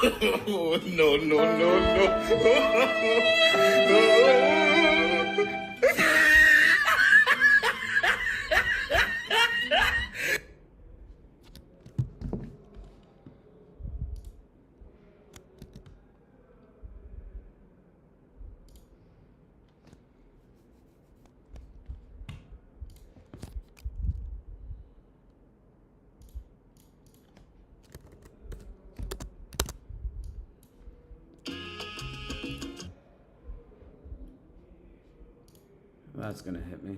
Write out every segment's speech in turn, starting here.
Oh, no, no, no, no. That's gonna hit me.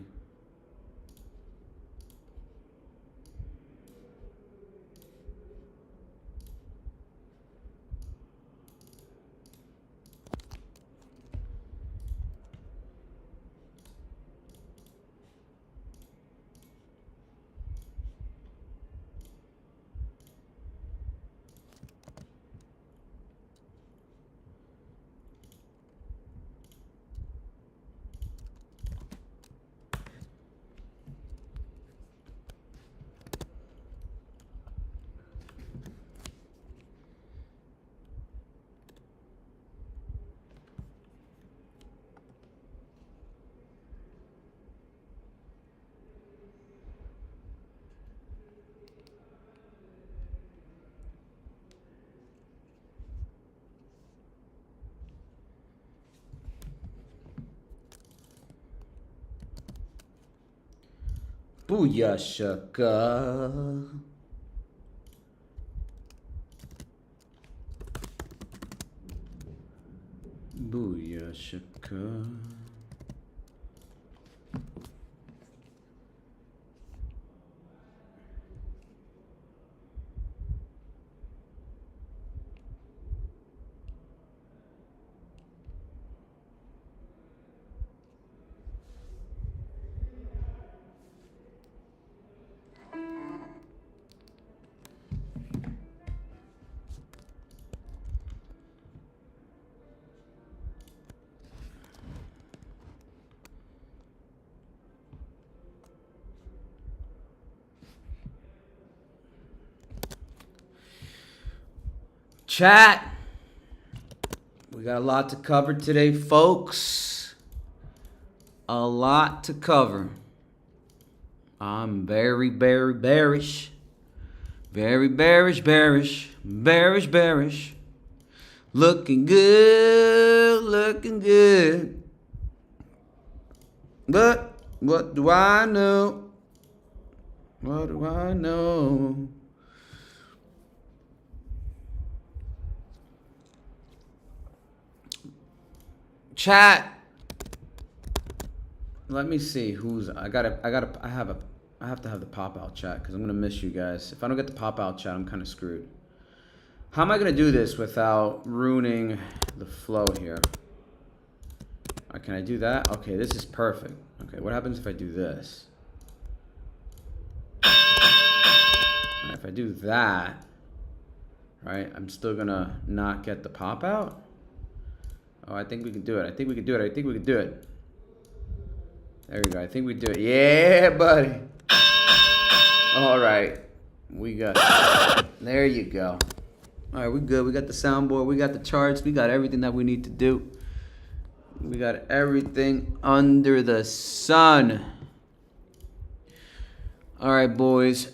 Booyah shaka. Booyah shaka. Chat. We got a lot to cover today, folks. A lot to cover. I'm very bearish. Very bearish. Looking good. But what do I know? What do I know? Chat. Let me see who's I have to have the pop out chat because I'm gonna miss you guys. If I don't get the pop out chat, I'm kind of screwed. How am I gonna do this without ruining the flow here? Can I do that? Okay, this is perfect. Okay, what happens if I do this? Right, if I do that, right, I'm still gonna not get the pop out. Oh, I think we can do it. I think we can do it. There we go. I think we do it. Yeah, buddy. All right. We got it. There you go. All right, we good. We got the soundboard. We got the charts. We got everything that we need to do. We got everything under the sun. All right, boys.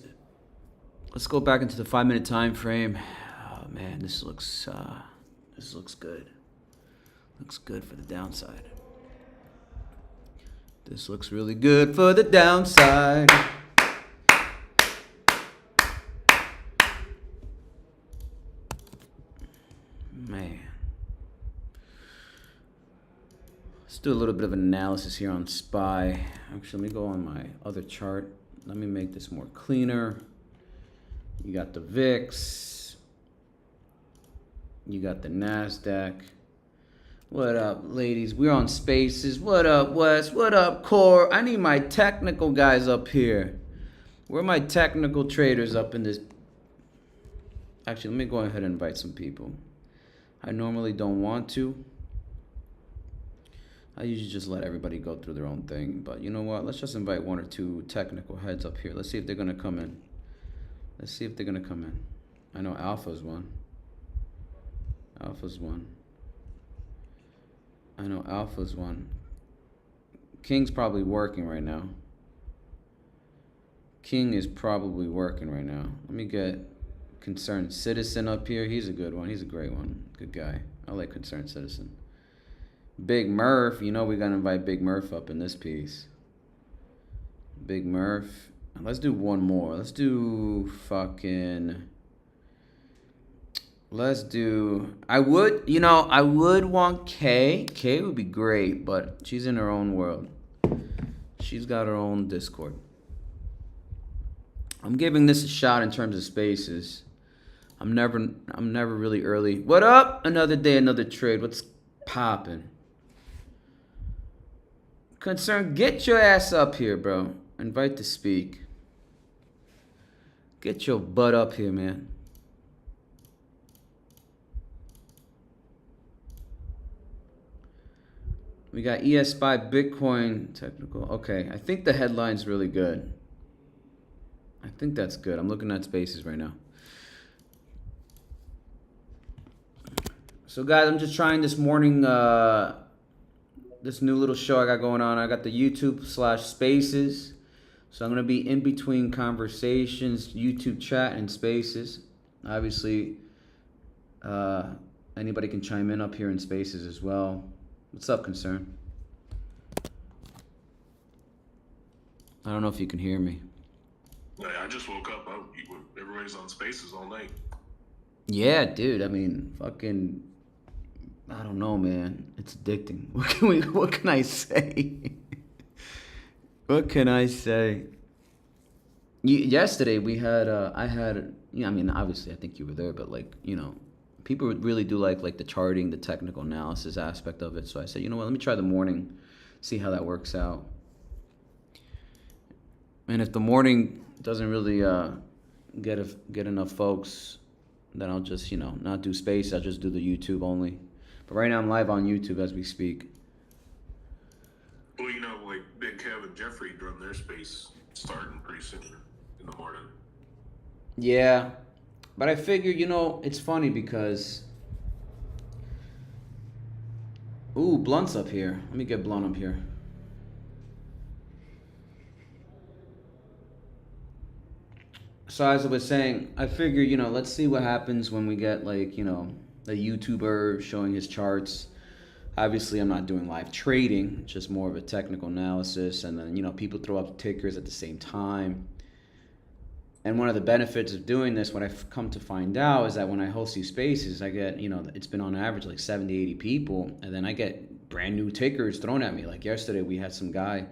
Let's go back into the 5-minute time frame. Oh man, this looks good. Looks good for the downside. This looks really good for the downside. Man. Let's do a little bit of analysis here on SPY. Actually, let me go on my other chart. Let me make this more cleaner. You got the VIX. You got the NASDAQ. What up, ladies? We're on Spaces. What up, Wes? What up, Core? I need my technical guys up here. Where are my technical traders up in this? Actually, let me go ahead and invite some people. I normally don't want to. I usually just let everybody go through their own thing. But you know what? Let's just invite 1 or 2 technical heads up here. Let's see if they're going to come in. I know Alpha's one. Alpha's one. I know Alpha's one. King's probably working right now. King is probably working right now. Let me get Concerned Citizen up here. He's a good one. He's a great one. Good guy. I like Concerned Citizen. Big Murph. You know we gotta invite Big Murph up in this piece. Big Murph. Let's do one more. Let's do fucking... Let's do... I would want Kay. Kay would be great, but she's in her own world. She's got her own Discord. I'm giving this a shot in terms of spaces. I'm never really early. What up? Another day, another trade. What's poppin'? Concern, get your ass up here, bro. Invite to speak. Get your butt up here, man. We got ESPy Bitcoin technical. Okay, I think the headline's really good. I think that's good. I'm looking at spaces right now. So guys, I'm just trying this morning, this new little show I got going on. I got the YouTube/spaces. So I'm going to be in between conversations, YouTube chat and spaces. Obviously, anybody can chime in up here in spaces as well. What's up, Concern? I don't know if you can hear me. I just woke up. Everybody's on spaces all night. Yeah, dude. I mean, fucking, I don't know, man. It's addicting. What can I say? What can I say? Yesterday we had, I mean, obviously I think you were there, but like, people really do like the charting, the technical analysis aspect of it. So I said, you know what, let me try the morning, see how that works out. And if the morning doesn't really get enough folks, then I'll just, not do space. I'll just do the YouTube only. But right now I'm live on YouTube as we speak. Well, like Big Kev and Jeffrey run their space starting pretty soon in the morning. Yeah, but I figure, it's funny because... Ooh, Blunt's up here. Let me get Blunt up here. So as I was saying, I figure, let's see what happens when we get like, a YouTuber showing his charts. Obviously, I'm not doing live trading, just more of a technical analysis. And then, people throw up tickers at the same time. And one of the benefits of doing this, what I've come to find out, is that when I host these spaces, I get, it's been on average like 70, 80 people. And then I get brand new tickers thrown at me. Like yesterday, we had some guy.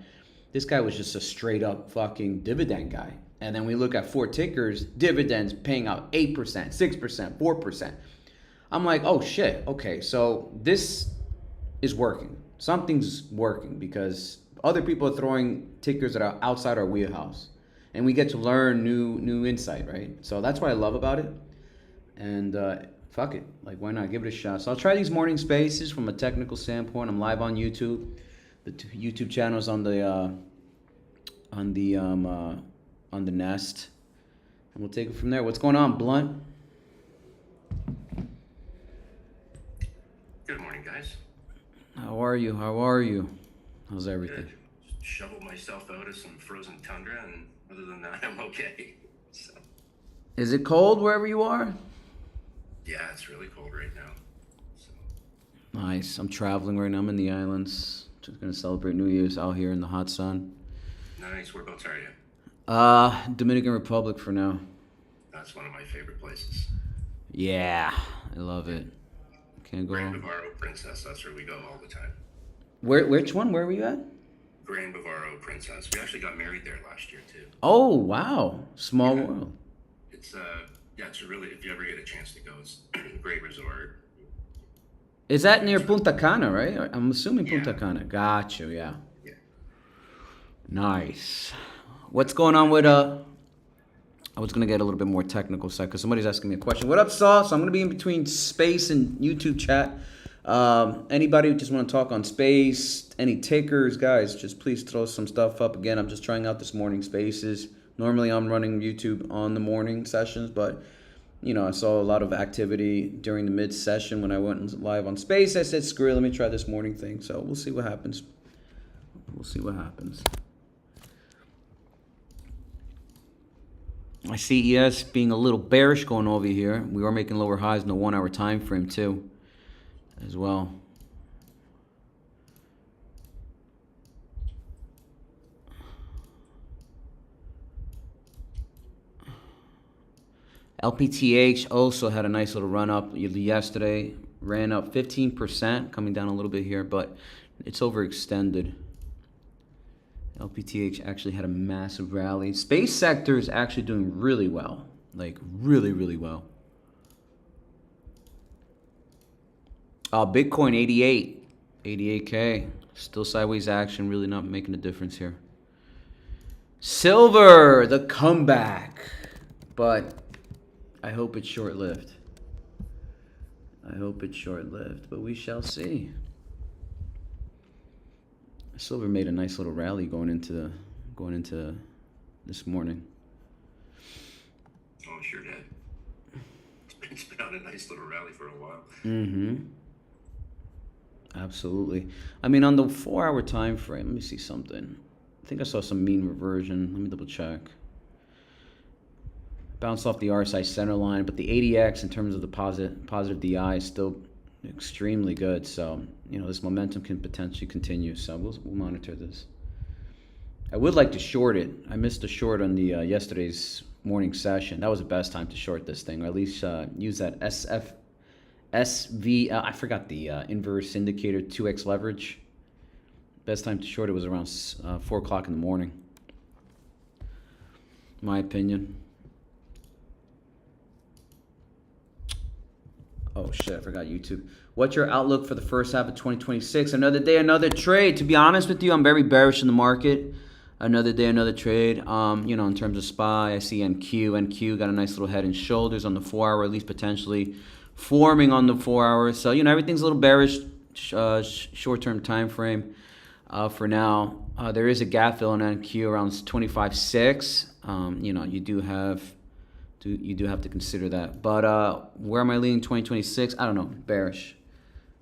This guy was just a straight up fucking dividend guy. And then we look at 4 tickers, dividends paying out 8%, 6%, 4%. I'm like, oh shit, okay, so this is working. Something's working because other people are throwing tickers that are outside our wheelhouse. And we get to learn new insight, right? So that's what I love about it. And fuck it, like why not, give it a shot. So I'll try these morning spaces from a technical standpoint. I'm live on YouTube. The YouTube channel's on the Nest, and we'll take it from there. What's going on, Blunt? Good morning, guys. How are you? How's everything? Good. Just shoveled myself out of some frozen tundra, and other than that, I'm okay. So. Is it cold wherever you are? Yeah, it's really cold right now. So. Nice. I'm traveling right now. I'm in the islands. Just gonna celebrate New Year's out here in the hot sun. Nice. Whereabouts are you? Dominican Republic for now. That's one of my favorite places. Yeah, I love it. Can't go Grand wrong. Bavaro Princess. That's where we go all the time. Which one? Where were you at? Grand Bavaro Princess. We actually got married there last year too. Oh wow, small world. It's it's really, if you ever get a chance to go, it's a great resort. Is that near Punta Cana, right? I'm assuming Punta Yeah. Cana. Got you. Yeah. Yeah. Nice. What's going on with I was gonna get a little bit more technical side because somebody's asking me a question. What up, Saul? So I'm gonna be in between space and YouTube chat. Anybody who just want to talk on space, any takers, guys, just please throw some stuff up. Again, I'm just trying out this morning spaces. Normally I'm running YouTube on the morning sessions, but you know, I saw a lot of activity during the mid-session when I went live on Space. I said, screw it, let me try this morning thing. So we'll see what happens. We'll see what happens. I see ES being a little bearish going over here. We are making lower highs in the 1 hour time frame too, as well. LPTH also had a nice little run up yesterday. Ran up 15%, coming down a little bit here, but it's overextended. LPTH actually had a massive rally. Space sector is actually doing really well. Like, really, really well. Bitcoin, 88. 88K. Still sideways action, really not making a difference here. Silver, the comeback. But I hope it's short-lived. I hope it's short-lived, but we shall see. Silver made a nice little rally going into this morning. Oh, sure did. It's been on a nice little rally for a while. Mm-hmm. Absolutely. I mean, on the 4 hour time frame, let me see something. I think I saw some mean reversion. Let me double check. Bounced off the RSI center line, but the ADX in terms of the positive DI is still extremely good. So, you know, this momentum can potentially continue. So we'll monitor this. I would like to short it. I missed a short on the yesterday's morning session. That was the best time to short this thing, or at least use that SV. I forgot the inverse indicator 2x leverage. Best time to short it was around 4 o'clock in the morning. My opinion. Oh shit, I forgot YouTube. What's your outlook for the first half of 2026? Another day, another trade. To be honest with you, I'm very bearish in the market. Another day, another trade. You know, in terms of SPY, I see NQ. NQ got a nice little head and shoulders on the 4 hour, at least potentially forming on the 4 hours. So, you know, everything's a little bearish, short-term time frame for now. There is a gap fill on NQ around 25.6. You know, you do have to consider that. But where am I leaning 2026? I don't know. Bearish.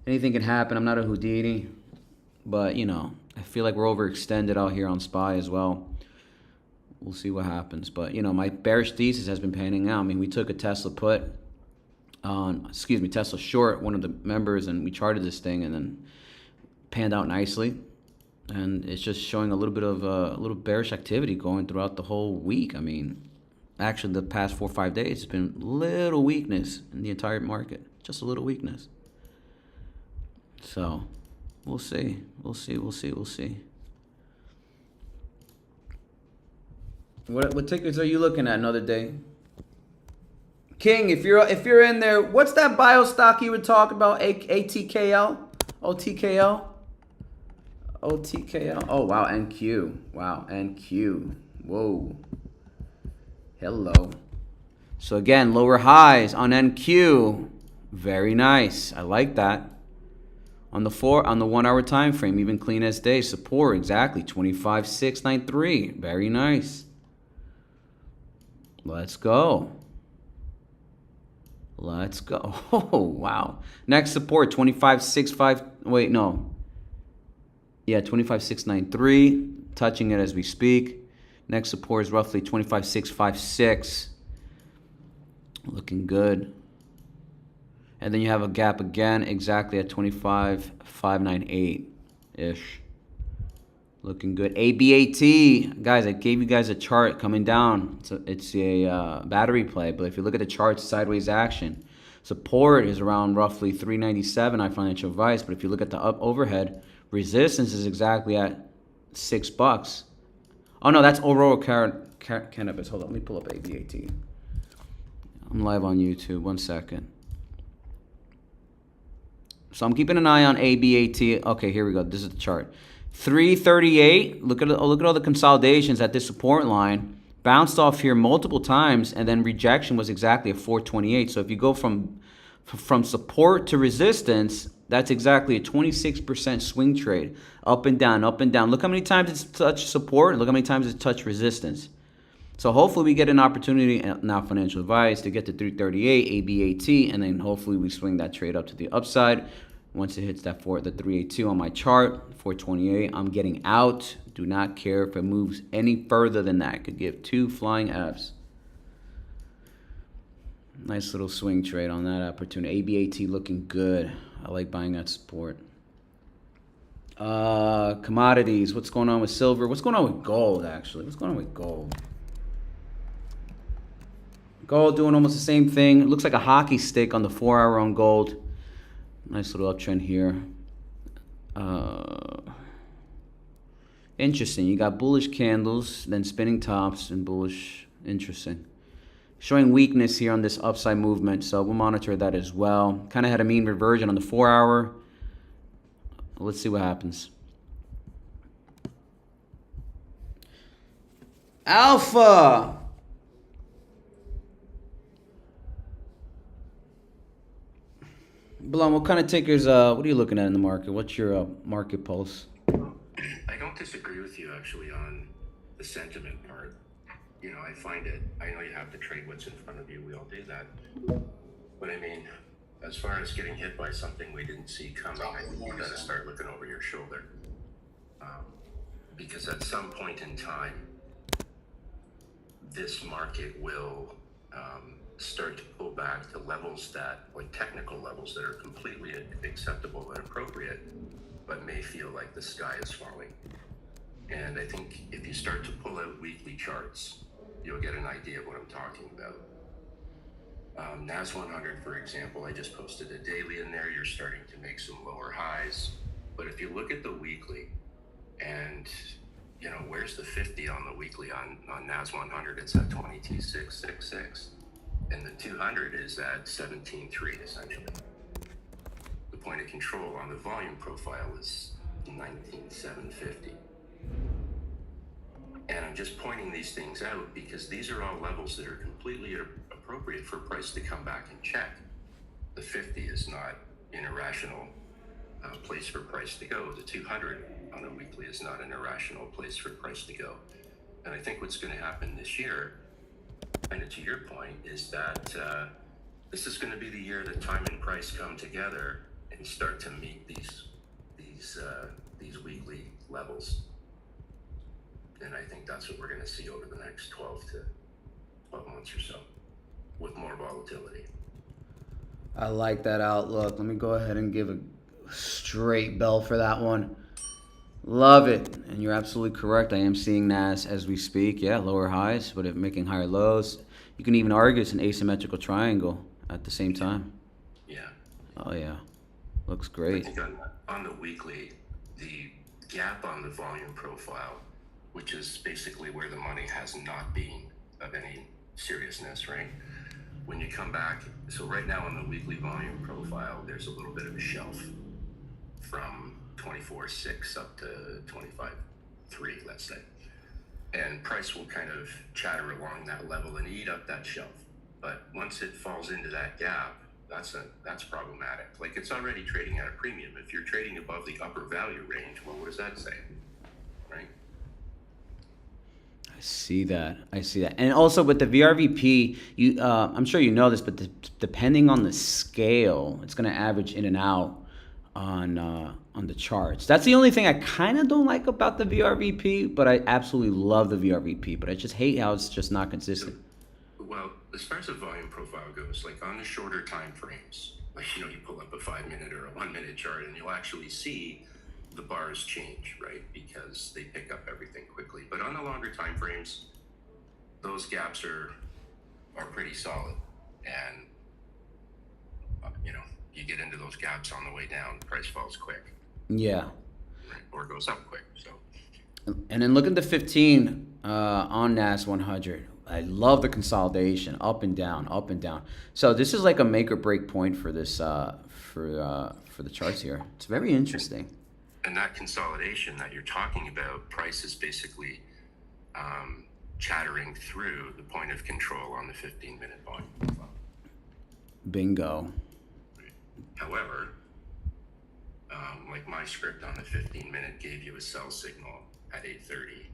Anything can happen. I'm not a Houdini. But, you know, I feel like we're overextended out here on SPY as well. We'll see what happens. But, you know, my bearish thesis has been panning out. I mean, we took a Tesla put on, Tesla short, one of the members, and we charted this thing and then panned out nicely. And it's just showing a little bit of a little bearish activity going throughout the whole week. I mean, actually, the past 4 or 5 days, it's been little weakness in the entire market. Just a little weakness. So, we'll see. We'll see. What tickets are you looking at another day? King, if you're in there, what's that bio stock you would talk about? ATKL? OTKL? OTKL? Oh, wow, NQ. Wow, NQ. Whoa. Hello. So again, lower highs on NQ. Very nice. I like that. On the 1 hour time frame, even clean as day. Support exactly 25.693. Very nice. Let's go. Let's go. Oh, wow. Next support 25.65. Wait, no. Yeah, 25.693. Touching it as we speak. Next support is roughly 25.656. Looking good. And then you have a gap again exactly at 25.598-ish. Looking good. ABAT. Guys, I gave you guys a chart coming down. It's a battery play. But if you look at the chart, sideways action. Support is around roughly 397 on Financial Advice. But if you look at the up overhead, resistance is exactly at $6. Oh, no, that's Aurora Cannabis. Hold on, let me pull up ABAT. I'm live on YouTube. 1 second. So I'm keeping an eye on ABAT. Okay, here we go. This is the chart. 338. Look at all the consolidations at this support line. Bounced off here multiple times, and then rejection was exactly at 428. So if you go from support to resistance, that's exactly a 26% swing trade. Up and down, up and down. Look how many times it's touched support, and look how many times it's touched resistance. So hopefully we get an opportunity, now financial advice, to get to 338, ABAT, and then hopefully we swing that trade up to the upside. Once it hits that the 382 on my chart, 428, I'm getting out. Do not care if it moves any further than that. Could give 2 flying Fs. Nice little swing trade on that opportunity. ABAT looking good. I like buying that support. Commodities. What's going on with silver? What's going on with gold, actually? What's going on with gold? Gold doing almost the same thing. It looks like a hockey stick on the 4-hour on gold. Nice little uptrend here. Interesting. You got bullish candles, then spinning tops and bullish. Interesting. Showing weakness here on this upside movement, so we'll monitor that as well. Kind of had a mean reversion on the 4-hour. Let's see what happens. Alpha! Blum, what kind of tickers, what are you looking at in the market? What's your market pulse? I don't disagree with you actually on the sentiment part. You know, I find it, I know you have to trade what's in front of you. We all do that. But I mean, as far as getting hit by something we didn't see coming, I think you got to start looking over your shoulder. Because at some point in time, this market will start to pull back to levels that, like technical levels that are completely acceptable and appropriate, but may feel like the sky is falling. And I think if you start to pull out weekly charts, you'll get an idea of what I'm talking about. NAS 100, for example, I just posted a daily in there. You're starting to make some lower highs. But if you look at the weekly, and you know, where's the 50 on the weekly on NAS 100? It's at 22,666. And the 200 is at 17.3 essentially. The point of control on the volume profile is 19,750. And I'm just pointing these things out because these are all levels that are completely appropriate for price to come back and check. The 50 is not an irrational place for price to go. The 200 on a weekly is not an irrational place for price to go. And I think what's going to happen this year, kind of to your point, is that this is going to be the year that time and price come together and start to meet these weekly levels. And I think that's what we're going to see over the next 12 months or so, with more volatility. I like that outlook. Let me go ahead and give a straight bell for that one. Love it. And you're absolutely correct. I am seeing NAS as we speak. Yeah, lower highs, but making higher lows. You can even argue it's an asymmetrical triangle at the same time. Yeah. Oh, yeah. Looks great. I think on the weekly, the gap on the volume profile, which is basically where the money has not been of any seriousness, right? When you come back, so right now on the weekly volume profile, there's a little bit of a shelf from 24.6 up to 25.3, let's say. And price will kind of chatter along that level and eat up that shelf. But once it falls into that gap, that's problematic. Like, it's already trading at a premium. If you're trading above the upper value range, well, what does that say? Right? I see that. And also with the VRVP, I'm sure you know this, but depending on the scale, it's going to average in and out on the charts. That's the only thing I kind of don't like about the VRVP, but I absolutely love the VRVP. But I just hate how it's just not consistent. Well, as far as the volume profile goes, like on the shorter time frames, like, you know, you pull up a 5-minute or a 1-minute chart and you'll actually see the bars change, right? Because they pick up everything quickly. But on the longer time frames, those gaps are pretty solid. And, you know, you get into those gaps on the way down, price falls quick. Yeah. Right? Or goes up quick. So. And then look at the 15 on NAS 100. I love the consolidation, up and down, up and down. So this is like a make or break point for this for the charts here. It's very interesting. And that consolidation that you're talking about, price is basically chattering through the point of control on the 15-minute volume profile. Bingo. However, like my script on the 15-minute gave you a sell signal at 8:30,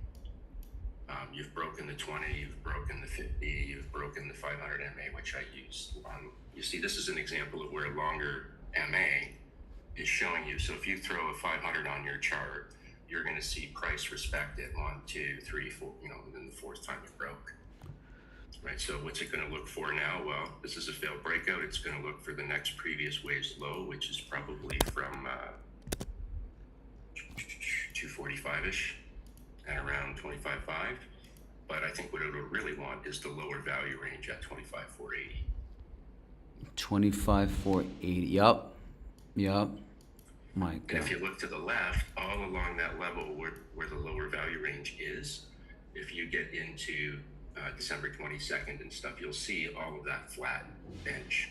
You've broken the 20, you've broken the 50, you've broken the 500 MA, which I use. You see, this is an example of where longer MA is showing you. So if you throw a 500 on your chart, you're going to see price respect at 1, 2, 3, 4, and then the fourth time it broke. Right, so what's it going to look for now? Well, this is a failed breakout. It's going to look for the next previous wave's low, which is probably from 245-ish and around 25.5. But I think what it would really want is the lower value range at 25.480. 25.480. Yup. My And God. if you look to the left, all along that level where the lower value range is, if you get into December 22nd and stuff, you'll see all of that flat bench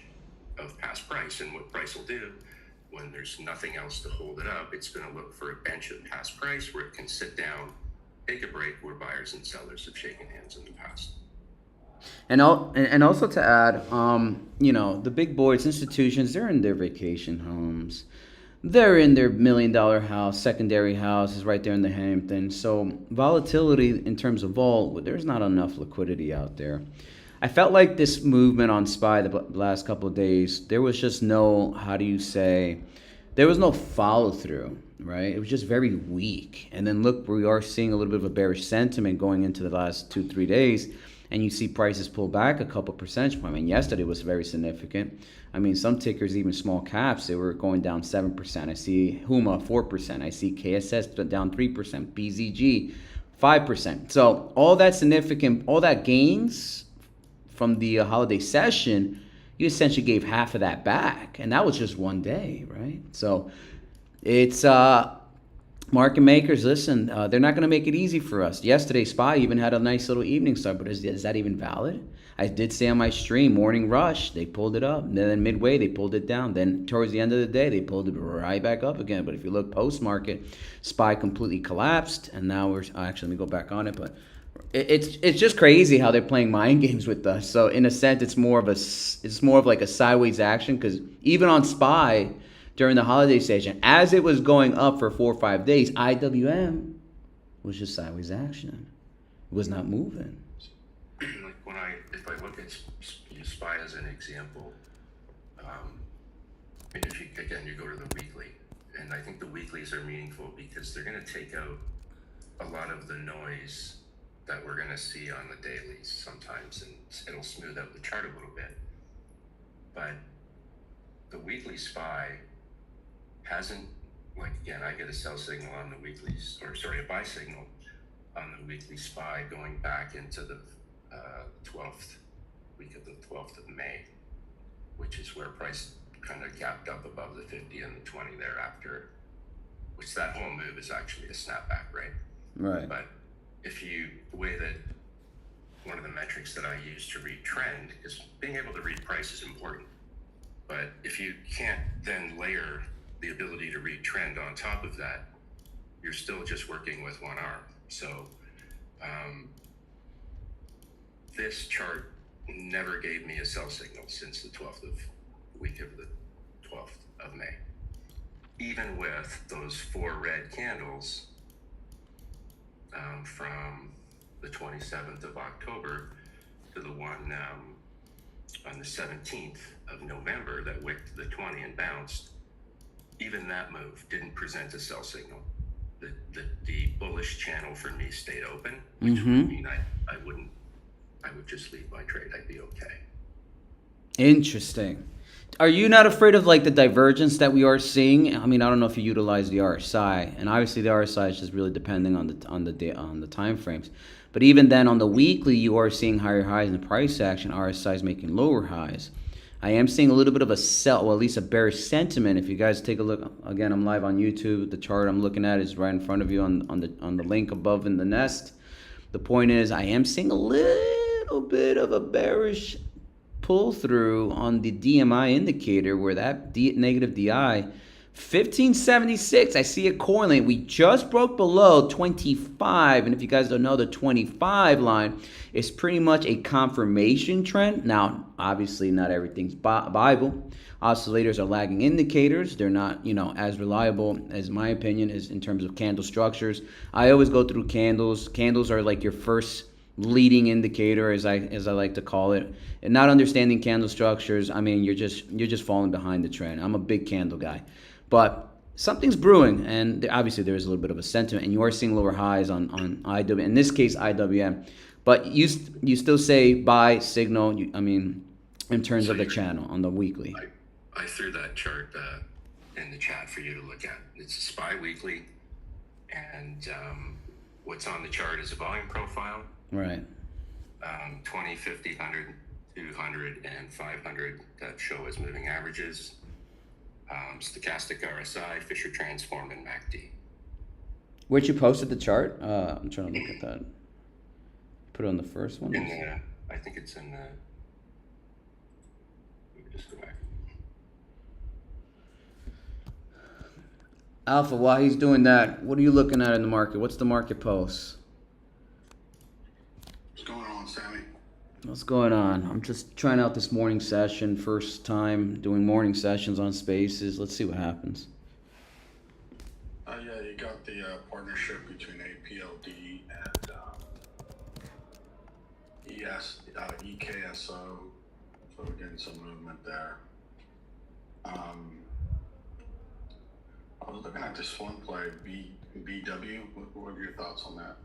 of past price. And what price will do when there's nothing else to hold it up, it's going to look for a bench of past price where it can sit down, take a break, where buyers and sellers have shaken hands in the past. And also to add, the big boys, institutions, they're in their vacation homes. They're in their $1 million house, secondary house is right there in the Hamptons. So volatility in terms of vol, there's not enough liquidity out there. I felt like this movement on SPY the last couple of days, there was just no, there was no follow through, right? It was just very weak. And then look, we are seeing a little bit of a bearish sentiment going into the last 2-3 days. And you see prices pull back a couple percentage points. I mean, yesterday was very significant. I mean, some tickers, even small caps, they were going down 7%. I see Huma 4%. I see KSS down 3%. BZG 5%. So all that significant, all that gains from the holiday session, you essentially gave half of that back. And that was just one day, right? So it's market makers, listen, they're not going to make it easy for us. Yesterday, SPY even had a nice little evening start, but is that even valid? I did say on my stream, morning rush, they pulled it up. And then midway, they pulled it down. Then towards the end of the day, they pulled it right back up again. But if you look post-market, SPY completely collapsed. And now actually, let me go back on it. But it's just crazy how they're playing mind games with us. So in a sense, it's more of like a sideways action, because even on SPY, during the holiday session, as it was going up for 4 or 5 days, IWM was just sideways action. It was not moving. Like if I look at SPY as an example, if you go to the weekly, and I think the weeklies are meaningful because they're going to take out a lot of the noise that we're going to see on the dailies sometimes, and it'll smooth out the chart a little bit. But the weekly SPY hasn't, again, I get a sell signal on the weeklies, a buy signal on the weekly SPY going back into the 12th week of the 12th of May, which is where price kind of gapped up above the 50 and the 20 thereafter, which that whole move is actually a snapback, right? Right. But the way that one of the metrics that I use to read trend is being able to read price is important. But if you can't then layer the ability to read trend on top of that, you're still just working with one arm. So this chart never gave me a sell signal since the 12th of week of the 12th of May. Even with those 4 red candles from the 27th of October to the one on the 17th of November that wicked the 20 and bounced, even that move didn't present a sell signal. The bullish channel for me stayed open, which would mean I would just leave my trade. I'd be okay. Interesting. Are you not afraid of the divergence that we are seeing? I mean, I don't know if you utilize the RSI, and obviously the RSI is just really depending on the time frames. But even then, on the weekly, you are seeing higher highs in the price action. RSI is making lower highs. I am seeing a little bit of a sell, well, at least a bearish sentiment. If you guys take a look, again, I'm live on YouTube. The chart I'm looking at is right in front of you on the link above in the nest. The point is, I am seeing a little bit of a bearish pull through on the DMI indicator, where that negative DI 1576, I see it correlating. We just broke below 25, and if you guys don't know, the 25 line is pretty much a confirmation trend. Now, obviously, not everything's Bible. Oscillators are lagging indicators. They're not, as reliable, as my opinion, is in terms of candle structures. I always go through candles. Candles are like your first leading indicator, as I like to call it. And not understanding candle structures, I mean, you're just falling behind the trend. I'm a big candle guy. But something's brewing, and obviously there is a little bit of a sentiment, and you are seeing lower highs on IW, in this case IWM. But you still say buy signal. In terms of the channel on the weekly. I threw that chart in the chat for you to look at. It's a SPY weekly, and what's on the chart is a volume profile. Right. 20, 50, 100, 200, and 500 that show as moving averages. Stochastic RSI, Fisher transform, and MACD. Where'd you posted the chart? I'm trying to look at that. Put it on the first one. I think it's in the. Let me just go back. Alpha, while he's doing that, what are you looking at in the market? What's the market post? What's going on, Sammy? What's going on? I'm just trying out this morning session. First time doing morning sessions on Spaces. Let's see what happens. Yeah, you got the partnership between APLD and EKSO. So we're getting some movement there. I was looking at this one play, BW. What are your thoughts on that?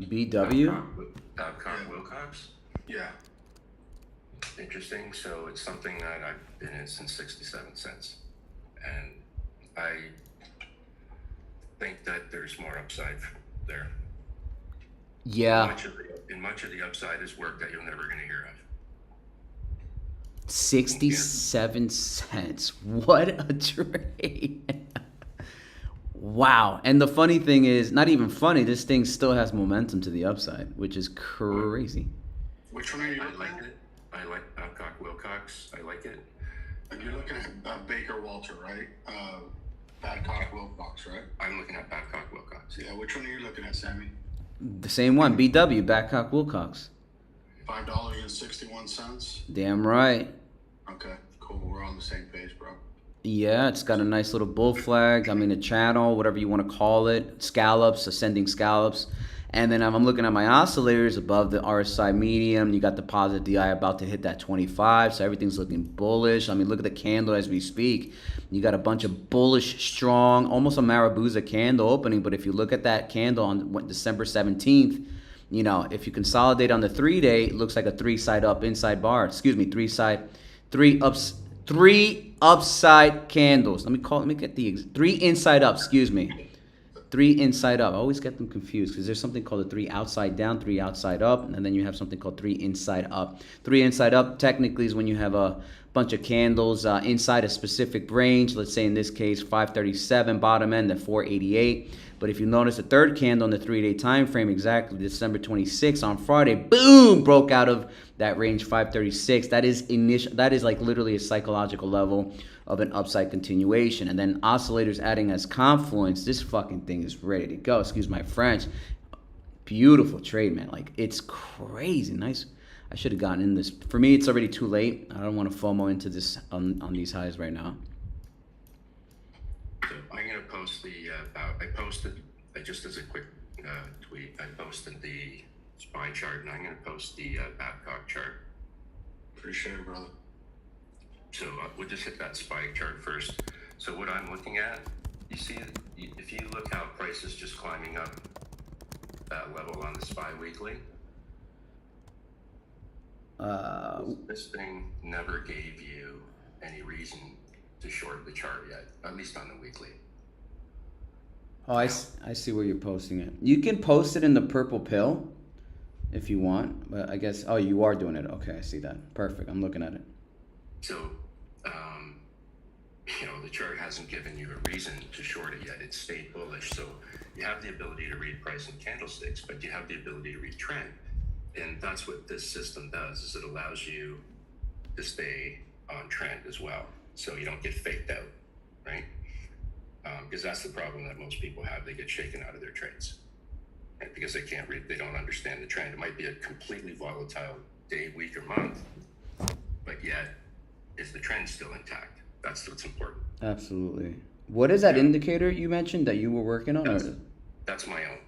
BW? Babcock Wilcox? Yeah. Interesting. So it's something that I've been in since 67 cents. And I think that there's more upside there. Yeah. Much of the upside is work that you're never going to hear of. 67 cents. What a trade. Wow. And the funny thing is, not even funny, this thing still has momentum to the upside, which is crazy. Which one are you looking at? I like Babcock Wilcox. I like it. And you're looking at Baker Walter, right? Babcock Wilcox, right? I'm looking at Babcock Wilcox. Yeah, which one are you looking at, Sammy? The same one, BW, Babcock Wilcox. $5.61. Damn right. Okay, cool. We're on the same page, bro. Yeah, it's got a nice little bull flag. A channel, whatever you want to call it. Scallops, ascending scallops. And then I'm looking at my oscillators above the RSI medium. You got the positive DI about to hit that 25. So everything's looking bullish. Look at the candle as we speak. You got a bunch of bullish, strong, almost a Marabuza candle opening. But if you look at that candle on December 17th, if you consolidate on the 3-day, it looks like a three upside candles. Let me get the three inside up, three inside up. I always get them confused because there's something called a three outside down, three outside up, and then you have something called three inside up. Three inside up technically is when you have a bunch of candles inside a specific range. Let's say in this case 537 bottom end at 488. But if you notice the third candle in the 3-day time frame, exactly December 26th on Friday, boom, broke out of that range 536. That is like literally a psychological level of an upside continuation. And then oscillators adding as confluence. This fucking thing is ready to go. Excuse my French. Beautiful trade, man. It's crazy. Nice. I should have gotten in this. For me, it's already too late. I don't want to FOMO into this on these highs right now. So I'm going to post I posted, just as a quick tweet, I posted the SPY chart, and I'm going to post the Babcock chart. Appreciate it, brother. So we'll just hit that SPY chart first. So what I'm looking at, you see, if you look how price is just climbing up that level on the SPY weekly, this thing never gave you any reason to short the chart yet, at least on the weekly. Oh, I see where you're posting it. You can post it in the purple pill if you want, but I guess, oh, you are doing it. Okay, I see that. Perfect. I'm looking at it. So, the chart hasn't given you a reason to short it yet. It's stayed bullish. So you have the ability to read price and candlesticks, but you have the ability to read trend. And that's what this system does, is it allows you to stay on trend as well. So you don't get faked out, right? that's the problem that most people have. They get shaken out of their trades, right? Because they can't read, they don't understand the trend. It might be a completely volatile day, week, or month, but yet is the trend still intact? That's what's important. Absolutely. What is that indicator you mentioned that you were working on? That's my own.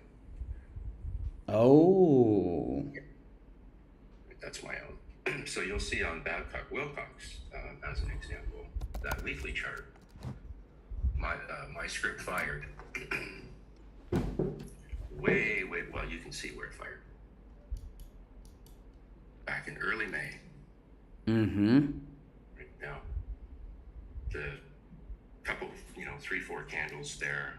Oh. That's my own. So you'll see on Babcock Wilcox, as an example, that weekly chart, my script fired way, well, you can see where it fired. Back in early May. Mm-hmm. Right now, the couple, 3-4 candles there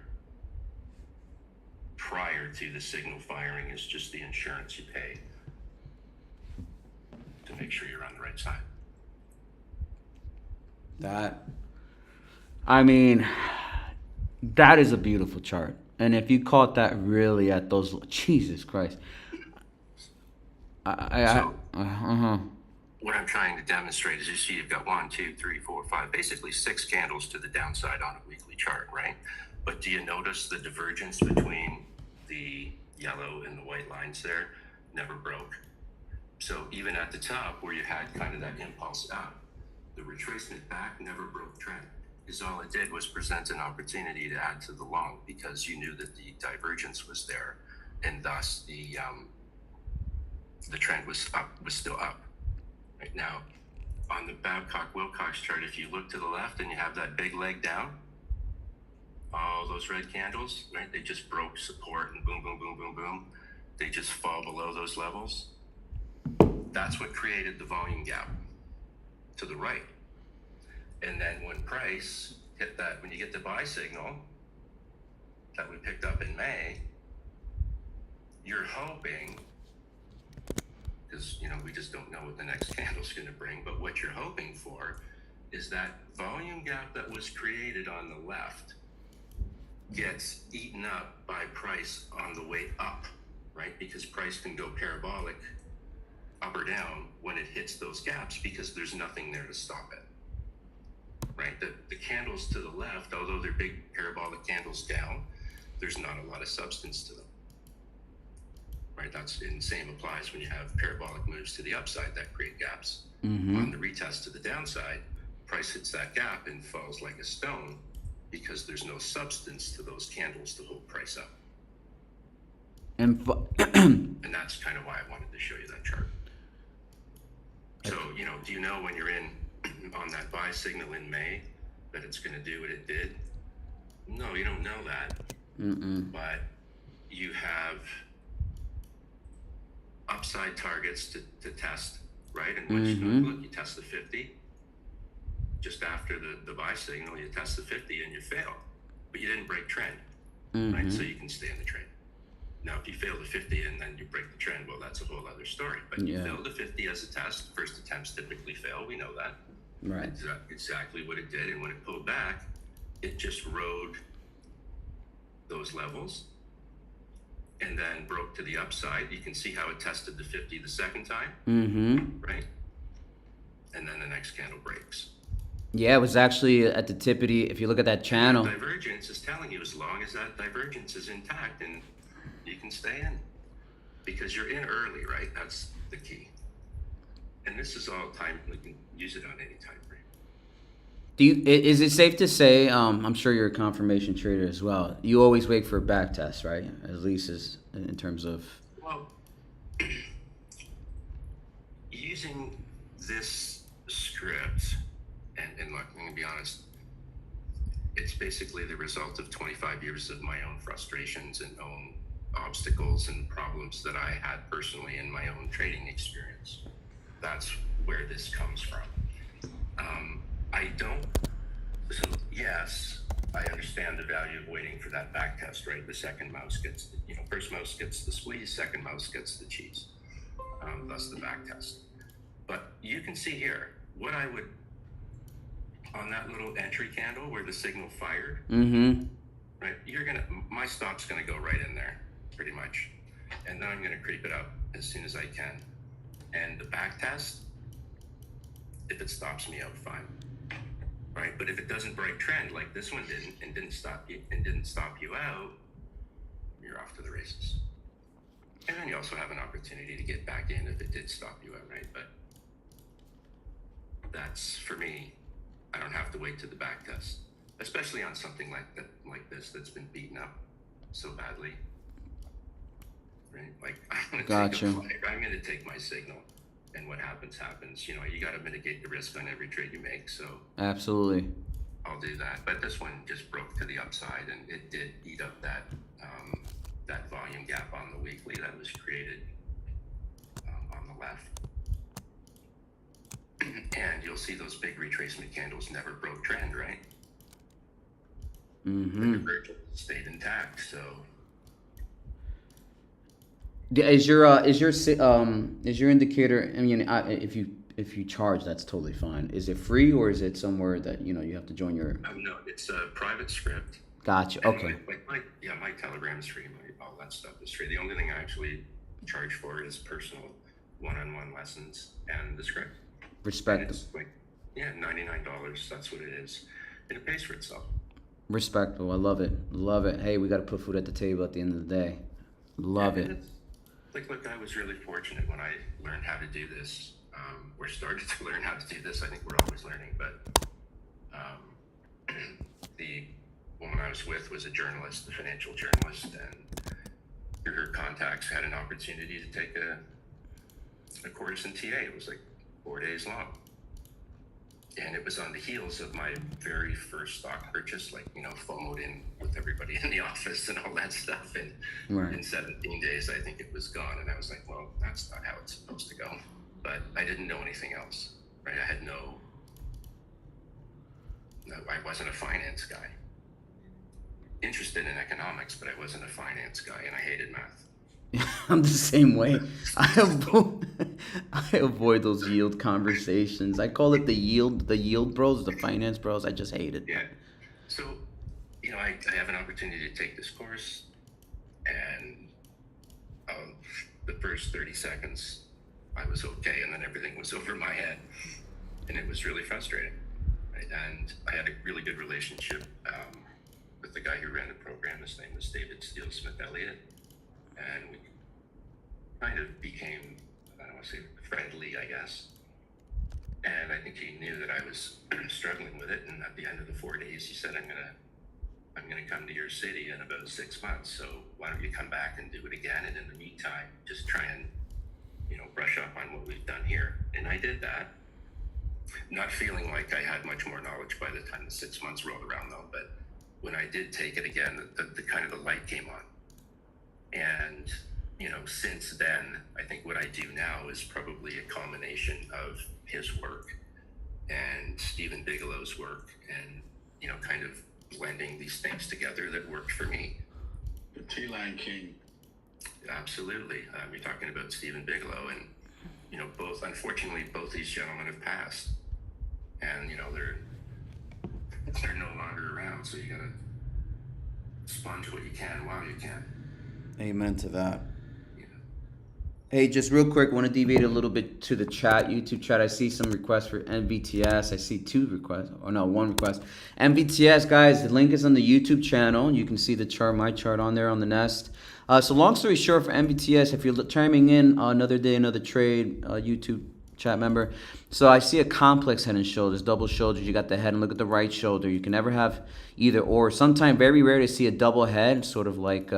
prior to the signal firing is just the insurance you pay to make sure you're on the right side. That is a beautiful chart. And if you caught that really at those, Jesus Christ. What I'm trying to demonstrate is you see you've got 1, 2, 3, 4, 5, basically 6 candles to the downside on a weekly chart, right? But do you notice the divergence between the yellow and the white lines there? Never broke. So even at the top where you had kind of that impulse up, the retracement back never broke trend. Because all it did was present an opportunity to add to the long because you knew that the divergence was there, and thus the trend was still up. Right now, on the Babcock-Wilcox chart, if you look to the left and you have that big leg down, all those red candles, right? They just broke support and boom, boom, boom, boom, boom. They just fall below those levels. That's what created the volume gap to the right. And then when price hit that, when you get the buy signal that we picked up in May, you're hoping, because we just don't know what the next candle's going to bring, but what you're hoping for is that volume gap that was created on the left gets eaten up by price on the way up, right? Because price can go parabolic up or down when it hits those gaps because there's nothing there to stop it, right? The candles to the left, although they're big parabolic candles down, there's not a lot of substance to them, right? And same applies when you have parabolic moves to the upside that create gaps. Mm-hmm. On the retest to the downside, price hits that gap and falls like a stone because there's no substance to those candles to hold price up. And that's kind of why I wanted to show you that chart. So, do you know when you're in on that buy signal in May that it's going to do what it did? No, you don't know that. Mm-mm. But you have upside targets to test, right? And once you test the 50. Just after the buy signal, you test the 50 and you fail. But you didn't break trend, right? So you can stay in the trade. Now, if you fail the 50 and then you break the trend, well, that's a whole other story. But you failed the 50 as a test. First attempts typically fail. We know that. Right. Exactly what it did. And when it pulled back, it just rode those levels and then broke to the upside. You can see how it tested the 50 the second time, right? And then the next candle breaks. Yeah, it was actually at the tippity. If you look at that channel, that divergence is telling you as long as that divergence is intact, and you can stay in because you're in early, right? That's the key. And this is all time. We can use it on any time frame. Is it safe to say? I'm sure you're a confirmation trader as well. You always wait for a back test, right? At least as in terms of. Well, using this script. And look, I'm going to be honest, it's basically the result of 25 years of my own frustrations and own obstacles and problems that I had personally in my own trading experience. That's where this comes from. Yes, I understand the value of waiting for that back test, right? The second mouse gets, first mouse gets the squeeze, second mouse gets the cheese. Thus the back test. But you can see here, what I would, on that little entry candle where the signal fired, right? My stop's gonna go right in there, pretty much. And then I'm gonna creep it up as soon as I can. And the back test, if it stops me out, fine. right? But if it doesn't break trend like this one didn't, and didn't stop you out, you're off to the races. And then you also have an opportunity to get back in if it did stop you out, right? But that's, for me, I don't have to wait to the back test, especially on something like this that's been beaten up so badly, right? Like, I'm going to take my signal, and what happens happens. You know, you got to mitigate the risk on every trade you make. So absolutely, I'll do that. But this one just broke to the upside, and it did eat up that that volume gap on the weekly that was created on the left. And you'll see those big retracement candles never broke trend, right? Mm-hmm. The divergence stayed intact. So is your indicator? I mean, if you charge, that's totally fine. Is it free, or is it somewhere that you have to join your? No, it's a private script. Gotcha. And Okay. My Telegram's free. All that stuff is free. The only thing I actually charge for is personal one-on-one lessons and the script. Respect. It's like, $99. That's what it is. And it pays for itself. Respectable. I love it. Love it. Hey, we got to put food at the table at the end of the day. Love it. Look, I was really fortunate when I learned how to do this, or started to learn how to do this. I think we're always learning, but the woman I was with was a journalist, a financial journalist, and through her contacts had an opportunity to take a course in TA. It was like 4 days long. And it was on the heels of my very first stock purchase, FOMO'd in with everybody in the office and all that stuff. And in 17 days, I think it was gone. And I was like, well, that's not how it's supposed to go. But I didn't know anything else, right? I had I wasn't a finance guy. Interested in economics, but I wasn't a finance guy, and I hated math. I'm the same way. I avoid those yield conversations. I call it the yield bros, the finance bros. I just hate it. Yeah. So, I have an opportunity to take this course, and the first 30 seconds, I was okay, and then everything was over my head, and it was really frustrating. Right? And I had a really good relationship with the guy who ran the program. His name was David Steele Smith Elliott. And we kind of became, I don't want to say friendly, I guess. And I think he knew that I was struggling with it. And at the end of the 4 days, he said, I'm gonna come to your city in about 6 months. So why don't you come back and do it again? And in the meantime, just try and, brush up on what we've done here. And I did that, not feeling like I had much more knowledge by the time the 6 months rolled around, though. But when I did take it again, the kind of the light came on. And, since then, I think what I do now is probably a combination of his work and Stephen Bigelow's work and, kind of blending these things together that worked for me. The T-Line King. Absolutely. You're talking about Stephen Bigelow, and, unfortunately, both these gentlemen have passed. And, they're no longer around, so you gotta sponge what you can while you can. Amen to that. Yeah. Hey, just real quick, want to deviate a little bit to the chat, YouTube chat. I see some requests for MVTS. I see one request. MVTS, guys, the link is on the YouTube channel. You can see the chart, my chart on there on the Nest. So long story short, for MVTS, if you're chiming in another day, another trade, YouTube chat member. So I see a complex head and shoulders, double shoulders. You got the head and look at the right shoulder. You can never have either or. Sometimes very rare to see a double head, sort of like,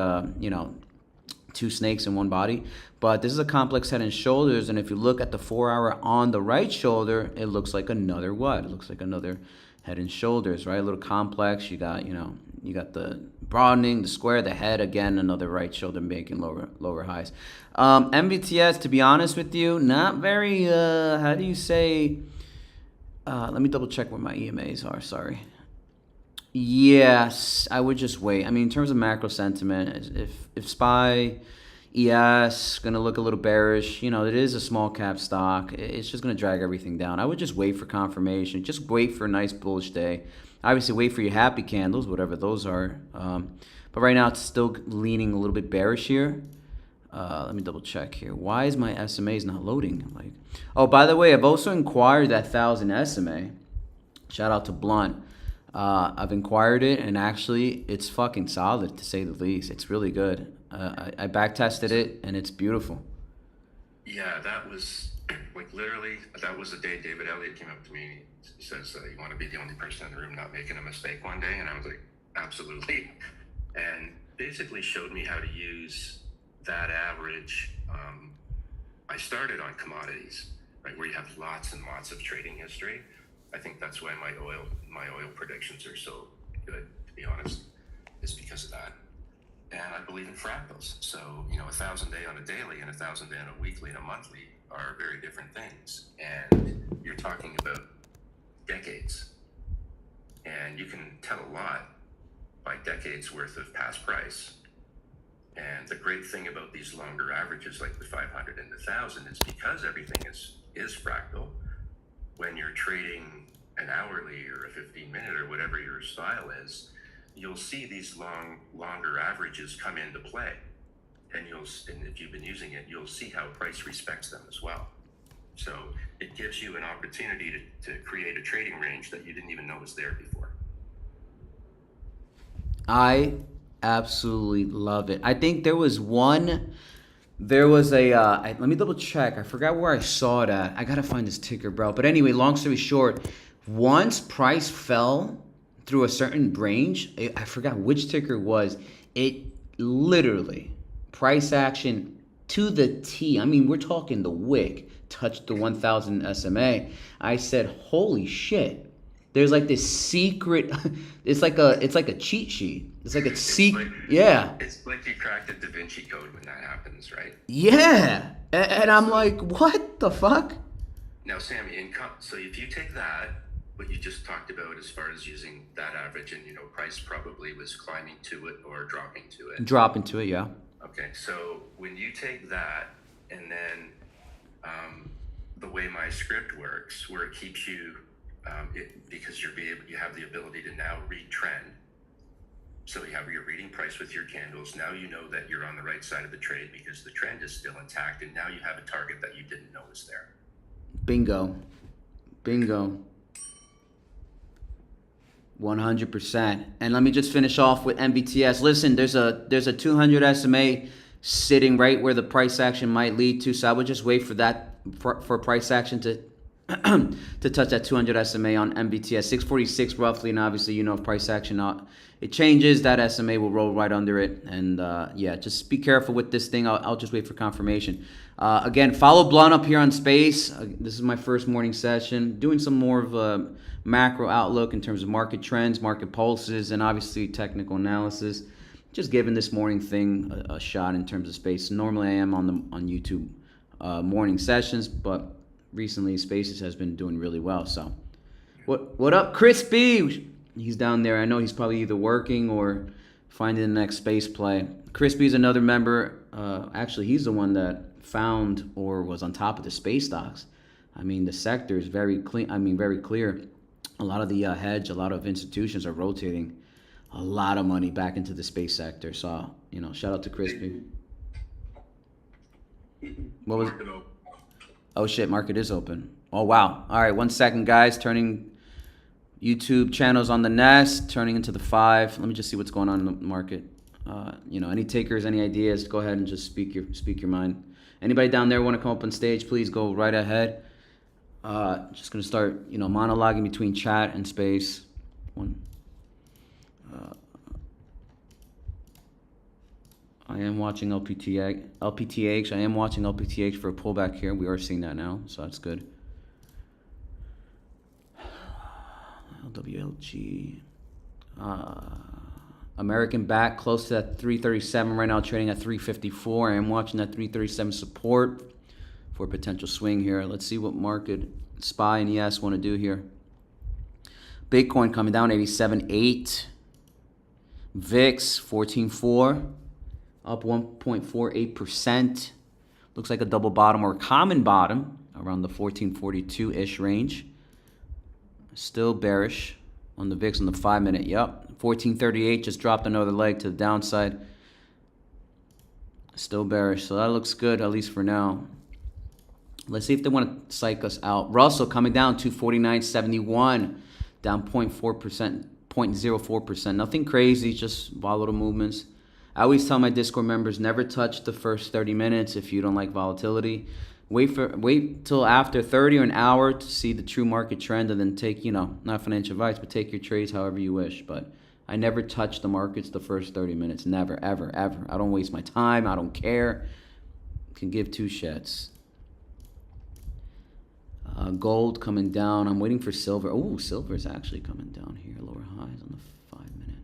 two snakes in one body. But this is a complex head and shoulders. And if you look at the 4 hour on the right shoulder, it looks like another what? It looks like another head and shoulders, right? A little complex. You got, you got the broadening, the square, the head, again, another right shoulder making lower highs. MVTS, to be honest with you, not very, how do you say, let me double check what my EMAs are, sorry. Yes, I would just wait. I mean, in terms of macro sentiment, if SPY, ES, going to look a little bearish, it is a small cap stock. It's just going to drag everything down. I would just wait for confirmation. Just wait for a nice bullish day. Obviously, wait for your happy candles, whatever those are. But right now, it's still leaning a little bit bearish here. Let me double check here. Why is my SMAs not loading? Oh, by the way, I've also inquired that 1,000 SMA. Shout out to Blunt. I've inquired it, and actually, it's fucking solid to say the least. It's really good. I back tested it, and it's beautiful. Yeah, that was like literally, that was the day David Elliott came up to me. He says, you want to be the only person in the room not making a mistake one day? And I was like, absolutely. And basically showed me how to use that average. I started on commodities, right, where you have lots and lots of trading history. I think that's why my oil predictions are so good, to be honest, is because of that. And I believe in fractals. So, 1,000 day on a daily and 1,000 day on a weekly and a monthly are very different things. And you're talking about decades. And you can tell a lot by decades worth of past price. And the great thing about these longer averages like the 500 and the 1,000 is because everything is fractal. When you're trading an hourly or a 15-minute or whatever your style is, you'll see these longer averages come into play. And if you've been using it, you'll see how price respects them as well. So it gives you an opportunity to create a trading range that you didn't even know was there before. I absolutely love it. I think there was a, let me double check. I forgot where I saw it at. I gotta find this ticker, bro. But anyway, long story short, once price fell through a certain range, I forgot which ticker it was, it literally, price action to the T. I mean, we're talking the wick touched the 1,000 SMA. I said, holy shit. There's like this secret, it's like a cheat sheet. It's like a secret, yeah. It's like you cracked the Da Vinci Code when that happens, right? Yeah. And I'm like, what the fuck? Now, Sam, so if you take that, what you just talked about as far as using that average and, price probably was climbing to it or dropping to it. Dropping to it, yeah. Okay, so when you take that and then the way my script works, where it keeps you, because you have the ability to now read trend. So you have your reading price with your candles. Now you know that you're on the right side of the trade because the trend is still intact, and now you have a target that you didn't know was there. Bingo. 100%. And let me just finish off with MBTS. Listen, there's a 200 SMA sitting right where the price action might lead to. So I would just wait for that for price action to to touch that 200 SMA on MBTS 646 roughly. And obviously, if price action it changes, that SMA will roll right under it. And yeah, just be careful with this thing. I'll just wait for confirmation. Again, follow Blunt up here on Space. This is my first morning session, doing some more of a macro outlook in terms of market trends, market pulses, and obviously technical analysis. Just giving this morning thing a shot in terms of Space. Normally I am on YouTube morning sessions, but recently Spaces has been doing really well. So what up, Crispy? He's down there. I know he's probably either working or finding the next space play. Crispy's another member. Actually, he's the one that found or was on top of the space stocks. I mean, the sector is very clean. I mean, very clear. A lot of the hedge, a lot of institutions are rotating a lot of money back into the space sector. So, shout out to Crispy. What was? Oh shit, market is open. Oh wow. All right, 1 second, guys. Turning YouTube channels on the Nest, turning into the 5. Let me just see what's going on in the market. Any takers, any ideas? Go ahead and just speak your mind. Anybody down there want to come up on stage? Please go right ahead. Just gonna start, monologuing between chat and Space. I am watching LPTH. I am watching LPTH for a pullback here. We are seeing that now, so that's good. LWLG. American back close to that 337 right now, trading at 354. I am watching that 337 support for a potential swing here. Let's see what market SPY and ES want to do here. Bitcoin coming down 87.8. VIX 14.4, up 1.48%. Looks like a double bottom or a common bottom around the 1442-ish range. Still bearish on the VIX on the 5-minute. Yep. 1438 just dropped another leg to the downside. Still bearish. So that looks good, at least for now. Let's see if they want to psych us out. Russell coming down 249.71. down 0.4%, 0.04%. Nothing crazy, just volatile movements. I always tell my Discord members, never touch the first 30 minutes if you don't like volatility. Wait till after 30 or an hour to see the true market trend, and then take, not financial advice, but take your trades however you wish. But I never touch the markets the first 30 minutes. Never, ever, ever. I don't waste my time. I don't care. Can give two shits. Gold coming down. I'm waiting for silver. Oh, silver is actually coming down here. Lower highs on the 5 minute.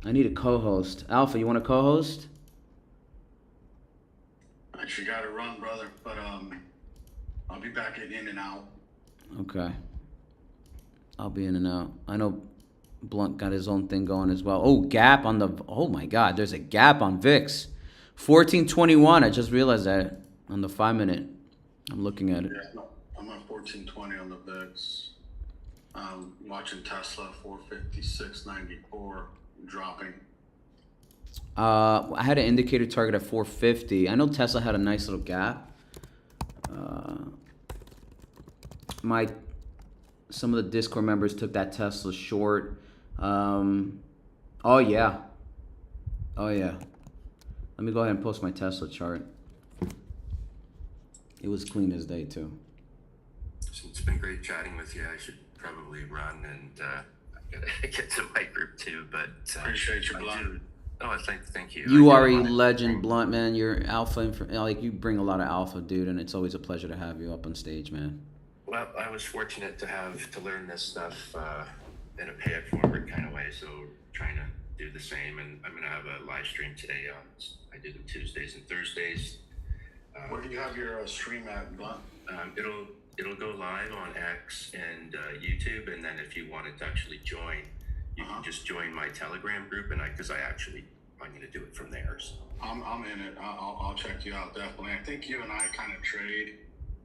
I need a co-host. Alpha, you want a co-host? I actually got to run, brother, but I'll be back in and out. Okay. I'll be in and out. I know Blunt got his own thing going as well. Oh, gap on the... Oh, my God. There's a gap on VIX. 1421. I just realized that on the 5 minute. I'm looking at it. Yeah, no, I'm at 1420 on the VIX. Watching Tesla 456.94 dropping. I had an indicator target at 450. I know Tesla had a nice little gap. Some of the Discord members took that Tesla short. Oh yeah. Let me go ahead and post my Tesla chart. It was clean as day too. So it's been great chatting with you. I should probably run and I gotta get to my group too. But Appreciate you, Blunt. Oh, thank you. You are a legend, Blunt, man. You're alpha. You bring a lot of alpha, dude, and it's always a pleasure to have you up on stage, man. Well, I was fortunate to learn this stuff in a pay it forward kind of way. So trying to do the same, and I'm gonna have a live stream today. I do them Tuesdays and Thursdays. Where do you have your stream at, Blunt? It'll go live on X and YouTube, and then if you wanted to actually join, you can just join my Telegram group, and I'm going to do it from there. So. I'm in it. I'll check you out, definitely. I think you and I kind of trade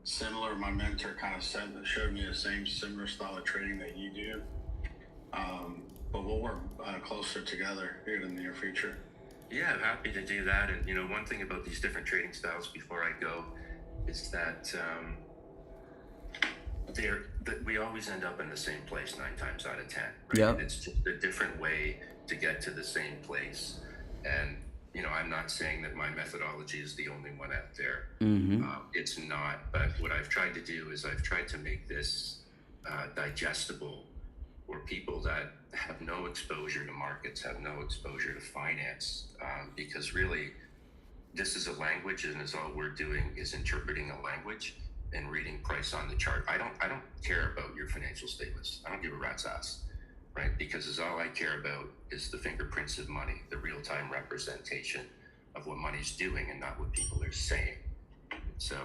similar. My mentor kind of showed me the similar style of trading that you do. But we'll work closer together here in the near future. Yeah, I'm happy to do that. And one thing about these different trading styles before I go is that we always end up in the same place 9 times out of 10. Right? Yep. It's just a different way to get to the same place. And I'm not saying that my methodology is the only one out there. Mm-hmm. It's not. But what I've tried to do is I've tried to make this digestible for people that have no exposure to markets, have no exposure to finance, because really this is a language, and it's all we're doing is interpreting a language and reading price on the chart. I don't care about your financial statements. I don't give a rat's ass, right? Because all I care about is the fingerprints of money, the real-time representation of what money's doing and not what people are saying. So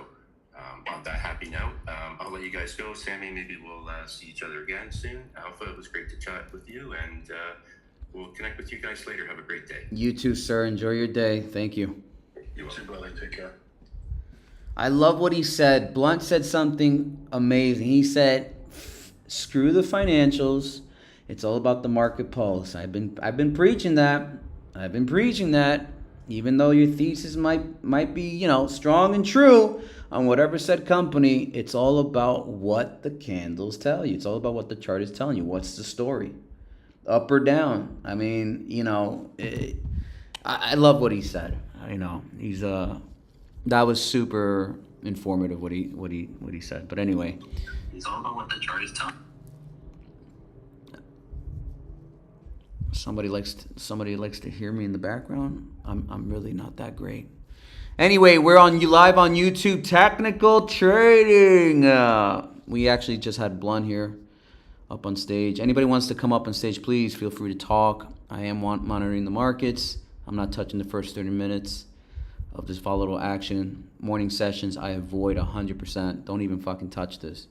on that happy note, I'll let you guys go. Sammy, maybe we'll see each other again soon. Alpha, it was great to chat with you, and we'll connect with you guys later. Have a great day. You too, sir. Enjoy your day. Thank you. You too, brother. Take care. I love what he said. Blunt said something amazing. He said, "Screw the financials. It's all about the market pulse." I've been preaching that. Even though your thesis might be, strong and true on whatever said company, it's all about what the candles tell you. It's all about what the chart is telling you. What's the story? Up or down? I mean, I love what he said. He's that was super informative what he said. But anyway, It's all about what the chart is telling. somebody likes to hear me in the background. I'm really not that great. Anyway, we're live on YouTube. Technical trading. We actually just had Blunt here up on stage. Anybody wants to come up on stage, please feel free to talk. I am monitoring the markets. I'm not touching the first 30 minutes of this volatile action. Morning sessions, I avoid 100%. Don't even fucking touch this.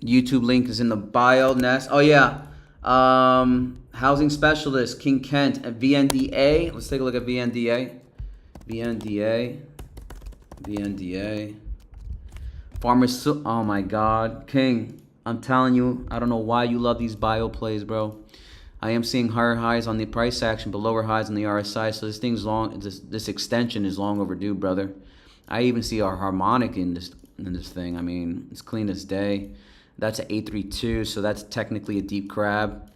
YouTube link is in the bio. Next. Oh, yeah. Housing specialist, King Kent at VNDA. Let's take a look at VNDA. VNDA. Farmers. Oh, my God. King, I'm telling you, I don't know why you love these bio plays, bro. I am seeing higher highs on the price action, but lower highs on the RSI. So this thing's long. This extension is long overdue, brother. I even see our harmonic in this thing. I mean, it's clean as day. That's an 832, so that's technically a deep crab.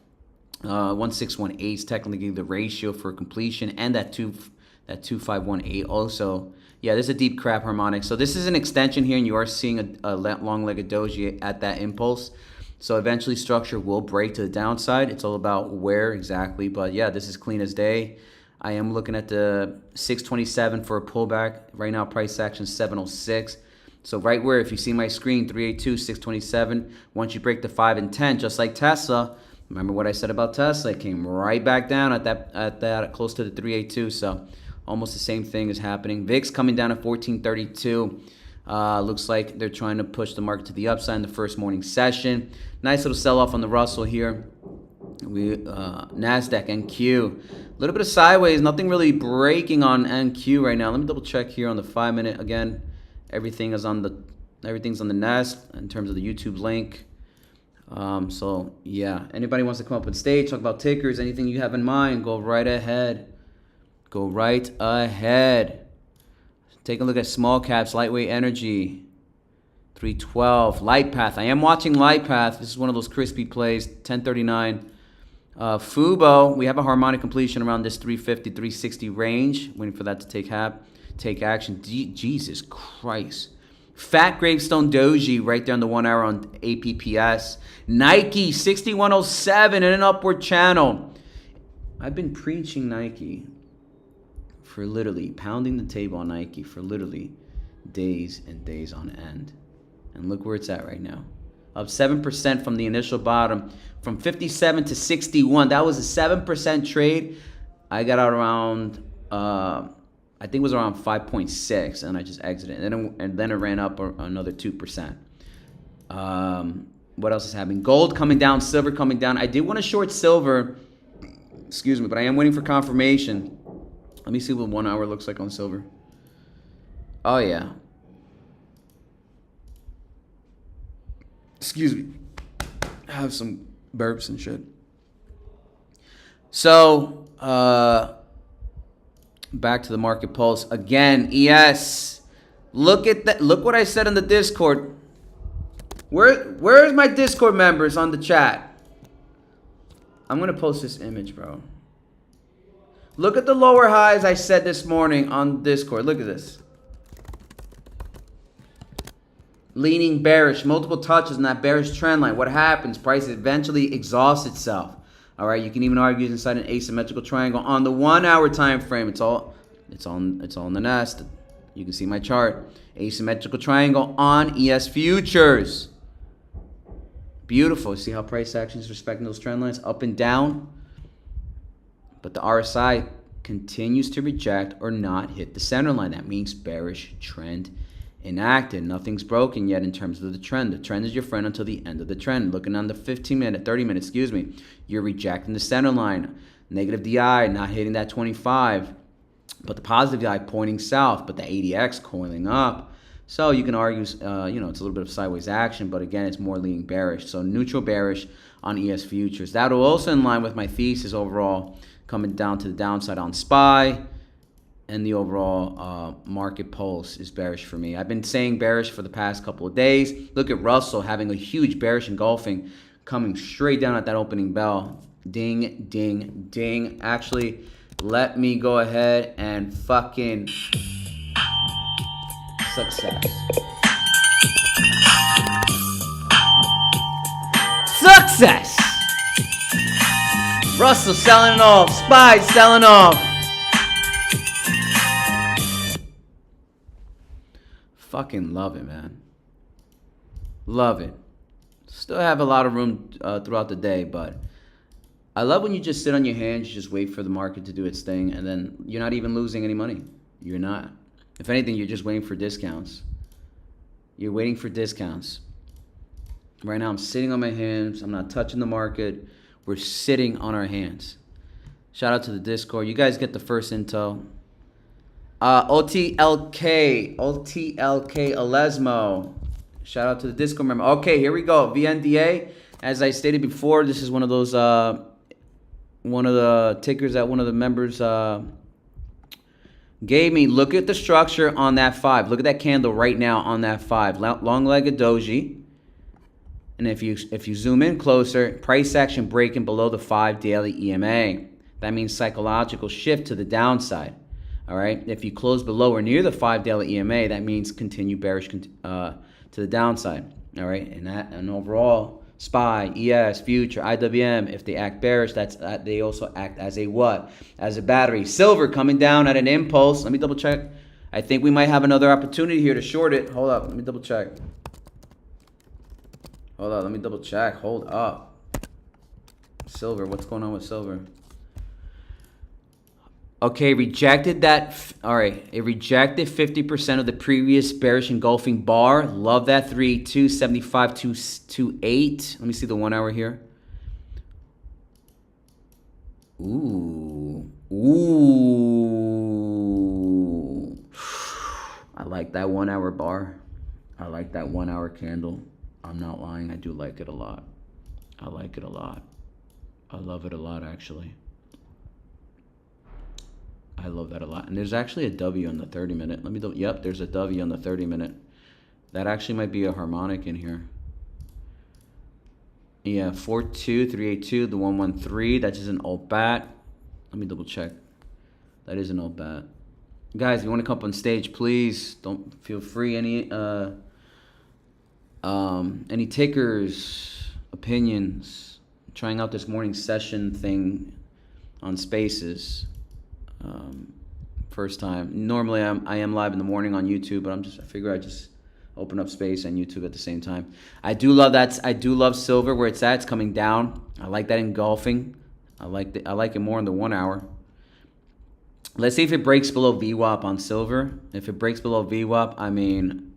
1618 is technically the ratio for completion, and that 2518 also. Yeah, there's a deep crab harmonic. So this is an extension here, and you are seeing a long-legged doji at that impulse. So eventually structure will break to the downside. It's all about where exactly. But yeah, this is clean as day. I am looking at the 627 for a pullback. Right now, price action 706. So right where, if you see my screen, 382, 627. Once you break the 5 and 10, just like Tesla, remember what I said about Tesla? It came right back down at that close to the 382. So almost the same thing is happening. VIX coming down at 1432. Looks like they're trying to push the market to the upside in the first morning session. Nice little sell-off on the Russell here. NASDAQ, NQ. A little bit of sideways. Nothing really breaking on NQ right now. Let me double check here on the 5-minute. Again, everything's on the nest in terms of the YouTube link. So yeah, anybody wants to come up on stage, talk about tickers, anything you have in mind, go right ahead. Go right ahead. Take a look at small caps, lightweight energy, 312, Lightpath. I am watching Lightpath. This is one of those crispy plays, 1039. Fubo, we have a harmonic completion around this 350, 360 range. Waiting for that to take action. Jesus Christ. Fat Gravestone Doji right there on the 1 hour on APPS. Nike 6107 in an upward channel. I've been preaching Nike for literally, pounding the table on Nike for literally days and days on end. And look where it's at right now. Up 7% from the initial bottom. From 57 to 61. That was a 7% trade. I got out around, I think it was around 5.6, and I just exited. And then it ran up another 2%. What else is happening? Gold coming down, silver coming down. I did want to short silver, excuse me, but I am waiting for confirmation. Let me see what 1 hour looks like on silver. Oh, yeah. Excuse me. I have some burps and shit. So, back to the market pulse. Again, ES. Look at that. Look what I said in the Discord. Where's my Discord members on the chat? I'm going to post this image, bro. Look at the lower highs I said this morning on Discord. Look at this. Leaning bearish, multiple touches in that bearish trend line. What happens? Price eventually exhausts itself. All right, you can even argue inside an asymmetrical triangle on the 1 hour time frame. It's all in the nest. You can see my chart. Asymmetrical triangle on ES futures. Beautiful. See how price action is respecting those trend lines up and down. But the RSI continues to reject or not hit the center line. That means bearish trend enacted. Nothing's broken yet in terms of the trend. The trend is your friend until the end of the trend. Looking on the 30 minute, excuse me, you're rejecting the center line. Negative DI, not hitting that 25. But the positive DI pointing south, but the ADX coiling up. So you can argue, it's a little bit of sideways action, but again, it's more leaning bearish. So neutral bearish on ES futures. That will also in line with my thesis overall, coming down to the downside on SPY. And the overall market pulse is bearish for me. I've been saying bearish for the past couple of days. Look at Russell having a huge bearish engulfing, coming straight down at that opening bell. Ding, ding, ding. Actually, let me go ahead and fucking success. Success! Russell selling off. SPY selling off. Fucking love it, man. Love it. Still have a lot of room throughout the day, but I love when you just sit on your hands, you just wait for the market to do its thing, and then you're not even losing any money. You're not. If anything, you're just waiting for discounts. You're waiting for discounts. Right now, I'm sitting on my hands. I'm not touching the market. We're sitting on our hands. Shout out to the Discord. You guys get the first intel. OTLK Alesmo. Shout out to the Discord member. Okay, here we go. VNDA. As I stated before, this is one of those one of the tickers that one of the members gave me, look at the structure on that 5. Look at that candle right now on that 5. Long-legged doji. And if you zoom in closer, price action breaking below the 5 daily EMA. That means psychological shift to the downside. All right. If you close below or near the 5 daily EMA, that means continue bearish to the downside. All right. And overall, SPY, ES, Future, IWM, if they act bearish, they also act as a what? As a battery. Silver coming down at an impulse. Let me double check. I think we might have another opportunity here to short it. Hold up. Let me double check. Hold up. Let me double check. Hold up. Silver. What's going on with silver? Okay, rejected that. All right, it rejected 50% of the previous bearish engulfing bar. Love that 3, 275, 228. Let me see the 1 hour here. Ooh. I like that 1 hour bar. I like that 1 hour candle. I'm not lying. I do like it a lot. I like it a lot. I love it a lot, actually. I love that a lot. And there's actually a W on the 30 minute. Yep, there's a W on the 30 minute. That actually might be a harmonic in here. Yeah, 42382, the 113. That is an old bat. Let me double check. That is an old bat. Guys, if you want to come up on stage, please don't feel free. Any takers, opinions. I'm trying out this morning session thing on Spaces. First time. Normally I am live in the morning on YouTube, but I figure I just open up Space and YouTube at the same time. I do love that. I do love silver where it's at. It's coming down. I like that engulfing. I like it more in the 1 hour. Let's see if it breaks below VWAP on silver. If it breaks below VWAP, I mean,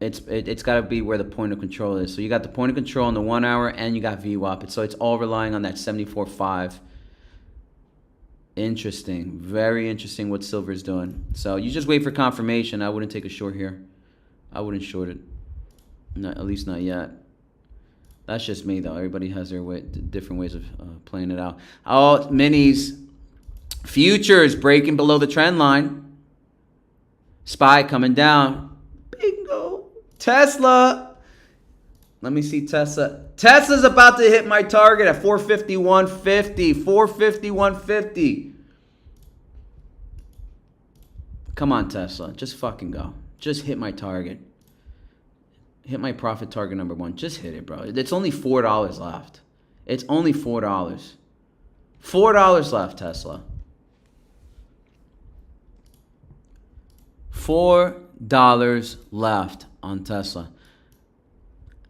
it's got to be where the point of control is. So you got the point of control on the 1 hour, and you got VWAP. So it's all relying on that 74.5. Interesting. Very interesting what silver is doing. So you just wait for confirmation. I wouldn't take a short here. I wouldn't short it. At least not yet. That's just me, though. Everybody has their different ways of playing it out. Oh, minis. Futures breaking below the trend line. SPY coming down. Bingo. Tesla. Let me see Tesla. Tesla's about to hit my target at 451.50. 451.50. Come on, Tesla. Just fucking go. Just hit my target. Hit my profit target number 1. Just hit it, bro. It's only $4 left. It's only $4. $4 left, Tesla. $4 left on Tesla.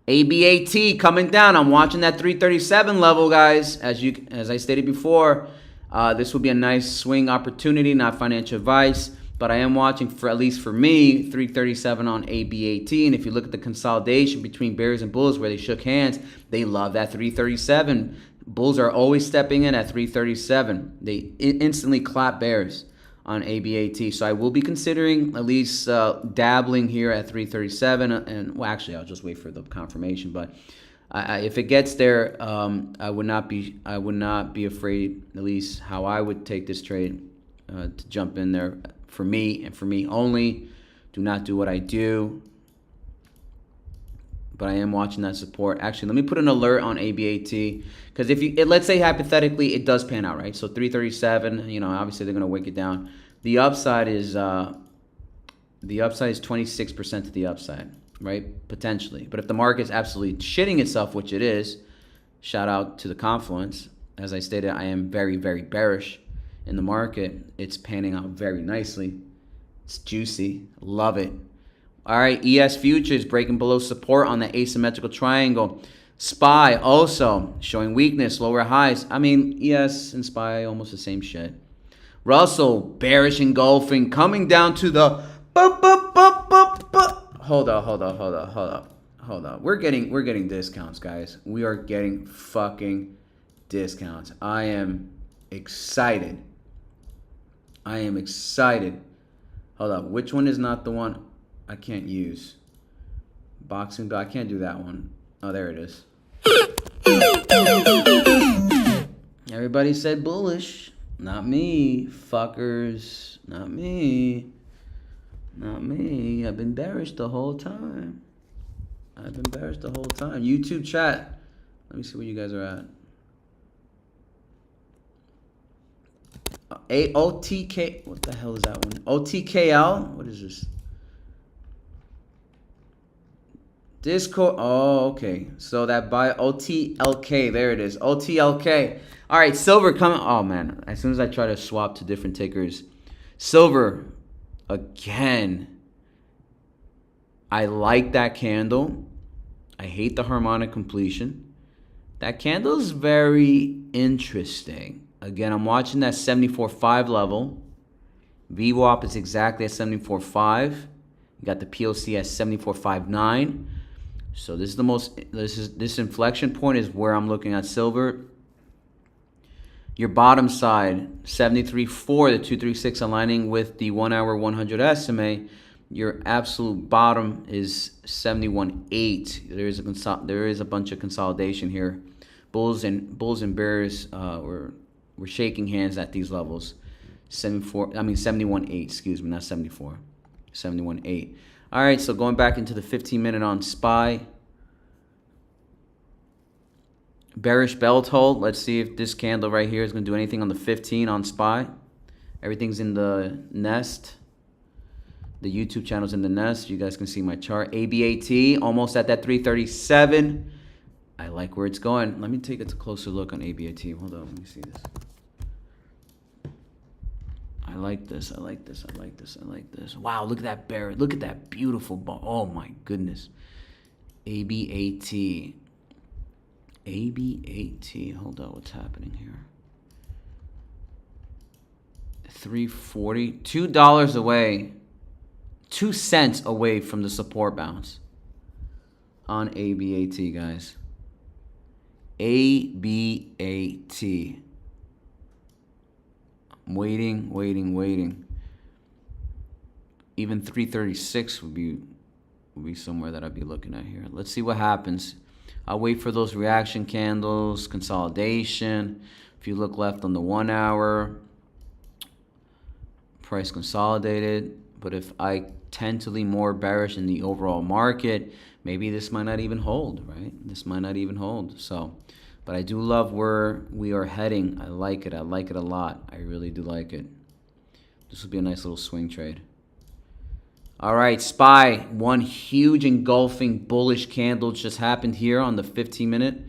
ABAT coming down. I'm watching that 337 level, guys. As I stated before, this will be a nice swing opportunity, not financial advice, but I am watching, for at least for me, 337 on ABAT. And if you look at the consolidation between bears and bulls where they shook hands, they love that 337. Bulls are always stepping in at 337. They instantly clap bears on ABAT. So I will be considering at least dabbling here at 337. And well, actually, I'll just wait for the confirmation. But if it gets there, I would not be afraid. At least how I would take this trade to jump in there for me and for me only. Do not do what I do. But I am watching that support. Actually, let me put an alert on ABAT, because let's say hypothetically it does pan out, right? So 337, obviously they're gonna wick it down. The upside is 26% to the upside, right? Potentially. But if the market's absolutely shitting itself, which it is, shout out to the confluence. As I stated, I am very, very bearish in the market. It's panning out very nicely. It's juicy. Love it. All right, ES futures breaking below support on the asymmetrical triangle. SPY also showing weakness, lower highs. I mean, ES and SPY almost the same shit. Russell bearish engulfing, coming down to the Hold up. We're getting discounts, guys. We are getting fucking discounts. I am excited. Hold up. Which one is not the one I can't use? Boxing, I can't do that one. Oh, there it is. Everybody said bullish. Not me, fuckers. Not me. Not me. I've been bearish the whole time. I've been bearish the whole time. YouTube chat. Let me see where you guys are at. OTK. What the hell is that one? OTKL? What is this? Discord. Oh, okay. So that by OTLK. There it is. OTLK. All right, silver coming. Oh, man. As soon as I try to swap to different tickers. Silver. Again. I like that candle. I hate the harmonic completion. That candle is very interesting. Again, I'm watching that 74.5 level. VWAP is exactly at 74.5. You got the POC at 74.59. So this is the most, this inflection point is where I'm looking at silver. Your bottom side, 73.4, the 236 aligning with the 1 hour 100 SMA. Your absolute bottom is 71.8. There is a bunch of consolidation here. Bulls and bears were shaking hands at these levels. 71.8, excuse me, not 74. 71.8. All right, so going back into the 15-minute on SPY. Bearish belt hold. Let's see if this candle right here is going to do anything on the 15 on SPY. Everything's in the nest. The YouTube channel's in the nest. You guys can see my chart. ABAT, almost at that 337. I like where it's going. Let me take a closer look on ABAT. Hold on, let me see this. I like this. I like this. I like this. I like this. Wow, look at that bear. Look at that beautiful ball. Oh my goodness. ABAT. ABAT. Hold on, what's happening here? 340. $2 away. 2 cents away from the support bounce on ABAT, guys. ABAT. I'm waiting, waiting, waiting. Even 336 would be somewhere that I'd be looking at here. Let's see what happens. I'll wait for those reaction candles, consolidation. If you look left on the 1 hour, price consolidated. But if I tend to lean more bearish in the overall market, maybe this might not even hold, right? This might not even hold. So, but I do love where we are heading. I like it. I like it a lot. I really do like it. This will be a nice little swing trade. All right, SPY. One huge engulfing bullish candle just happened here on the 15-minute.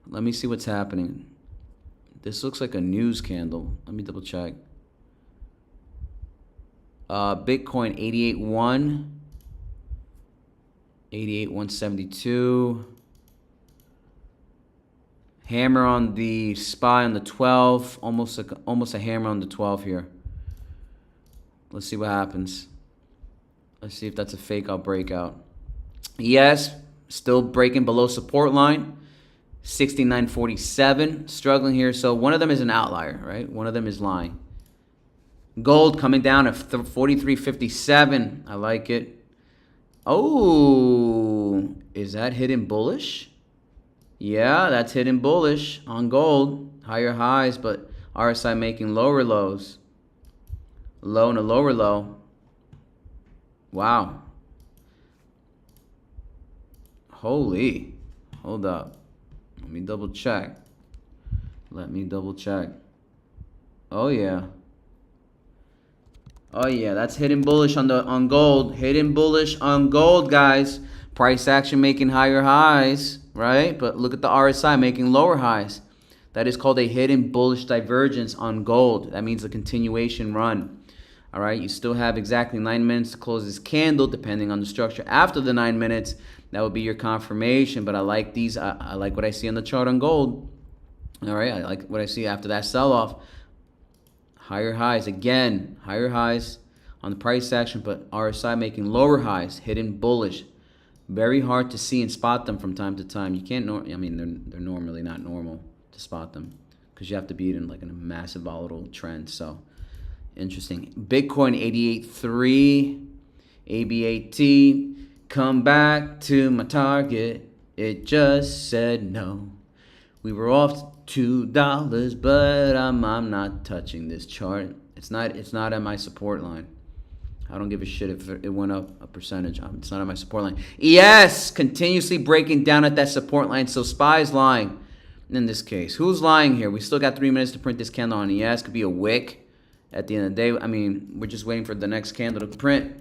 Let me see what's happening. This looks like a news candle. Let me double check. Bitcoin 88.1, 88.172. Hammer on the SPY on the 12, almost a hammer on the 12 here. Let's see what happens. Let's see if that's a fake out breakout. Yes, still breaking below support line. 69.47, struggling here. So one of them is an outlier, right? One of them is lying. Gold coming down at 43.57. I like it. Oh, is that hidden bullish? Yeah, that's hidden bullish on gold. Higher highs, but RSI making lower lows. Low and a lower low. Wow. Holy. Hold up. Let me double check. Let me double check. Oh yeah. Oh yeah, that's hidden bullish on gold. Hidden bullish on gold, guys. Price action making higher highs, right? But look at the RSI making lower highs. That is called a hidden bullish divergence on gold. That means a continuation run. All right, you still have exactly 9 minutes to close this candle, depending on the structure. After the 9 minutes, that would be your confirmation. But I like these. I like what I see on the chart on gold. All right, I like what I see after that sell-off. Higher highs again, higher highs on the price action, but RSI making lower highs, hidden bullish. Very hard to see and spot them from time to time. You can't. I mean, they're normally not normal to spot them because you have to be in a massive volatile trend. So interesting. Bitcoin 88.3, ABAT. Come back to my target. It just said no. We were off $2, but I'm not touching this chart. It's not at my support line. I don't give a shit if it went up a percentage. It's not at my support line. Yes, continuously breaking down at that support line. So SPY's lying in this case. Who's lying here? We still got 3 minutes to print this candle on ES. Could be a wick at the end of the day. I mean, we're just waiting for the next candle to print.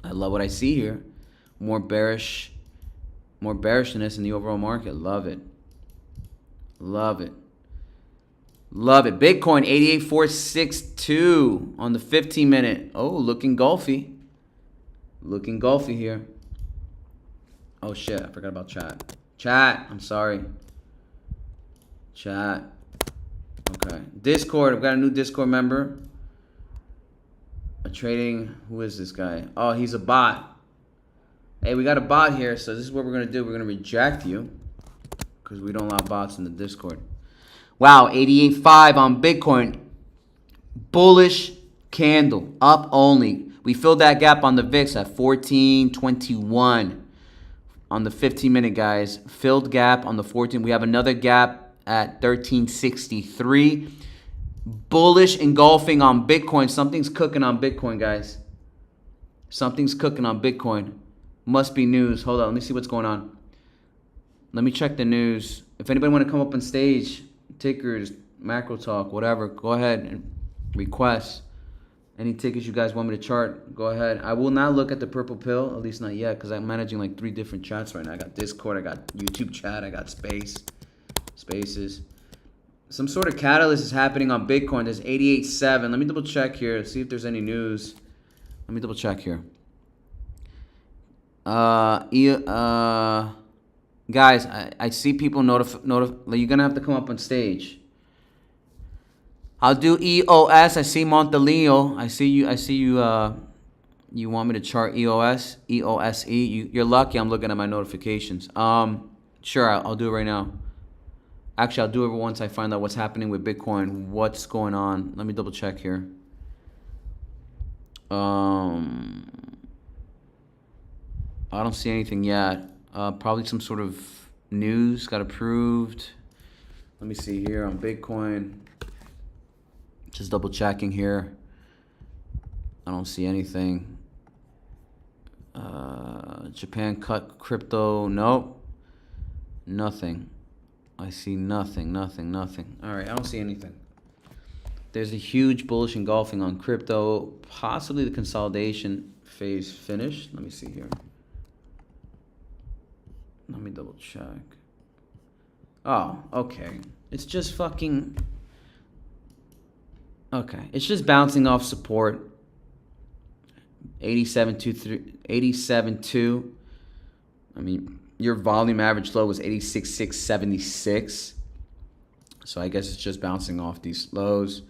I love what I see here. More bearishness in the overall market. Love it. Love it. Love it. Bitcoin 88,462 on the 15-minute. Oh, looking golfy. Looking golfy here. Oh shit, I forgot about chat. Chat, I'm sorry. Chat. Okay. Discord, I've got a new Discord member. Who is this guy? Oh, he's a bot. Hey, we got a bot here, so this is what we're gonna do. We're gonna reject you because we don't allow bots in the Discord. Wow, 88.5 on Bitcoin. Bullish candle, up only. We filled that gap on the VIX at 1421 on the 15-minute, guys. Filled gap on the 14. We have another gap at 1363. Bullish engulfing on Bitcoin. Something's cooking on Bitcoin, guys. Something's cooking on Bitcoin. Must be news. Hold on, let me see what's going on. Let me check the news. If anybody want to come up on stage, tickers, macro talk, whatever, go ahead and request any tickets you guys want me to chart. Go ahead. I will not look at the purple pill, at least not yet, because I'm managing like 3 different chats right now. I got Discord, I got YouTube chat, I got spaces. Some sort of catalyst is happening on Bitcoin. There's 88.7. Let me double check here, see if there's any news. Let me double check here. Guys, I see people you're gonna have to come up on stage. I'll do EOS. I see Montelio. I see you. You want me to chart EOS? EOSE. You're lucky. I'm looking at my notifications. Sure. I'll do it right now. Actually, I'll do it once I find out what's happening with Bitcoin. What's going on? Let me double check here. I don't see anything yet. Probably some sort of news got approved. Let me see here on Bitcoin. Just double checking here. I don't see anything. Japan cut crypto. Nope. Nothing. I see nothing. All right, I don't see anything. There's a huge bullish engulfing on crypto. Possibly the consolidation phase finished. Let me see here. Let me double check. Oh, okay. It's just fucking... Okay. It's just bouncing off support. 87.2. I mean, your volume average low was 86.676. So I guess it's just bouncing off these lows.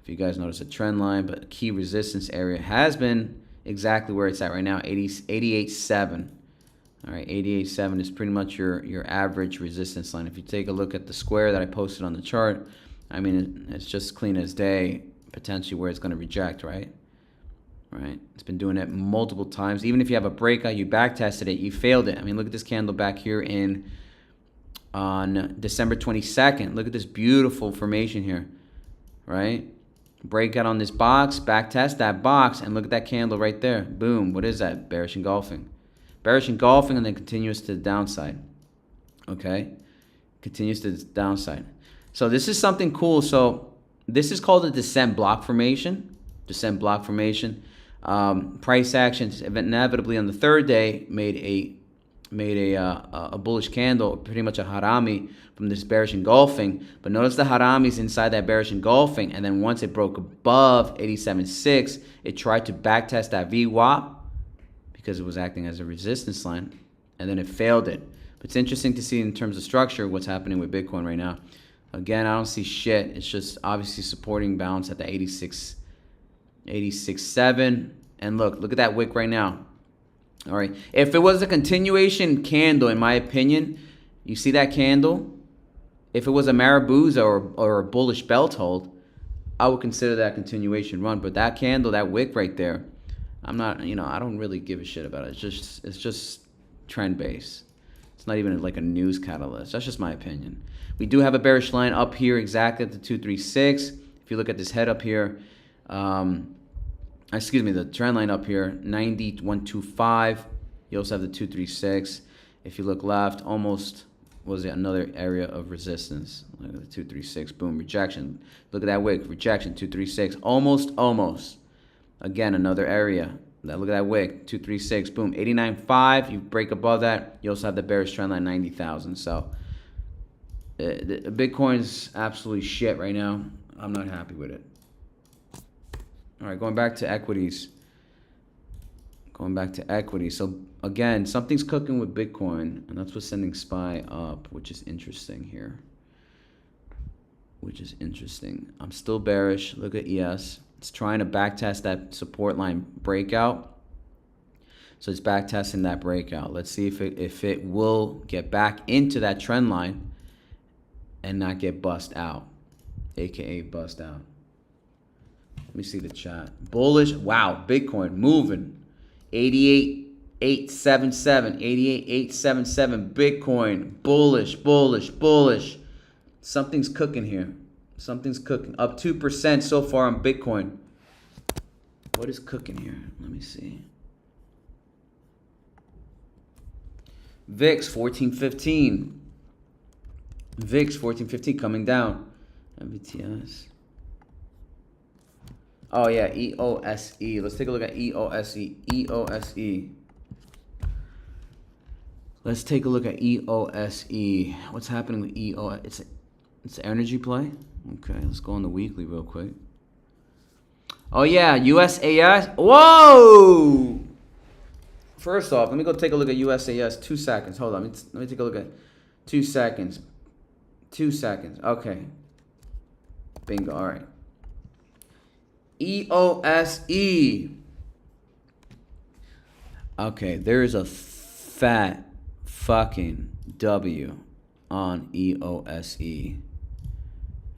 If you guys notice a trend line, but key resistance area has been exactly where it's at right now, 88.7. All right, 88.7 is pretty much your average resistance line. If you take a look at the square that I posted on the chart, I mean, it's just clean as day, potentially where it's going to reject, right? Right. It's been doing it multiple times. Even if you have a breakout, you back tested it, you failed it. I mean, look at this candle back here on December 22nd. Look at this beautiful formation here, right? Breakout on this box, back test that box, and look at that candle right there. Boom. What is that? Bearish engulfing. Bearish engulfing and then continues to the downside. Okay? Continues to the downside. So this is something cool. So this is called a descent block formation. Descent block formation. Price actions inevitably on the third day made a bullish candle, pretty much a harami from this bearish engulfing. But notice the harami's inside that bearish engulfing, and then once it broke above 87.6, it tried to backtest that VWAP because it was acting as a resistance line, and then it failed it. But it's interesting to see in terms of structure what's happening with Bitcoin right now. Again, I don't see shit. It's just obviously supporting bounce at the 86.7. And look at that wick right now. All right. If it was a continuation candle, in my opinion, you see that candle? If it was a Marabuza or a bullish belt hold, I would consider that a continuation run. But that candle, that wick right there, I'm not, I don't really give a shit about it. It's just trend base. It's not even like a news catalyst. That's just my opinion. We do have a bearish line up here exactly at the 236. If you look at this head up here, excuse me, the trend line up here, 9125. You also have the 236. If you look left, almost was it another area of resistance. Look at the 236, boom, rejection. Look at that wick, rejection, 236, almost. Again, another area. Look at that wick, 236, boom, 89.5. You break above that. You also have the bearish trend line, 90,000. So Bitcoin's absolutely shit right now. I'm not happy with it. All right, going back to equities. So again, something's cooking with Bitcoin, and that's what's sending SPY up, which is interesting here. I'm still bearish. Look at ES. It's trying to backtest that support line breakout. So it's backtesting that breakout. Let's see if it will get back into that trend line and not get bust out, aka bust out. Let me see the chat. Bullish. Wow, Bitcoin moving. 88,877. 88,877. Bitcoin. Bullish. Something's cooking here. Something's cooking. Up 2% so far on Bitcoin. What is cooking here? Let me see. VIX 1415. VIX 1415 coming down. MBTS. Oh yeah, EOSE. Let's take a look at EOSE. EOSE. Let's take a look at EOSE. What's happening with EOS? It's an energy play. Okay, let's go on the weekly real quick. Oh yeah, USAS. Whoa! First off, let me go take a look at USAS. 2 seconds. Hold on. Let me take a look at 2 seconds. 2 seconds. Okay. Bingo. All right. EOSE. Okay, there is a fat fucking W on EOSE.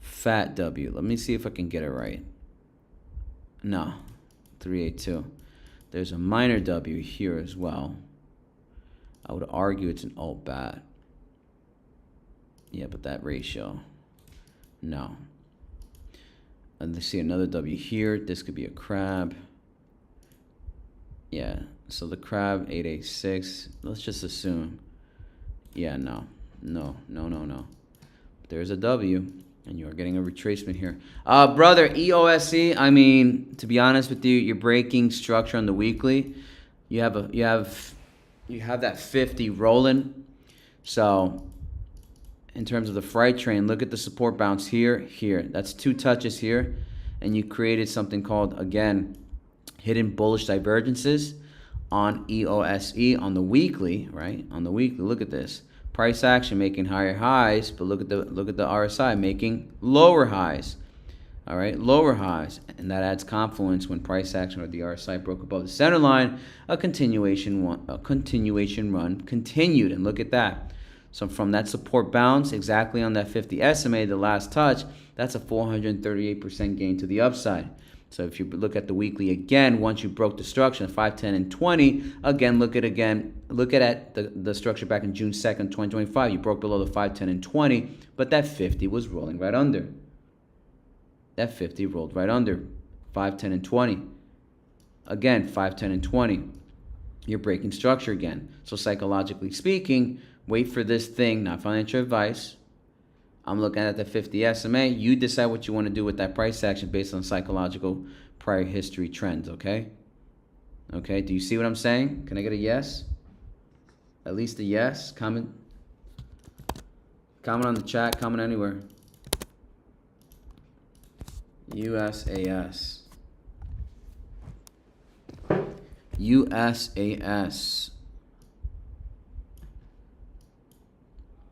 Fat W. Let me see if I can get it right. No. 382. There's a minor W here as well. I would argue it's an alt bat. Yeah, but that ratio. No. And let's see another W here. This could be a crab. Yeah. So the crab 886. Let's just assume. Yeah, no. There's a W, and you are getting a retracement here. Brother, EOSC. I mean, to be honest with you, you're breaking structure on the weekly. You have that 50 rolling. So in terms of the freight train, look at the support bounce here. That's 2 touches here, and you created something called, again, hidden bullish divergences on EOSE on the weekly, right? On the weekly, look at this. Price action making higher highs, but look at the RSI making lower highs. All right, lower highs, and that adds confluence when price action or the RSI broke above the center line. A continuation run continued, and look at that. So from that support bounce exactly on that 50 SMA, the last touch, that's a 438% gain to the upside. So if you look at the weekly again, once you broke the structure, 5, 10, and 20, again, look at the structure back in June 2nd, 2025. You broke below the 5, 10, and 20, but that 50 was rolling right under. That 50 rolled right under 5, 10, and 20. Again, 5, 10, and 20. You're breaking structure again. So psychologically speaking, wait for this thing, not financial advice. I'm looking at the 50 SMA. You decide what you want to do with that price action based on psychological prior history trends, okay? Okay, do you see what I'm saying? Can I get a yes? At least a yes? Comment on the chat, comment anywhere. USAS. USAS.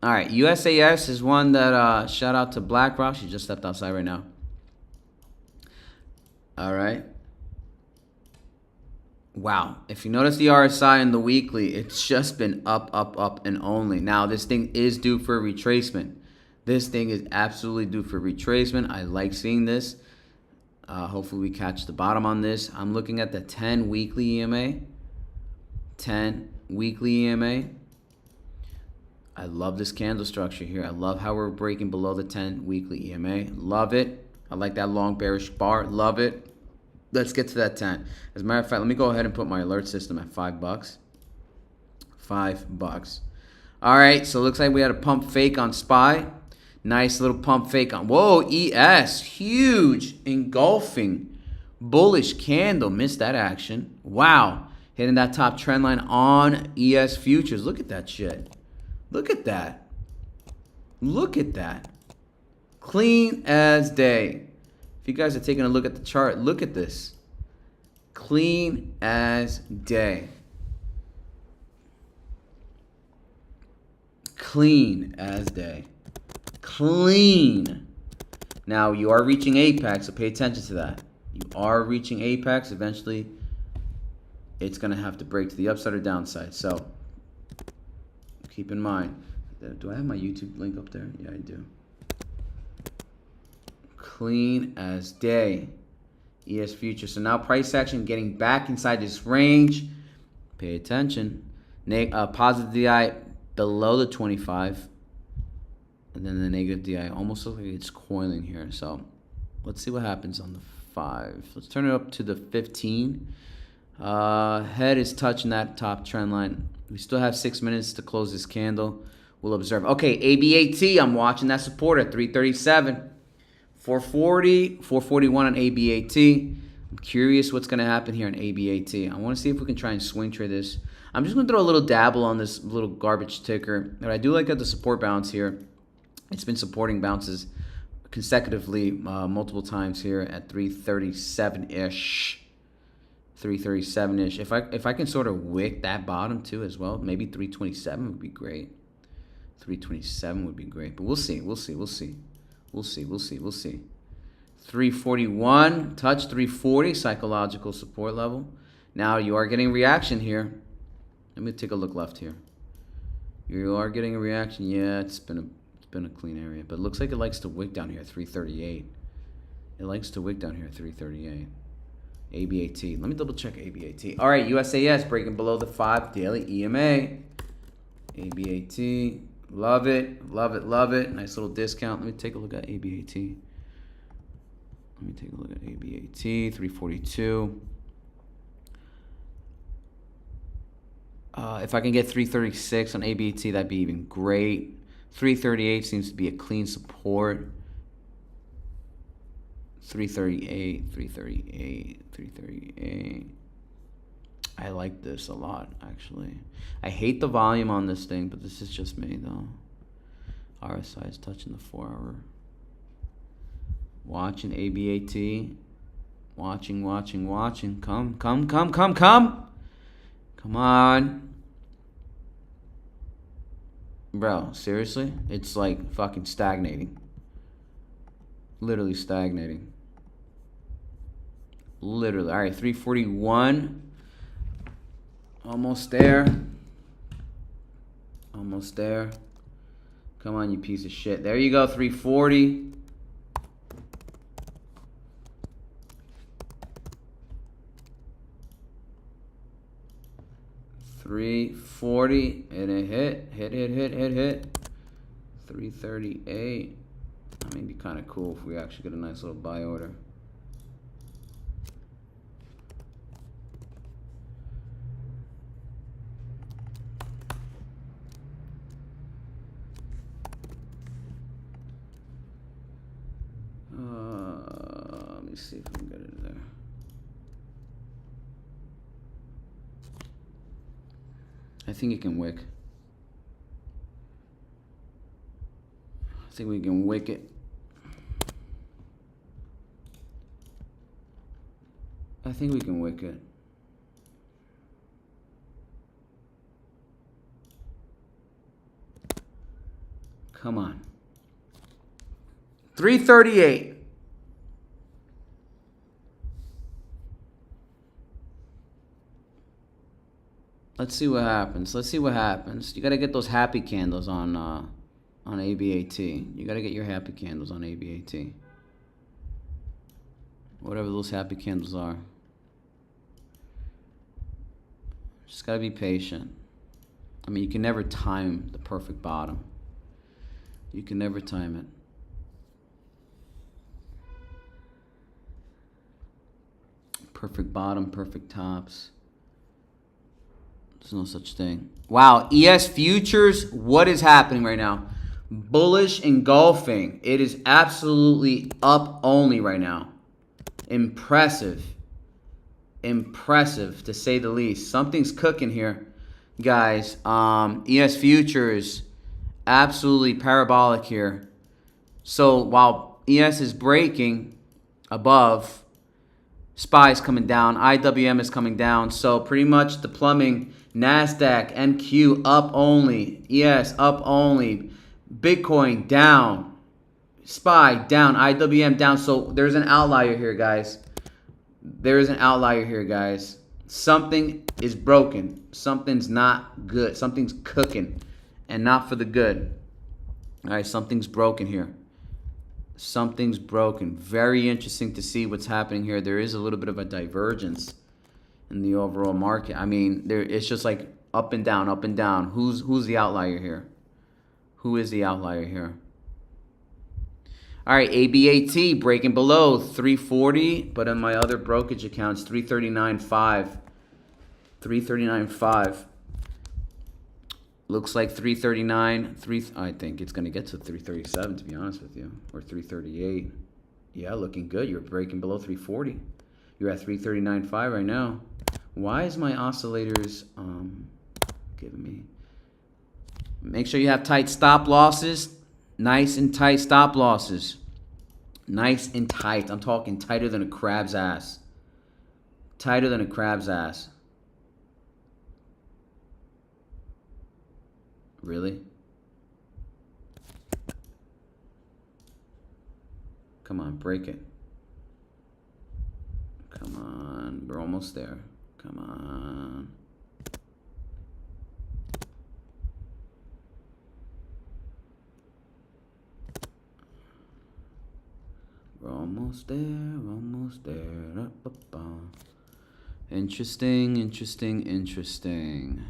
All right, USAS is one that, shout out to BlackRock. She just stepped outside right now. All right. Wow. If you notice the RSI in the weekly, it's just been up, and only. Now, this thing is due for a retracement. This thing is absolutely due for retracement. I like seeing this. Hopefully, we catch the bottom on this. I'm looking at the 10 weekly EMA. 10 weekly EMA. I love this candle structure here. I love how we're breaking below the 10 weekly EMA. Love it. I like that long bearish bar. Love it. Let's get to that 10. As a matter of fact, let me go ahead and put my alert system at $5. $5. All right, so it looks like we had a pump fake on SPY. Nice little pump fake on, whoa, ES, huge, engulfing, bullish candle. Missed that action. Wow, hitting that top trend line on ES futures. Look at that shit. Look at that. Look at that. Clean as day. If you guys are taking a look at the chart, look at this. Clean as day. Clean as day. Clean. Now, you are reaching apex, so pay attention to that. You are reaching apex. Eventually, it's going to have to break to the upside or downside. So, keep in mind. Do I have my YouTube link up there? Yeah, I do. Clean as day. ES future. So now price action getting back inside this range. Pay attention. Positive DI below the 25. And then the negative DI almost looks like it's coiling here. So let's see what happens on the 5. Let's turn it up to the 15. Head is touching that top trend line. We still have 6 minutes to close this candle. We'll observe. Okay, ABAT. I'm watching that support at 337. 440, 441 on ABAT. I'm curious what's going to happen here on ABAT. I want to see if we can try and swing trade this. I'm just going to throw a little dabble on this little garbage ticker. But I do like the support bounce here. It's been supporting bounces consecutively multiple times here at 337-ish. 337-ish. If I can sort of wick that bottom too as well, maybe 327 would be great. 327 would be great. But we'll see. We'll see. We'll see. We'll see. We'll see. We'll see. 341, touch 340, psychological support level. Now you are getting reaction here. Let me take a look left here. You are getting a reaction. Yeah, it's been a clean area, but it looks like it likes to wick down here at 338. It likes to wick down here at 338. ABAT. Let me double check ABAT. All right, USAS breaking below the 5 daily EMA. ABAT. Love it, love it, love it. Nice little discount. Let me take a look at ABAT. Let me take a look at ABAT. 342. If I can get 336 on ABAT, that'd be even great. 338 seems to be a clean support. 338, 338, 338. I like this a lot, actually. I hate the volume on this thing, but this is just me, though. RSI is touching the 4-hour. Watching ABAT. Watching, watching, watching. Come, come, come, come, come. Come on. Bro, seriously? It's like fucking stagnating. Literally stagnating. Literally. All right, 341. Almost there. Almost there. Come on, you piece of shit. There you go, 340. $340 and it hit. 338. That may be kind of cool if we actually get a nice little buy order. Let me see if we can get it there. I think it can wick. I think we can wick it. I think we can wick it. Come on. 338. Let's see what happens. Let's see what happens. You gotta get those happy candles on ABAT. You gotta get your happy candles on ABAT. Whatever those happy candles are. Just gotta be patient. I mean, you can never time the perfect bottom. You can never time it. Perfect bottom, perfect tops. There's no such thing. Wow, ES futures, what is happening right now? Bullish engulfing. It is absolutely up only right now. Impressive. Impressive, to say the least. Something's cooking here, guys. ES futures, absolutely parabolic here. So while ES is breaking above, SPY is coming down, IWM is coming down. So pretty much the plumbing, NASDAQ, NQ up only, ES up only, Bitcoin down, SPY down, IWM down. So there's an outlier here, guys. There is an outlier here, guys. Something is broken. Something's not good. Something's cooking and not for the good. All right, something's broken here. Something's broken. Very interesting to see what's happening here. There is a little bit of a divergence in the overall market. I mean, it's just like up and down, up and down. Who's the outlier here? Who is the outlier here? All right, ABAT breaking below 340, but in my other brokerage accounts, 339.5. 339.5. Looks like 339. I think it's going to get to 337, to be honest with you, or 338. Yeah, looking good. You're breaking below 340. You're at 339.5 right now. Why is my oscillators giving me? Make sure you have tight stop losses. Nice and tight stop losses. Nice and tight. I'm talking tighter than a crab's ass. Tighter than a crab's ass. Really? Come on, break it. Come on, we're almost there. Come on. We're almost there, almost there. Interesting, interesting, interesting.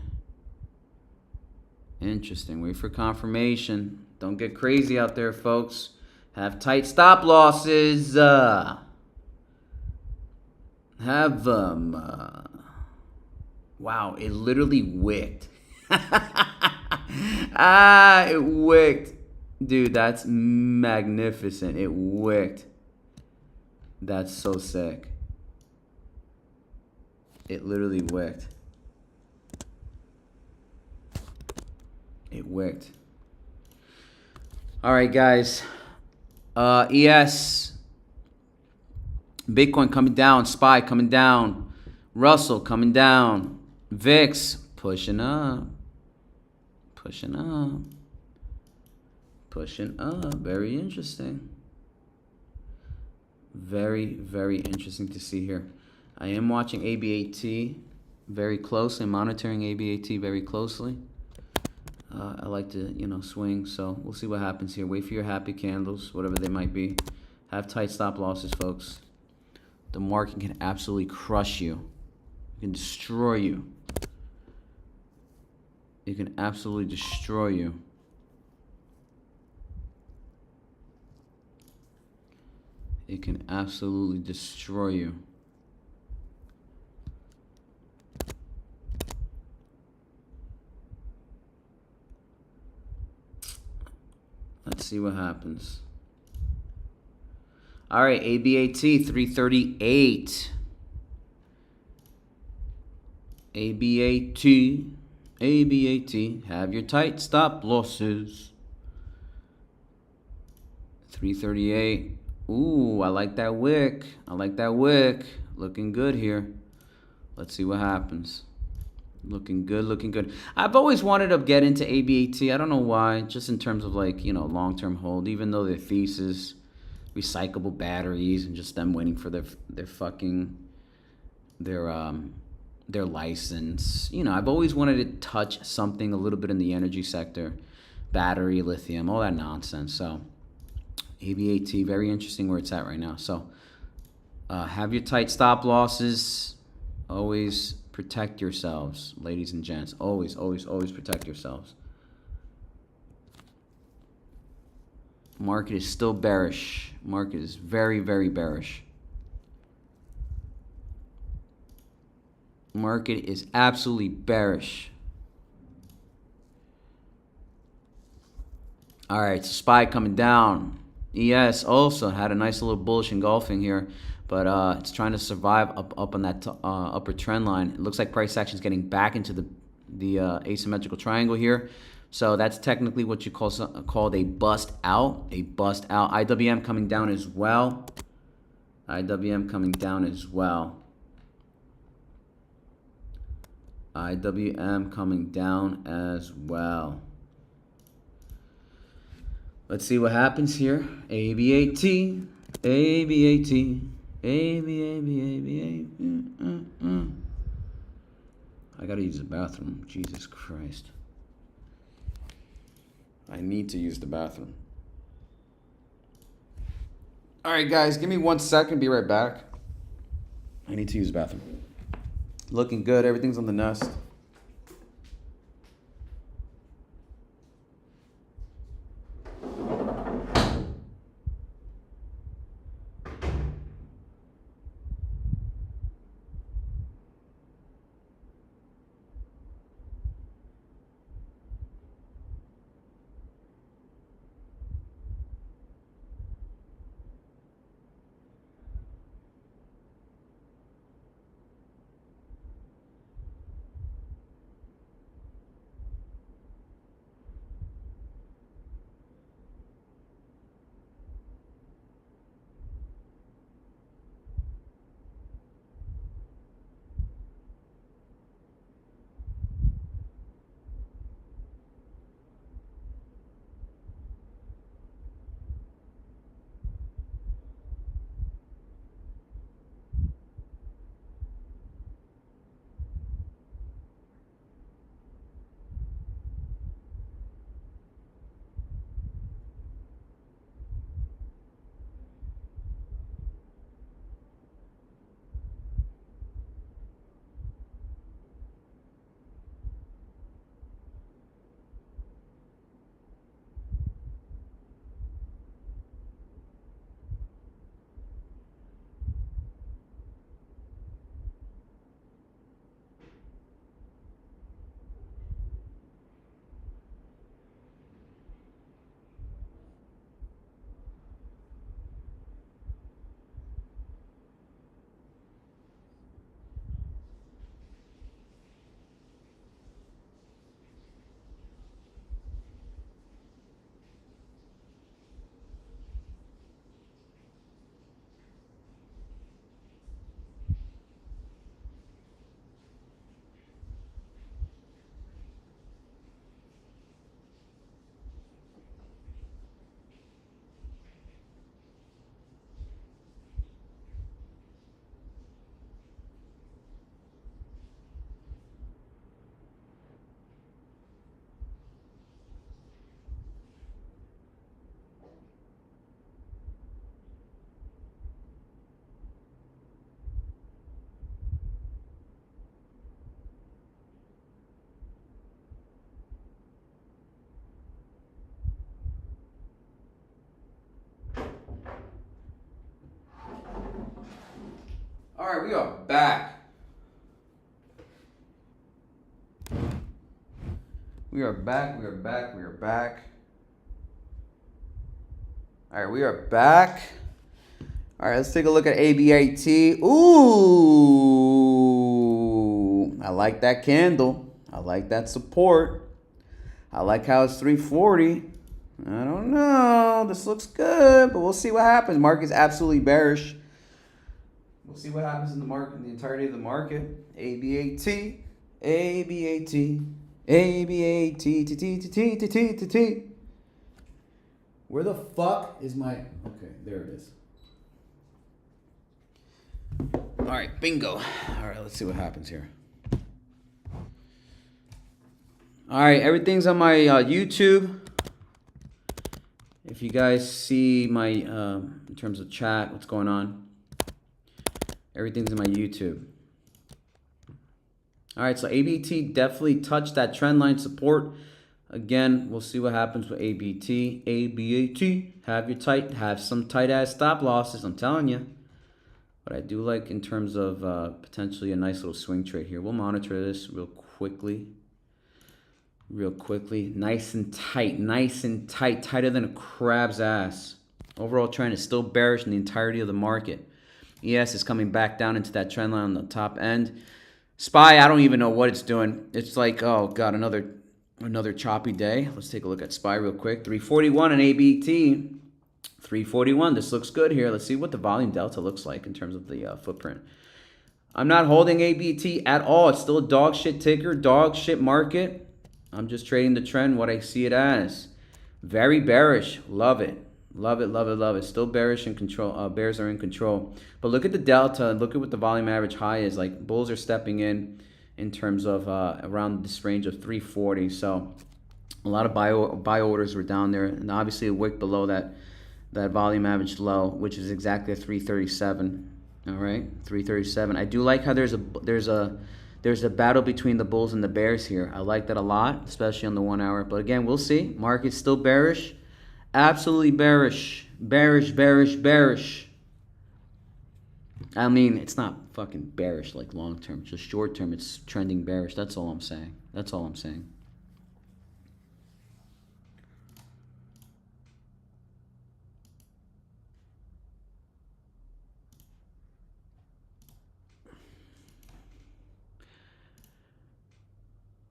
Interesting. Wait for confirmation. Don't get crazy out there, folks. Have tight stop losses. Have them. Wow, it literally wicked. It wicked. Dude, that's magnificent. It wicked. That's so sick. It literally wicked. It wicked. All right, guys. ES. Bitcoin coming down. SPY coming down. Russell coming down. VIX pushing up. Pushing up. Pushing up. Very interesting. Very, very interesting to see here. I am watching ABAT very closely, monitoring ABAT very closely. I like to, swing, so we'll see what happens here. Wait for your happy candles, whatever they might be. Have tight stop losses, folks. The market can absolutely crush you. It can destroy you. It can absolutely destroy you. It can absolutely destroy you. Let's see what happens. All right, ABAT 338. ABAT. Have your tight stop losses. 338. Ooh, I like that wick. I like that wick. Looking good here. Let's see what happens. Looking good, looking good. I've always wanted to get into ABAT. I don't know why. Just in terms of long-term hold. Even though their thesis, recyclable batteries, and just them waiting for their license. I've always wanted to touch something a little bit in the energy sector, battery, lithium, all that nonsense. So ABAT, very interesting where it's at right now. So have your tight stop losses. Always protect yourselves, ladies and gents. Always, always, always protect yourselves. Market is still bearish. Market is very, very bearish. Market is absolutely bearish. All right, SPY coming down. ES also had a nice little bullish engulfing here, but it's trying to survive up on that upper trend line. It looks like price action is getting back into the asymmetrical triangle here. So that's technically what you called a bust out. A bust out. IWM coming down as well. IWM coming down as well. IWM coming down as well. Let's see what happens here. ABAT, ABAT, ABAT. I gotta use the bathroom. Jesus Christ. I need to use the bathroom. All right, guys, give me 1 second. Be right back. I need to use the bathroom. Looking good. Everything's on the nest. All right, we are back. We are back. We are back. We are back. All right, we are back. All right, let's take a look at ABAT. Ooh, I like that candle. I like that support. I like how it's 340. I don't know. This looks good, but we'll see what happens. Market's absolutely bearish. We'll see what happens in the market, in the entirety of the market. ABAT, ABAT, ABAT, T, T, T, T, T, T, T, T, T. Where the fuck is my... Okay, there it is. All right, bingo. All right, let's see what happens here. All right, everything's on my YouTube. If you guys see my, in terms of chat, what's going on. Everything's in my YouTube. All right, so ABT definitely touched that trend line support. Again, we'll see what happens with ABT. ABAT, have some tight ass stop losses, I'm telling you. But I do like in terms of potentially a nice little swing trade here. We'll monitor this real quickly. Nice and tight, tighter than a crab's ass. Overall trend is still bearish in the entirety of the market. ES is coming back down into that trend line on the top end. SPY, I don't even know what it's doing. It's like, oh god, another choppy day. Let's take a look at SPY real quick. 341 and ABT. 341. This looks good here. Let's see what the volume delta looks like in terms of the footprint. I'm not holding ABT at all. It's still a dog shit ticker, dog shit market. I'm just trading the trend, what I see it as. Very bearish. Love it. Love it, love it, love it. Still bearish in control. Bears are in control. But look at the delta. Look at what the volume average high is. Like, bulls are stepping in terms of around this range of 340. So a lot of buy orders were down there. And obviously a wick below that volume average low, which is exactly a 337. All right, 337. I do like how there's a battle between the bulls and the bears here. I like that a lot, especially on the 1 hour. But again, we'll see. Market's still bearish. Absolutely bearish. Bearish. I mean, it's not fucking bearish like long term. It's just short term. It's trending bearish. That's all I'm saying.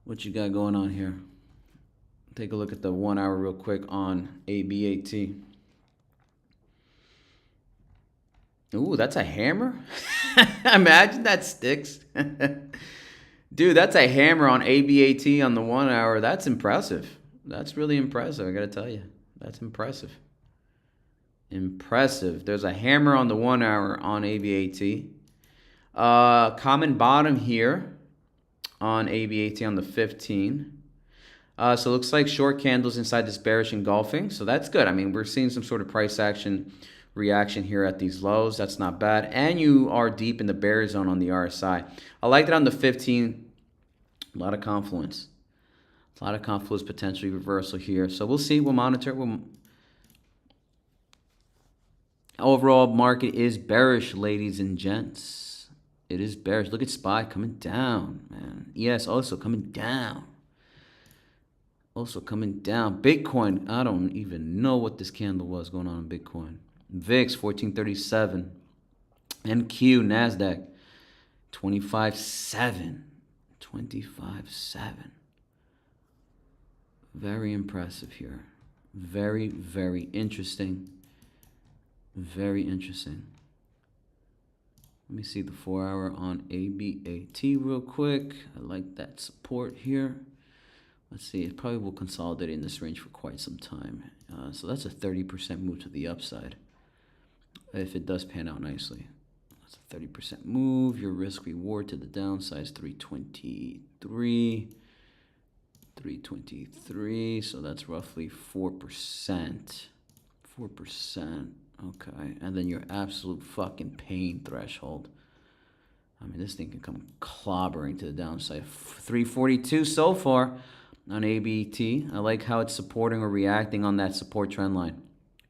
What you got going on here? Take a look at the 1 hour real quick on ABAT. Ooh, that's a hammer? Imagine that sticks. Dude, that's a hammer on ABAT on the 1 hour. That's impressive. That's really impressive, I gotta tell you. That's impressive. There's a hammer on the 1 hour on ABAT. Common bottom here on ABAT on the 15. So it looks like short candles inside this bearish engulfing. So that's good. I mean, we're seeing some sort of price action reaction here at these lows. That's not bad. And you are deep in the bear zone on the RSI. I like it on the 15. A lot of confluence. Potentially reversal here. So we'll see. We'll monitor. Overall market is bearish, ladies and gents. It is bearish. Look at SPY coming down, man. ES also coming down. Bitcoin, I don't even know what this candle was going on in Bitcoin. VIX, 1437. NQ, NASDAQ, 25.7. 25.7. Very impressive here. Very, very interesting. Very interesting. Let me see the 4 hour on ABAT real quick. I like that support here. Let's see, it probably will consolidate in this range for quite some time. So that's a 30% move to the upside if it does pan out nicely. That's a 30% move. Your risk reward to the downside is 323. 323, so that's roughly 4%. 4%. Okay, and then your absolute fucking pain threshold. I mean, this thing can come clobbering to the downside. 342 so far on ABT. I like how it's supporting or reacting on that support trend line.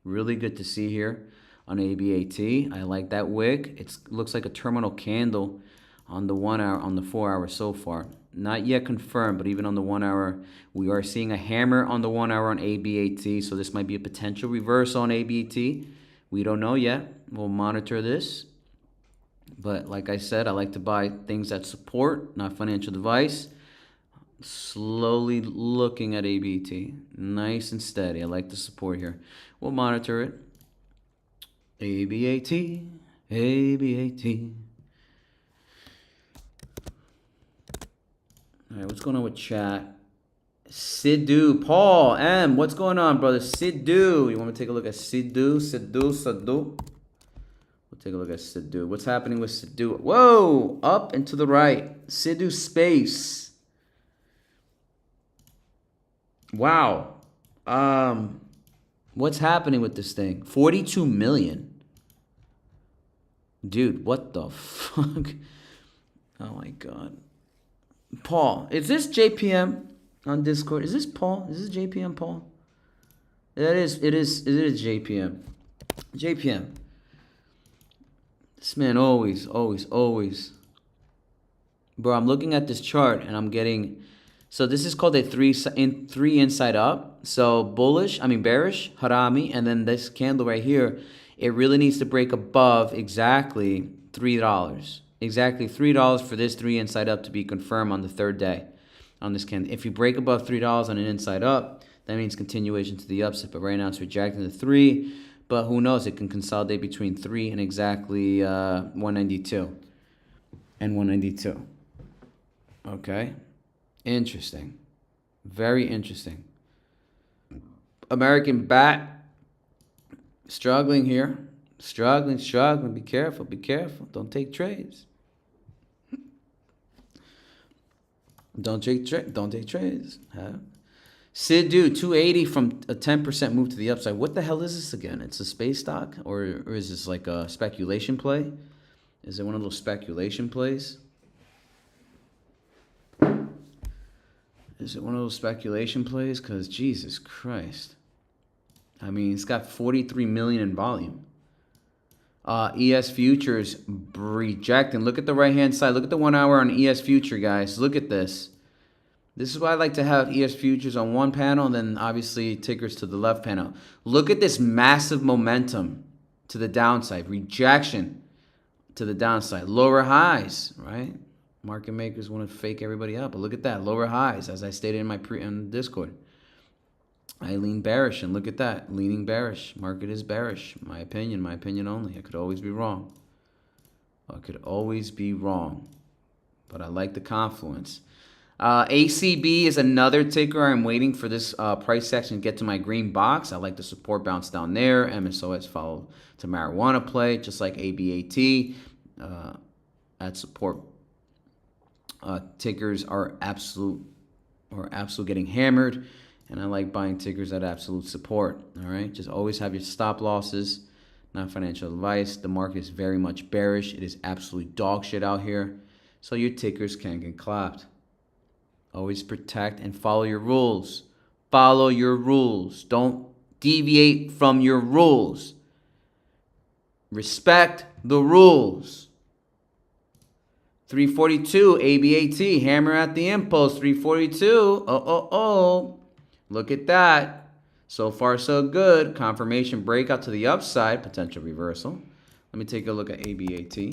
Really good to see here on ABAT. I like that wick. It looks like a terminal candle on the 1 hour, on the 4 hour so far. Not yet confirmed, but even on the 1 hour, we are seeing a hammer on the 1 hour on ABAT. So this might be a potential reversal on ABAT. We don't know yet. We'll monitor this. But like I said, I like to buy things that support, not financial advice. Slowly looking at ABT. Nice and steady. I like the support here. We'll monitor it. ABAT. ABAT. All right, what's going on with chat? Sidhu, Paul, M, what's going on, brother? Sidhu, you want me to take a look at Sidhu? We'll take a look at Sidhu. What's happening with Sidhu? Whoa, up and to the right. Sidhu space. Wow. What's happening with this thing? 42 million. Dude, what the fuck? Oh my God. Paul. Is this JPM on Discord? Is this Paul? Is this JPM Paul? It is JPM. JPM. This man always. Bro, I'm looking at this chart and I'm getting... So this is called a three inside up. So bearish, harami, and then this candle right here, it really needs to break above exactly $3. Exactly $3 for this 3 inside up to be confirmed on the third day on this candle. If you break above $3 on an inside up, that means continuation to the upside. But right now it's rejecting the 3. But who knows? It can consolidate between 3 and exactly 192 and 192. Okay. Interesting. Very interesting. American bat struggling here. Struggling. Be careful. Don't take trades. Don't take trades. Huh? Sidu 280 from a 10% move to the upside. What the hell is this again? It's a space stock, or is this like a speculation play? Is it one of those speculation plays? Is it one of those speculation plays? Because Jesus Christ. I mean, it's got 43 million in volume. ES futures rejecting. Look at the right-hand side. Look at the 1 hour on ES future, guys. Look at this. This is why I like to have ES futures on one panel and then obviously tickers to the left panel. Look at this massive momentum to the downside. Rejection to the downside. Lower highs, right? Market makers want to fake everybody up, but look at that, lower highs, as I stated in my in Discord. I lean bearish, and look at that, leaning bearish. Market is bearish. My opinion only. I could always be wrong. But I like the confluence. ACB is another ticker. I'm waiting for this price action to get to my green box. I like the support bounce down there. MSOS follow to marijuana play, just like ABAT at support. Tickers are absolute getting hammered, and I like buying tickers at absolute support. All right, just always have your stop losses. Not financial advice. The market is very much bearish. It is absolutely dog shit out here, so your tickers can get clapped. Always protect and follow your rules. Follow your rules. Don't deviate from your rules. Respect the rules. 342 ABAT, hammer at the impulse. 342. Look at that. So far, so good. Confirmation breakout to the upside. Potential reversal. Let me take a look at ABAT.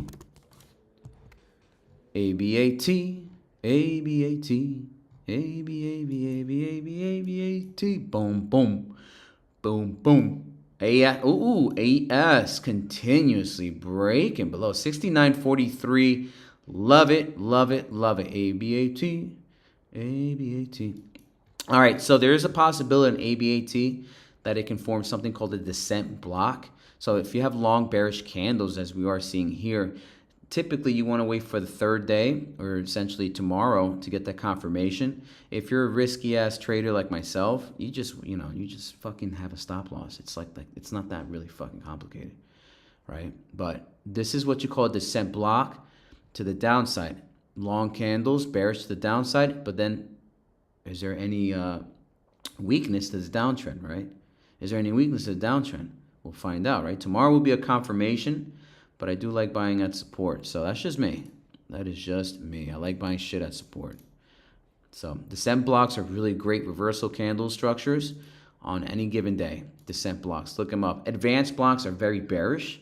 ABAT. Boom. AS continuously breaking below 69.43. Love it. ABAT. All right, so there is a possibility in ABAT that it can form something called a descent block. So if you have long bearish candles, as we are seeing here, typically you want to wait for the third day, or essentially tomorrow, to get that confirmation. If you're a risky ass trader like myself, you just fucking have a stop loss. It's it's not that really fucking complicated, right? But this is what you call a descent block to the downside. Long candles, bearish to the downside, but then is there any weakness to this downtrend, right? Is there any weakness to the downtrend? We'll find out, right? Tomorrow will be a confirmation, but I do like buying at support. So that's just me. That is just me. I like buying shit at support. So descent blocks are really great reversal candle structures on any given day. Descent blocks, look them up. Advanced blocks are very bearish.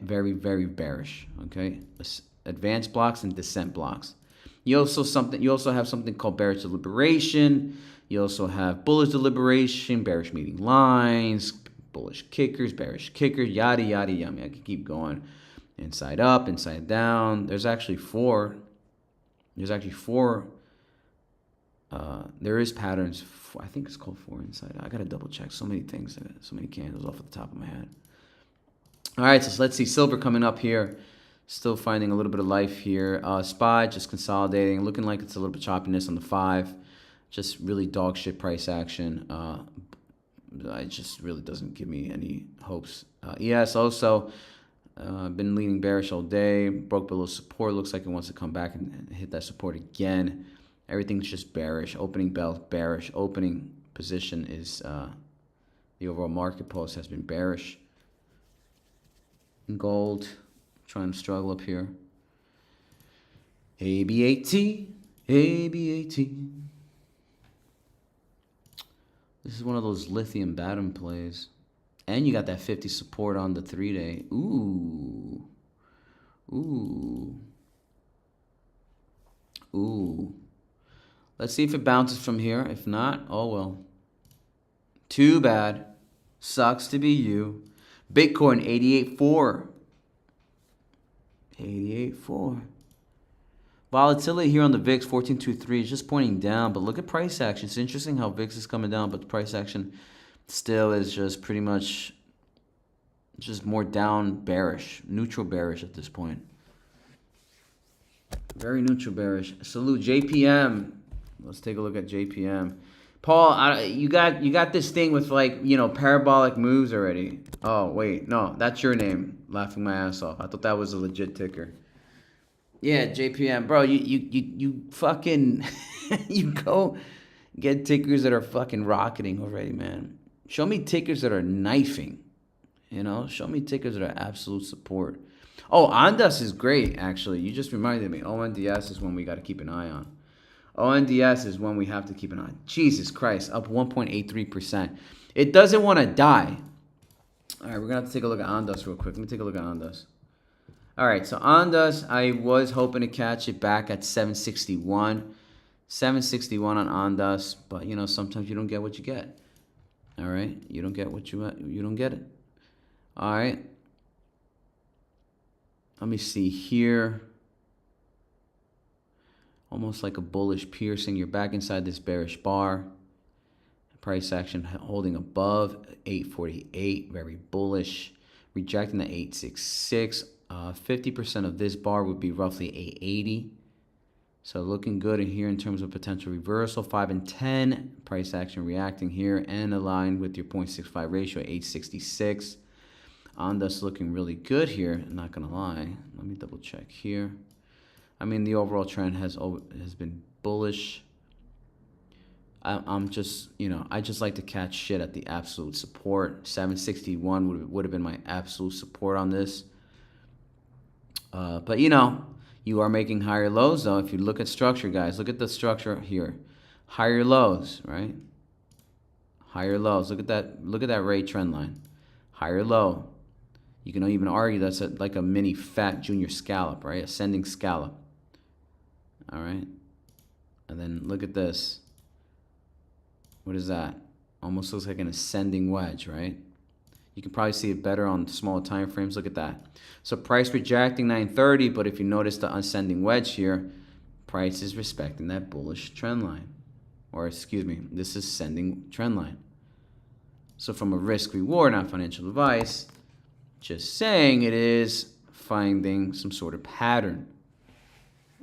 Very bearish, okay? Advanced blocks and descent blocks. You also have something called bearish deliberation. You also have bullish deliberation, bearish meeting lines, bullish kickers, bearish kickers, yada yada yada. I can keep going. Inside up, inside down. There's actually four. There is patterns. I think it's called 4 inside. I gotta double check. So many things. So many candles off the top of my head. All right, so let's see. Silver coming up here. Still finding a little bit of life here. SPY just consolidating. Looking like it's a little bit choppiness on the 5. Just really dog shit price action. It just really doesn't give me any hopes. ES also Been leaning bearish all day. Broke below support. Looks like it wants to come back and hit that support again. Everything's just bearish. Opening bell bearish. Opening position is the overall market pulse has been bearish. Gold trying to struggle up here. ABAT. ABAT. This is one of those lithium bottom plays. And you got that 50 support on the 3-day. Ooh. Ooh. Ooh. Let's see if it bounces from here. If not, oh well. Too bad. Sucks to be you. Bitcoin 88.4. 88.4. Volatility here on the VIX 14.23 is just pointing down, but look at price action. It's interesting how VIX is coming down, but the price action still is just pretty much just more down bearish, neutral bearish at this point. Very neutral bearish. Salute JPM. Let's take a look at JPM. Paul, you got this thing with like, you know, parabolic moves already. Oh, wait. No, that's your name. Laughing my ass off. I thought that was a legit ticker. Yeah, JPM. Bro, you fucking you go get tickers that are fucking rocketing already, man. Show me tickers that are knifing. You know, show me tickers that are absolute support. Oh, Ondas is great, actually. You just reminded me. ONDS is one we got to keep an eye on. ONDS is one we have to keep an eye on. Jesus Christ, up 1.83%. It doesn't want to die. All right, we're going to have to take a look at Ondas real quick. Let me take a look at Ondas. All right, so Ondas, I was hoping to catch it back at 761. 761 on Ondas, but, you know, sometimes you don't get what you get. All right, you don't get what you don't get it. All right. Let me see here. Almost like a bullish piercing. You're back inside this bearish bar. Price action holding above 848. Very bullish. Rejecting the 866. 50% of this bar would be roughly 880. So looking good in here in terms of potential reversal. 5 and 10. Price action reacting here and aligned with your 0.65 ratio, 866. Ondas looking really good here. Not going to lie. Let me double check here. I mean, the overall trend has been bullish. I'm just, you know, I just like to catch shit at the absolute support. 761 would have been my absolute support on this. But, you know, you are making higher lows, though. If you look at structure, guys, look at the structure here. Higher lows, right? Higher lows. Look at that rate trend line. Higher low. You can even argue that's like a mini fat junior scallop, right? Ascending scallop. All right. And then look at this. What is that? Almost looks like an ascending wedge, right? You can probably see it better on smaller time frames. Look at that. So price rejecting 930, but if you notice the ascending wedge here, price is respecting that bullish trend line. Or excuse me, this is ascending trend line. So from a risk reward, not financial advice, just saying it is finding some sort of pattern.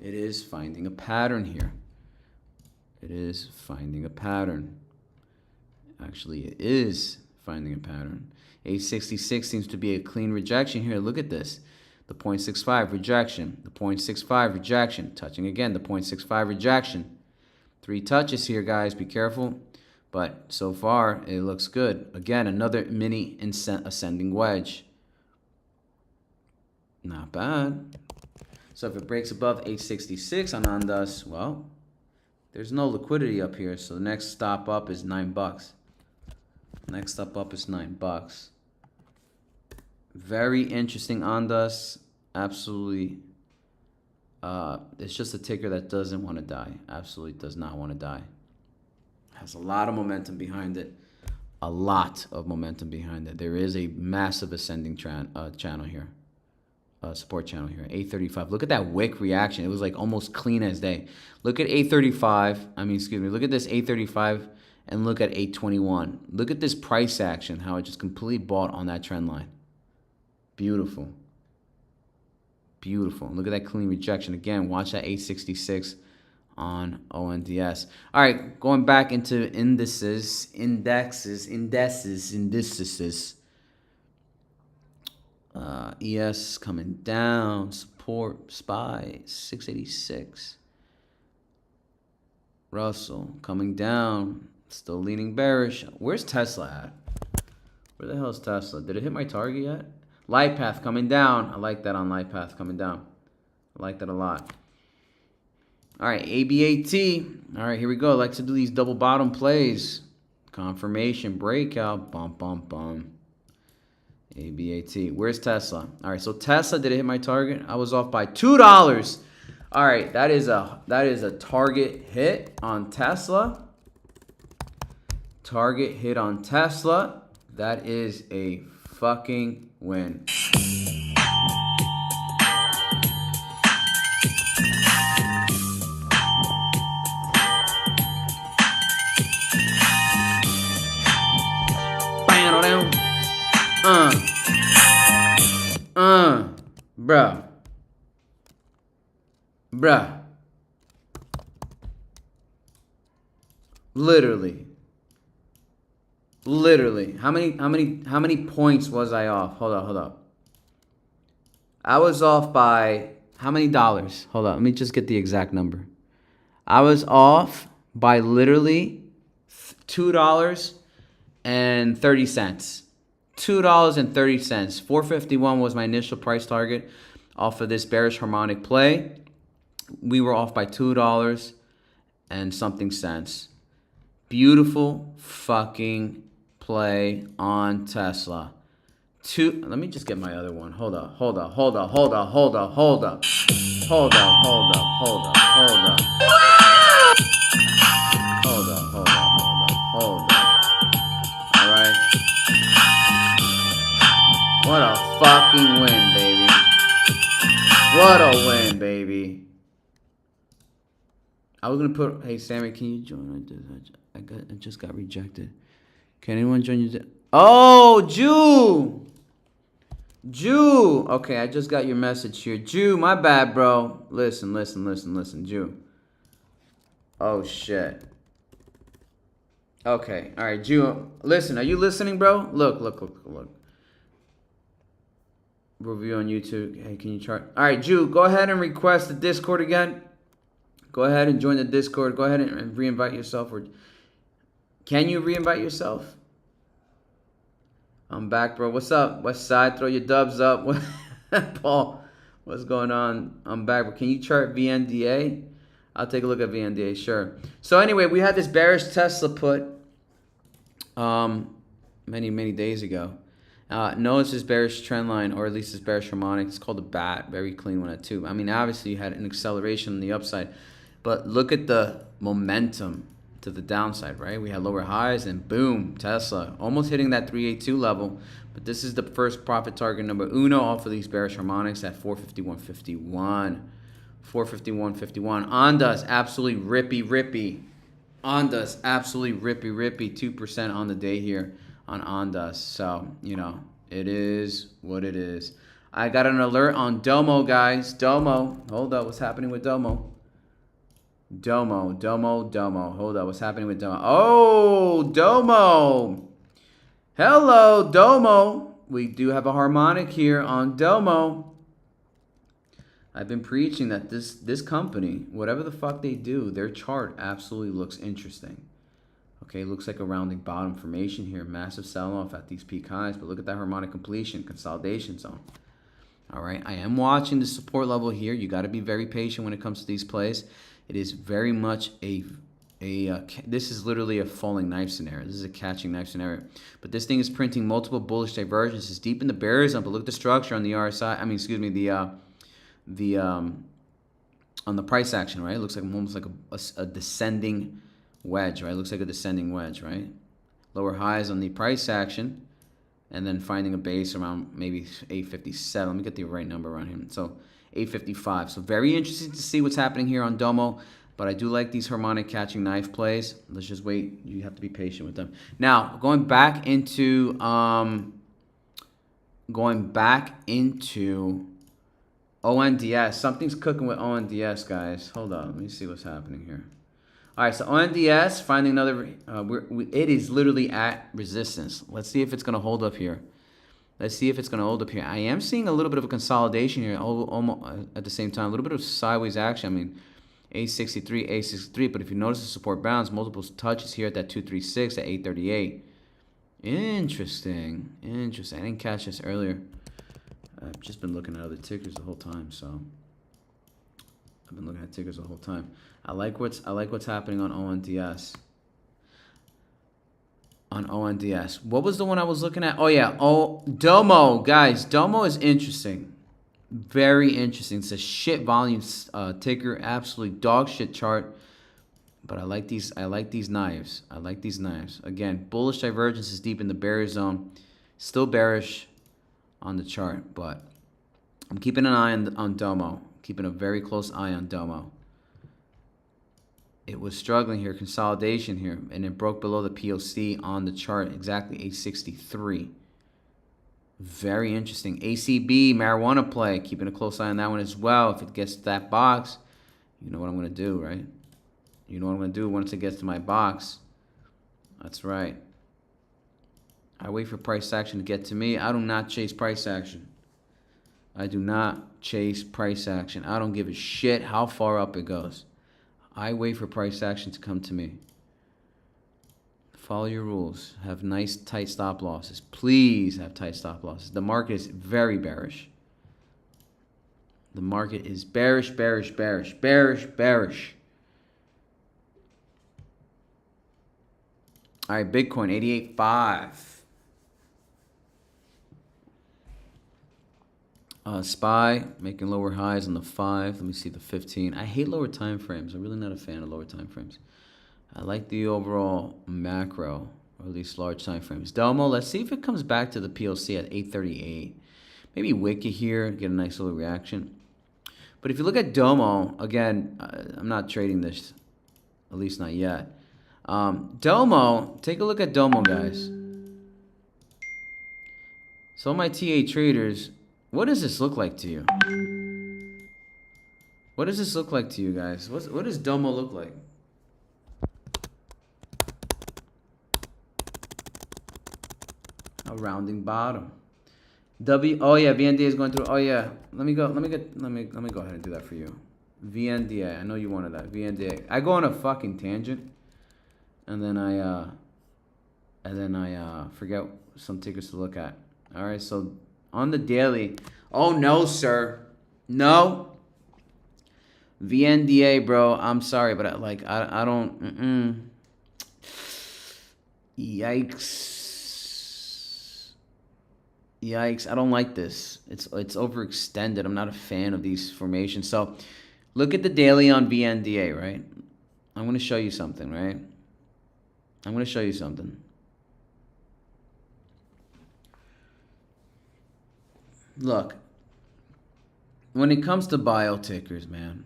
It is finding a pattern here. It is finding a pattern. Actually, it is finding a pattern. 866 seems to be a clean rejection here. Look at this. The 0.65 rejection. The 0.65 rejection. Touching again. The 0.65 rejection. 3 touches here, guys. Be careful. But so far, it looks good. Again, another mini ascending wedge. Not bad. So if it breaks above 866 on Ondas, well, there's no liquidity up here. So the next stop up is $9. Next stop up is $9. Very interesting Ondas. Absolutely. It's just a ticker that doesn't want to die. Absolutely does not want to die. Has a lot of momentum behind it. A lot of momentum behind it. There is a massive ascending channel here. Support channel here, 835. Look at that wick reaction. It was like almost clean as day. Look at 835. Look at this 835 and look at 821. Look at this price action, how it just completely bought on that trend line. Beautiful. Beautiful. Look at that clean rejection. Again, watch that 866 on ONDS. All right, going back into indexes. ES coming down. Support SPY 686. Russell coming down. Still leaning bearish. Where's Tesla at? Where the hell is Tesla? Did it hit my target yet? Light path coming down. I like that on light path coming down. I like that a lot. All right, ABAT. All right, here we go. I like to do these double bottom plays. Confirmation breakout. Bum, bum, bum. ABAT. Where's Tesla? All right, so Tesla, did it hit my target? I was off by $2. All right, that is a target hit on Tesla. Target hit on Tesla. That is a fucking win. Bruh. Literally. How many points was I off? Hold up. I was off by how many dollars? Hold on, let me just get the exact number. I was off by literally $2.30. $2.30. 451 was my initial price target off of this bearish harmonic play. We were off by $2 and something cents. Beautiful fucking play on Tesla. Let me just get my other one. Hold up. All right. What a fucking win, baby. What a win, baby. I was gonna put, hey Sammy, can you join? I just got rejected. Can anyone join you? Oh, Jew. Okay, I just got your message here. Jew, my bad, bro. Listen, Jew. Oh shit. Okay, all right, Jew. Listen, are you listening, bro? Look. Review on YouTube. Hey, can you chart? All right, Jew, go ahead and request the Discord again. Go ahead and join the Discord. Go ahead and re-invite yourself. Or can you re-invite yourself? I'm back, bro. What's up? West Side, throw your dubs up. Paul, what's going on? I'm back, bro. Can you chart VNDA? I'll take a look at VNDA, sure. So anyway, we had this bearish Tesla put many days ago. Notice this bearish trend line, or at least this bearish harmonic. It's called a bat. Very clean one at 2. I mean, obviously you had an acceleration on the upside, but look at the momentum to the downside, right? We had lower highs and boom, Tesla almost hitting that 382 level. But this is the first profit target number uno off of these bearish harmonics at 451.51. 451.51. Ondas absolutely rippy. Ondas absolutely rippy. 2% on the day here on Ondas. So, you know, it is what it is. I got an alert on Domo, guys. Domo. Hold up. What's happening with Domo? Domo. Hold up. What's happening with Domo? Oh, Domo. Hello, Domo. We do have a harmonic here on Domo. I've been preaching that this company, whatever the fuck they do, their chart absolutely looks interesting. Okay, looks like a rounding bottom formation here. Massive sell-off at these peak highs, but look at that harmonic completion, consolidation zone. All right, I am watching the support level here. You got to be very patient when it comes to these plays. It is very much this is literally a falling knife scenario. This is a catching knife scenario. But this thing is printing multiple bullish divergences deep in the bear zone. But look at the structure on the RSI. I mean, excuse me, on the price action, right? It looks like almost like a descending wedge, right? It looks like a descending wedge, right? Lower highs on the price action, and then finding a base around maybe 857. Let me get the right number around here. So 855. So very interesting to see what's happening here on Domo. But I do like these harmonic catching knife plays. Let's just wait. You have to be patient with them. Now, going back into ONDS. Something's cooking with ONDS, guys. Hold on. Let me see what's happening here. All right, so ONDS, finding another. It is literally at resistance. Let's see if it's going to hold up here. Let's see if it's going to hold up here. I am seeing a little bit of a consolidation here, almost at the same time. A little bit of sideways action. I mean, A63, A63. But if you notice the support bounce, multiple touches here at that 236, at 838. Interesting. Interesting. I didn't catch this earlier. I've just been looking at other tickers the whole time, so I've been looking at tickers the whole time. I like what's happening on ONDS. On ONDS. What was the one I was looking at? Oh yeah, Domo, guys. Domo is interesting. Very interesting. It's a shit volume ticker, absolutely dog shit chart. But I like these knives. I like these knives. Again, bullish divergence is deep in the bearish zone. Still bearish on the chart, but I'm keeping an eye on Domo. Keeping a very close eye on Domo. It was struggling here, consolidation here, and it broke below the POC on the chart, exactly 863. Very interesting. ACB, marijuana play, keeping a close eye on that one as well. If it gets to that box, you know what I'm going to do, right? You know what I'm going to do once it gets to my box. That's right. I wait for price action to get to me. I do not chase price action. I do not chase price action. I don't give a shit how far up it goes. I wait for price action to come to me. Follow your rules. Have nice tight stop losses. Please have tight stop losses. The market is very bearish. The market is bearish, bearish, bearish, bearish, bearish. All right, Bitcoin, 88.5. SPY making lower highs on the 5. Let me see the 15. I hate lower time frames. I'm really not a fan of lower time frames. I like the overall macro, or at least large time frames. Domo, let's see if it comes back to the PLC at 838. Maybe wick it here, get a nice little reaction. But if you look at Domo, again, I'm not trading this, at least not yet. Domo, take a look at Domo, guys. So my TA traders, what does this look like to you? What does this look like to you guys? What does Domo look like? A rounding bottom. Oh yeah, VNDA is going through. Oh yeah, let me go ahead and do that for you. VNDA, I know you wanted that. VNDA. I go on a fucking tangent, and then I forget some tickers to look at. All right, so on the daily. Oh no, sir, no. VNDA, bro. I'm sorry, but I don't. Yikes. Yikes, I don't like this. It's overextended. I'm not a fan of these formations. So look at the daily on VNDA, right? I'm going to show you something, right? I'm going to show you something. Look, when it comes to bio tickers, man.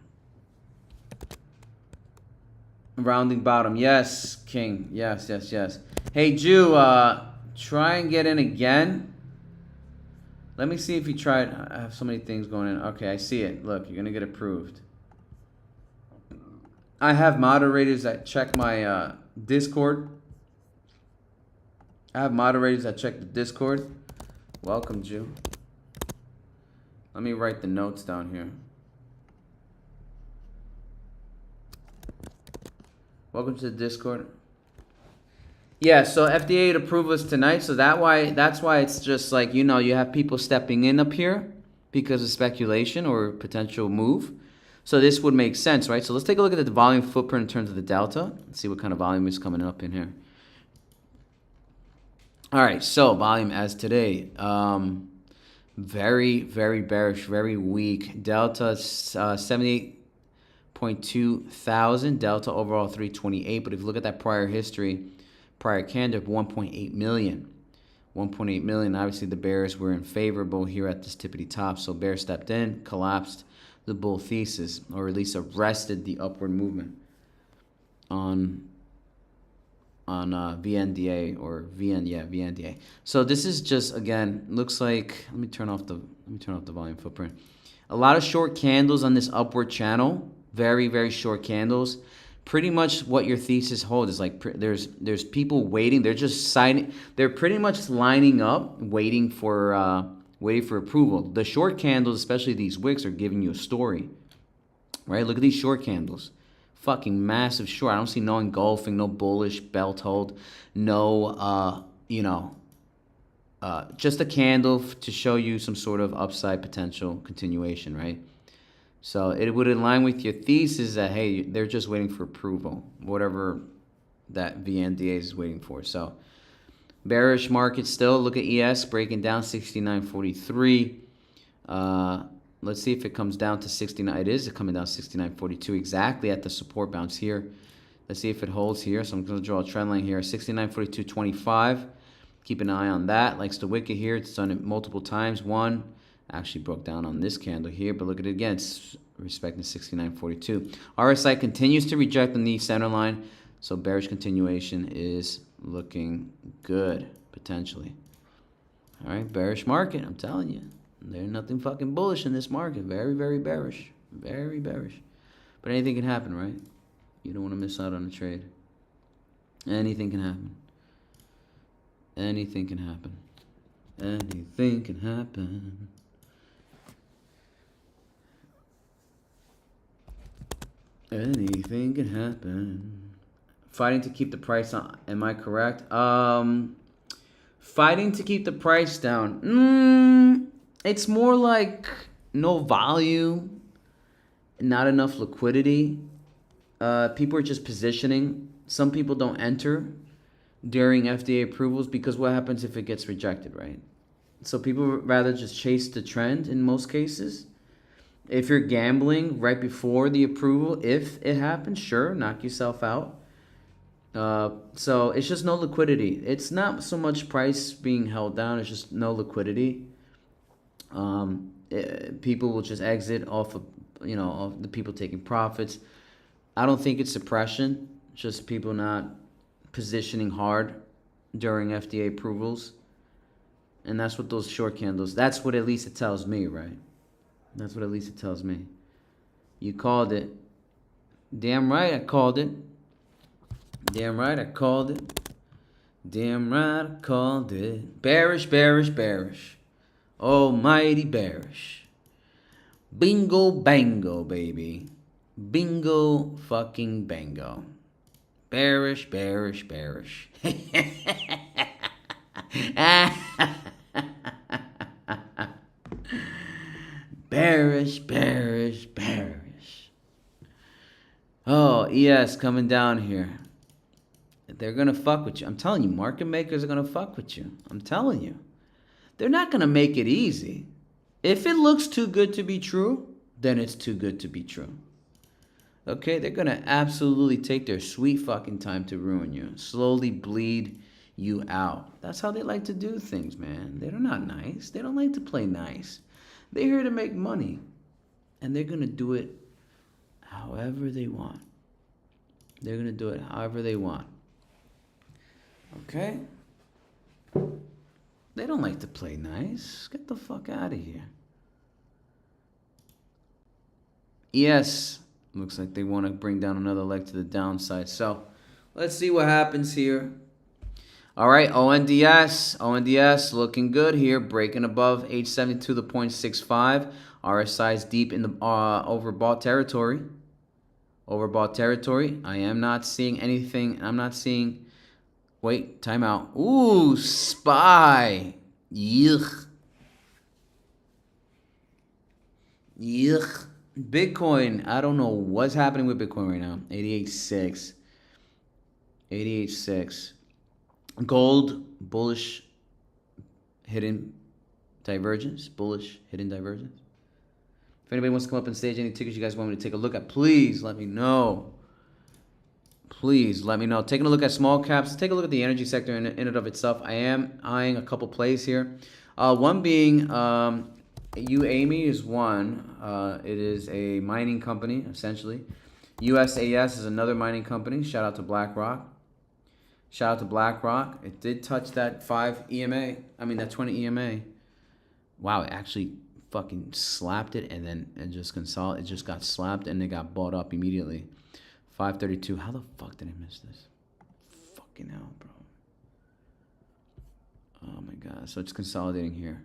Rounding bottom. Yes, King. Yes, yes, yes. Hey, Jew, try and get in again. Let me see if you tried. I have so many things going in. Okay, I see it. Look, you're going to get approved. I have moderators that check my Discord. I have moderators that check the Discord. Welcome, Jew. Let me write the notes down here. Welcome to the Discord. Yeah, so FDA to approve us tonight, so that's why it's just like, you know, you have people stepping in up here because of speculation or potential move. So this would make sense, right? So let's take a look at the volume footprint in terms of the delta. Let's see what kind of volume is coming up in here. All right, so volume as today. Very, very bearish, very weak. Delta 78.2 thousand. Delta overall 328. But if you look at that prior history, prior candle, 1.8 million. 1.8 million. Obviously, the bears were unfavorable here at this tippity top. So bear stepped in, collapsed the bull thesis, or at least arrested the upward movement on VNDA or VNDA. So this is just, again, looks like, let me turn off the volume footprint. A lot of short candles on this upward channel. Very, very short candles. pretty much what your thesis holds is like there's people waiting. They're just signing. They're pretty much lining up, waiting for approval. The short candles, especially these wicks, are giving you a story, right? Look at these short candles, fucking massive short. I don't see no engulfing, no bullish belt hold, no just a candle to show you some sort of upside potential continuation, right? So it would align with your thesis that, hey, they're just waiting for approval, whatever that VNDA is waiting for. So bearish market still. Look at ES breaking down 69.43. Let's see if it comes down to 69. It is coming down 69.42 exactly at the support bounce here. Let's see if it holds here. So I'm going to draw a trend line here. 69.42.25. Keep an eye on that. Likes the wicket here. It's done it multiple times. One actually broke down on this candle here, but look at it again. It's respecting 69.42. RSI continues to reject on the center line, so bearish continuation is looking good potentially. All right, bearish market. I'm telling you, there's nothing fucking bullish in this market. Very, very bearish. Very bearish. But anything can happen, right? You don't want to miss out on a trade. Anything can happen. Anything can happen. Anything can happen. Anything can happen. Fighting to keep the price on. Am I correct? Fighting to keep the price down. It's more like no volume, not enough liquidity. People are just positioning. Some people don't enter during FDA approvals because what happens if it gets rejected, right? So people would rather just chase the trend in most cases. If you're gambling right before the approval, if it happens, sure, knock yourself out. So it's just no liquidity. It's not so much price being held down, it's just no liquidity. People will just exit off of, off the people taking profits. I don't think it's suppression, just people not positioning hard during FDA approvals. And that's what those short candles, that's what at least it tells me, right? That's what at least it tells me. You called it. Damn right I called it. Damn right I called it. Damn right I called it. Bearish, bearish, bearish. Almighty bearish. Bingo bango, baby. Bingo fucking bango. Bearish, bearish, bearish. Bearish, bearish, bearish. Oh, ES coming down here. They're going to fuck with you. I'm telling you, market makers are going to fuck with you. I'm telling you. They're not going to make it easy. If it looks too good to be true, then it's too good to be true. Okay? They're going to absolutely take their sweet fucking time to ruin you. Slowly bleed you out. That's how they like to do things, man. They're not nice. They don't like to play nice. They're here to make money. And they're going to do it however they want. They're going to do it however they want. Okay? They don't like to play nice. Get the fuck out of here. Yes. Looks like they want to bring down another leg to the downside. So, let's see what happens here. All right, ONDS. ONDS looking good here. Breaking above 872 to 0.65. RSI is deep in the overbought territory. Overbought territory. I am not seeing anything. I'm not seeing... Wait, time out. Ooh, SPY. Yuck. Yuck. Bitcoin. I don't know what's happening with Bitcoin right now. 88.6. 88.6. Gold, bullish, hidden divergence. Bullish, hidden divergence. If anybody wants to come up and stage any tickets you guys want me to take a look at, please let me know. Please let me know. Taking a look at small caps. Take a look at the energy sector in and of itself. I am eyeing a couple plays here. One being UAMI is one. It is a mining company, essentially. USAS is another mining company. Shout out to BlackRock. Shout out to BlackRock. It did touch that 5 EMA. I mean, that 20 EMA. Wow, it actually fucking slapped it and then it just got slapped and it got bought up immediately. 532. How the fuck did I miss this? Fucking hell, bro. Oh my god. So it's consolidating here.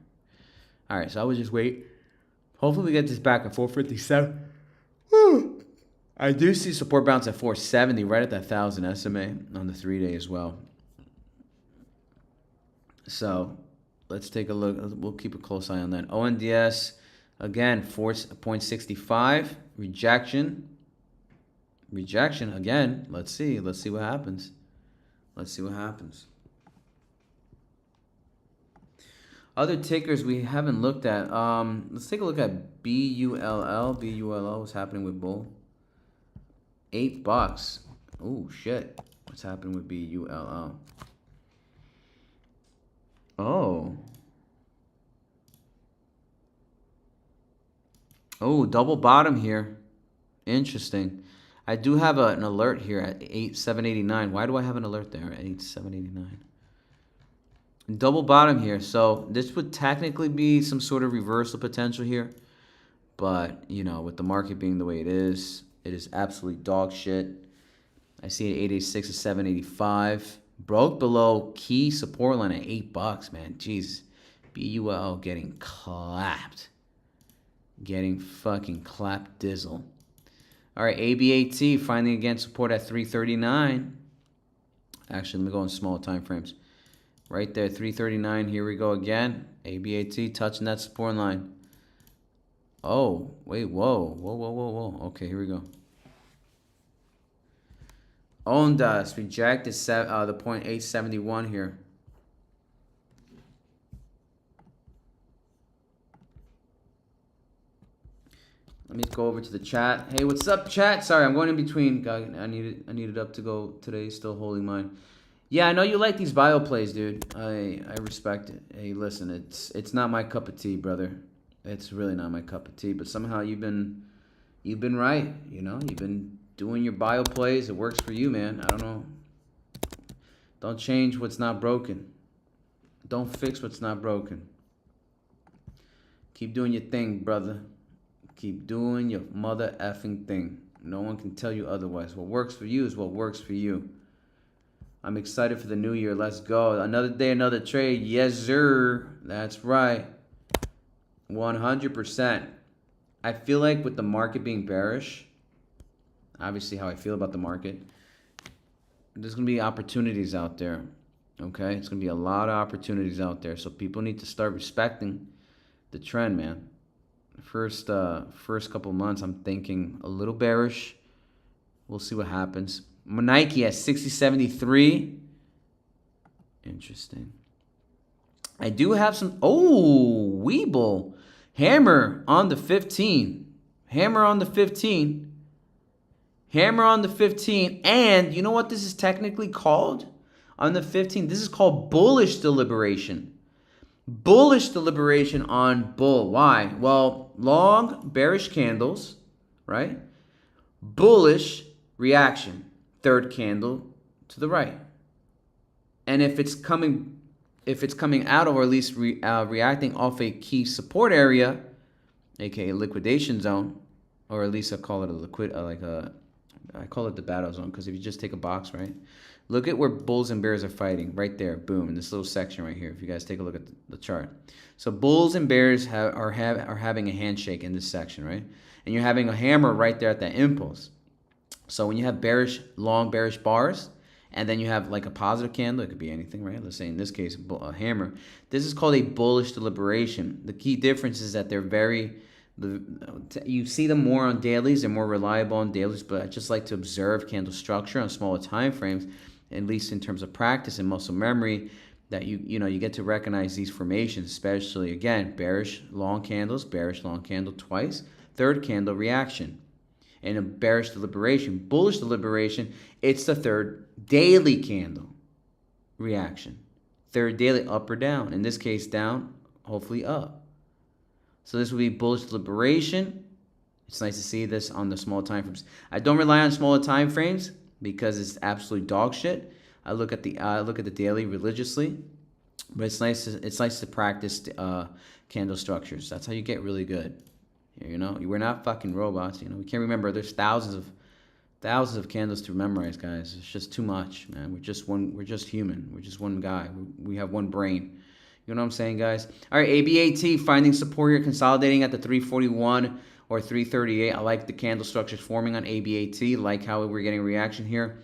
All right, so I would just wait. Hopefully we get this back at 457. Woo! I do see support bounce at 470, right at that 1,000 SMA on the 3-day as well. So let's take a look. We'll keep a close eye on that. ONDS, again, 4.65. Rejection. Rejection again. Let's see. Let's see what happens. Let's see what happens. Other tickers we haven't looked at. Let's take a look at BULL. BULL, what's happening with Bull? $8. Oh shit. What's happening with BULL? Oh. Oh, double bottom here. Interesting. I do have an alert here at 789. Why do I have an alert there at 789? Double bottom here. So this would technically be some sort of reversal potential here. But, you know, with the market being the way it is absolutely dog shit. I see it at 886 to 785. Broke below key support line at $8, man. Jeez. BUL getting clapped. Getting fucking clapped dizzle. All right, ABAT finding again support at 339. Actually, let me go in smaller time frames. Right there, 339. Here we go again. ABAT touching that support line. Oh, wait, whoa. Okay, here we go. Ondas rejected the 0.871 here. Let me go over to the chat. Hey, what's up, chat? Sorry, I'm going in between. I needed up to go today. Still holding mine. Yeah, I know you like these bio plays, dude. I respect it. Hey, listen, it's not my cup of tea, brother. It's really not my cup of tea. But somehow you've been right. You know, you've been doing your bio plays. It works for you, man. I don't know. Don't change what's not broken. Don't fix what's not broken. Keep doing your thing, brother. Keep doing your mother effing thing. No one can tell you otherwise. What works for you is what works for you. I'm excited for the new year. Let's go. Another day, another trade. Yes, sir. That's right. 100%. I feel like with the market being bearish, obviously how I feel about the market, there's going to be opportunities out there. Okay? It's going to be a lot of opportunities out there. So people need to start respecting the trend, man. First couple months, I'm thinking a little bearish. We'll see what happens. Nike at 60.73. Interesting. I do have some. Oh, Weeble. Hammer on the 15. Hammer on the 15. Hammer on the 15. And you know what this is technically called? On the 15, this is called bullish deliberation. Bullish deliberation on bull. Why? Well, long bearish candles, right? Bullish reaction. Third candle to the right. And if it's coming out of, or at least reacting off a key support area, aka liquidation zone, or at least I call it I call it the battle zone, because if you just take a box, right? Look at where bulls and bears are fighting, right there, boom, in this little section right here. If you guys take a look at the chart, so bulls and bears are having a handshake in this section, right? And you're having a hammer right there at that impulse. So when you have long bearish bars, and then you have like a positive candle, it could be anything, right? Let's say in this case, a hammer. This is called a bullish deliberation. The key difference is that they're you see them more on dailies. They're more reliable on dailies, but I just like to observe candle structure on smaller time frames, at least in terms of practice and muscle memory, that you get to recognize these formations, especially, again, bearish long candle twice, third candle reaction. And a bearish deliberation, bullish deliberation, it's the third daily candle reaction. Third daily, up or down. In this case, down, hopefully up. So this will be bullish deliberation. It's nice to see this on the small time frames. I don't rely on smaller time frames because it's absolute dog shit. I look at the daily religiously, but it's nice to practice candle structures. That's how you get really good. You know, we're not fucking robots. You know, we can't remember. There's thousands Thousands of candles to memorize, guys. It's just too much, man. We're just human. We're just one guy. We have one brain. You know what I'm saying, guys? All right, ABAT finding support here, consolidating at the 341 or 338. I like the candle structures forming on ABAT. Like how we're getting a reaction here.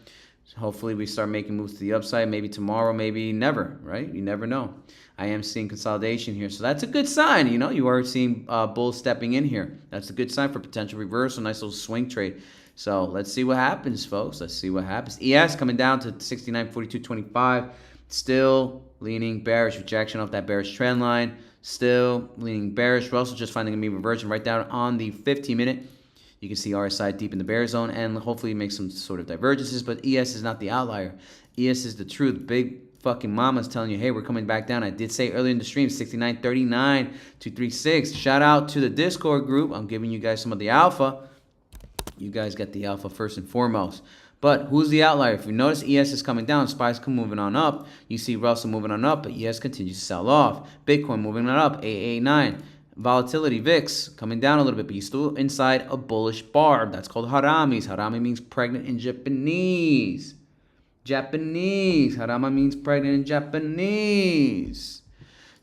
So hopefully we start making moves to the upside. Maybe tomorrow, maybe never, right? You never know. I am seeing consolidation here. So that's a good sign. You know, you are seeing bulls stepping in here. That's a good sign for potential reversal. Nice little swing trade. So let's see what happens, folks. Let's see what happens. ES coming down to 69.4225. Still leaning bearish. Rejection off that bearish trend line. Still leaning bearish. We're also just finding a mean reversion right down on the 15-minute. You can see RSI deep in the bear zone and hopefully make some sort of divergences. But ES is not the outlier. ES is the truth. Big fucking mama's telling you, hey, we're coming back down. I did say earlier in the stream, 69.39 to 36. Shout out to the Discord group. I'm giving you guys some of the alpha. You guys get the alpha first and foremost. But who's the outlier? If you notice ES is coming down, SPY's moving on up. You see Russell moving on up, but ES continues to sell off. Bitcoin moving on up, 889. Volatility, VIX, coming down a little bit, but you're still inside a bullish bar. That's called haramis. Harami means pregnant in Japanese. Harama means pregnant in Japanese.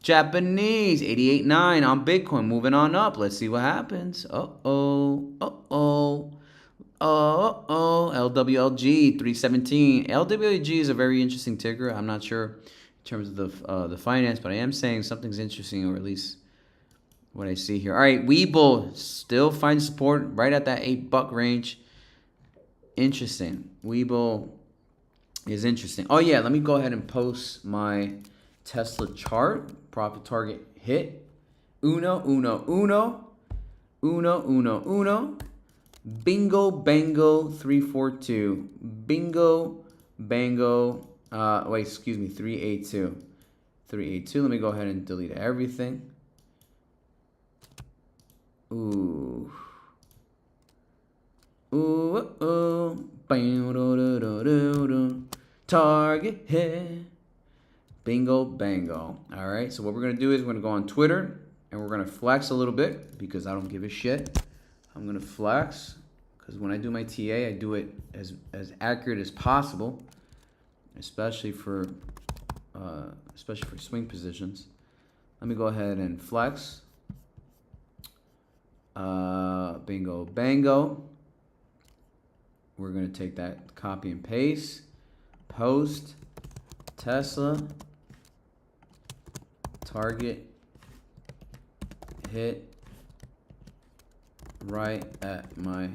88.9 on Bitcoin, moving on up. Let's see what happens. LWLG 317. LWLG is a very interesting ticker. I'm not sure in terms of the finance, but I am saying something's interesting, or at least what I see here. All right, Webull still finds support right at that $8 range. Interesting. Webull is interesting. Oh yeah, let me go ahead and post my Tesla chart. Profit target hit. Uno. Bingo bango 342. Bingo bango. 382. 382. Let me go ahead and delete everything. Ooh. Target hit. Bingo bango. All right, so what we're going to do is we're going to go on Twitter and we're going to flex a little bit because I don't give a shit. I'm going to flex because when I do my TA, I do it as accurate as possible, especially for swing positions. Let me go ahead and flex. Bingo bango. We're going to take that, copy and paste, post, Tesla, target, hit, right at my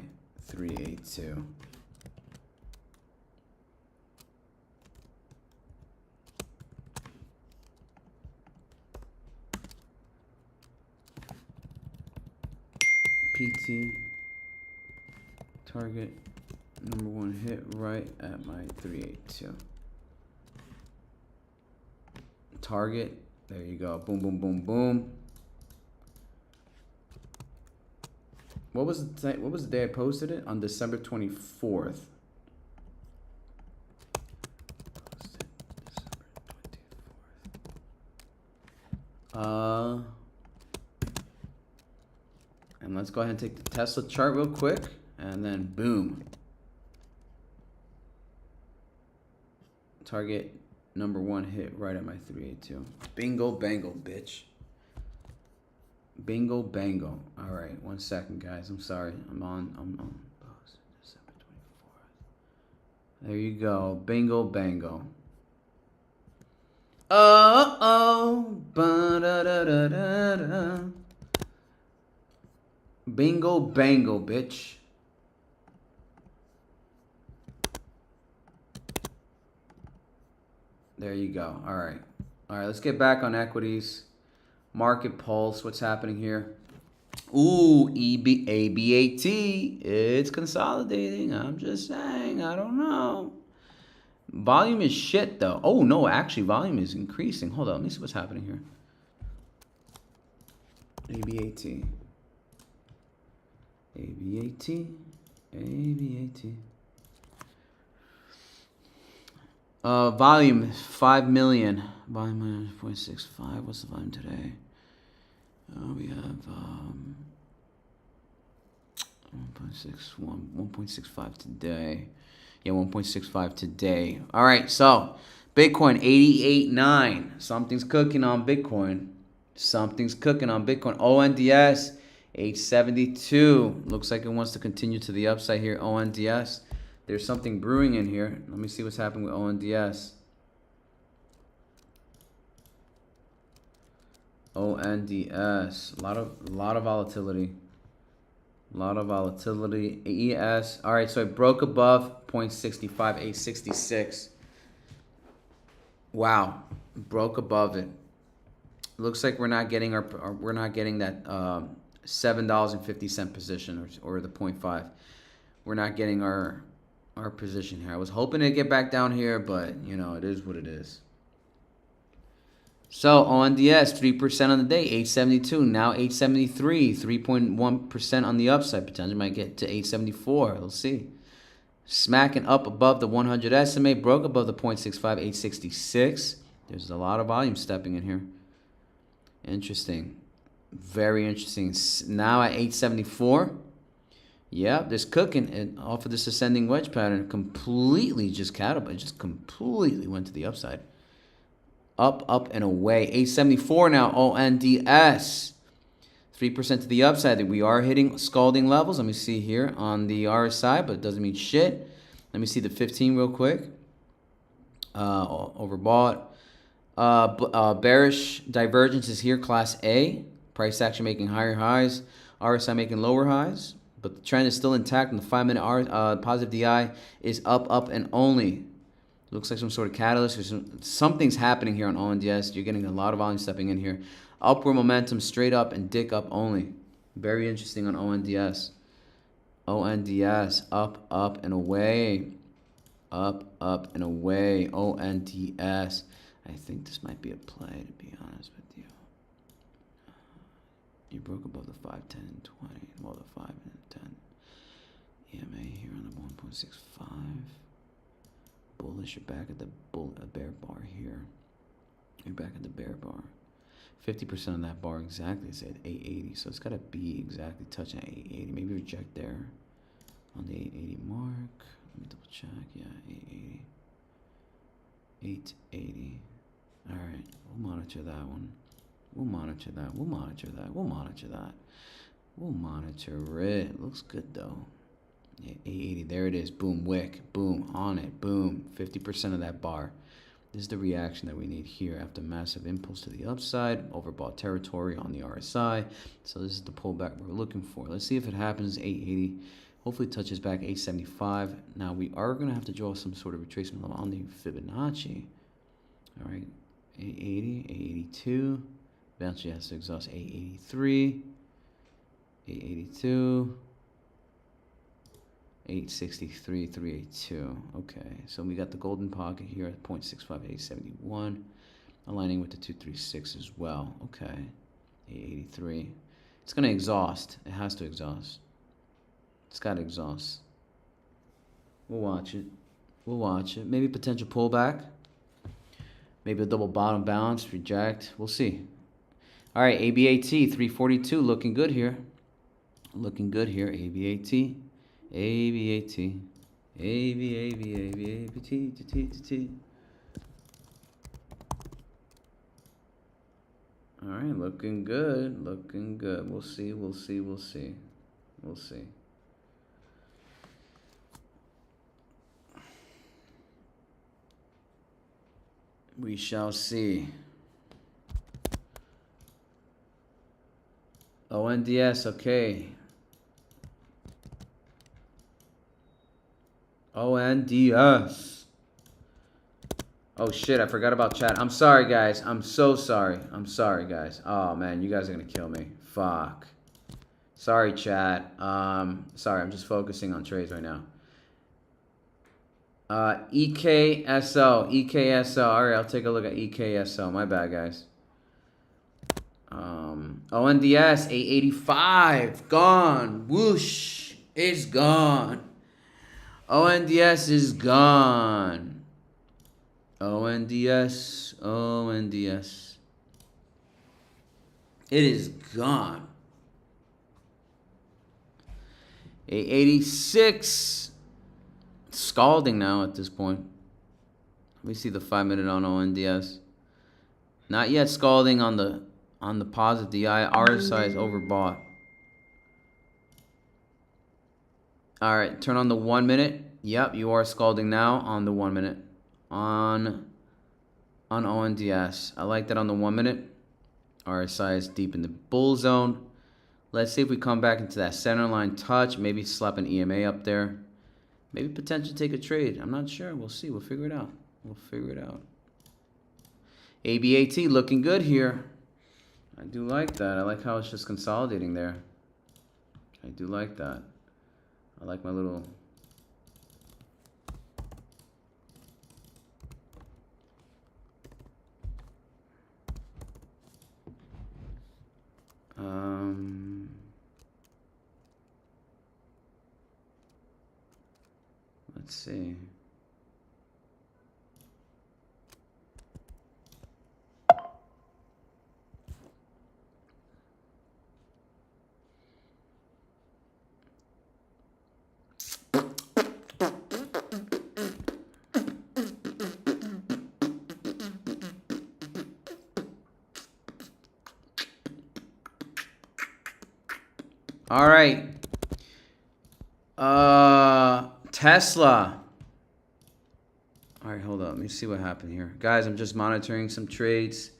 382. PT, target, number one hit right at my 382. Target, there you go. Boom, boom, boom, boom. What was the day I posted it? On December 24th. And let's go ahead and take the Tesla chart real quick, and then boom. Target number one hit right at my 382. Bingo bango, bitch. Bingo bango. All right, 1 second, guys. I'm sorry. I'm on. December 24th. There you go. Bingo bango. Ba-da-da-da-da-da. Bingo bango, bitch. There you go. All right. All right, let's get back on equities. Market pulse. What's happening here? Ooh, ABAT. It's consolidating. I'm just saying. I don't know. Volume is shit, though. Oh, no. Actually, volume is increasing. Hold on. Let me see what's happening here. ABAT. Volume 5 million. Volume 0.65. What's the volume today? We have 1.61, 1.65 today. Yeah, 1.65 today. All right, so Bitcoin 88.9. Something's cooking on Bitcoin. Something's cooking on Bitcoin. ONDS 872. Looks like it wants to continue to the upside here. ONDS. There's something brewing in here. Let me see what's happening with ONDS. ONDS. A lot of volatility. A lot of volatility. ES. All right, so it broke above 0.65, 866. Wow, broke above it. Looks like we're not getting we're not getting that $7.50 position or the 0.5. We're not getting our position here. I was hoping to get back down here, but you know, it is what it is. So ONDS 3% on the day, 872. Now 873, 3.1% on the upside. Potentially might get to 874. We'll see. Smacking up above the 100 estimate, broke above the 0.65, 866. There's a lot of volume stepping in here. Interesting. Very interesting. Now at 874. Yeah, this cooking and off of this ascending wedge pattern completely just catapulted. Just completely went to the upside. Up, up, and away. 874 now. ONDS. 3% to the upside. We are hitting scalding levels. Let me see here on the RSI, but it doesn't mean shit. Let me see the 15 real quick. Overbought. Bearish divergence is here. Class A. Price action making higher highs. RSI making lower highs. But the trend is still intact. And the 5-minute positive DI is up, up, and only. Looks like some sort of catalyst. Something's happening here on ONDS. You're getting a lot of volume stepping in here. Upward momentum, straight up and dick up only. Very interesting on ONDS. ONDS, up, up, and away. Up, up, and away. ONDS. I think this might be a play, to be honest with you. You broke above the 5, 10, and 20. Well, the 5 and 10. EMA here on the 1.65. Bullish. You're back at the bear bar here. You're back at the bear bar. 50% of that bar exactly is at 880, so it's got to be exactly touching at 880. Maybe reject there on the 880 mark. Let me double check. Yeah, 880. 880. All right, we'll monitor that one. We'll monitor that. We'll monitor that. We'll monitor that. We'll monitor it. Looks good though. Yeah, 880. There it is. Boom, wick. Boom, on it. Boom. 50% of that bar. This is the reaction that we need here after massive impulse to the upside, overbought territory on the RSI. So this is the pullback we're looking for. Let's see if it happens. 880. Hopefully it touches back 875. Now we are going to have to draw some sort of retracement level on the Fibonacci. All right. 880, 882. Eventually has to exhaust 883. 882. 863, 382. Okay, so we got the golden pocket here at 0.65, 871, aligning with the 236 as well. Okay, 883. It's gonna exhaust. It has to exhaust. It's gotta exhaust. We'll watch it. We'll watch it. Maybe potential pullback. Maybe a double bottom bounce, reject. We'll see. All right, ABAT 342, looking good here. Looking good here, ABAT. ABAT, ABAT, T. All right, looking good, looking good. We'll see, we'll see, we'll see, we'll see. We shall see. ONDS, okay. ONDS. Oh shit, I forgot about chat. I'm sorry guys. I'm so sorry. I'm sorry guys. Oh man, you guys are gonna kill me. Fuck. Sorry chat. Sorry, I'm just focusing on trades right now. EKSO. EKSO. Alright, I'll take a look at EKSO. My bad guys. ONDS 885. Gone. Whoosh. It's gone. ONDS is gone. ONDS. ONDS. It is gone. 886. Scalding now at this point. Let me see the 5-minute on ONDS. Not yet scalding on the positive DI. RSI is overbought. All right, turn on the 1 minute. Yep, you are scalding now on the 1 minute. On ONDS. I like that on the 1 minute. RSI is deep in the bull zone. Let's see if we come back into that center line touch. Maybe slap an EMA up there. Maybe potentially take a trade. I'm not sure. We'll see. We'll figure it out. We'll figure it out. ABAT looking good here. I do like that. I like how it's just consolidating there. I do like that. I like my little... Let's see. All right. Tesla. All right, hold up. Let me see what happened here. Guys, I'm just monitoring some trades.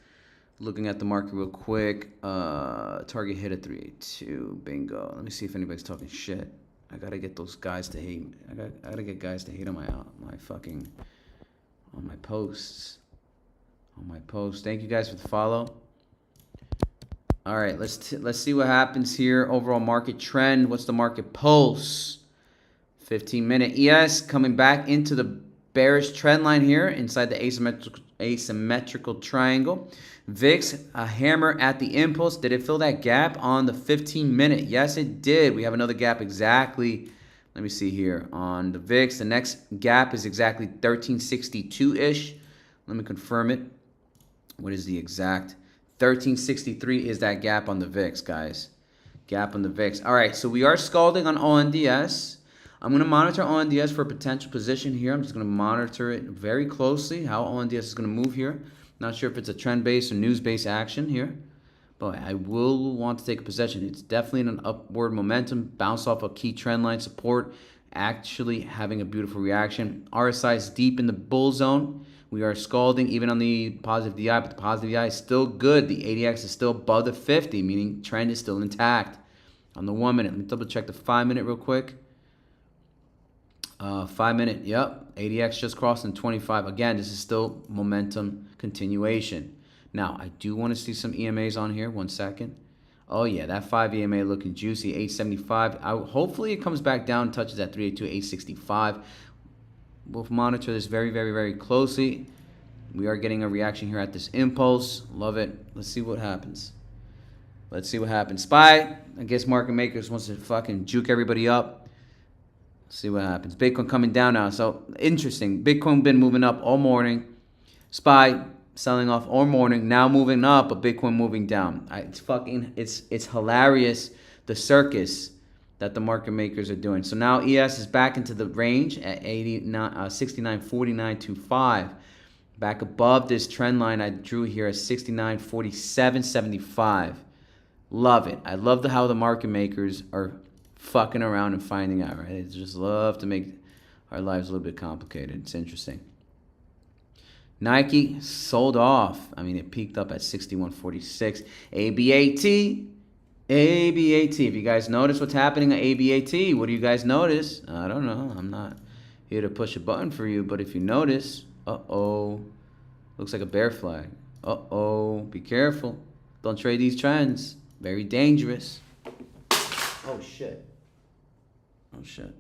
Looking at the market real quick. Target hit at 382. Bingo. Let me see if anybody's talking shit. I gotta get those guys to hate me. I gotta get guys to hate on my fucking on my posts. On my posts. Thank you guys for the follow. All right, let's see what happens here. Overall market trend. What's the market pulse? 15-minute ES coming back into the bearish trend line here inside the asymmetrical triangle. VIX, a hammer at the impulse. Did it fill that gap on the 15-minute? Yes, it did. We have another gap exactly. Let me see here on the VIX. The next gap is exactly 1362-ish. Let me confirm it. What is the exact? 1363 is that gap on the VIX, guys. Gap on the VIX. All right, so we are scalding on ONDS. I'm going to monitor ONDS for a potential position here. I'm just going to monitor it very closely, how ONDS is going to move here. Not sure if it's a trend-based or news-based action here, but I will want to take a position. It's definitely in an upward momentum, bounce off a key trend line support, actually having a beautiful reaction. RSI is deep in the bull zone. We are scalding even on the positive DI, but the positive DI is still good. The ADX is still above the 50, meaning trend is still intact. On the 1 minute, let me double check the 5-minute real quick. 5-minute, yep. ADX just crossed in 25. Again, this is still momentum continuation. Now, I do want to see some EMAs on here. 1 second. Oh, yeah, that 5 EMA looking juicy. 875. Hopefully, it comes back down, touches that 382, 865. We'll monitor this very, very, very closely. We are getting a reaction here at this impulse. Love it. Let's see what happens. Let's see what happens. SPY, I guess market makers wants to fucking juke everybody up. See what happens. Bitcoin coming down now. So interesting. Bitcoin been moving up all morning. SPY selling off all morning. Now moving up, but Bitcoin moving down. It's hilarious, the circus that the market makers are doing. So now ES is back into the range at 69.4925. Back above this trend line I drew here at 69.4775. Love it. I love how the market makers are fucking around and finding out, right? They just love to make our lives a little bit complicated. It's interesting. Nike sold off. I mean, it peaked up at 61.46. ABAT. ABAT. If you guys notice what's happening at ABAT, what do you guys notice? I don't know. I'm not here to push a button for you, but if you notice, uh-oh. Looks like a bear flag. Uh-oh. Be careful. Don't trade these trends. Very dangerous. Oh, shit. Oh, shit.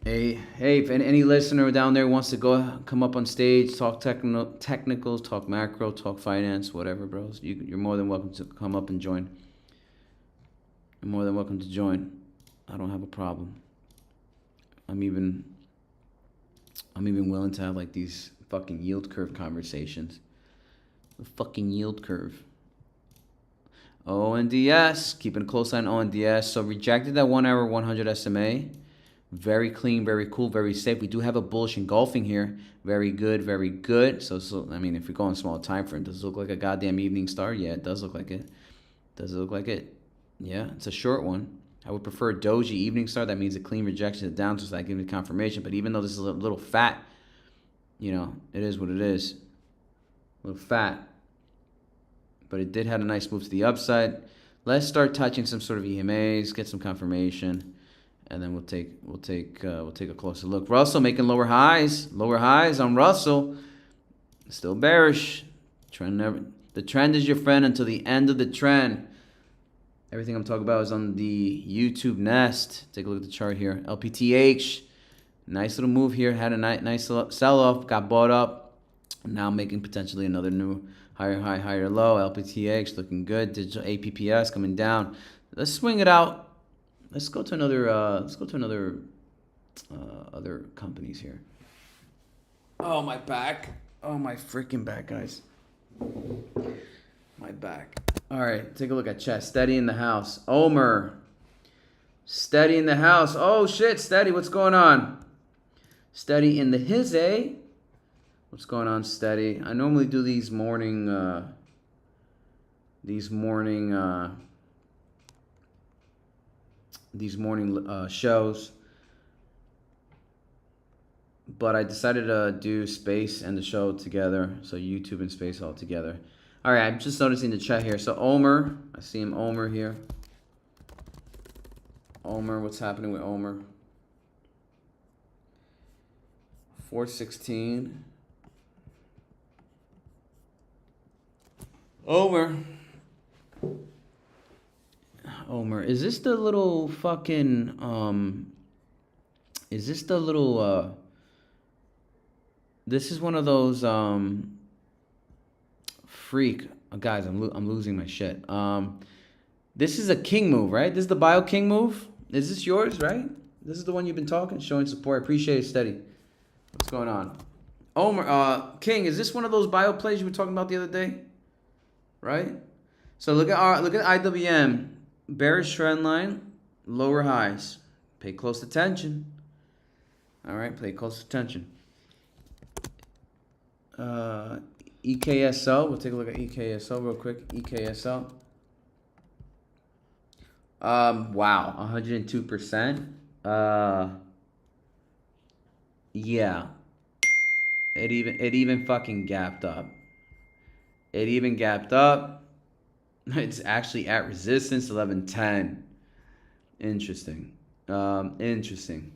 Hey, if any listener down there wants to come up on stage, talk technicals, talk macro, talk finance, whatever, bros, you're more than welcome to come up and join. You're more than welcome to join. I don't have a problem. I'm even willing to have like these fucking yield curve conversations. The fucking yield curve. ONDS, keeping a close eye on ONDS. So rejected that 1 hour 100 SMA. Very clean, very cool, very safe. We do have a bullish engulfing here. Very good, very good. So I mean, if you're going small time frame, does it look like a goddamn evening star? Yeah, it does look like it. Does it look like it? Yeah, it's a short one. I would prefer a doji evening star. That means a clean rejection to the downside, so that gives me confirmation. But even though this is a little fat, you know, it is what it is. A little fat. But it did have a nice move to the upside. Let's start touching some sort of EMAs, get some confirmation, and then we'll take a closer look. Russell making lower highs on Russell. Still bearish. The trend is your friend until the end of the trend. Everything I'm talking about is on the YouTube nest. Take a look at the chart here. LPTH, nice little move here. Had a nice sell-off, got bought up. Now making potentially another new higher high, higher low. LPTH looking good. Digital APPS coming down. Let's swing it out. Let's go to another. Other companies here. Oh, my back. Oh, my freaking back, guys. My back. All right, take a look at Chess. Steady in the house. Omer. Steady in the house. Oh, shit, Steady. What's going on? Steady in the his, eh? What's going on, Steady? I normally do these morning shows, but I decided to do Space and the show together, so YouTube and Space all together. All right, I'm just noticing the chat here. So Omer, I see him, Omer here. Omer, what's happening with Omer? 416. Omer, is this the little fucking, is this the little, this is one of those, freak, guys, I'm losing my shit. This is a king move, right? This is the bio king move. Is this yours, right? This is the one you've been talking, showing support. I appreciate it, Steady. What's going on? Omer, King, is this one of those bio plays you were talking about the other day? Right? So look at IWM, bearish trend line, lower highs. Pay close attention. All right, pay close attention. EKSL, we'll take a look at EKSL real quick. EKSL. Wow, 102%. Yeah. It even fucking gapped up. It even gapped up. It's actually at resistance, 1110. Interesting. Interesting.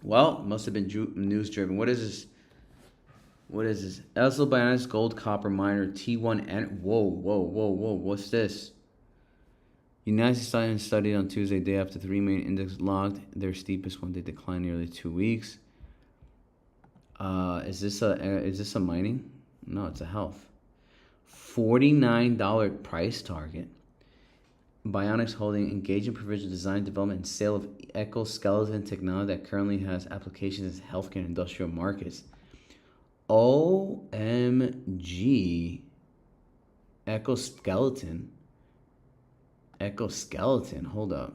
Well, must have been news driven. What is this? What is this? SILV Bionics Gold Copper Miner T1N. Whoa. What's this? United States studied on Tuesday, day after 3 main index logged their steepest one-day decline nearly 2 weeks. Is this a mining? No, it's a health. $49 price target. Bionics Holding engaged in provisional design, development, and sale of exoskeleton technology that currently has applications in healthcare and industrial markets. OMG. Exoskeleton. Hold up.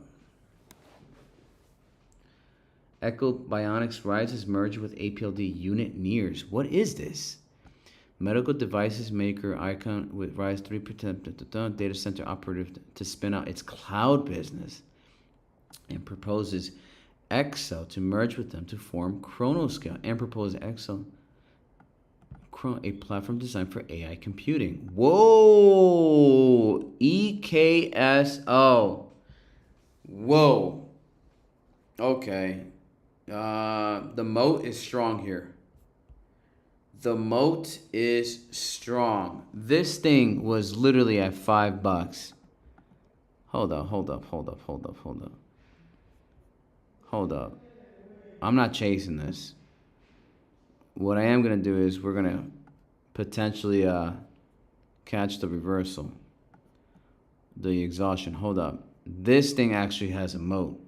Echo Bionics rises merger with APLD unit nears. What is this? Medical devices maker Icon with Rise 3% data center operative to spin out its cloud business and proposes Excel to merge with them to form Chronoscale and propose Excel, a platform designed for AI computing. Whoa! EKSO. Whoa. Okay. The moat is strong here. The moat is strong. This thing was literally at $5. Hold up. I'm not chasing this. What I am going to do is we're going to potentially catch the reversal. The exhaustion. Hold up. This thing actually has a moat.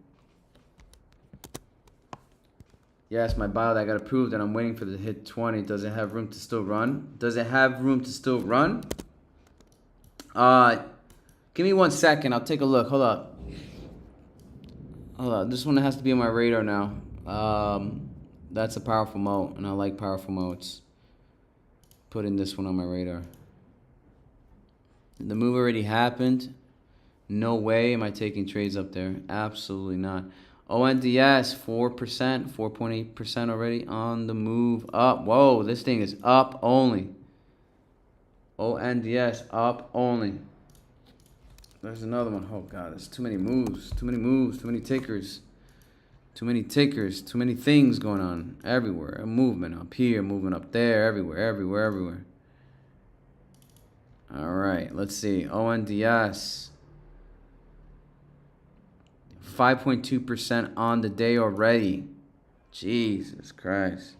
Yes, my bio that got approved and I'm waiting for the hit 20. Does it have room to still run? Give me 1 second. I'll take a look. Hold up. Hold up. This one has to be on my radar now. That's a powerful moat, and I like powerful moats. Putting this one on my radar. The move already happened. No way am I taking trades up there. Absolutely not. ONDS, 4%, 4.8% already on the move up. Whoa, this thing is up only. ONDS, up only. There's another one. Oh, God, there's too many moves. Too many moves. Too many takers. Too many takers. Too many things going on everywhere. A movement up here, movement up there, everywhere, everywhere, everywhere. All right, let's see. ONDS. 5.2% on the day already. Jesus Christ.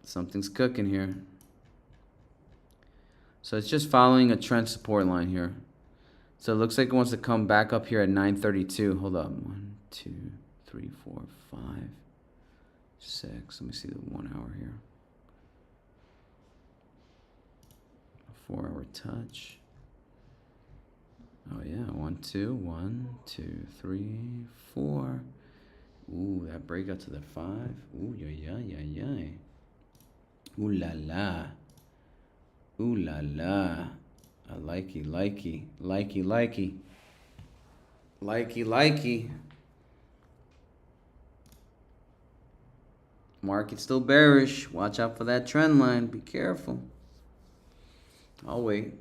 Something's cooking here. So it's just following a trend support line here. So it looks like it wants to come back up here at 932. Hold up. 1, 2, 3, 4, 5, 6. Let me see the 1 hour here. 4 hour touch. Oh yeah, 1, 2, 1, 2, 3, 4. Ooh, that breakout to the 5. Ooh, yeah. Ooh la la. Ooh la la. I likey. Market's still bearish. Watch out for that trend line. Be careful. I'll wait.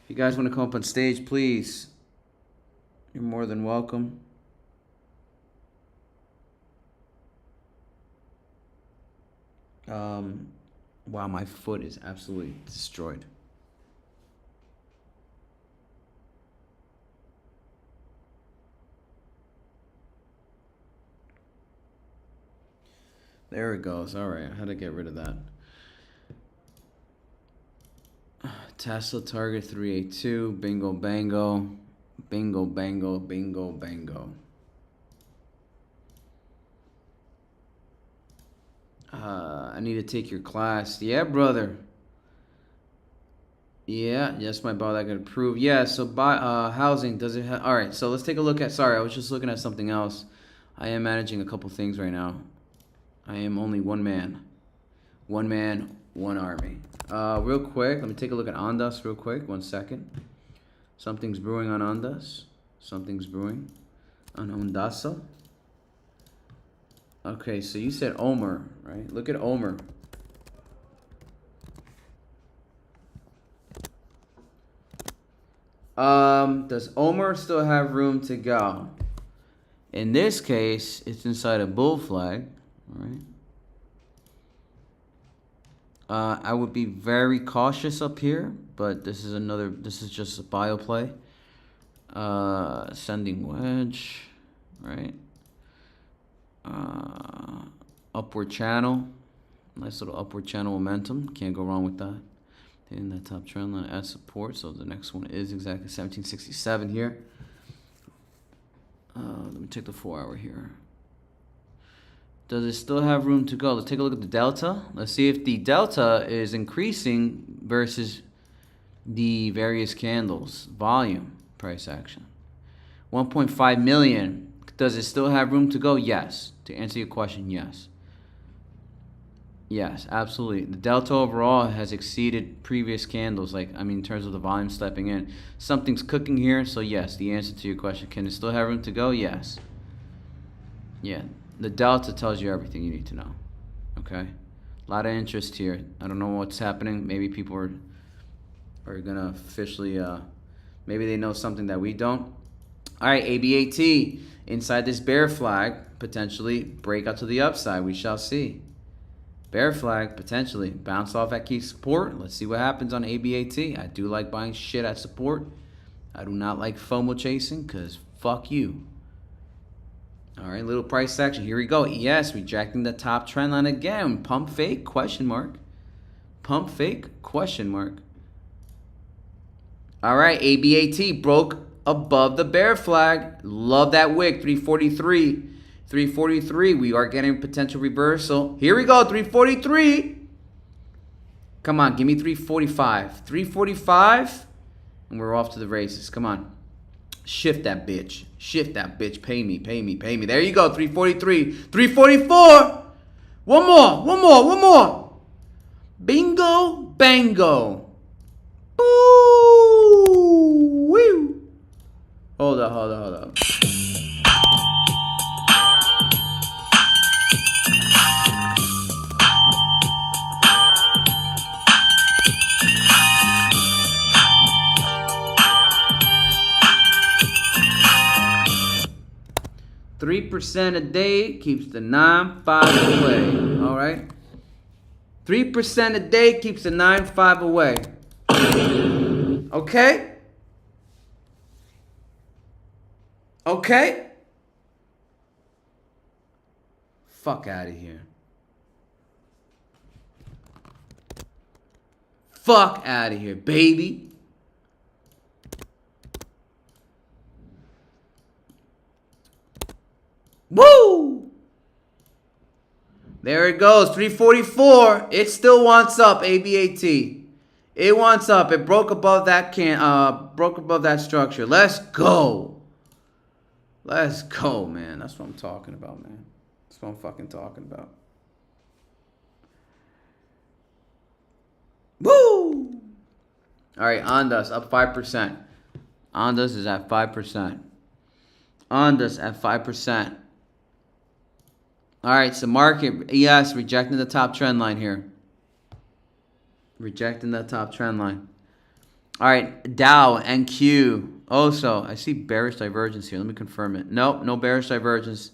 If you guys want to come up on stage, please, you're more than welcome. Wow, my foot is absolutely destroyed. There it goes. All right, I had to get rid of that. Tesla target 382. Bingo bango. Bingo bango. Bingo bango. I need to take your class. Yeah, brother. Yeah, yes, my bot I can approve. Yeah, so housing, does it have... All right, so let's take a look at... Sorry, I was just looking at something else. I am managing a couple things right now. I am only one man. One man, one army. Real quick, let me take a look at Ondas real quick. 1 second. Something's brewing on Ondas. Something's brewing on Ondasa. Okay, so you said Omer, right? Look at Omer. Does Omer still have room to go? In this case, it's inside a bull flag, all right? I would be very cautious up here, but this is just a bio play. Sending wedge, right? Upward channel, nice little upward channel momentum. Can't go wrong with that. Hitting that top trend line as support. So the next one is exactly 1767 here. Let me take the 4 hour here. Does it still have room to go? Let's take a look at the delta. Let's see if the delta is increasing versus the various candles. Volume, price action. 1.5 million. Does it still have room to go? Yes. To answer your question, yes. Yes, absolutely. The delta overall has exceeded previous candles, in terms of the volume stepping in. Something's cooking here, so yes, the answer to your question. Can it still have room to go? Yes. Yeah, the delta tells you everything you need to know. Okay? A lot of interest here. I don't know what's happening. Maybe people are going to officially, maybe they know something that we don't. All right, ABAT. Inside this bear flag, potentially break out to the upside. We shall see. Bear flag, potentially. Bounce off at key support. Let's see what happens on ABAT. I do like buying shit at support. I do not like FOMO chasing because fuck you. All right, little price action. Here we go. ES rejecting the top trend line again. Pump fake, question mark. Pump fake, question mark. All right, ABAT broke above the bear flag. Love that wick, 343. 343, we are getting potential reversal. Here we go, 343. Come on, give me 345. 345, and we're off to the races. Come on. Shift that bitch. Shift that bitch. Pay me, pay me, pay me. There you go. 343. 344. One more. One more. One more. Bingo. Bango. Boo. Woo. Hold up, hold up, hold up. 3% a day keeps the 9-5 away. All right. 3% a day keeps the 9-5 away. Okay. Okay. Fuck out of here. Fuck out of here, baby. Woo! There it goes, 344. It still wants up, ABAT. It wants up. It broke above that broke above that structure. Let's go. Let's go, man. That's what I'm talking about, man. That's what I'm fucking talking about. Woo! All right, Ondas up 5%. Ondas is at 5%. Ondas at 5%. All right, so market, yes, rejecting the top trend line here. Rejecting the top trend line. All right, Dow and Q. Also, I see bearish divergence here. Let me confirm it. Nope, no bearish divergence.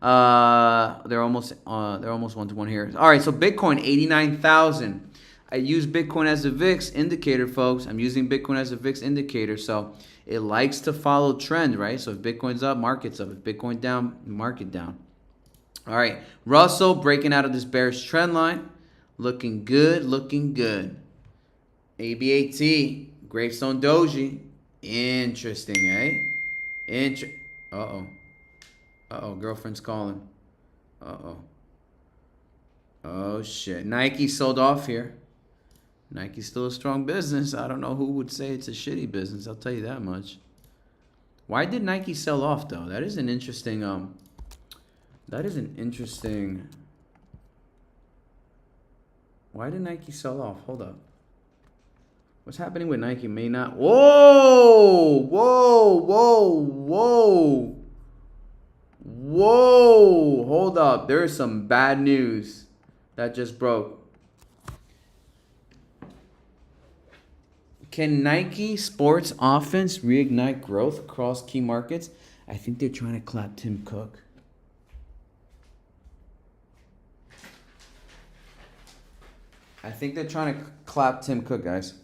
They're almost 1-to-1 here. All right, so Bitcoin 89,000. I use Bitcoin as a VIX indicator, folks. I'm using Bitcoin as a VIX indicator, so it likes to follow trend, right? So if Bitcoin's up, market's up. If Bitcoin down, market down. All right, Russell breaking out of this bearish trend line. Looking good, looking good. ABAT, Gravestone Doji. Interesting, eh? Uh-oh. Uh-oh, girlfriend's calling. Uh-oh. Oh, shit. Nike sold off here. Nike's still a strong business. I don't know who would say it's a shitty business. I'll tell you that much. Why did Nike sell off, though? That is an interesting... Why did Nike sell off? Hold up. What's happening with Nike may not... Whoa! Whoa! Whoa! Whoa! Whoa! Hold up. There is some bad news that just broke. Can Nike Sports Offense reignite growth across key markets? I think they're trying to clap Tim Cook. I think they're trying to clap Tim Cook, guys.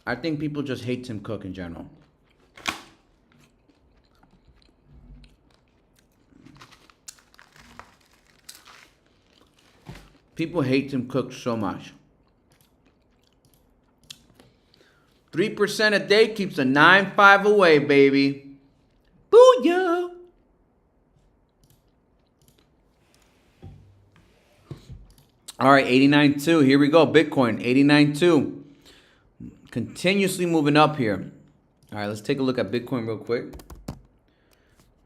I think people just hate Tim Cook in general. People hate Tim Cook so much. 3% a day keeps a 9-5 away, baby. Booyah! All right, 89.2. Here we go. Bitcoin, 89.2. Continuously moving up here. All right, let's take a look at Bitcoin real quick.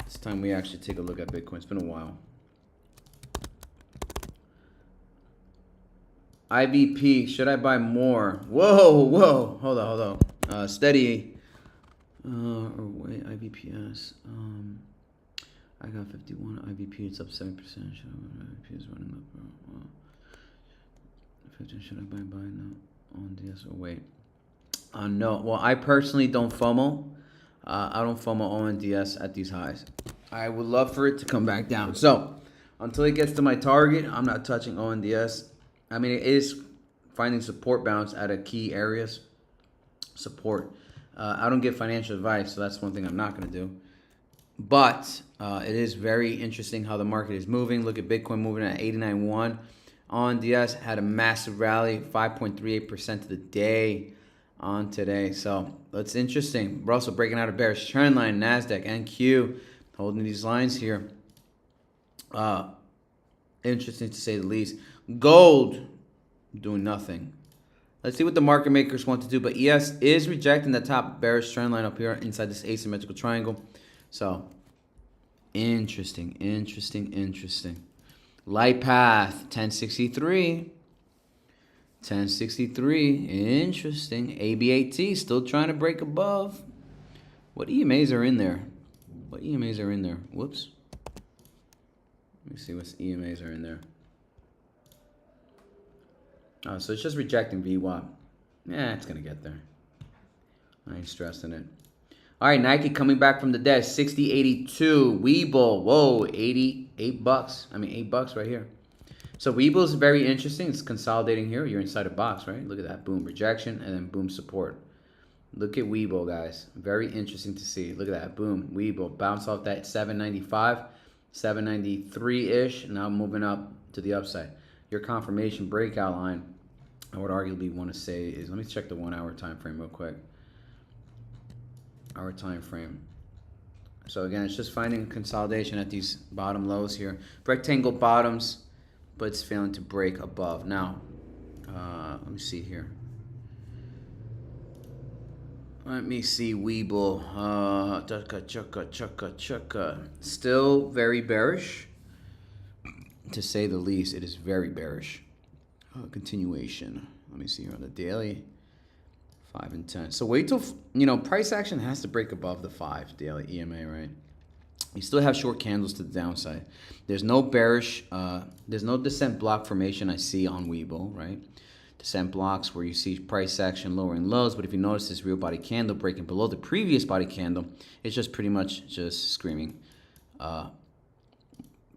This time we actually take a look at Bitcoin. It's been a while. IBP, should I buy more? Whoa, whoa, hold on. Steady. Or wait, IBPS. I got 51. IBP, it's up 7%. IBP is running up. Wow. 15, should I buy now? On DS or wait? No. Well, I personally don't FOMO. I don't FOMO ONDS at these highs. I would love for it to come back down. So until it gets to my target, I'm not touching ONDS. I mean, it is finding support bounce at a key areas. Support. I don't give financial advice, so that's one thing I'm not going to do. But it is very interesting how the market is moving. Look at Bitcoin moving at 89.1. ONDS had a massive rally, 5.38% of the day. on today. So that's interesting. We're also breaking out a bearish trend line. NASDAQ, NQ, holding these lines here. Interesting to say the least. Gold doing nothing. Let's see what the market makers want to do. But ES is rejecting the top bearish trend line up here inside this asymmetrical triangle. So interesting, interesting, interesting. Light path 1063. 1063. Interesting. ABAT still trying to break above. What EMAs are in there? What EMAs are in there? Whoops. Let me see what EMAs are in there. Oh, so it's just rejecting VWAP. Yeah, it's going to get there. I ain't stressing it. All right, Nike coming back from the dead. 60.82. Webull. Whoa, 88 bucks. I mean, $8 right here. So Webull is very interesting. It's consolidating here. You're inside a box, right? Look at that. Boom, rejection, and then boom, support. Look at Webull, guys. Very interesting to see. Look at that. Boom, Webull. Bounce off that 795, 793-ish. Now moving up to the upside. Your confirmation breakout line, I would arguably want to say is, let me check the 1 hour time frame real quick. Hour time frame. So again, it's just finding consolidation at these bottom lows here. Rectangle bottoms, but it's failing to break above. Now, let me see here. Let me see Webull. Still very bearish. To say the least, it is very bearish. Continuation. Let me see here on the daily. 5 and 10. So wait till, price action has to break above the 5 daily EMA, right? You still have short candles to the downside. There's no bearish, there's no descent block formation I see on Webull, right? Descent blocks where you see price action lowering lows, but if you notice this real body candle breaking below the previous body candle, it's just pretty much just screaming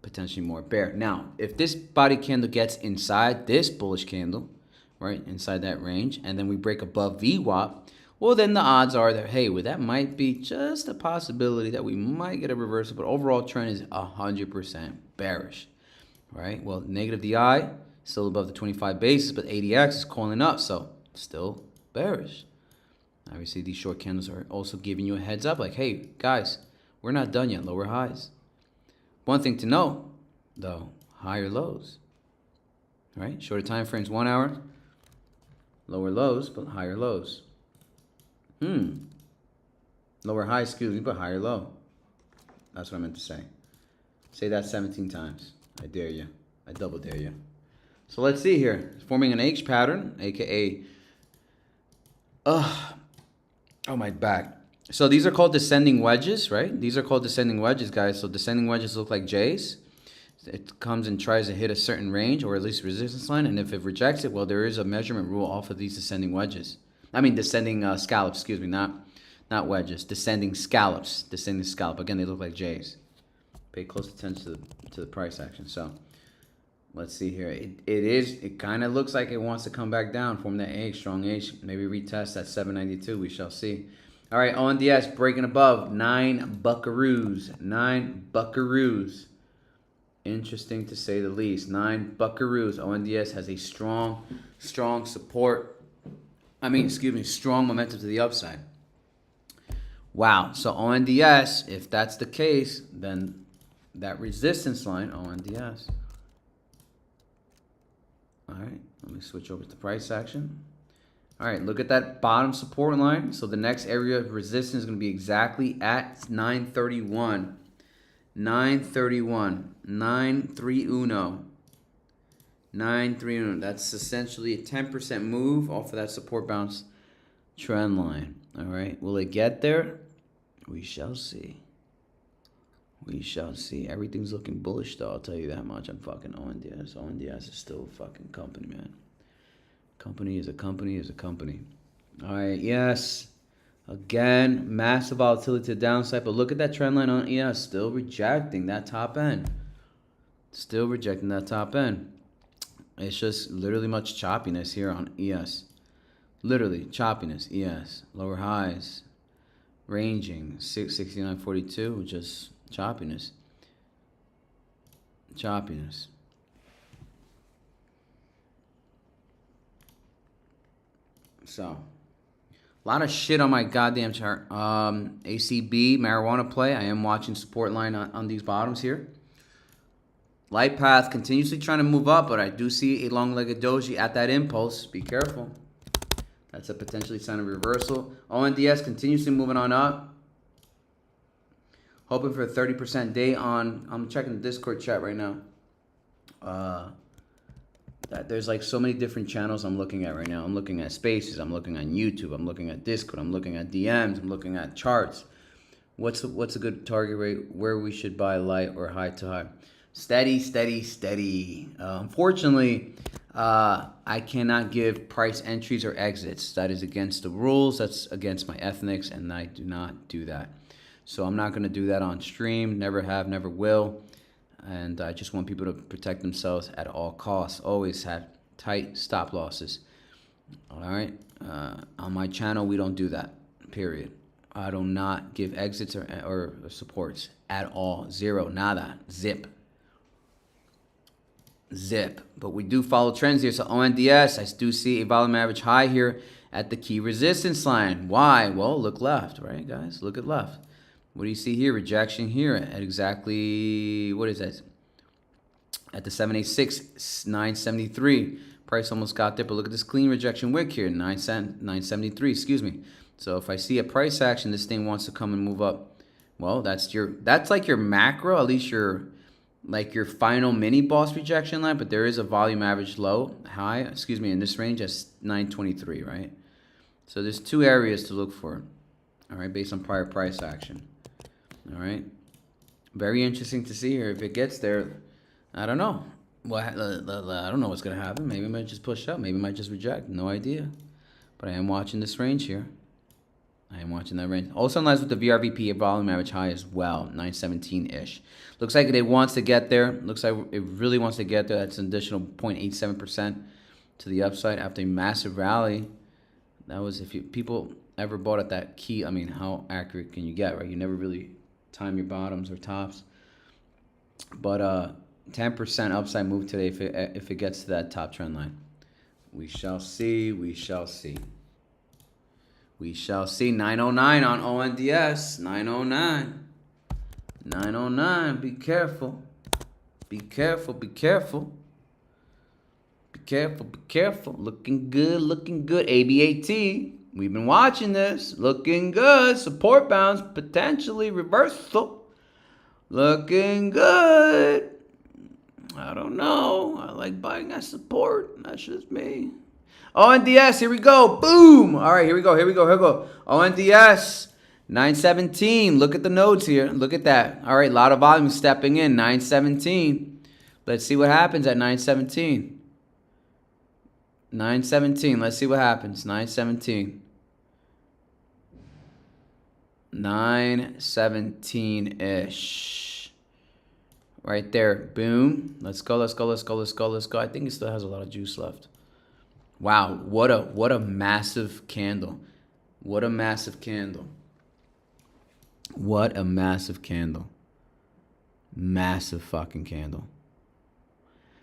potentially more bear. Now, if this body candle gets inside this bullish candle, right, inside that range, and then we break above VWAP, well, then the odds are that, hey, well, that might be just a possibility that we might get a reversal, but overall trend is 100% bearish, right? Well, negative DI, still above the 25 basis, but ADX is calling up, so still bearish. Obviously, these short candles are also giving you a heads up, like, hey, guys, we're not done yet, lower highs. One thing to know, though, higher lows, right? Shorter time frames, 1 hour, lower lows, but higher lows. Lower high, excuse me, but higher low. That's what I meant to say. Say that 17 times. I dare you. I double dare you. So let's see here. It's forming an H pattern, aka, oh, my back. So these are called descending wedges, right? These are called descending wedges, guys. So descending wedges look like J's. It comes and tries to hit a certain range or at least resistance line. And if it rejects it, well, there is a measurement rule off of these descending wedges. I mean, descending scallops, excuse me, not wedges. Descending scallops. Descending scallop. Again, they look like J's. Pay close attention to the price action. So let's see here. It kind of looks like it wants to come back down, form that H, strong H. Maybe retest that 792. We shall see. All right, ONDS breaking above 9 buckaroos. 9 buckaroos. Interesting to say the least. 9 buckaroos. ONDS has a strong support. Strong momentum to the upside. Wow. So ONDS, if that's the case, then that resistance line, ONDS. All right, let me switch over to price action. All right, look at that bottom support line. So the next area of resistance is going to be exactly at 931. 931. 931. 931. That's essentially a 10% move off of that support bounce trend line. All right, will it get there? We shall see. We shall see. Everything's looking bullish, though. I'll tell you that much. I'm fucking ONDS. ONDS is still a fucking company, man. Company is a company is a company. All right, yes. Again, massive volatility to the downside. But look at that trend line on ES. Still rejecting that top end. Still rejecting that top end. It's just literally much choppiness here on ES. Literally choppiness. ES. Lower highs. Ranging. 669.42. Just choppiness. Choppiness. So, A lot of shit on my goddamn chart. ACB, marijuana play. I am watching support line on these bottoms here. Light path continuously trying to move up, but I do see a long-legged doji at that impulse. Be careful. That's a potentially sign of reversal. ONDS continuously moving on up. Hoping for a 30% day on. I'm checking the Discord chat right now. There's like so many different channels I'm looking at right now. I'm looking at Spaces. I'm looking on YouTube. I'm looking at Discord. I'm looking at DMs. I'm looking at charts. What's a good target rate where we should buy light or high to high? Steady, steady, steady. Unfortunately, I cannot give price entries or exits. That is against the rules. That's against my ethnics, and I do not do that. So I'm not going to do that on stream. Never have, never will. And I just want people to protect themselves at all costs. Always have tight stop losses. All right? On my channel, we don't do that, period. I do not give exits or supports at all. Zero, nada, zip. Zip. But we do follow trends here. So ONDS, I do see a volume average high here at the key resistance line. Why? Well, look left, right, guys? Look at left. What do you see here? Rejection here at exactly, what is that? At the 786, 973. Price almost got there, but look at this clean rejection wick here, 973, excuse me. So if I see a price action, this thing wants to come and move up. Well, that's like your macro, at least your final mini boss rejection line, but there is a volume average high, in this range that's 923, right? So there's two areas to look for, all right, based on prior price action, all right? Very interesting to see here. If it gets there, I don't know. Well, I don't know what's going to happen. Maybe it might just push up. Maybe it might just reject. No idea. But I am watching this range here. I am watching that range. Also in line with the VRVP volume average high as well, 917-ish. Looks like it wants to get there. Looks like it really wants to get there. That's an additional 0.87% to the upside after a massive rally. That was, if people ever bought at that key, I mean, how accurate can you get, right? You never really time your bottoms or tops. But 10% upside move today if it gets to that top trend line. We shall see. We shall see. We shall see. 909 on ONDS. 909. 909. Be careful. Be careful. Be careful. Be careful. Be careful. Looking good. Looking good. ABAT. We've been watching this. Looking good. Support bounce. Potentially reversal. Looking good. I don't know. I like buying that support. That's just me. ONDS, here we go. Boom. All right, here we go. Here we go. Here we go. ONDS, 917. Look at the nodes here. Look at that. All right, a lot of volume stepping in. 917. Let's see what happens at 917. 917. Let's see what happens. 917. 917-ish. Right there. Boom. Let's go. Let's go. Let's go. Let's go. Let's go. I think it still has a lot of juice left. Wow, what a massive candle. What a massive candle. What a massive candle. Massive fucking candle.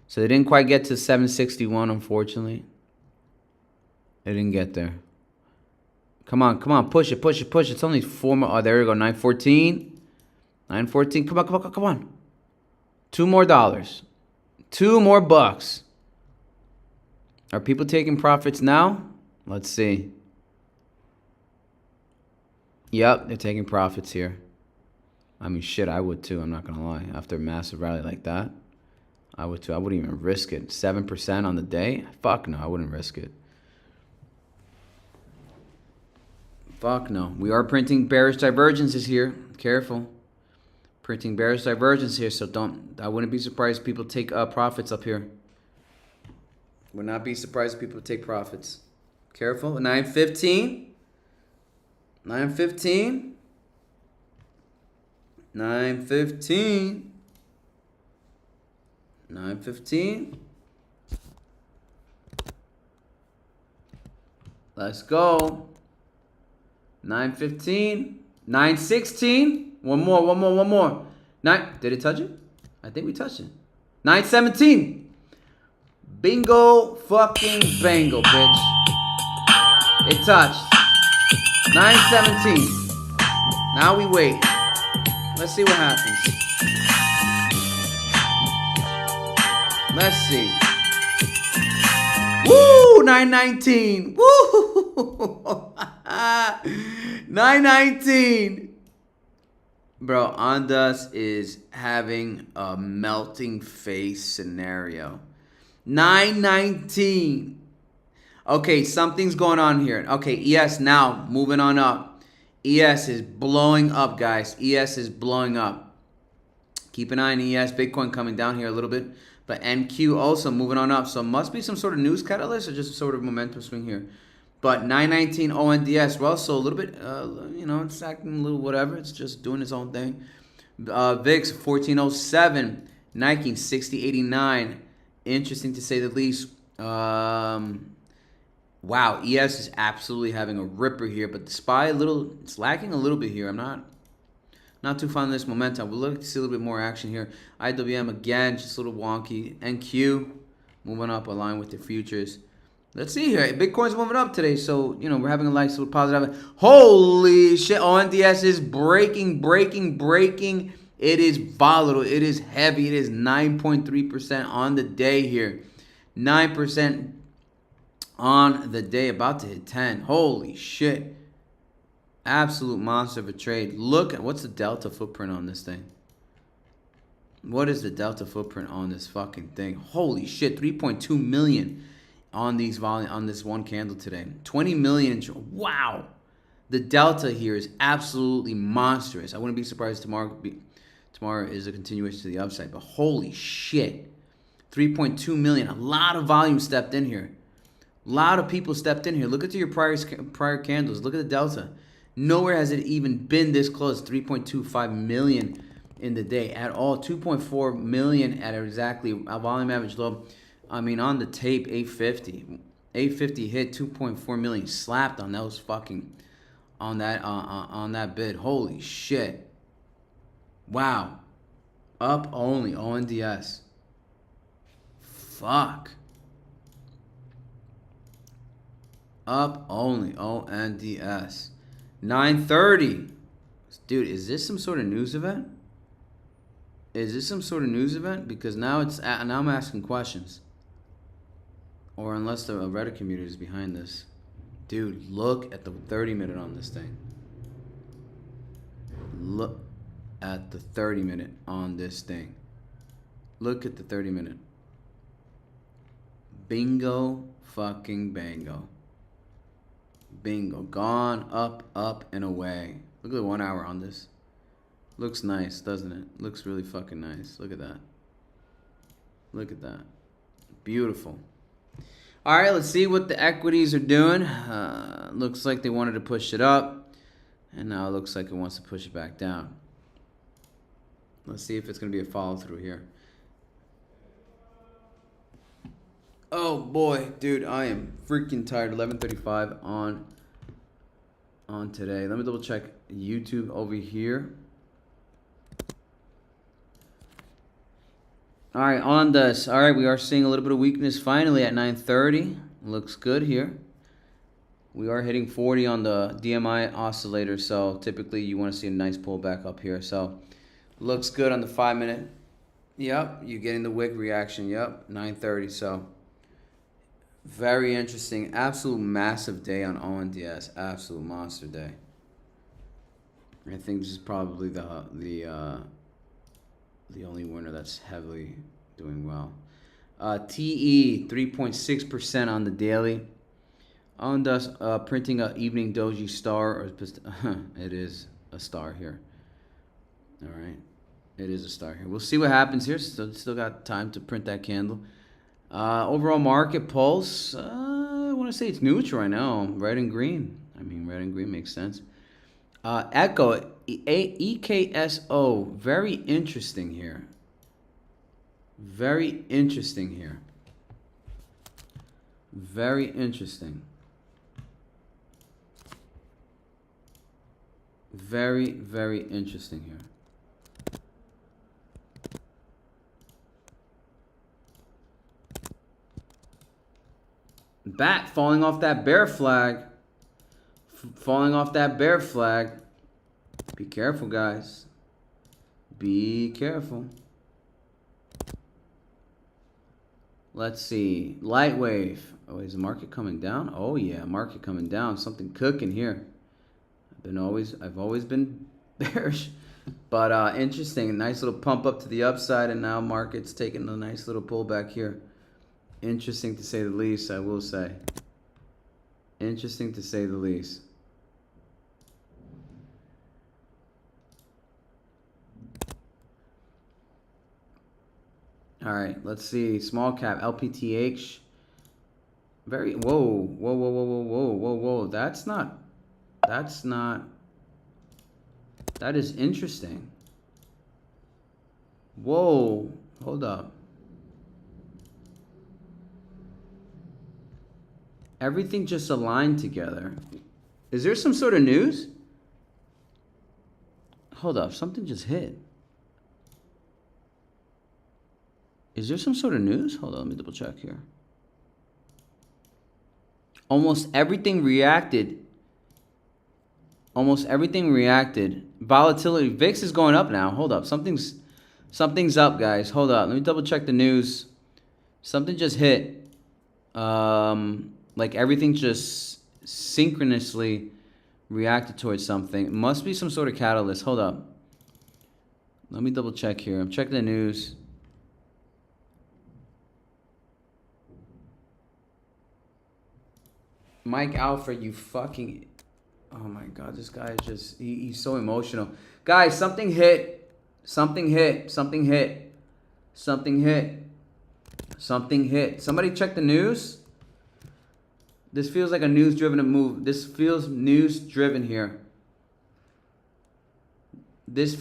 So they didn't quite get to 761, unfortunately. They didn't get there. Come on, come on, push it, push it, push it. It's only 4 more. Oh, there we go, 914. 914, come on, come on, come on. $2 more. $2 more bucks. Are people taking profits now? Let's see. Yep, they're taking profits here. I mean, shit, I would too. I'm not going to lie. After a massive rally like that, I would too. I wouldn't even risk it. 7% on the day? Fuck no, I wouldn't risk it. Fuck no. We are printing bearish divergences here. Careful. Printing bearish divergence here, so I wouldn't be surprised if people take profits up here. Would not be surprised if people take profits. Careful. 915. 915. 915. 915. Let's go. 915. 916. One more. Did it touch it? I think we touched it. 917. Bingo fucking bango, bitch. It touched. 917. Now we wait. Let's see what happens. Let's see. Woo! 919. Woo! 919. Bro, Ondas is having a melting face scenario. 919. Okay, something's going on here. Okay, ES now moving on up. ES is blowing up, guys. ES is blowing up. Keep an eye on ES. Bitcoin coming down here a little bit. But NQ also moving on up. So must be some sort of news catalyst or just a sort of momentum swing here. But 919 ONDS, well, so a little bit, you know, it's acting a little whatever. It's just doing its own thing. VIX 1407. Nike 6089. Interesting to say the least. Wow, ES is absolutely having a ripper here, but the SPY it's lacking a little bit here. I'm not too fond of this momentum. We'll look to see a little bit more action here. IWM again, just a little wonky. NQ moving up, aligned with the futures. Let's see here. Bitcoin's moving up today, so you know we're having a nice little positive. Holy shit! ONDS is breaking. It is volatile. It is heavy. It is 9.3% on the day here. 9%. On the day, about to hit 10. Holy shit. Absolute monster of a trade. Look at what's the delta footprint on this thing. What is the delta footprint on this fucking thing? Holy shit. 3.2 million on these on this one candle today. 20 million. Wow. The delta here is absolutely monstrous. I wouldn't be surprised tomorrow is a continuation to the upside. But holy shit. 3.2 million. A lot of volume stepped in here. A lot of people stepped in here. Look at your prior candles. Look at the delta. Nowhere has it even been this close. 3.25 million in the day at all. 2.4 million at exactly a volume average low. I mean, on the tape, 850. 850 hit 2.4 million. Slapped on those fucking on that bid. Holy shit. Wow. Up only. ONDS. Fuck. Up only. ONDS. 930. Dude, is this some sort of news event? Is this some sort of news event? Because now now I'm asking questions. Or unless the Reddit community is behind this. Dude, look at the 30-minute on this thing. Look at the 30-minute on this thing. Look at the 30-minute. Bingo fucking bango. Bingo. Gone, up, and away. Look at the 1 hour on this. Looks nice, doesn't it? Looks really fucking nice. Look at that. Look at that. Beautiful. All right, let's see what the equities are doing. Looks like they wanted to push it up. And now it looks like it wants to push it back down. Let's see if it's going to be a follow-through here. Oh boy, dude, I am freaking tired. 11:35 on today. Let me double check YouTube over here. All right, on this. All right, we are seeing a little bit of weakness finally at 9:30. Looks good here. We are hitting 40 on the DMI oscillator, so typically you want to see a nice pullback up here. So looks good on the 5-minute. Yep, you're getting the wick reaction. Yep, 9:30. So very interesting. Absolute massive day on ONDS. Absolute monster day. I think this is probably the only winner that's heavily doing well. TE 3.6% on the daily. ONDS printing a evening doji star, or it is a star here. All right, it is a star here. We'll see what happens here. Still got time to print that candle. Overall market pulse, I want to say it's neutral right now. Red and green. I mean, red and green makes sense. Echo, EKSO, very interesting here. Very interesting here. Very interesting. Very, very interesting here. Bat falling off that bear flag. falling off that bear flag. Be careful, guys. Be careful. Let's see. Light wave. Oh, is the market coming down? Oh yeah, market coming down. Something cooking here. I've always been bearish. But interesting. A nice little pump up to the upside, and now market's taking a nice little pullback here. Interesting to say the least, I will say. Interesting to say the least. All right, let's see. Small cap, LPTH. Very, whoa. That is interesting. Whoa, hold up. Everything just aligned together. Is there some sort of news? Hold up, something just hit. Is there some sort of news? Hold on, let me double check here. Almost everything reacted. Volatility. VIX is going up now. Hold up. Something's up, guys. Hold up. Let me double check the news. Something just hit. Like everything just synchronously reacted towards something. It must be some sort of catalyst. Hold up. Let me double check here. I'm checking the news. Mike Alfred, you fucking... Oh my God, this guy is just... He's so emotional. Guys, something hit. Somebody check the news. This feels like a news-driven move. This feels news-driven here. VIX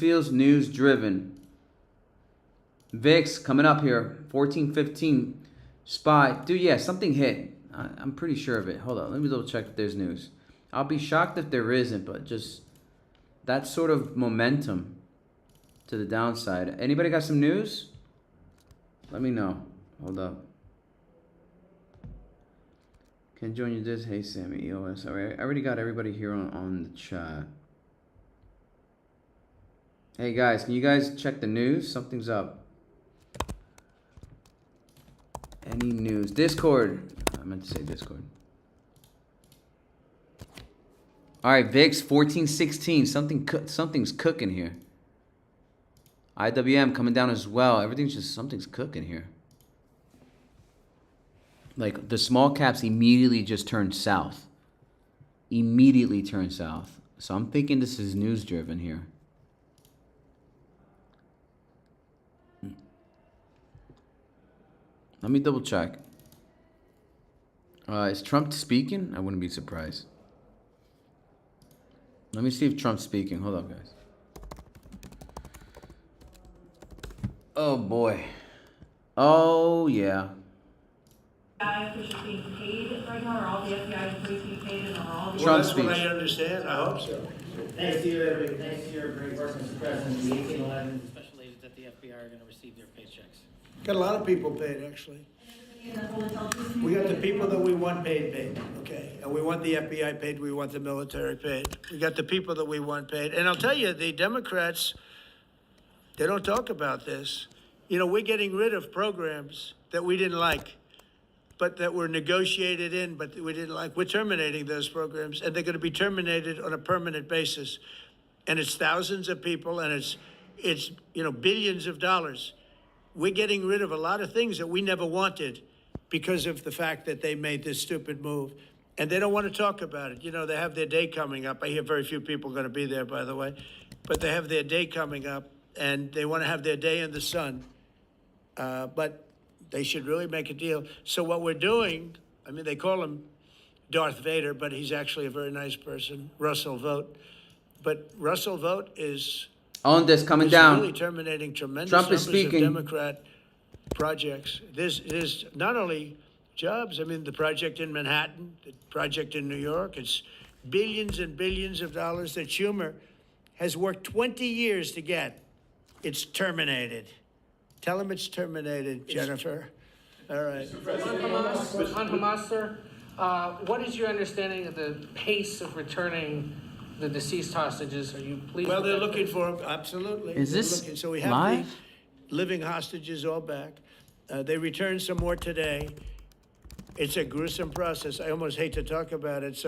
coming up here. 14.15. SPY. Dude, yeah, something hit. I'm pretty sure of it. Hold on. Let me double check if there's news. I'll be shocked if there isn't, but just that sort of momentum to the downside. Anybody got some news? Let me know. Hold up. Can join you this. Hey, Sammy. EOS. All right. I already got everybody here on the chat. Hey, guys. Can you guys check the news? Something's up. Any news? Discord. I meant to say Discord. All right, VIX 14.16. Something's cooking here. IWM coming down as well. Something's cooking here. Like the small caps immediately just turned south. So I'm thinking this is news driven here. Let me double check. Is Trump speaking? I wouldn't be surprised. Let me see if Trump's speaking. Hold up, guys. Oh, boy. Oh, yeah. FBI officials being paid right now? Are all the FBI employees being paid, and are all the... Trump That's speech. what I understand. I hope so. Thanks to you, thanks to your great work, Mr. President, the 1811 special agents at the FBI are going to receive their paychecks. Got a lot of people paid, actually. We got the people that we want paid, okay? And we want the FBI paid, we want the military paid. We got the people that we want paid. And I'll tell you, the Democrats, they don't talk about this. You know, we're getting rid of programs that we didn't like, but that were negotiated in, but we didn't like. We're terminating those programs, and they're going to be terminated on a permanent basis. And it's thousands of people, and it's you know, billions of dollars. We're getting rid of a lot of things that we never wanted because of the fact that they made this stupid move. And they don't want to talk about it. You know, they have their day coming up. I hear very few people are going to be there, by the way. But they have their day coming up, and they want to have their day in the sun. But they should really make a deal. So what we're doing, I mean, they call him Darth Vader, but he's actually a very nice person, Russell Vogt. But Russell Vogt is... On this coming down. Really terminating tremendous Trump is numbers speaking. of Democrat projects. There's not only jobs. I mean, the project in Manhattan, the project in New York. It's billions and billions of dollars that Schumer has worked 20 years to get. It's terminated. Tell him it's terminated, Jennifer. All right. On Hamas, sir, What is your understanding of the pace of returning the deceased hostages? Are you pleased? Well, with they're that looking pace? for them, absolutely. Is They're this looking. So we have live? the living hostages all back. They returned some more today. It's a gruesome process. I almost hate to talk about it.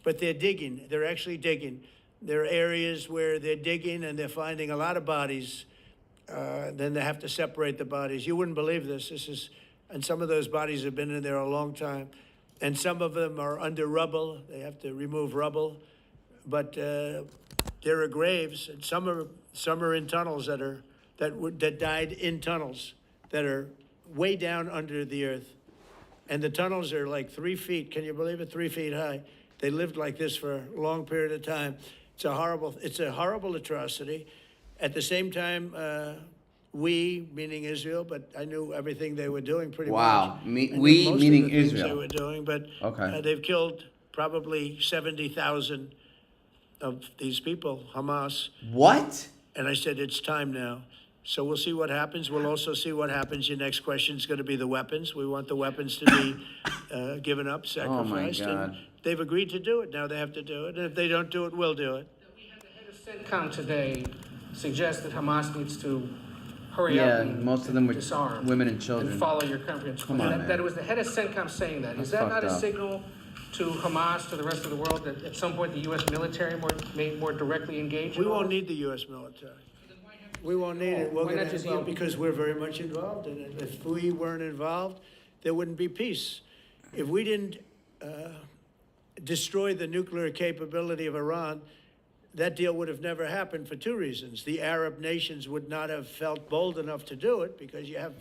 But they're digging. They're actually digging. There are areas where they're digging and they're finding a lot of bodies. Then they have to separate the bodies. You wouldn't believe this. And some of those bodies have been in there a long time. And some of them are under rubble. They have to remove rubble. But there are graves, and some are in tunnels that died in tunnels that are way down under the earth. And the tunnels are like 3 feet. Can you believe it? 3 feet high. They lived like this for a long period of time. It's a horrible atrocity. At the same time, we, meaning Israel, but I knew everything they were doing pretty much. Wow. I knew We, most of meaning the things Israel. they were doing, but Okay. they've killed probably 70,000 of these people, Hamas. What? And I said, it's time now. So we'll see what happens. We'll also see what happens. Your next question is going to be the weapons. We want the weapons to be given up, sacrificed. God. And they've agreed to do it. Now they have to do it. And if they don't do it, we'll do it. We had the head of CENTCOM today suggest that Hamas needs to hurry up and most of them were disarm women and children. and follow your comprehensive Come plan. on, That man. it was the head of CENTCOM saying that. That's Is that not fucked a up. signal to Hamas, to the rest of the world, that at some point the U.S. military may more directly engage? We won't need the U.S. military. We won't need it. We're Why not going to just involve you? because we're very much involved in it. If we weren't involved, there wouldn't be peace. If we didn't destroy the nuclear capability of Iran, that deal would have never happened for two reasons. The Arab nations would not have felt bold enough to do it because you have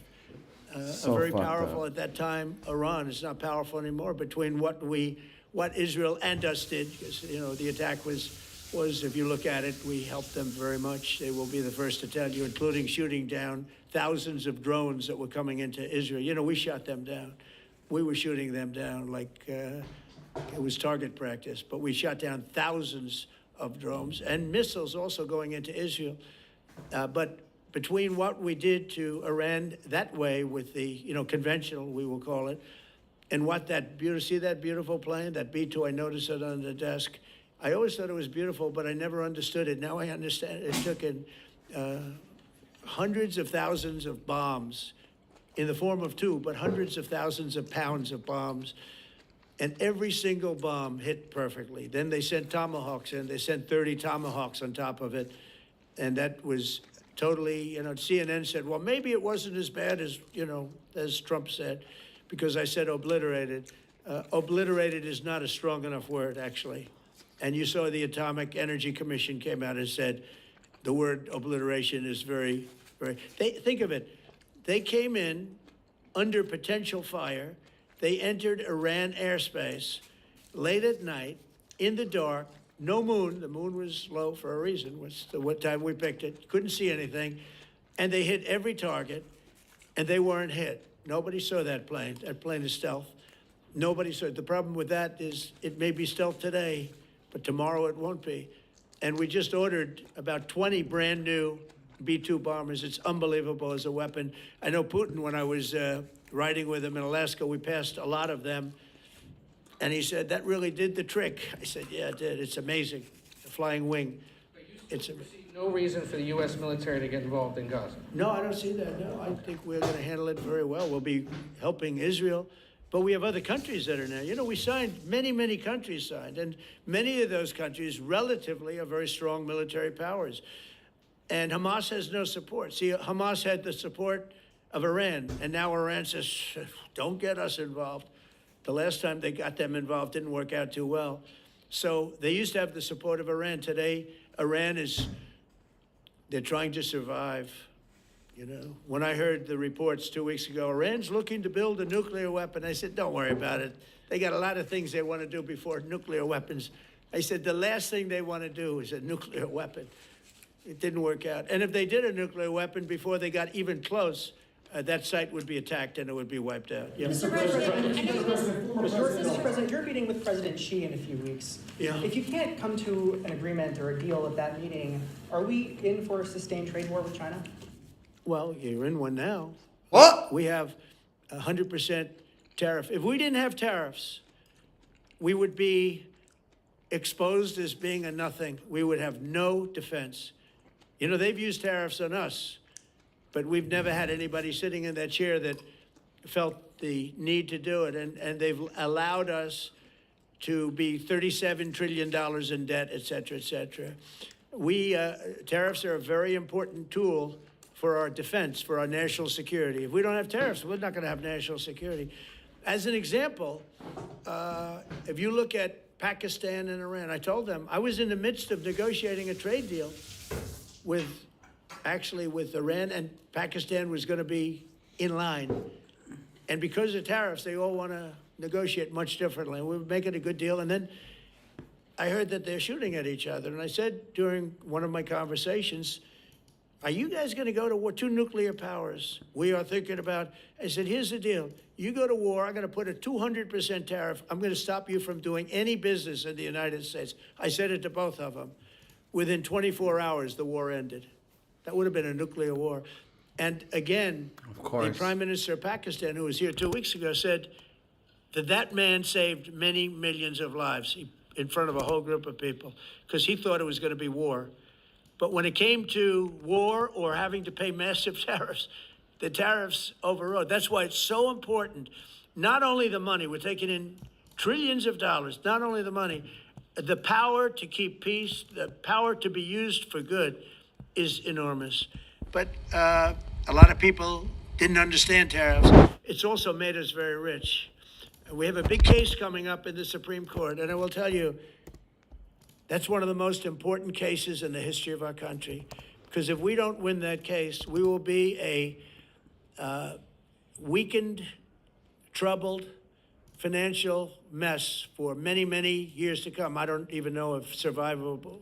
So a very fucked powerful, up. at that time, Iran. It's not powerful anymore between what Israel and us did, because, the attack was, if you look at it, we helped them very much. They will be the first to tell you, including shooting down thousands of drones that were coming into Israel. We shot them down. We were shooting them down like it was target practice, but we shot down thousands of drones and missiles also going into Israel. But between what we did to Iran that way with the, conventional, we will call it, and what see that beautiful plane, that B-2, I noticed it on the desk. I always thought it was beautiful, but I never understood it. Now I understand. It took in hundreds of thousands of bombs in the form of two, but hundreds of thousands of pounds of bombs. And every single bomb hit perfectly. Then they sent Tomahawks in. They sent 30 Tomahawks on top of it. And that was totally, CNN said, well, maybe it wasn't as bad as Trump said, because I said obliterated. Obliterated is not a strong enough word, actually. And you saw the Atomic Energy Commission came out and said the word obliteration is very, very, think of it. They came in under potential fire. They entered Iran airspace late at night, in the dark, no moon. The moon was low for a reason. Was what time we picked it. Couldn't see anything. And they hit every target, and they weren't hit. Nobody saw that plane. That plane is stealth. Nobody saw it. The problem with that is it may be stealth today, but tomorrow it won't be. And we just ordered about 20 brand new B-2 bombers. It's unbelievable as a weapon. I know Putin, when I was riding with him in Alaska, we passed a lot of them. And he said, that really did the trick. I said, yeah, it did. It's amazing. The flying wing. It's no reason for the U.S. military to get involved in Gaza. No, I don't see that. No, I think we're going to handle it very well. We'll be helping Israel. But we have other countries that are now. We signed, many countries signed. And many of those countries relatively are very strong military powers. And Hamas has no support. See, Hamas had the support of Iran. And now Iran says, don't get us involved. The last time they got them involved didn't work out too well. So they used to have the support of Iran. Today, Iran they're trying to survive. When I heard the reports 2 weeks ago, Iran's looking to build a nuclear weapon, I said, don't worry about it. They got a lot of things they want to do before nuclear weapons. I said, the last thing they want to do is a nuclear weapon. It didn't work out. And if they did a nuclear weapon before they got even close, that site would be attacked and it would be wiped out. Yeah. Mr. President, you're meeting with President Xi in a few weeks. Yeah. If you can't come to an agreement or a deal at that meeting, are we in for a sustained trade war with China? Well, you're in one now. What? We have 100% tariff. If we didn't have tariffs, we would be exposed as being a nothing. We would have no defense. You know, they've used tariffs on us, but we've never had anybody sitting in that chair that felt the need to do it. And they've allowed us to be $37 trillion in debt, et cetera, et cetera. Tariffs are a very important tool for our defense, for our national security. If we don't have tariffs, we're not going to have national security. As an example, if you look at Pakistan and Iran, I told them I was in the midst of negotiating a trade deal with Iran, and Pakistan was going to be in line. And because of tariffs, they all want to negotiate much differently. And we were making a good deal. And then I heard that they're shooting at each other. And I said during one of my conversations, are you guys going to go to war? Two nuclear powers. We are thinking about, I said, here's the deal. You go to war, I'm going to put a 200% tariff. I'm going to stop you from doing any business in the United States. I said it to both of them. Within 24 hours, the war ended. That would have been a nuclear war. And again, the Prime Minister of Pakistan, who was here 2 weeks ago, said that man saved many millions of lives in front of a whole group of people because he thought it was going to be war. But when it came to war or having to pay massive tariffs, the tariffs overrode. That's why it's so important. Not only the money, we're taking in trillions of dollars, not only the money, the power to keep peace, the power to be used for good is enormous. But a lot of people didn't understand tariffs. It's also made us very rich. We have a big case coming up in the Supreme Court, and I will tell you, that's one of the most important cases in the history of our country. Because if we don't win that case, we will be a weakened, troubled, financial mess for many, many years to come. I don't even know if survivable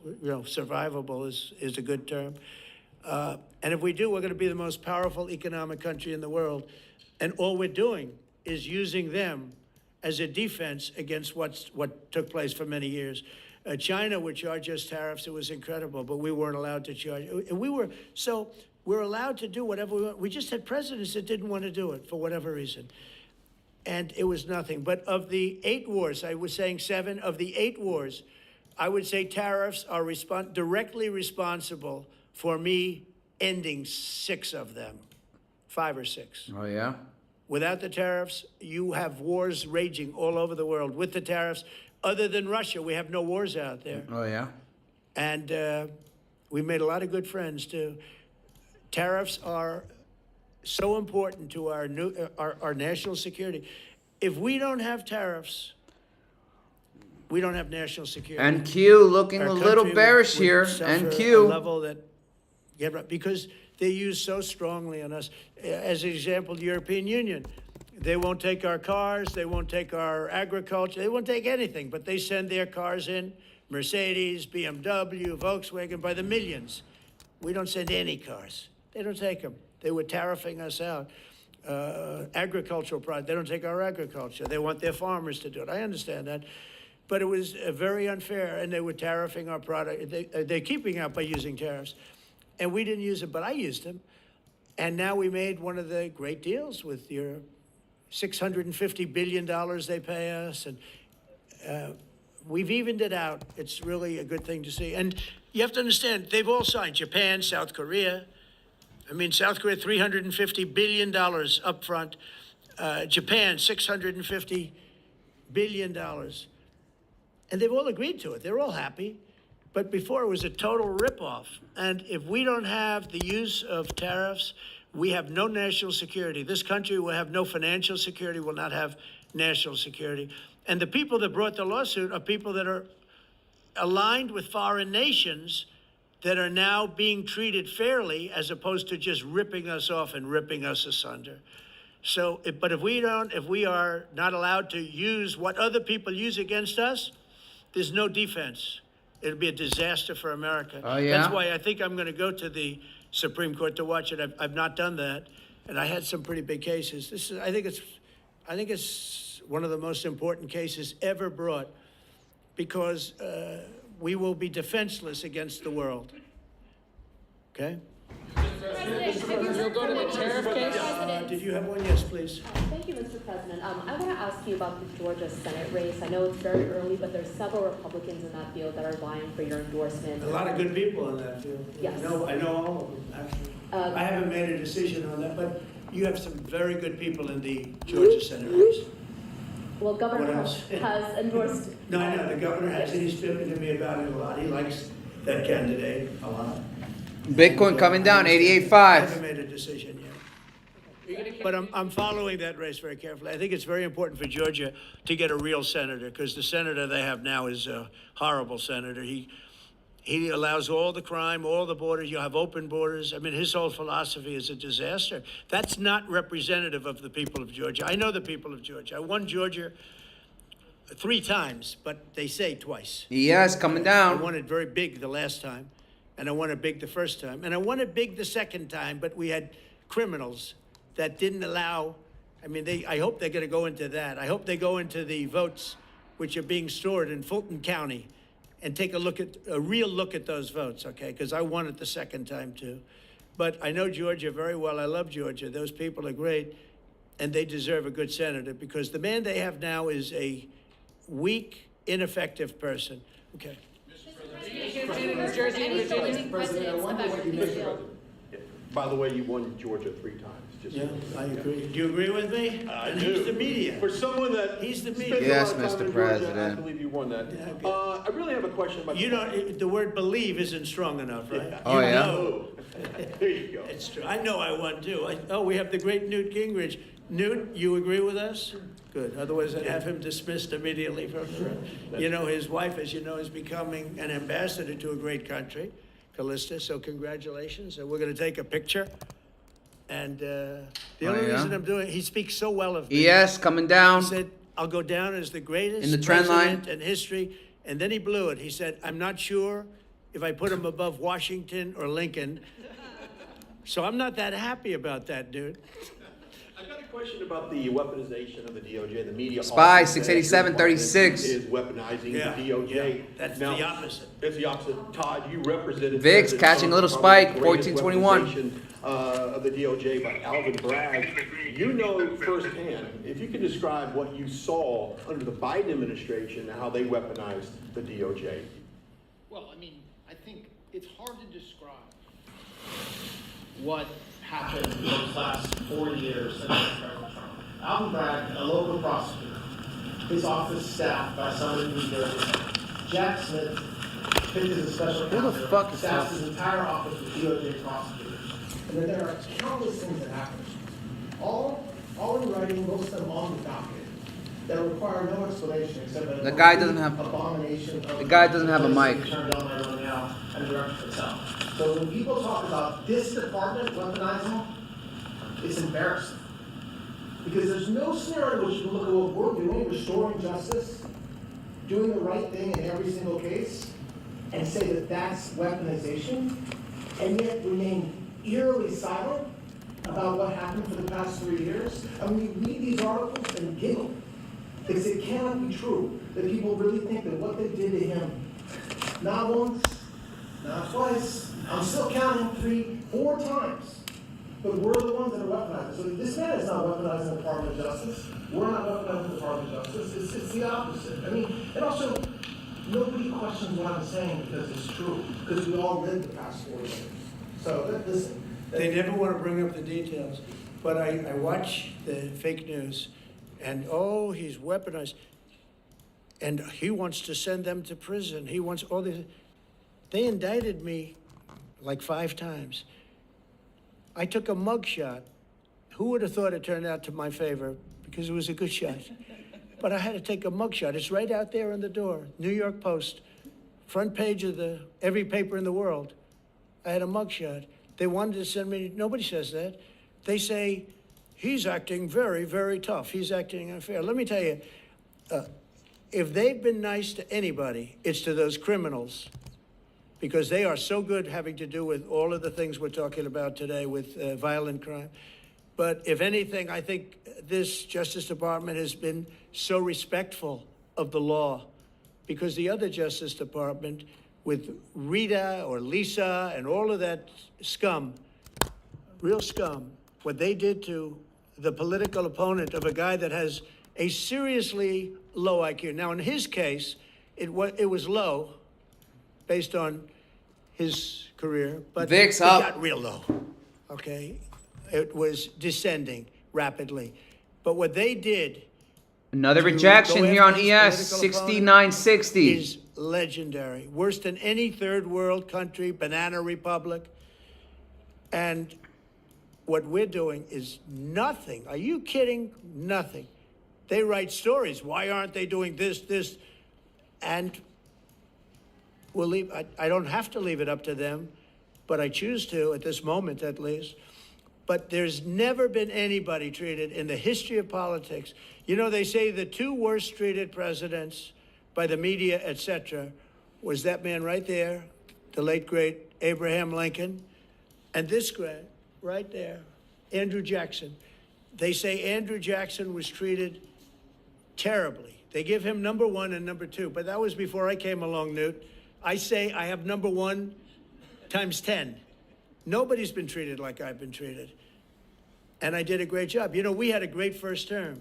is a good term. And if we do, we're going to be the most powerful economic country in the world. And all we're doing is using them as a defense against what took place for many years. China would charge us tariffs. It was incredible, but we weren't allowed to charge. And we're allowed to do whatever we want. We just had presidents that didn't want to do it for whatever reason. And it was nothing. But of the 8 wars, I was saying 7, of the 8 wars, I would say tariffs are directly responsible for me ending 6 of them, 5 or 6. Oh, yeah? Without the tariffs, you have wars raging all over the world. With the tariffs, other than Russia, we have no wars out there. Oh, yeah? And we made a lot of good friends, too. Tariffs are so important to our national security. If we don't have tariffs, we don't have national security. And Q looking a little bearish here. And Q. A level that, because they're used so strongly on us. As an example, the European Union. They won't take our cars. They won't take our agriculture. They won't take anything, but they send their cars in, Mercedes, BMW, Volkswagen, by the millions. We don't send any cars. They don't take them. They were tariffing us out. Agricultural products, they don't take our agriculture. They want their farmers to do it. I understand that. But it was very unfair, and they were tariffing our product. They're keeping out by using tariffs. And we didn't use them, but I used them. And now we made one of the great deals with your $650 billion they pay us. And we've evened it out. It's really a good thing to see. And you have to understand, they've all signed. Japan, South Korea. I mean, South Korea, $350 billion up front. Japan, $650 billion. And they've all agreed to it. They're all happy. But before, it was a total ripoff. And if we don't have the use of tariffs, we have no national security. This country will have no financial security, will not have national security. And the people that brought the lawsuit are people that are aligned with foreign nations that are now being treated fairly as opposed to just ripping us off and ripping us asunder. So, but if we are not allowed to use what other people use against us, there's no defense. It'll be a disaster for America. Oh, yeah? That's why I think I'm going to go to the Supreme Court to watch it. I've not done that, and I had some pretty big cases. I think it's one of the most important cases ever brought, because we will be defenseless against the world. Okay? You'll go to the tariff case? Did you have one? Yes, please. Thank you, Mr. President. I want to ask you about the Georgia Senate race. I know it's very early, but there's several Republicans in that field that are vying for your endorsement. A lot of good people in that field. Yes. I know all of them, actually. I haven't made a decision on that, but you have some very good people in the Georgia Senate race. Well, Governor What Trump else? has endorsed. No, I know, the governor has it, he's spoken to me about it a lot, he likes that candidate a lot. Bitcoin coming down, I 88.5. haven't made a decision yet. But I'm following that race very carefully. I think it's very important for Georgia to get a real senator, because the senator they have now is a horrible senator. He allows all the crime, all the borders. You have open borders. I mean, his whole philosophy is a disaster. That's not representative of the people of Georgia. I know the people of Georgia. I won Georgia 3 times, but they say twice. Yes, coming I down. won it very big the last time, and I won it big the first time, and I won it big the second time, but we had criminals that didn't allow, I mean, I hope they're going to go into that. I hope they go into the votes which are being stored in Fulton County and take a real look at those votes, okay? Because I won it the second time too. But I know Georgia very well. I love Georgia. Those people are great, and they deserve a good senator, because the man they have now is a weak, ineffective person. Okay. New Jersey and Virginia. By the way, you won Georgia 3 times. Just Yeah, I agree. Do you agree with me? I And do. he's the media. For someone that He's the spends media. a Yes, lot of time Mr. in Georgia, President. I believe you won that. Yeah, okay. I really have a question about You know, the word believe isn't strong enough, right? Oh, You yeah? know. There you go. It's true. I know I won too. We have the great Newt Gingrich. Newt, you agree with us? Good. Otherwise, I'd have him dismissed immediately from the room. You know, his wife, as you know, is becoming an ambassador to a great country, Callista. So congratulations. So we're going to take a picture. And the only yeah? reason I'm doing it, he speaks so well of me. ES coming down. He said, I'll go down as the greatest In the trend line. president in history. And then he blew it. He said, I'm not sure if I put him above Washington or Lincoln. So I'm not that happy about that, dude. I've got a question about the weaponization of the DOJ. The media Spy, often says 687, your 36. Is weaponizing Yeah, the DOJ. yeah. That's Now, the opposite. It's the opposite. Todd, you represented VIX President catching a little Trump, spike, probably the greatest 1421. weaponization, of the DOJ by Alvin Bragg. You know firsthand. If you could describe what you saw under the Biden administration and how they weaponized the DOJ. Well, I mean, I think it's hard to describe what happened in those last 4 years since President Trump. Alvin Bragg, a local prosecutor, his office staffed by someone in New Jersey. Jack Smith, picked as a special Who the counsel, fuck is staffs that? his entire office with DOJ prosecutors. And then there are countless things that happen, all in writing, most of them on the docket, that require no explanation except that The guy doesn't have- abomination of the guy doesn't have a mic. Turned on right now and directed itself. So when people talk about this department weaponizing, it's embarrassing. Because there's no scenario in which you can look at what we're doing, restoring justice, doing the right thing in every single case, and say that that's weaponization, and yet remain eerily silent about what happened for the past 3 years. And we read these articles and giggle, because it cannot be true that people really think that what they did to him, not once, not twice, I'm still counting 3, 4 times, but we're the ones that are weaponizing. So this man is not weaponizing the Department of Justice. We're not weaponizing the Department of Justice. It's the opposite. I mean, and also, nobody questions what I'm saying because it's true, because we all lived the past 4 years. So listen. They never want to bring up the details. But I watch the fake news, and oh, he's weaponized. And he wants to send them to prison. He wants all these. They indicted me like 5 times. I took a mug shot. Who would have thought it turned out to my favor? Because it was a good shot. But I had to take a mug shot. It's right out there on the door. New York Post, front page of every paper in the world. I had a mug shot. They wanted to send me, nobody says that. They say, he's acting very, very tough. He's acting unfair. Let me tell you, if they've been nice to anybody, it's to those criminals, because they are so good having to do with all of the things we're talking about today with violent crime. But if anything, I think this Justice Department has been so respectful of the law, because the other Justice Department with Rita or Lisa and all of that scum, real scum, what they did to the political opponent of a guy that has a seriously low IQ. Now, in his case, it was low based on his career, but VIX it up. got real low, okay? It was descending rapidly. But what they did Another to rejection go here on after his ES, political opponent 6960. is legendary. Worse than any third world country, banana republic. And what we're doing is nothing. Are you kidding? Nothing. They write stories. Why aren't they doing this? And we'll leave. I don't have to leave it up to them, but I choose to at this moment, at least. But there's never been anybody treated in the history of politics. You know, they say the two worst treated presidents by the media, etc., was that man right there, the late, great Abraham Lincoln, and this guy right there, Andrew Jackson. They say Andrew Jackson was treated terribly. They give him number one and number two, but that was before I came along, Newt. I say I have number one times 10. Nobody's been treated like I've been treated. And I did a great job. You know, we had a great first term.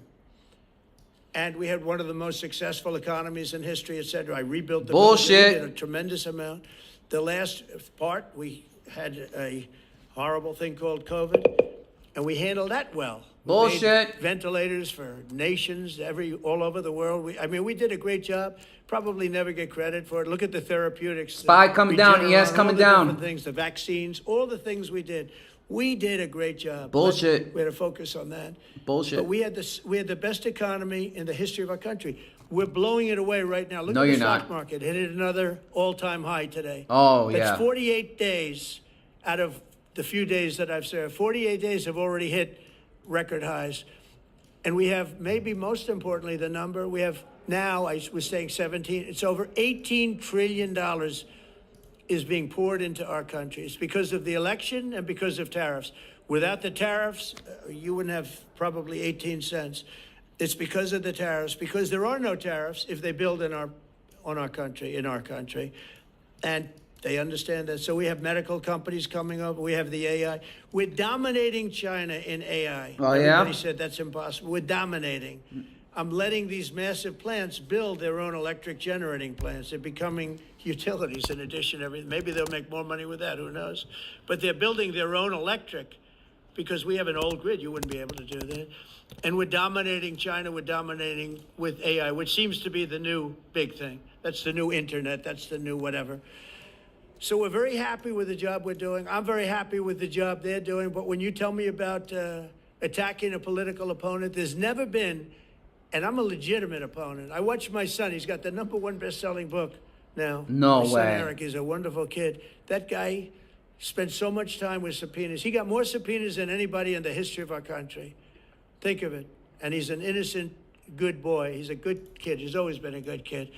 And we had one of the most successful economies in history, et cetera. I rebuilt the Bullshit. military, did a tremendous amount. The last part, we had a horrible thing called COVID, and we handled that well. We Bullshit. made ventilators for nations all over the world. We did a great job. Probably never get credit for it. Look at the therapeutics. SPY coming down, Regeneron, ES coming all the down. different things, the vaccines, all the things we did. We did a great job. Bullshit. We had to focus on that. Bullshit. But we had the best economy in the history of our country. We're blowing it away right now. Look No, at the you're stock not. market. It hit another all-time high today. Oh, That's yeah. 48 days out of the few days that I've served. 48 days have already hit record highs. And we have, maybe most importantly, the number, we have now, I was saying 17, it's over $18 trillion is being poured into our country. It's because of the election and because of tariffs. Without the tariffs, you wouldn't have probably 18 cents. It's because of the tariffs, because there are no tariffs if they build in our country. And they understand that. So we have medical companies coming up. We have the AI. We're dominating China in AI. Oh, yeah? Everybody said that's impossible. We're dominating. I'm letting these massive plants build their own electric generating plants. They're becoming utilities in addition to everything. Maybe they'll make more money with that, who knows? But they're building their own electric because we have an old grid. You wouldn't be able to do that. And we're dominating China. We're dominating with AI, which seems to be the new big thing. That's the new internet. That's the new whatever. So we're very happy with the job we're doing. I'm very happy with the job they're doing. But when you tell me about attacking a political opponent, there's never been, and I'm a legitimate opponent. I watched my son. He's got the #1 best-selling book now. No my son way. Eric is a wonderful kid. That guy spent so much time with subpoenas. He got more subpoenas than anybody in the history of our country. Think of it. And he's an innocent, good boy. He's a good kid. He's always been a good kid.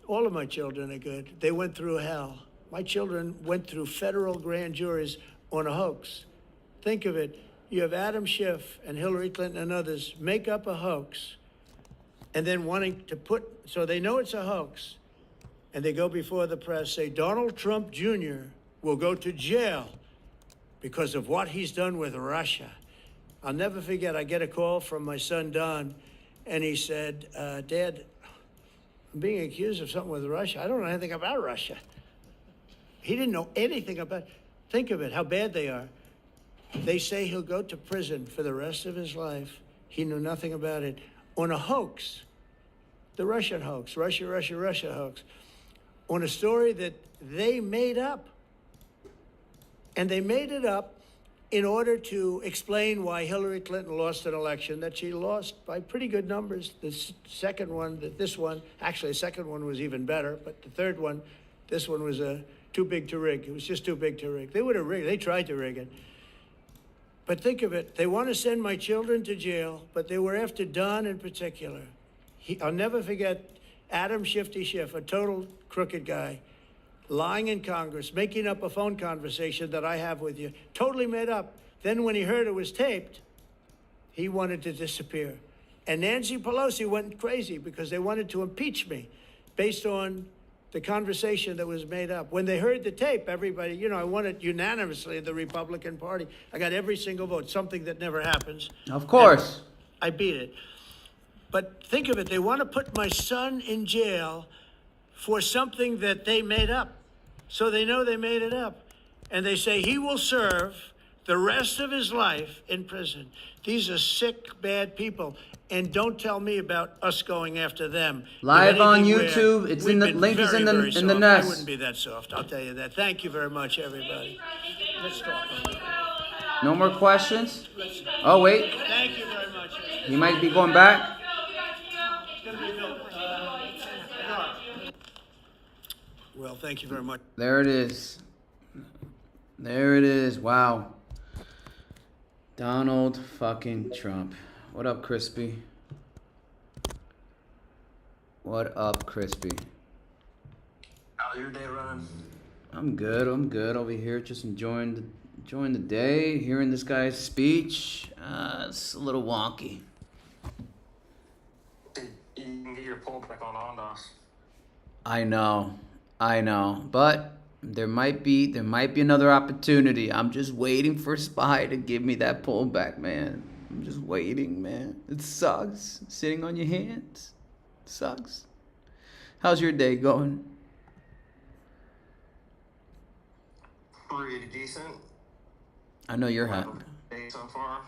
All of my children are good. They went through hell. My children went through federal grand juries on a hoax. Think of it. You have Adam Schiff and Hillary Clinton and others make up a hoax and then wanting to so they know it's a hoax, and they go before the press, say Donald Trump Jr. will go to jail because of what he's done with Russia. I'll never forget, I get a call from my son, Don, and he said, Dad, I'm being accused of something with Russia. I don't know anything about Russia. He didn't know anything about it. Think of it, how bad they are. They say he'll go to prison for the rest of his life. He knew nothing about it. On a hoax, the Russian hoax, Russia hoax, on a story that they made up. And they made it up in order to explain why Hillary Clinton lost an election that she lost by pretty good numbers. The second one, actually the second one was even better, but the third one, this one was too big to rig. It was just too big to rig. They would have rigged. They tried to rig it. But think of it. They want to send my children to jail, but they were after Don in particular. I'll never forget Adam Shifty Schiff, a total crooked guy, lying in Congress, making up a phone conversation that I have with you, totally made up. Then when he heard it was taped, he wanted to disappear. And Nancy Pelosi went crazy because they wanted to impeach me based on the conversation that was made up. When they heard the tape, everybody, you know, I won it unanimously in the Republican Party. I got every single vote, something that never happens. Of course. I beat it. But think of it, they want to put my son in jail for something that they made up. So they know they made it up. And they say he will serve the rest of his life in prison. These are sick, bad people. And don't tell me about us going after them. Live If on anything, YouTube. It's in the we've been link is in very, the very soft. nest. I wouldn't be that soft, I'll tell you that. Thank you very much, everybody. Let's talk. No more questions? Oh, wait. Thank you very much. He might be going back. Well, thank you very much. There it is. There it is. Wow. Donald fucking Trump. What up, Crispy? What up, Crispy? How's your day running? I'm good. I'm good over here, just enjoying the day, hearing this guy's speech. It's a little wonky. You can get your pullback on Ondas. I know, but there might be another opportunity. I'm just waiting for Spy to give me that pullback, man. I'm just waiting, man. It sucks sitting on your hands. It sucks. How's your day going? Pretty decent. I know you're happy. Day so far.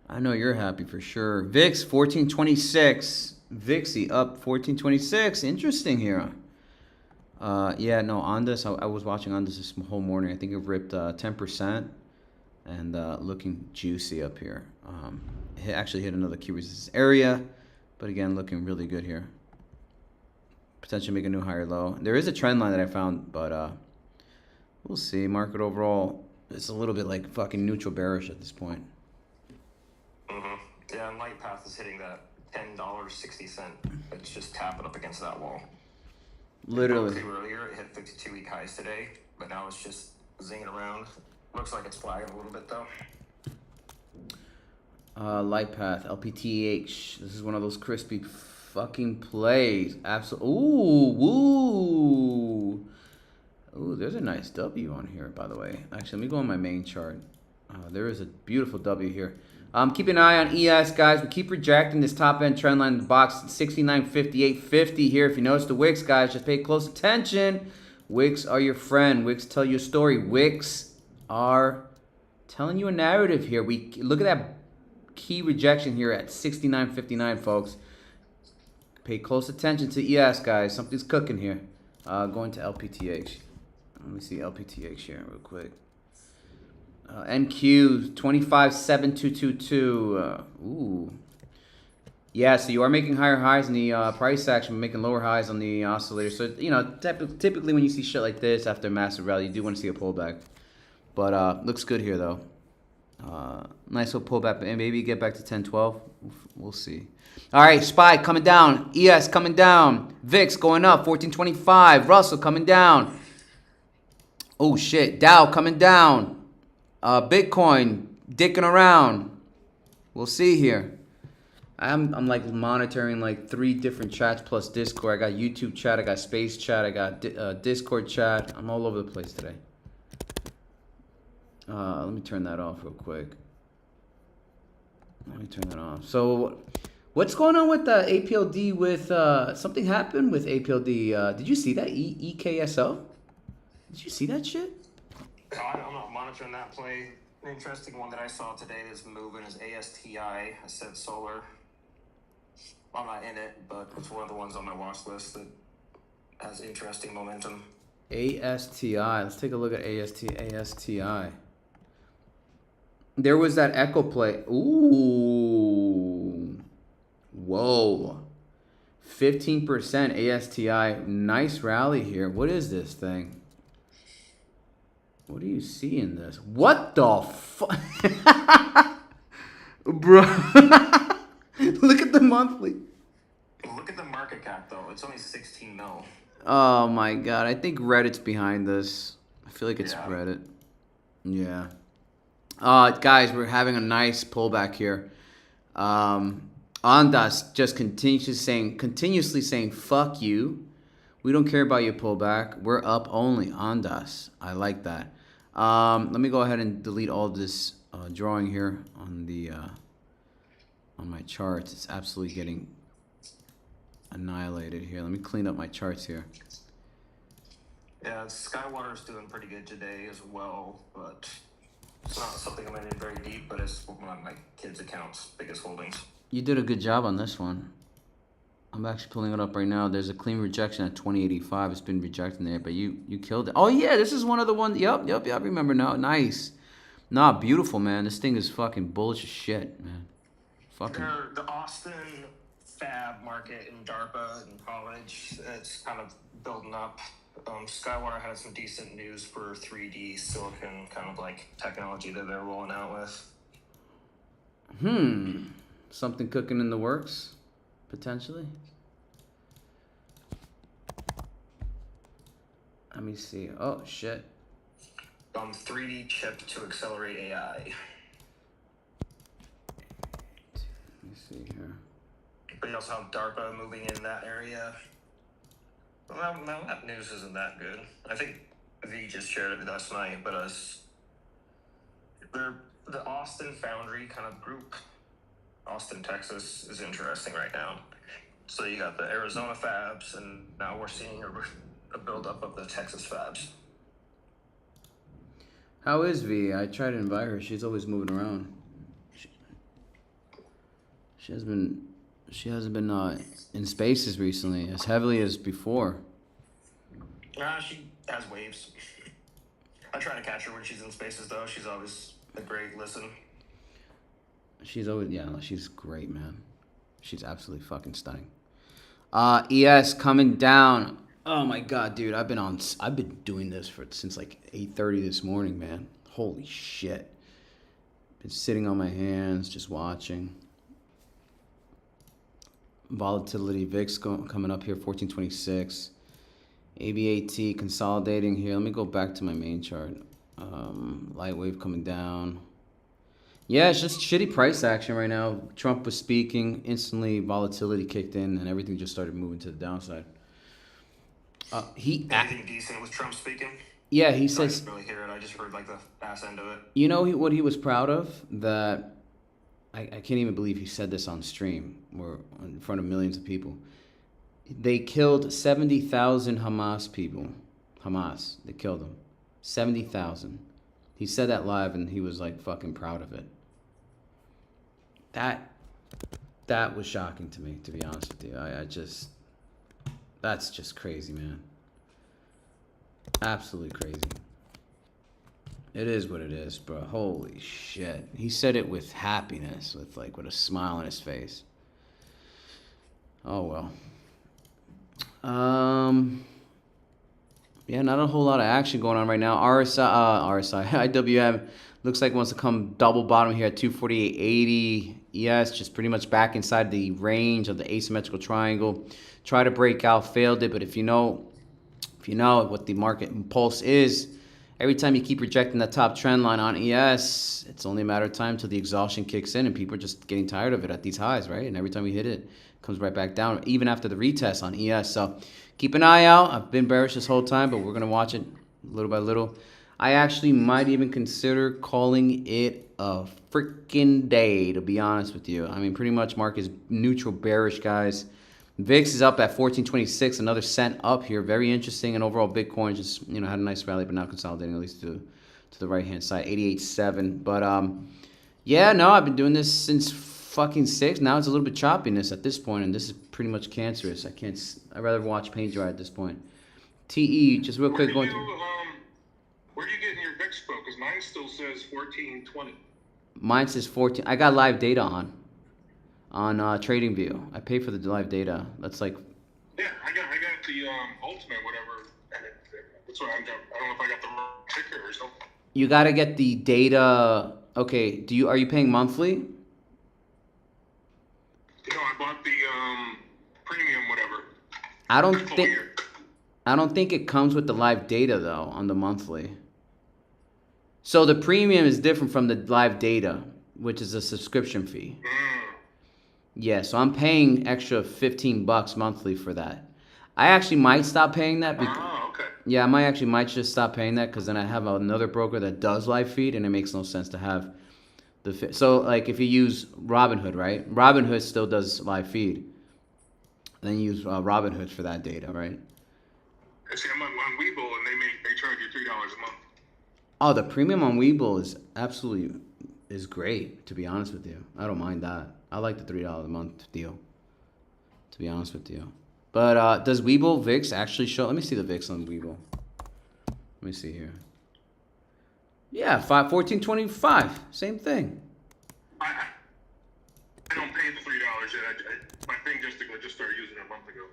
I know you're happy for sure. VIX 1426. VIXy up 1426. Interesting here. Yeah, no, Ondas. I was watching Ondas this whole morning. I think it ripped 10% and looking juicy up here. It actually hit another key resistance area, but again, looking really good here. Potentially make a new higher low. There is a trend line that I found, but we'll see. Market overall, it's a little bit like fucking neutral bearish at this point. Yeah, and Light Path is hitting that $10.60. It's just tapping up against that wall. Literally. Earlier, it hit 52-week highs today, but now it's just zinging around. Looks like it's flagging a little bit though. Light Path, LPTH. This is one of those crispy fucking plays. Absolutely. Ooh. There's a nice W on here, by the way. Actually, let me go on my main chart. There is a beautiful W here. Keep an eye on ES, guys. We keep rejecting this top-end trend line in the box, 69.58.50 here. If you notice the wicks, guys, just pay close attention. Wicks are your friend. Wicks tell you a story. Wicks are telling you a narrative here. Look at that key rejection here at 69.59, folks. Pay close attention to ES, guys. Something's cooking here. Going to LPTH. Let me see LPTH here real quick. NQ 257222. Ooh. Yeah, so you are making higher highs in the price action, making lower highs on the oscillator. So, you know, typically when you see shit like this after a massive rally, you do want to see a pullback. But looks good here, though. Nice little pullback, and maybe get back to 1012. We'll see. All right, SPY coming down. ES coming down. VIX going up, 1425. Russell coming down. Oh, shit. Dow coming down. Bitcoin dicking around. We'll see here. I'm like monitoring like 3 different chats plus Discord. I got YouTube chat, I got Space chat, I got Discord chat. I'm all over the place today. Let me turn that off real quick. Let me turn that off. So, what's going on with APLD? With something happened with APLD. Did you see that EKSO? Did you see that shit? I'm not monitoring that play. An interesting one that I saw today that's moving is ASTI, Ascent Solar. I'm not in it, but it's one of the ones on my watch list that has interesting momentum. ASTI. Let's take a look at ASTI. There was that echo play. Ooh. Whoa. 15% ASTI. Nice rally here. What is this thing? What do you see in this? What the fuck? Bro. Look at the monthly. Look at the market cap, though. It's only 16 mil. Oh, my God. I think Reddit's behind this. I feel like it's Reddit. Yeah. Guys, we're having a nice pullback here. Ondas just continuously saying, fuck you. We don't care about your pullback. We're up only. Andas. I like that. Let me go ahead and delete all of this drawing here on the on my charts. It's absolutely getting annihilated here. Let me clean up my charts here. Yeah, Skywater's doing pretty good today as well, but it's not something I'm in very deep, but it's one of my kids' accounts' biggest holdings. You did a good job on this one. I'm actually pulling it up right now. There's a clean rejection at 2085. It's been rejecting there, but you killed it. Oh yeah, this is one of the ones. Yep. I remember now. Nice. Nah, beautiful, man. This thing is fucking bullish as shit, man. Fucking. The Austin fab market in DARPA in college, it's kind of building up. Skywater had some decent news for 3D silicon kind of like technology that they're rolling out with. Something cooking in the works, potentially. Let me see. Oh shit. 3D chip to accelerate AI. Let me see here. But you also have DARPA moving in that area. Well, no, that news isn't that good. I think V just shared it last night, but the Austin Foundry kind of group, Austin, Texas, is interesting right now. So you got the Arizona fabs, and now we're seeing a buildup of the Texas fabs. How is V? I tried to invite her. She's always moving around. She hasn't been in spaces recently as heavily as before. She has waves. I try to catch her when she's in spaces, though. She's always a great listen. She's always, she's great, man. She's absolutely fucking stunning. ES coming down. Oh my god, dude, I've been doing this since like 8:30 this morning, man. Holy shit. Been sitting on my hands, just watching. Volatility VIX coming up here, 1426. ABAT consolidating here. Let me go back to my main chart. Light wave coming down. Yeah, it's just shitty price action right now. Trump was speaking, instantly volatility kicked in, and everything just started moving to the downside. Anything decent with Trump speaking? Yeah, he said. I didn't really hear it. I just heard like the ass end of it. You know what he was proud of? That I can't even believe he said this on stream or in front of millions of people. They killed 70,000 Hamas people. Hamas, they killed them. 70,000. He said that live, and he was like fucking proud of it. That was shocking to me, to be honest with you. That's just crazy, man. Absolutely crazy. It is what it is, bro. Holy shit. He said it with happiness, with a smile on his face. Oh well. Yeah, not a whole lot of action going on right now. IWM looks like it wants to come double bottom here at 248.80. Yes, just pretty much back inside the range of the asymmetrical triangle. Try to break out, failed it, but if you know what the market impulse is, every time you keep rejecting the top trend line on ES, it's only a matter of time till the exhaustion kicks in and people are just getting tired of it at these highs, right? And every time we hit it, it comes right back down, even after the retest on ES. So keep an eye out. I've been bearish this whole time, but we're going to watch it little by little. I actually might even consider calling it a freaking day, to be honest with you. I mean, pretty much market is neutral bearish, guys. VIX is up at 1426, another cent up here. Very interesting. And overall, Bitcoin just had a nice rally, but now consolidating at least to the right hand side, 88.7. But yeah, no, I've been doing this since fucking 6. Now it's a little bit choppiness at this point, and this is pretty much cancerous. I'd rather watch paint dry at this point. TE, just real quick going through. Where are you getting your VIX quote? Because mine still says 1420. Mine says 14. I got live data on TradingView. I pay for the live data. That's like. Yeah, I got the ultimate whatever. That's what I don't know if I got the wrong ticker or something. You got to get the data. Okay, are you paying monthly? No, I bought the premium whatever. I don't think it comes with the live data though on the monthly. So the premium is different from the live data, which is a subscription fee. Yeah, so I'm paying extra $15 monthly for that. I actually might stop paying that. Oh, okay. Yeah, I might just stop paying that because then I have another broker that does live feed, and it makes no sense to have so like if you use Robinhood, right? Robinhood still does live feed. Then you use Robinhood for that data, right? See, I'm on Webull, and they charge you $3 a month. Oh, the premium on Webull is great. To be honest with you, I don't mind that. I like the $3 a month deal. To be honest with you, but does Webull VIX actually show? Let me see the VIX on Webull. Let me see here. Yeah, 1425, same thing. I don't pay the $3 yet. My thing just started using it a month ago.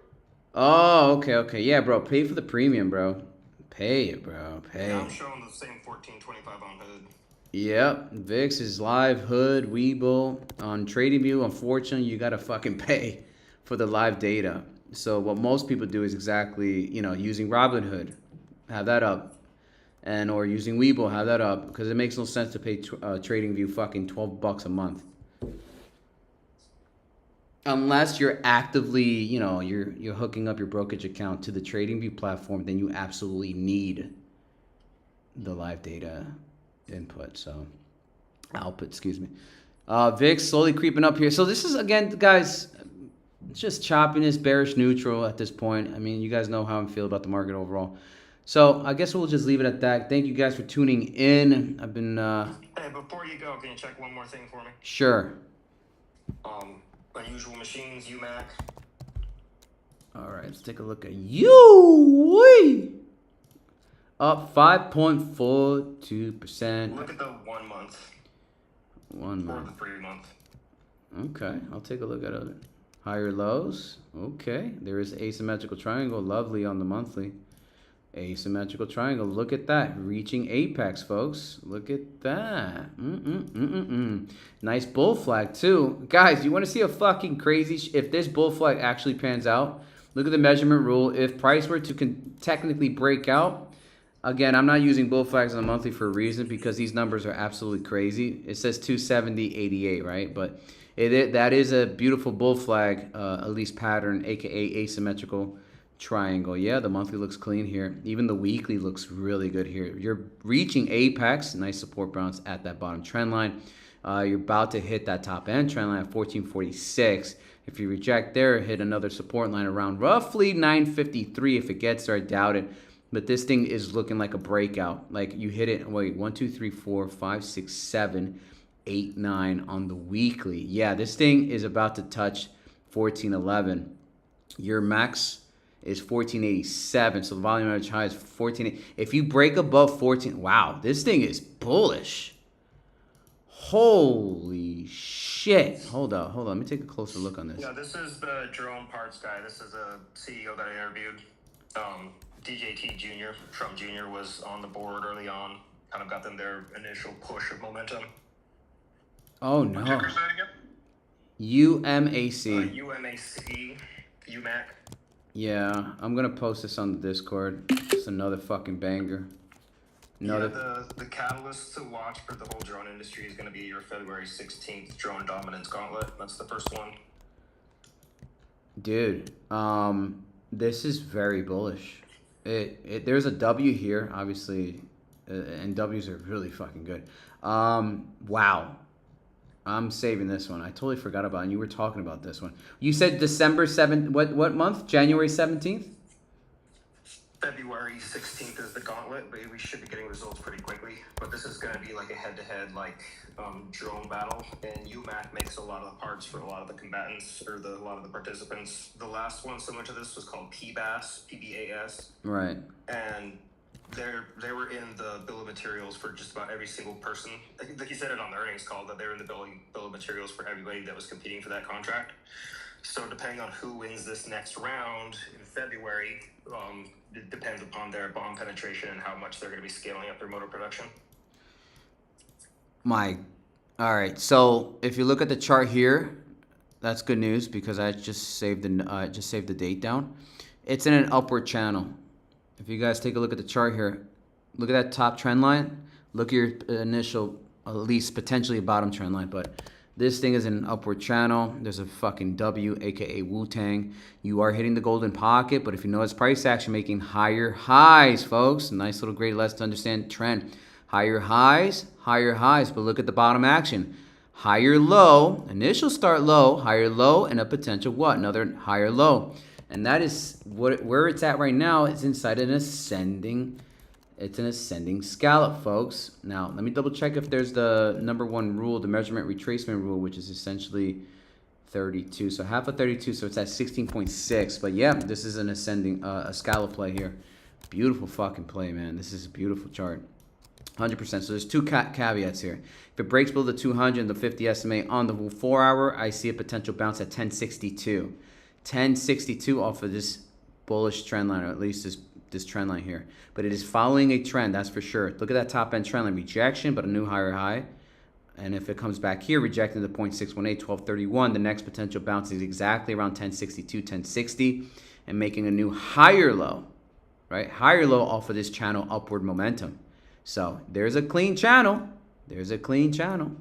Oh, okay. Yeah, bro, pay for the premium, bro. Pay it, bro. Pay. Yeah, I'm showing the same 1425 on Hood. Yep, VIX is live, Hood, Webull. On TradingView, unfortunately, you gotta fucking pay for the live data. So what most people do is exactly, using Robinhood, have that up, or using Webull, have that up, because it makes no sense to pay TradingView fucking $12 a month. Unless you're actively, you're hooking up your brokerage account to the TradingView platform, then you absolutely need the live data output, excuse me. VIX slowly creeping up here. So this is, again, guys, it's just choppiness, bearish neutral at this point. I mean, you guys know how I feel about the market overall. So I guess we'll just leave it at that. Thank you guys for tuning in. I've been... Hey, before you go, can you check one more thing for me? Sure. Unusual Machines, UMAC. All right, let's take a look at you. Up 5.42%. Look at the 1 month. 1 month. Or the 3 month. Okay, I'll take a look at it. Higher lows. Okay, there is asymmetrical triangle. Lovely on the monthly. Asymmetrical triangle. Look at that. Reaching apex, folks. Look at that. Nice bull flag, too. Guys, you want to see a fucking crazy... if this bull flag actually pans out, look at the measurement rule. If price were to technically break out... Again, I'm not using bull flags on the monthly for a reason, because these numbers are absolutely crazy. It says 270.88, right? But that is a beautiful bull flag, at least pattern, aka asymmetrical triangle. Yeah, the monthly looks clean here. Even the weekly looks really good here. You're reaching apex, nice support bounce at that bottom trend line. You're about to hit that top end trend line at 1446. If you reject there, hit another support line around roughly 953. If it gets there, I doubt it. But this thing is looking like a breakout. Like you hit it, 1, 2, 3, 4, 5, 6, 7, 8, 9 on the weekly. Yeah, this thing is about to touch 1411. Your max is 1487, so the volume average high is 14. If you break above 14, wow, this thing is bullish. Holy shit. Hold on. Let me take a closer look on this. Yeah, this is the drone parts guy. This is a CEO that I interviewed. DJT Jr., Trump Jr. was on the board early on. Kind of got them their initial push of momentum. Oh, no. What ticker is that again? UMAC. UMAC. Yeah, I'm going to post this on the Discord. It's another fucking banger. Yeah, the catalyst to watch for the whole drone industry is going to be your February 16th Drone Dominance Gauntlet. That's the first one. Dude, this is very bullish. There's a W here, obviously, and W's are really fucking good. Wow. I'm saving this one. I totally forgot about it, and you were talking about this one. You said December 7th, what month? January 17th? February 16th is the gauntlet, but we should be getting results pretty quickly. But this is going to be like a head-to-head drone battle, and UMAC makes a lot of the parts for a lot of the combatants, or a lot of the participants. The last one similar to this was called PBAS, PBAS. Right. And they were in the bill of materials for just about every single person. Like you said it on the earnings call, that they were in the bill of materials for everybody that was competing for that contract. So depending on who wins this next round in February, it depends upon their bomb penetration and how much they're going to be scaling up their motor production. All right. So if you look at the chart here, that's good news because I just saved the date down. It's in an upward channel. If you guys take a look at the chart here, look at that top trend line. Look at your initial, at least potentially a bottom trend line, but This thing is in an upward channel. There's a fucking W, aka Wu-Tang. You are hitting the golden pocket, but if you notice price action making higher highs, folks. Nice little great lesson to understand trend. Higher highs, but look at the bottom action. Higher low, initial start low, higher low, and a potential what? Another higher low. And that is where it's at right now. It's inside an ascending. It's an ascending scallop, folks. Now, let me double check if there's the number one rule, the measurement retracement rule, which is essentially 32. So half of 32, so it's at 16.6. But yeah, this is an ascending, a scallop play here. Beautiful fucking play, man. This is a beautiful chart. 100%. So there's two caveats here. If it breaks below the 200 and the 50 SMA on the 4 hour, I see a potential bounce at 1062. 1062 off of this bullish trend line, or at least this trend line here. But it is following a trend, that's for sure. Look at that top end trend line, rejection, but a new higher high. And if it comes back here, rejecting the 0.618, 1231, the next potential bounce is exactly around 1062, 1060, and making a new higher low, right? Higher low off of this channel upward momentum. So there's a clean channel. There's a clean channel.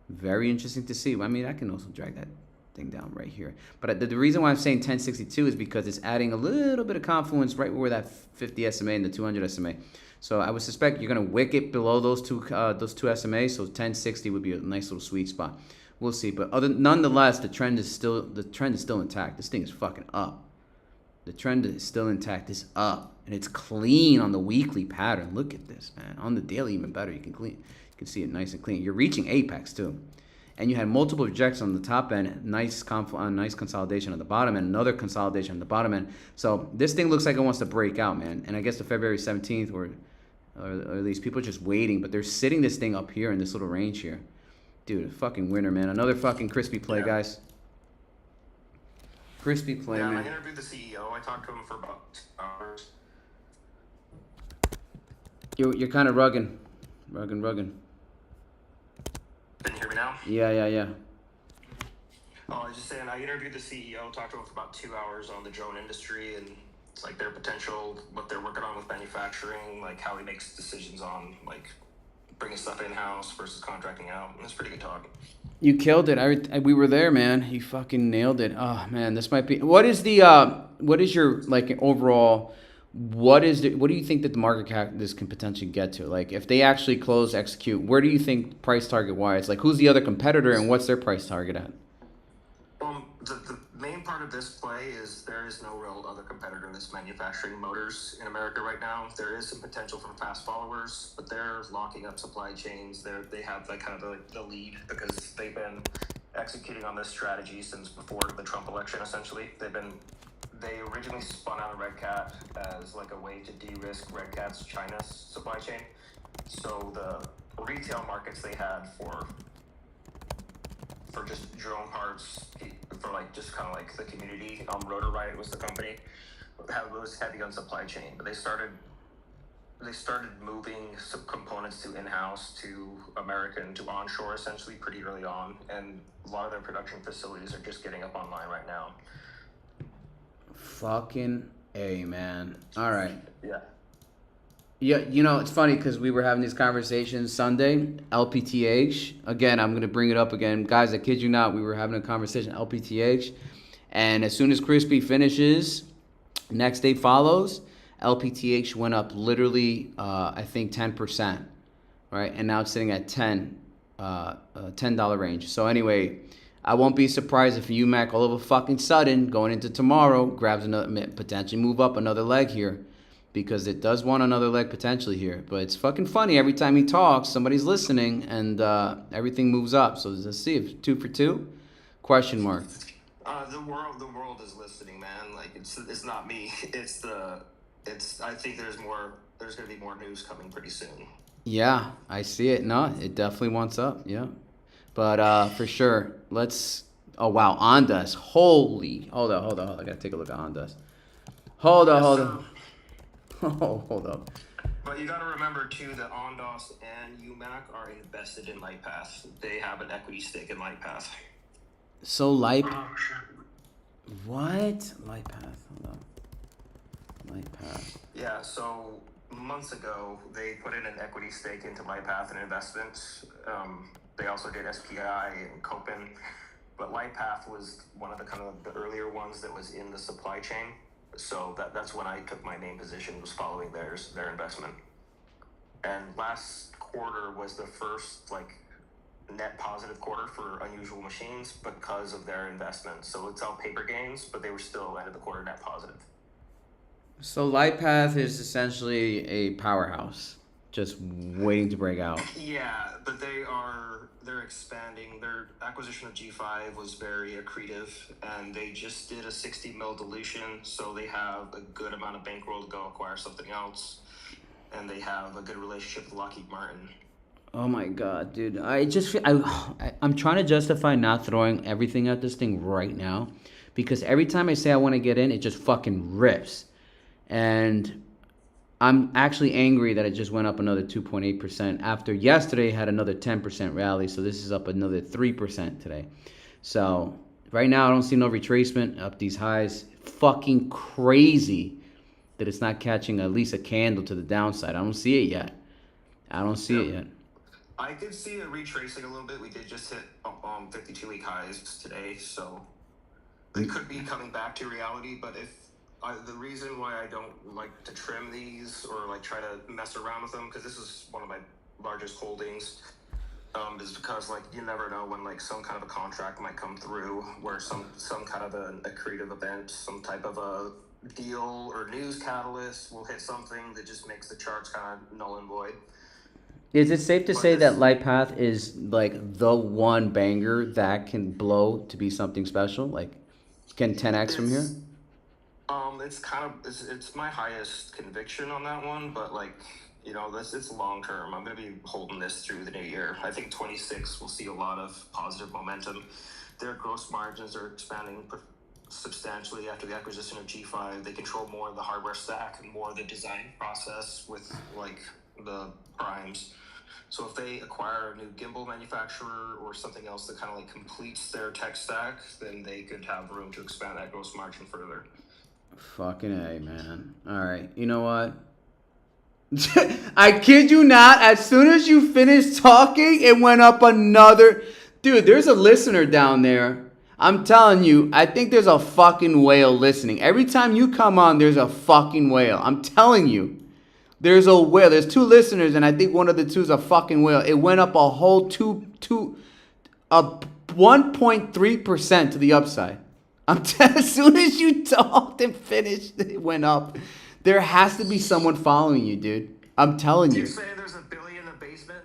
Very interesting to see. I mean, I can also drag that thing down right here. But the reason why I'm saying 1062 is because it's adding a little bit of confluence right where that 50 SMA and the 200 SMA. So I would suspect you're going to wick it below those two SMAs. So 1060 would be a nice little sweet spot. We'll see. But nonetheless, the trend is still intact. This thing is fucking up. The trend is still intact. It's up, and it's clean on the weekly pattern. Look at this, man. On the daily, even better. You can see it nice and clean. You're reaching apex too, and you had multiple rejects on the top end. Nice consolidation on the bottom end. Another consolidation on the bottom end. So this thing looks like it wants to break out, man. And I guess the February 17th, or at least people are just waiting, but they're sitting this thing up here in this little range here, dude. A fucking winner, man. Another fucking crispy play, guys. Crispy play, man. I interviewed the CEO. I talked to him for about 2 hours. You're kind of rugging. Can you hear me now? Yeah. Oh, I was just saying, I interviewed the CEO, talked to him for about 2 hours on the drone industry and like their potential, what they're working on with manufacturing, like how he makes decisions on like bringing stuff in-house versus contracting out. It was pretty good talk. You killed it. We were there, man. You fucking nailed it. Oh man, this might be. What is your like overall? What do you think that the market cap this can potentially get to? Like if they actually close, execute, where do you think price target wise? Like who's the other competitor and what's their price target at? The main part of this play is there is no real other competitor that's manufacturing motors in America right now. There is some potential from fast followers, but they're locking up supply chains. They have like kind of the lead because they've been executing on this strategy since before the Trump election. Essentially, they originally spun out of Red Cat as like a way to de-risk Red Cat's China's supply chain. So the retail markets they had for just drone parts, for like just kind of like the community. Rotor Riot was the company. It was heavy on supply chain, but they started moving some components to in-house, to American, to onshore essentially pretty early on, and a lot of their production facilities are just getting up online right now. Fucking A, man. All right. Yeah. Yeah, you know, it's funny because we were having these conversations Sunday, LPTH. Again, I'm going to bring it up again. Guys, I kid you not, we were having a conversation, LPTH. And as soon as Crispy finishes, next day follows, LPTH went up literally, I think, 10%. Right? And now it's sitting at $10 range. So anyway, I won't be surprised if UMAC all of a fucking sudden, going into tomorrow, grabs another, potentially move up another leg here. Because it does want another leg potentially here. But it's fucking funny. Every time he talks, somebody's listening, and everything moves up. So let's see if 2 for 2? Question mark. The world is listening, man. Like it's not me. I think there's gonna be more news coming pretty soon. Yeah, I see it. No, it definitely wants up. Yeah. But for sure, let's. Oh wow, Ondas. Holy. Hold on. I gotta take a look at Ondas. Hold on. Oh, hold up. But you got to remember too that Ondas and UMAC are invested in Lightpath. They have an equity stake in Lightpath. So what? Lightpath. Hold on. Lightpath. Yeah. So months ago, they put in an equity stake into Lightpath, an investment. They also did SPI and Copen, but LightPath was one of the kind of the earlier ones that was in the supply chain. So that's when I took my main position, was following their investment. And last quarter was the first like net positive quarter for Unusual Machines because of their investment. So it's all paper gains, but they were still end of the quarter net positive. So LightPath is essentially a powerhouse, just waiting to break out. Yeah, but they're expanding. Their acquisition of G5 was very accretive, and they just did a 60 mil dilution, so they have a good amount of bankroll to go acquire something else, and they have a good relationship with Lockheed Martin. Oh my god, dude! I just feel, I'm trying to justify not throwing everything at this thing right now, because every time I say I want to get in, it just fucking rips, and I'm actually angry that it just went up another 2.8% after yesterday had another 10% rally. So this is up another 3% today. So right now I don't see no retracement up these highs. Fucking crazy that it's not catching at least a candle to the downside. I don't see it yet. I don't see it yet. I could see it retracing a little bit. We did just hit 52-week highs today, so it could be coming back to reality. But the reason why I don't like to trim these or like try to mess around with them, because this is one of my largest holdings, is because like you never know when like some kind of a contract might come through where some kind of a accretive event, some type of a deal or news catalyst will hit something that just makes the charts kind of null and void. Is it safe to say that LightPath is like the one banger that can blow to be something special? Like, can 10x from here? It's kind of it's my highest conviction on that one, but like, you know, it's long term. I'm gonna be holding this through the new year. I think 26 will see a lot of positive momentum. Their gross margins are expanding substantially after the acquisition of G5. They control more of the hardware stack and more of the design process with like the primes. So if they acquire a new gimbal manufacturer or something else that kind of like completes their tech stack, then they could have room to expand that gross margin further. Fucking A, man. All right. You know what? I kid you not. As soon as you finished talking, it went up another. Dude, there's a listener down there. I'm telling you, I think there's a fucking whale listening. Every time you come on, there's a fucking whale. I'm telling you. There's a whale. There's two listeners, and I think one of the two is a fucking whale. It went up a whole 1.3% to the upside. As soon as you talked and finished, it went up. There has to be someone following you, dude. I'm telling you. You're saying there's a billion in the basement?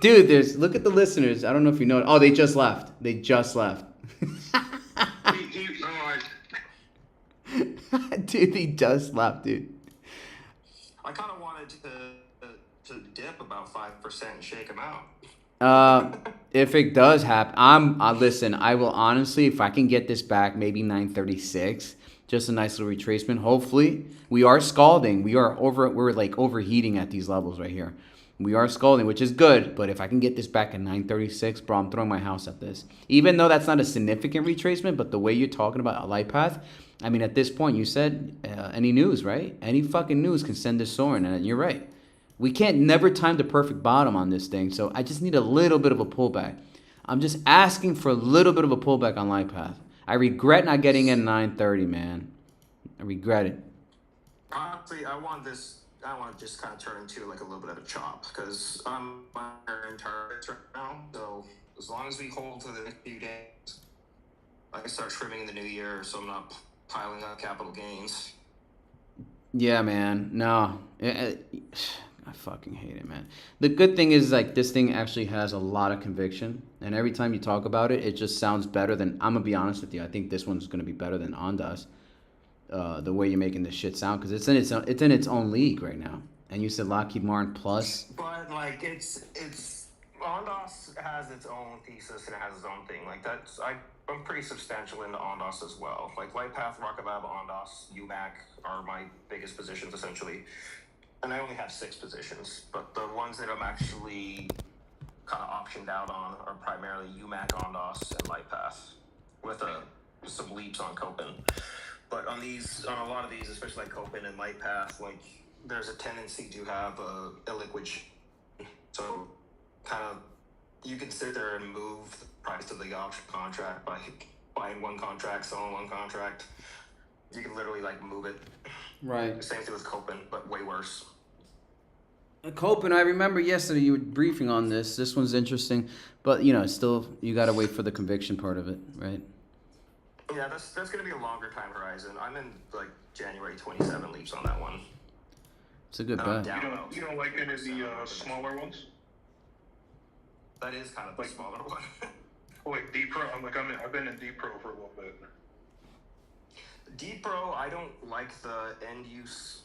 Dude, look at the listeners. I don't know if you know it. Oh, they just left. They just left. Dude, he just left, dude. I kind of wanted to dip about 5% and shake him out. If it does happen, listen, I will honestly, if I can get this back, maybe 936, just a nice little retracement. Hopefully, we are scalding. We're like overheating at these levels right here. We are scalding, which is good. But if I can get this back at 936, bro, I'm throwing my house at this. Even though that's not a significant retracement, but the way you're talking about a LightPath, I mean, at this point, you said any news, right? Any fucking news can send this soaring, and you're right. We can't never time the perfect bottom on this thing, so I just need a little bit of a pullback. I'm just asking for a little bit of a pullback on LightPath. I regret not getting in 930, man. I regret it. Honestly, I want to just kind of turn into like a little bit of a chop, because I'm in targets right now. So as long as we hold to the next few days, I can start trimming in the new year, so I'm not piling up capital gains. Yeah, man. No. I fucking hate it, man. The good thing is, like, this thing actually has a lot of conviction, and every time you talk about it, it just sounds better than, I'm gonna be honest with you, I think this one's gonna be better than Ondas. The way you're making this shit sound, because it's in its own league right now. And you said Lockheed Martin plus. But like it's Ondas has its own thesis and it has its own thing. Like I'm pretty substantial into Ondas as well. Like LightPath, Rocket Lab, Ondas, UMAC are my biggest positions essentially. And I only have 6 positions, but the ones that I'm actually kind of optioned out on are primarily UMAC, Ondas, and LightPath, with some leaps on Copen. But on a lot of these, especially like Copen and LightPath, like there's a tendency to have a liquid, so kind of you can sit there and move the price of the option contract by buying one contract, selling one contract. You can literally like move it. Right. Same thing with Copen, but way worse. Copen, I remember yesterday you were briefing on this. This one's interesting, but you know, still you got to wait for the conviction part of it, right? Yeah, that's going to be a longer time horizon. I'm in like January 27 leaps on that one. It's a good bet. You don't like any of the smaller ones? That is kind of the smaller one. Like D Pro. I've been in D Pro for a little bit. D Pro, I don't like the end use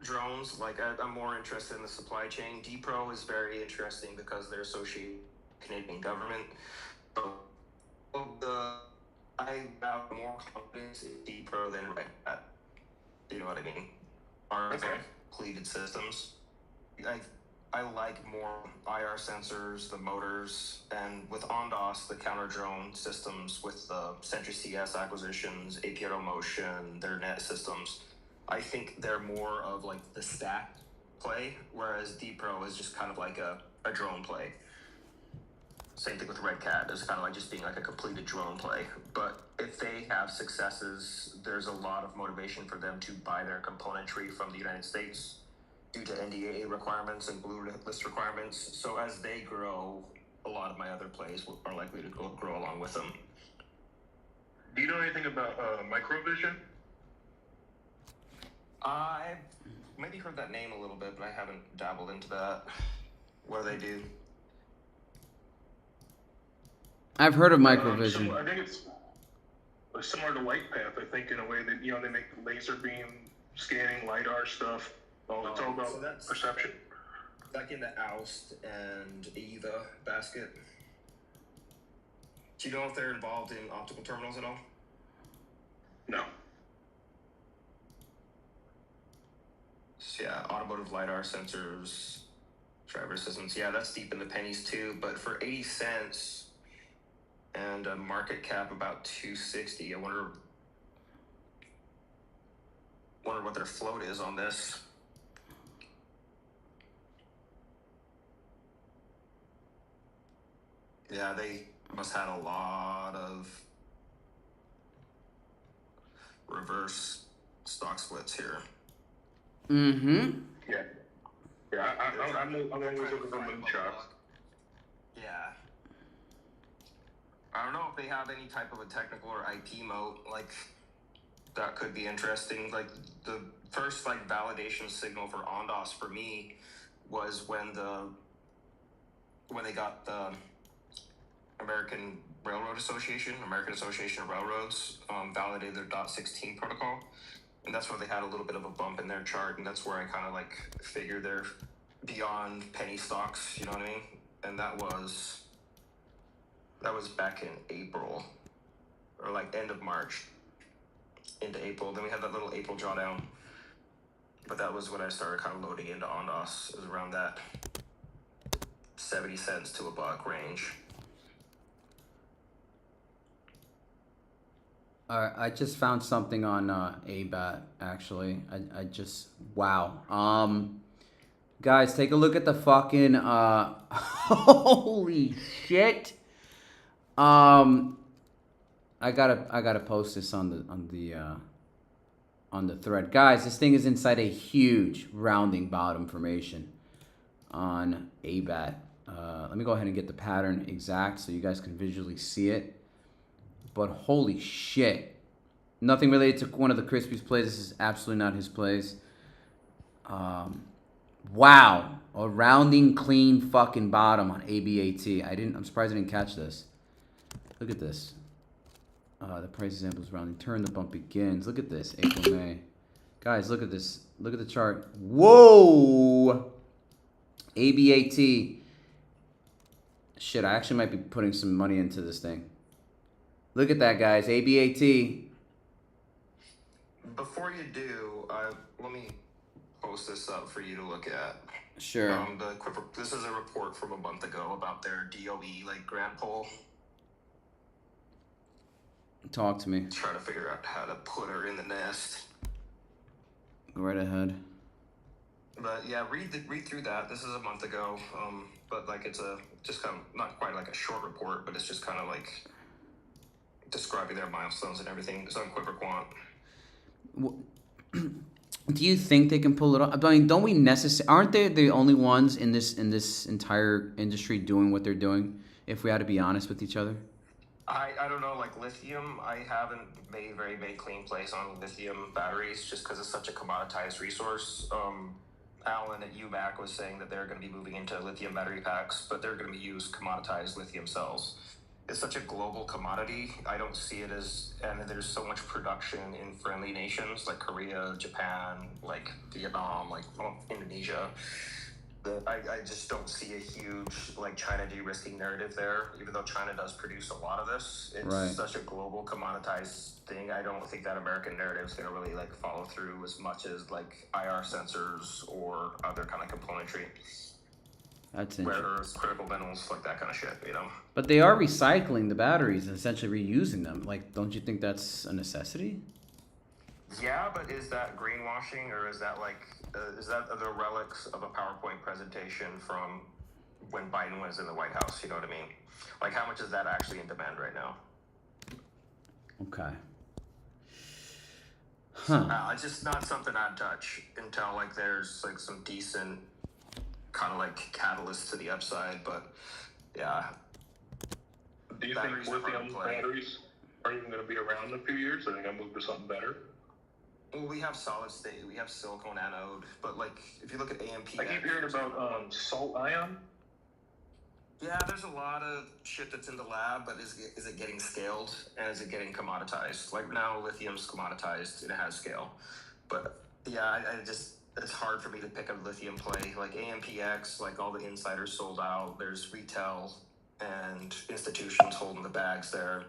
drones. Like I'm more interested in the supply chain. D Pro is very interesting because they're associated with the Canadian government. I have more confidence in D Pro than Red Hat. You know what I mean? Are completed systems. I like more IR sensors, the motors, and with Ondas, the counter drone systems with the Sentry CS acquisitions, APRO Motion, their net systems. I think they're more of like the stack play, whereas D Pro is just kind of like a drone play. Same thing with Red Cat. It's kind of like just being like a completed drone play. But if they have successes, there's a lot of motivation for them to buy their componentry from the United States due to NDAA requirements and blue list requirements. So as they grow, a lot of my other plays are likely to grow along with them. Do you know anything about microvision? I've maybe heard that name a little bit, but I haven't dabbled into that. What do they do? I've heard of microvision. I think it's similar to LightPath. I think in a way that they make the laser beam scanning, LiDAR stuff. It's all about perception. Back in the Oust and Eva basket. Do you know if they're involved in optical terminals at all? No. So yeah, automotive LiDAR sensors, driver assistance. Yeah, that's deep in the pennies too. But for 80 cents and a market cap about 260, I wonder what their float is on this. Yeah, they must have a lot of reverse stock splits here. Mm-hmm. Yeah. Yeah, I'm always looking for moonshots. Yeah. I don't know if they have any type of a technical or IP moat, like, that could be interesting. Like, the first, like, validation signal for Ondas for me was when they got the American Association of Railroads, validated their .16 protocol. And that's where they had a little bit of a bump in their chart, and that's where I kind of, like, figured they're beyond penny stocks, you know what I mean? And that was back in April, or, like, end of March into April. Then we had that little April drawdown. But that was when I started kind of loading into Ondas. It was around that 70 cents to $1 range. I just found something on ABAT, actually. I just, wow. Guys, take a look at the fucking, holy shit. I gotta post this on the thread. Guys, this thing is inside a huge rounding bottom formation on ABAT. Let me go ahead and get the pattern exact so you guys can visually see it. But holy shit. Nothing related to one of the Crispy's plays. This is absolutely not his plays. Wow. A rounding clean fucking bottom on ABAT. I'm surprised I didn't catch this. Look at this. The price example is rounding. Turn, the bump begins. Look at this. April, May. Guys, look at this. Look at the chart. Whoa! ABAT. Shit, I actually might be putting some money into this thing. Look at that, guys. ABAT. Before you do, let me post this up for you to look at. Sure. This is a report from a month ago about their DOE grant poll. Talk to me. Trying to figure out how to put her in the nest. Go right ahead. But yeah, read through that. This is a month ago, but like it's just kind of not quite like a short report, but it's just kind of like describing their milestones and everything. It's on Quiver Quant. Do you think they can pull it off? I mean, don't we aren't they the only ones in this entire industry doing what they're doing? If we had to be honest with each other. I don't know, like lithium, I haven't made clean place on lithium batteries just because it's such a commoditized resource. Alan at UMAC was saying that they're going to be moving into lithium battery packs, but they're going to be used commoditized lithium cells. It's such a global commodity. I don't see it as, and there's so much production in friendly nations like Korea, Japan, like Vietnam, like Indonesia. I just don't see a huge like China de-risking narrative there, even though China does produce a lot of this. It's such a global commoditized thing. I don't think that American narrative is going to really like follow through as much as like IR sensors or other kind of componentry. That's rare interesting. earths, critical minerals, like that kind of shit, you know. But they are recycling the batteries and essentially reusing them. Like, don't you think that's a necessity? Yeah, but is that greenwashing, or is that the relics of a PowerPoint presentation from when Biden was in the White House? You know what I mean? Like, how much is that actually in demand right now? Okay. Huh. It's just not something I'd touch until like there's like some decent kind of like catalyst to the upside. But yeah. Do you think lithium batteries are even going to be around in a few years? Are they going to move to something better? Well, we have solid state, we have silicone anode, but like if you look at AMP, I keep hearing about salt ion. Yeah, there's a lot of shit that's in the lab, but is it getting scaled and is it getting commoditized? Like now, lithium's commoditized and it has scale, but yeah, I just it's hard for me to pick a lithium play. Like AMPX, like all the insiders sold out. There's retail and institutions holding the bags there.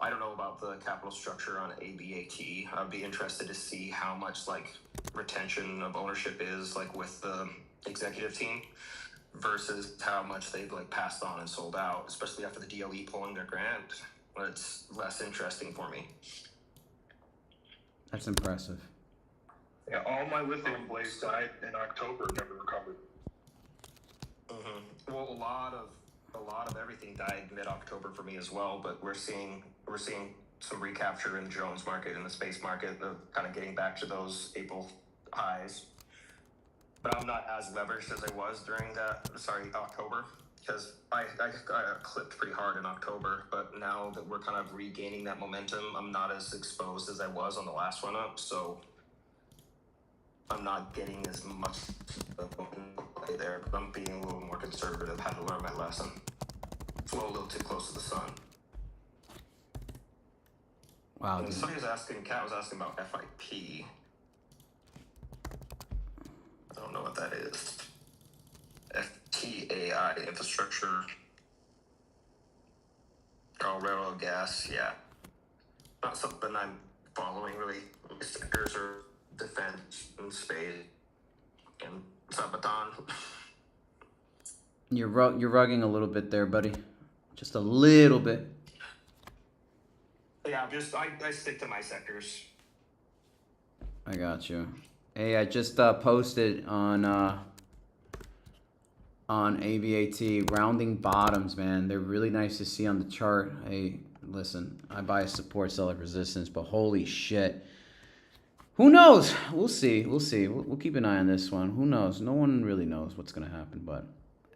I don't know about the capital structure on ABAT. I'd be interested to see how much like retention of ownership is like with the executive team versus how much they've like passed on and sold out, especially after the DOE pulling their grant. It's less interesting for me. That's impressive. Yeah, all my lithium plays died in October, never recovered. Mm-hmm. Well, a lot of everything died mid-October for me as well, but we're seeing some recapture in the Jones market, in the space market, of kind of getting back to those April highs. But I'm not as leveraged as I was during October, because I clipped pretty hard in October, but now that we're kind of regaining that momentum, I'm not as exposed as I was on the last run up, so I'm not getting as much play there, but I'm being a little more conservative, had to learn my lesson. Flow a little too close to the sun. Wow. And somebody was asking, Kat was asking about FIP. I don't know what that is. FTAI, infrastructure. Oh, railroad gas, yeah. Not something I'm following really. My sectors are defense and space and Sabaton. You're rugging a little bit there, buddy. Just a little bit. Yeah, I stick to my sectors. I got you. Hey, I just posted on AVAT rounding bottoms, man. They're really nice to see on the chart. Hey, listen, I buy support, sell at resistance, but holy shit. Who knows? We'll see. We'll keep an eye on this one. Who knows? No one really knows what's going to happen, but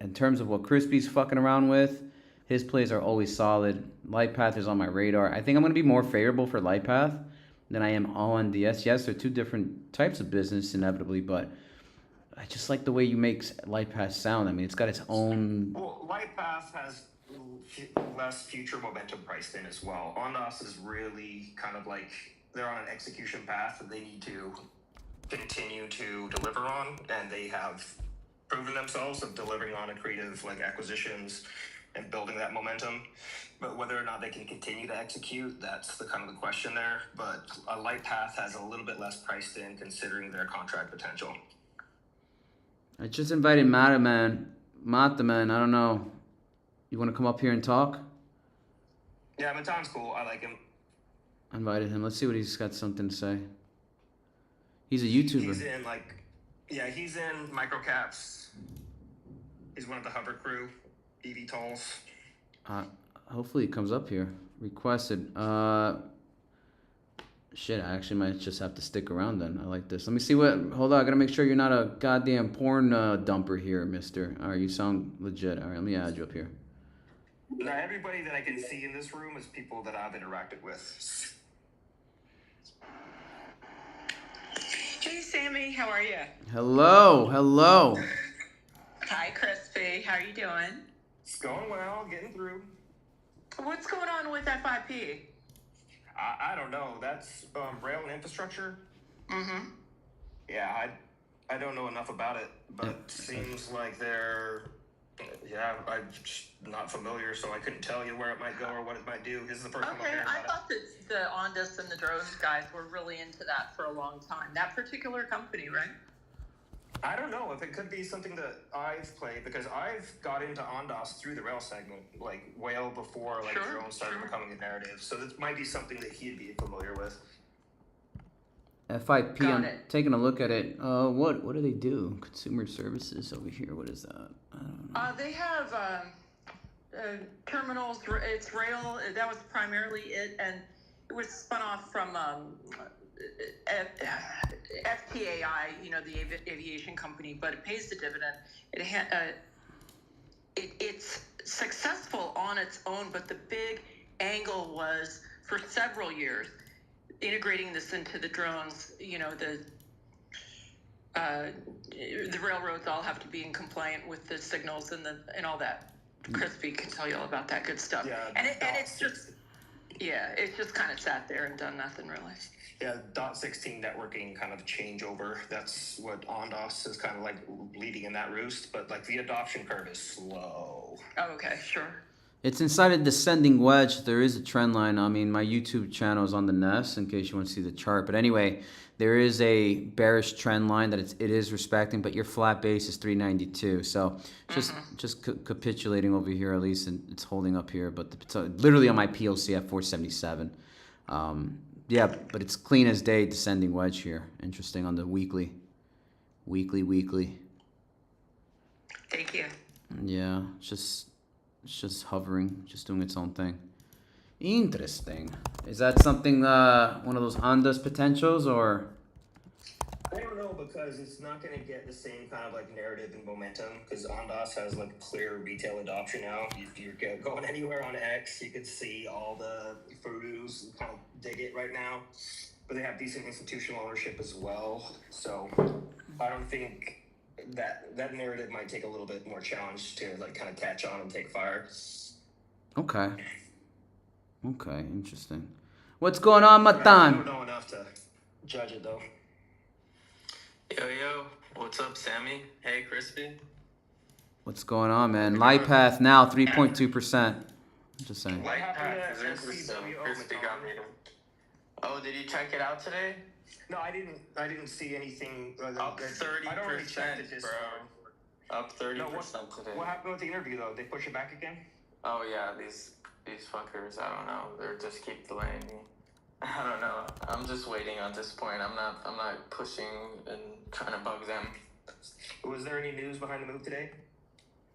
in terms of what Crispy's fucking around with, his plays are always solid. Lightpath is on my radar. I think I'm going to be more favorable for Lightpath than I am ONDS. Yes, they're two different types of business inevitably, but I just like the way you make Lightpath sound. I mean, it's got its own... Well, Lightpath has less future momentum priced in as well. ONDS is really kind of like they're on an execution path that they need to continue to deliver on, and they have proven themselves of delivering on accretive like acquisitions and building that momentum. But whether or not they can continue to execute, that's the kind of the question there. But a Lightpath has a little bit less priced in considering their contract potential. I just invited Mata Man. I don't know. You want to come up here and talk? Yeah, Matan's cool. I like him. I invited him. Let's see what he's got something to say. He's a YouTuber. He's in like Yeah, he's in microcaps. He's one of the hover crew, eVTOLs. Hopefully he comes up here. Requested. Shit, I actually might just have to stick around then. I like this. Let me see what. Hold on, I gotta make sure you're not a goddamn porn dumper here, mister. Alright, you sound legit. Alright, let me add you up here. Now, everybody that I can see in this room is people that I've interacted with. Hey, Sammy, how are you? Hello, hello. Hi, Crispy. How are you doing? It's going well, getting through. What's going on with FIP? I don't know. That's rail and infrastructure. Mm-hmm. Yeah, I don't know enough about it, but seems like they're. Yeah, I'm just not familiar, so I couldn't tell you where it might go or what it might do. This is the first time I'm hearing about it. I thought that the Ondas and the drones guys were really into that for a long time. That particular company, right? I don't know if it could be something that I've played, because I've got into Ondas through the rail segment, like well before drones started becoming a narrative. So this might be something that he'd be familiar with. FIP, I'm taking a look at it. What do they do? Consumer services over here. What is that? I don't know. They have terminals. It's rail. That was primarily it, and it was spun off from FTAI, the aviation company, but it pays the dividend. It's successful on its own, but the big angle was for several years integrating this into the drones. The railroads all have to be in compliant with the signals and all that. Crispy can tell you all about that good stuff. Yeah, and it's just kind of sat there and done nothing really. Yeah, .16 networking kind of changeover. That's what Ondas is kind of like leading in that roost, but like the adoption curve is slow. Oh, okay, sure. It's inside a descending wedge. There is a trend line. I mean, my YouTube channel is on the Nest in case you want to see the chart. But anyway, there is a bearish trend line that it is respecting, but your flat base is 392. So just capitulating over here at least, and it's holding up here. But it's literally on my PLC at 477. Yeah, but it's clean as day, descending wedge here. Interesting on the weekly. Thank you. Yeah, it's just hovering, just doing its own thing. Interesting. Is that something, one of those Ondas potentials, or? I don't know, because it's not going to get the same kind of like narrative and momentum, because Ondas has like clear retail adoption now. If you're going anywhere on X, you could see all the Furus kind of dig it right now. But they have decent institutional ownership as well. So I don't think that narrative might take a little bit more challenge to like kind of catch on and take fire. Okay, interesting. What's going on, Matan? I don't know enough to judge it though. Yo, what's up, Sammy? Hey, Crispy. What's going on, man? Lightpath now 3.2%. Just saying. Lightpath is interesting. Crispy got me. Oh, did you check it out today? No, I didn't see anything. Up 30%, bro. Up 30% today. What happened with the interview though? They push it back again? Oh yeah, these fuckers. I don't know. They're just keep delaying me. I don't know. I'm just waiting at this point. I'm not pushing and trying to bug them. Was there any news behind the move today?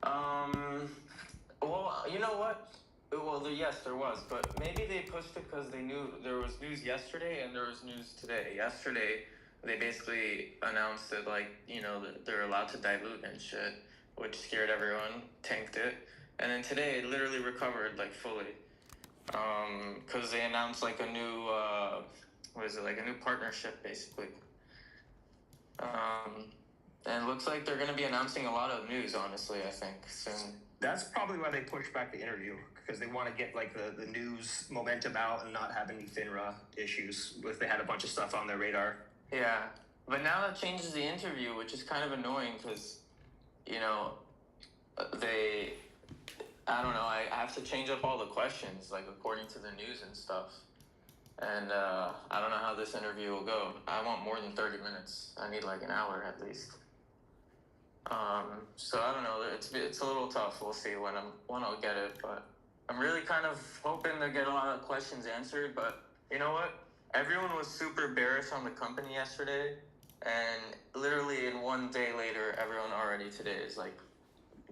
Well, you know what? Well, yes, there was, but maybe they pushed it because they knew there was news yesterday and there was news today. Yesterday, they basically announced that, that they're allowed to dilute and shit, which scared everyone, tanked it. And then today, it literally recovered, fully. Because they announced, a new, a new partnership, basically. And it looks like they're going to be announcing a lot of news, honestly, I think, soon. That's probably why they pushed back the interview, because they want to get the news momentum out and not have any FINRA issues if they had a bunch of stuff on their radar. Yeah, but now that changes the interview, which is kind of annoying because, I don't know, I have to change up all the questions, according to the news and stuff. And I don't know how this interview will go. I want more than 30 minutes. I need an hour at least. So I don't know. It's a little tough. We'll see when I'll get it. But I'm really kind of hoping to get a lot of questions answered. But you know what? Everyone was super bearish on the company yesterday, and literally in one day later, everyone already today is like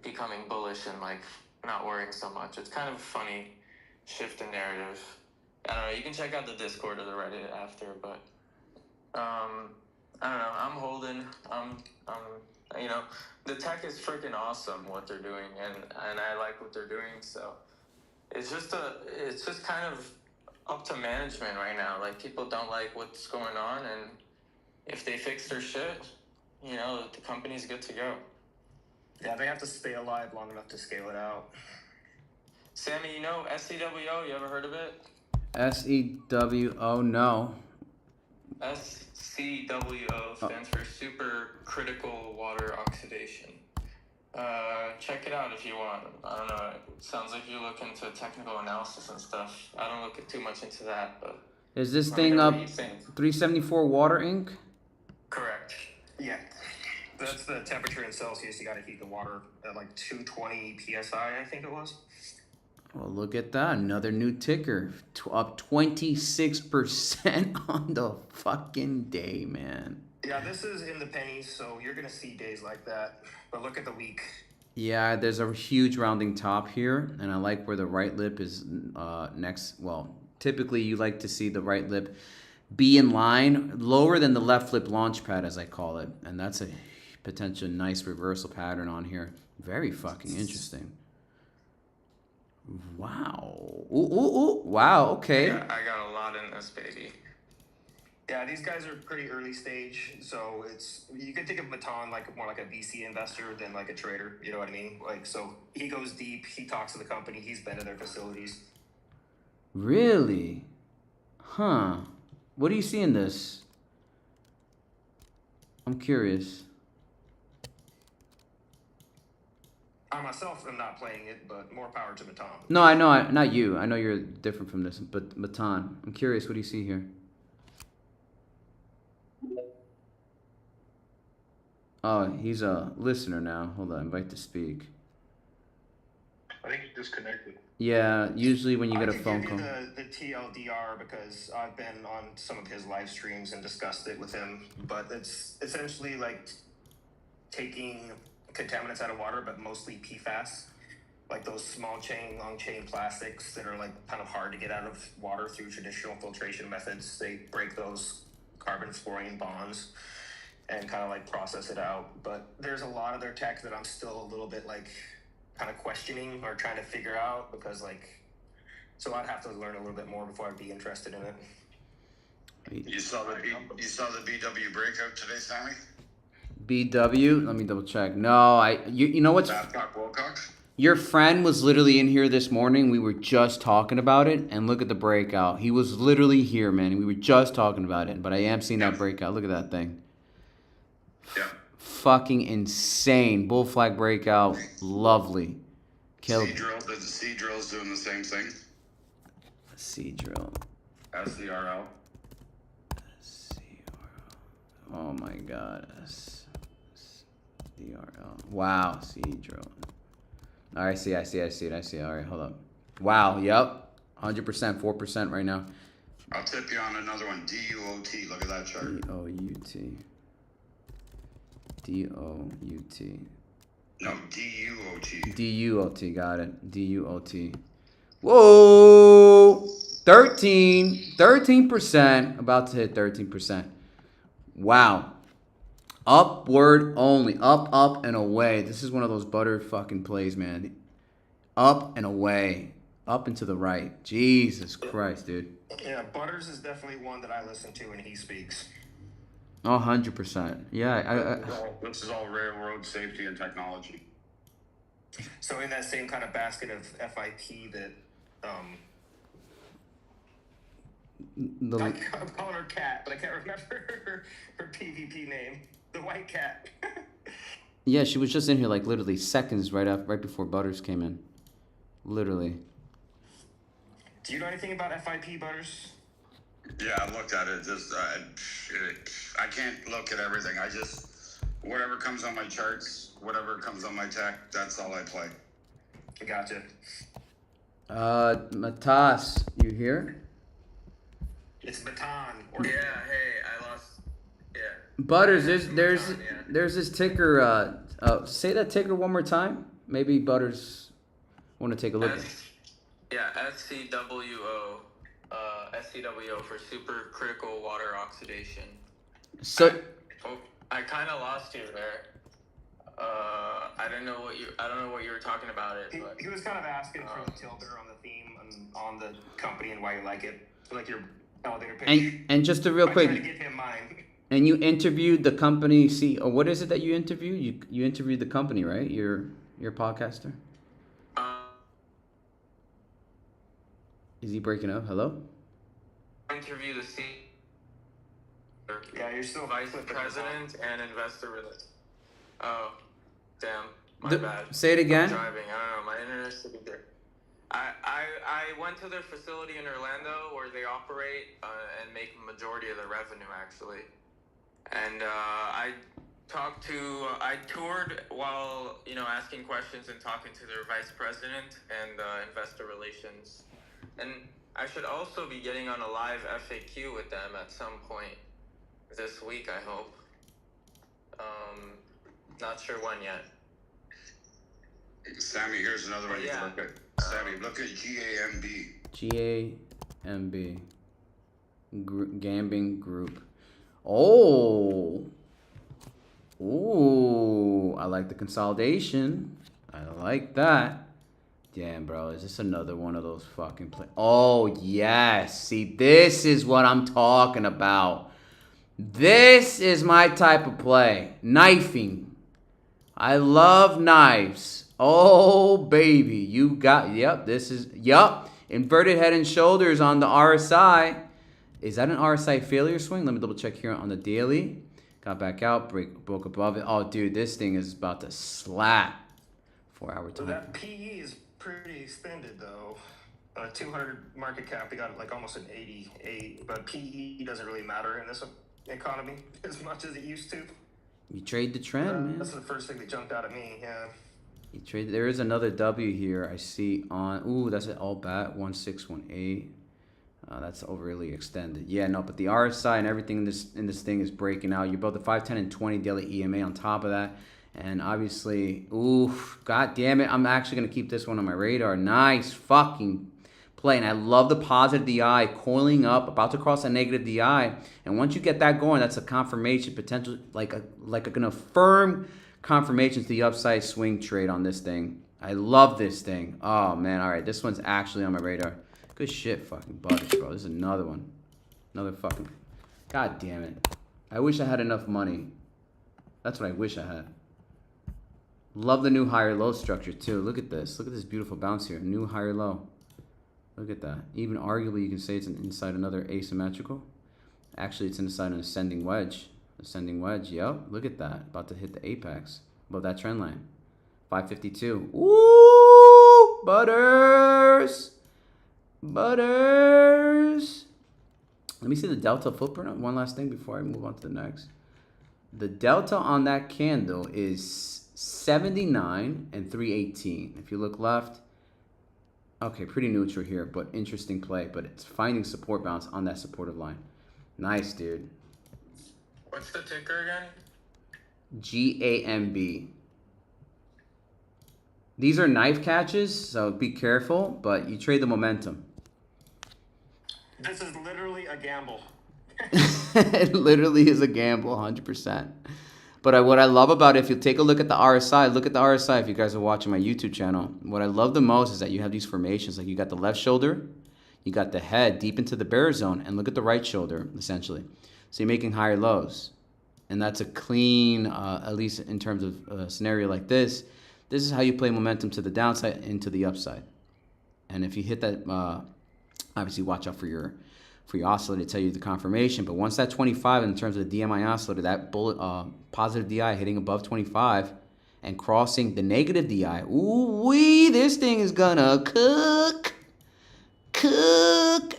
becoming bullish and like not worrying so much. It's kind of funny shift in narrative. I don't know. You can check out the Discord or the Reddit after, but I don't know. I'm holding. You know, the tech is freaking awesome what they're doing, and I like what they're doing. So it's just kind of up to management right now. Like people don't like what's going on, and if they fix their shit, you know, the company's good to go. Yeah, they have to stay alive long enough to scale it out. Sammy, you know SCWO? You ever heard of it? SEWO, no. SCWO stands for Super Critical Water Oxidation. Check it out if you want. I don't know. It sounds like you look into technical analysis and stuff. I don't look too much into that, but Is this thing up 374 water ink? Correct. Yeah. That's the temperature in Celsius. You got to heat the water at like 220 psi, I think it was. Well, look at that. Another new ticker. Up 26% on the fucking day, man. Yeah, this is in the pennies, so you're going to see days like that. But look at the week. Yeah, there's a huge rounding top here, and I like where the right lip is next. Well, typically you like to see the right lip be in line, lower than the left lip launch pad, as I call it. And that's a potential nice reversal pattern on here. Very fucking interesting. Wow. Ooh. Wow, okay. I got a lot in this baby. Yeah, these guys are pretty early stage, so you can think of Matan like more like a VC investor than like a trader. You know what I mean? Like, so he goes deep. He talks to the company. He's been to their facilities. Really? Huh. What do you see in this? I'm curious. I myself am not playing it, but more power to Matan. No, I know, not you. I know you're different from this, but Matan. I'm curious, what do you see here? Oh, he's a listener now. Hold on, invite to speak. I think he disconnected. Yeah, usually when you get a phone call. I can give you the TLDR because I've been on some of his live streams and discussed it with him. But it's essentially like taking contaminants out of water, but mostly PFAS, like those small chain, long chain plastics that are like kind of hard to get out of water through traditional filtration methods. They break those carbon fluorine bonds and kind of like process it out. But there's a lot of their tech that I'm still a little bit like kind of questioning or trying to figure out because so I'd have to learn a little bit more before I'd be interested in it. You saw the BW breakout today, Sammy? BW? Let me double check. No, you know what's... Babcock Wilcox? Your friend was literally in here this morning. We were just talking about it, and look at the breakout. He was literally here, man. We were just talking about it, but I am seeing that breakout. Look at that thing. Yeah. Fucking insane. Bull flag breakout. Lovely. Killed. The C drill's doing the same thing. C drill. SCRL. Oh my god. SCRL. Wow. C drill. All right, I see it. All right, hold up. Wow. Yep. 100%, 4% right now. I'll tip you on another one. DUOT. Look at that chart. DOUT. DOUT. No, DUOT. DUOT, got it. DUOT. Whoa! 13%. About to hit 13%. Wow. Upward only. Up, and away. This is one of those butter fucking plays, man. Up and away. Up and to the right. Jesus Christ, dude. Yeah, Butters is definitely one that I listen to when he speaks. 100%. Yeah, This is all railroad safety and technology. So in that same kind of basket of FIP that I'm calling her Cat, but I can't remember her PvP name. The White Cat. Yeah, she was just in here like literally seconds right before Butters came in. Literally. Do you know anything about FIP, Butters? Yeah, I looked at it. Just I can't look at everything. I just whatever comes on my charts, whatever comes on my tech, that's all I play. Gotcha. Matas, you here? It's Baton. Yeah. Hey, I lost. Yeah. Butters, there's this ticker. Say that ticker one more time. Maybe Butters want to take a look at it. Yeah, SCWO. SCWO for supercritical water oxidation. So I kind of lost you there. I don't know what you were talking about it. But, he was kind of asking for the tilter on the theme and on the company and why you like it, like your elevator pitch. And just a real I quick. tried to give him mine. And you interviewed the company CEO. What is it that you interviewed? You interviewed the company, right? You're a podcaster. Is he breaking up? Hello? Interview the CEO. Yeah, you're still vice president and investor relations. Oh, damn. My bad. Say it again. I'm driving. I don't know. My internet's to be there. I went to their facility in Orlando where they operate and make a majority of their revenue, actually. And I toured while, asking questions and talking to their vice president and investor relations. And I should also be getting on a live FAQ with them at some point this week, I hope. Not sure when yet. Sammy, here's another one you can look at. Sammy, look at GAMB. GAMB. Gambling Group. Oh. Ooh. I like the consolidation. I like that. Damn, bro. Is this another one of those fucking play? Oh, yes. See, this is what I'm talking about. This is my type of play. Knifing. I love knives. Oh, baby. You got, inverted head and shoulders on the RSI. Is that an RSI failure swing? Let me double check here on the daily. Got back out, broke above it. Oh, dude, this thing is about to slap. 4 hour time. So that PE is pretty extended, though. 200 market cap, we got like almost an 88, but PE doesn't really matter in this economy as much as it used to. You trade the trend, man. That's the first thing that jumped out at me, yeah. You trade. There is another W here I see on. Ooh, that's an all bat 1618. That's overly extended. Yeah, no, but the RSI and everything in this thing is breaking out. You built the 5, 10, and 20 daily EMA on top of that, and obviously, oof, god damn it, I'm actually gonna keep this one on my radar. Nice fucking play, and I love the positive DI coiling up, about to cross a negative DI, and once you get that going, that's a confirmation, potential, like an affirmed confirmation to the upside swing trade on this thing. I love this thing. Oh man, all right, this one's actually on my radar. Good shit, fucking Butters, bro. This is another one. Another fucking, god damn it. I wish I had enough money. That's what I wish I had. Love the new higher low structure too. Look at this. Look at this beautiful bounce here. New higher low. Look at that. Even arguably you can say it's inside another asymmetrical. Actually, it's inside an ascending wedge. Ascending wedge, yep. Look at that. About to hit the apex above that trend line. 552. Ooh, Butters. Butters. Let me see the delta footprint. One last thing before I move on to the next. The delta on that candle is 79 and 318. If you look left, okay, pretty neutral here, but interesting play. But it's finding support bounce on that supportive line. Nice, dude. What's the ticker again? GAMB. These are knife catches, so be careful, but you trade the momentum. This is literally a gamble. It literally is a gamble, 100%. But what I love about it, if you take a look at the RSI, look at the RSI if you guys are watching my YouTube channel. What I love the most is that you have these formations. Like you got the left shoulder, you got the head deep into the bear zone, and look at the right shoulder, essentially. So you're making higher lows. And that's a clean, at least in terms of a scenario like this, this is how you play momentum to the downside and to the upside. And if you hit that, obviously watch out for your oscillator to tell you the confirmation. But once that 25 in terms of the DMI oscillator, that positive DI hitting above 25 and crossing the negative DI, ooh-wee, this thing is gonna cook.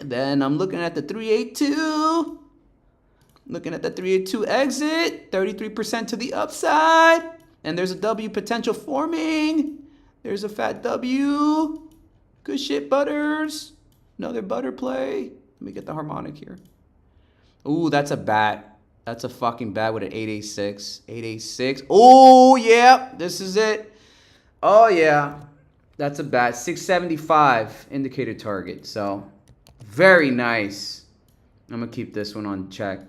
Then I'm looking at the 382. Looking at the 382 exit, 33% to the upside. And there's a W potential forming. There's a fat W. Good shit, Butters. Another butter play. Let me get the harmonic here. Ooh, that's a bat That's a fucking bad with an 886. 886. Oh, yeah. This is it. Oh, yeah. That's a bad 675 indicator target. So, very nice. I'm going to keep this one on check.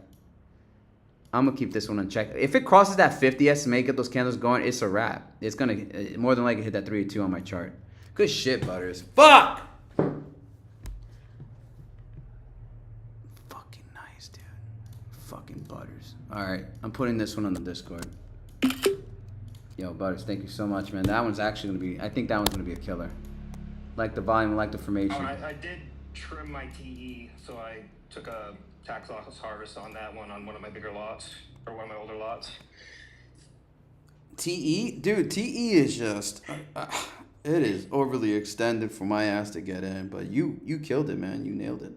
If it crosses that 50 SMA, get those candles going, it's a wrap. It's going to more than likely hit that 3-2 on my chart. Good shit, Butters. Fuck! Fucking nice, dude. Fucking Butters. All right, I'm putting this one on the Discord. Yo, Butters, thank you so much, man. That one's actually going to be, I think that one's going to be a killer. Like the volume, like the formation. I did trim my TE, so I took a tax loss harvest on that one on one of my bigger lots, or one of my older lots. TE? Dude, TE is just, it is overly extended for my ass to get in, but you killed it, man. You nailed it.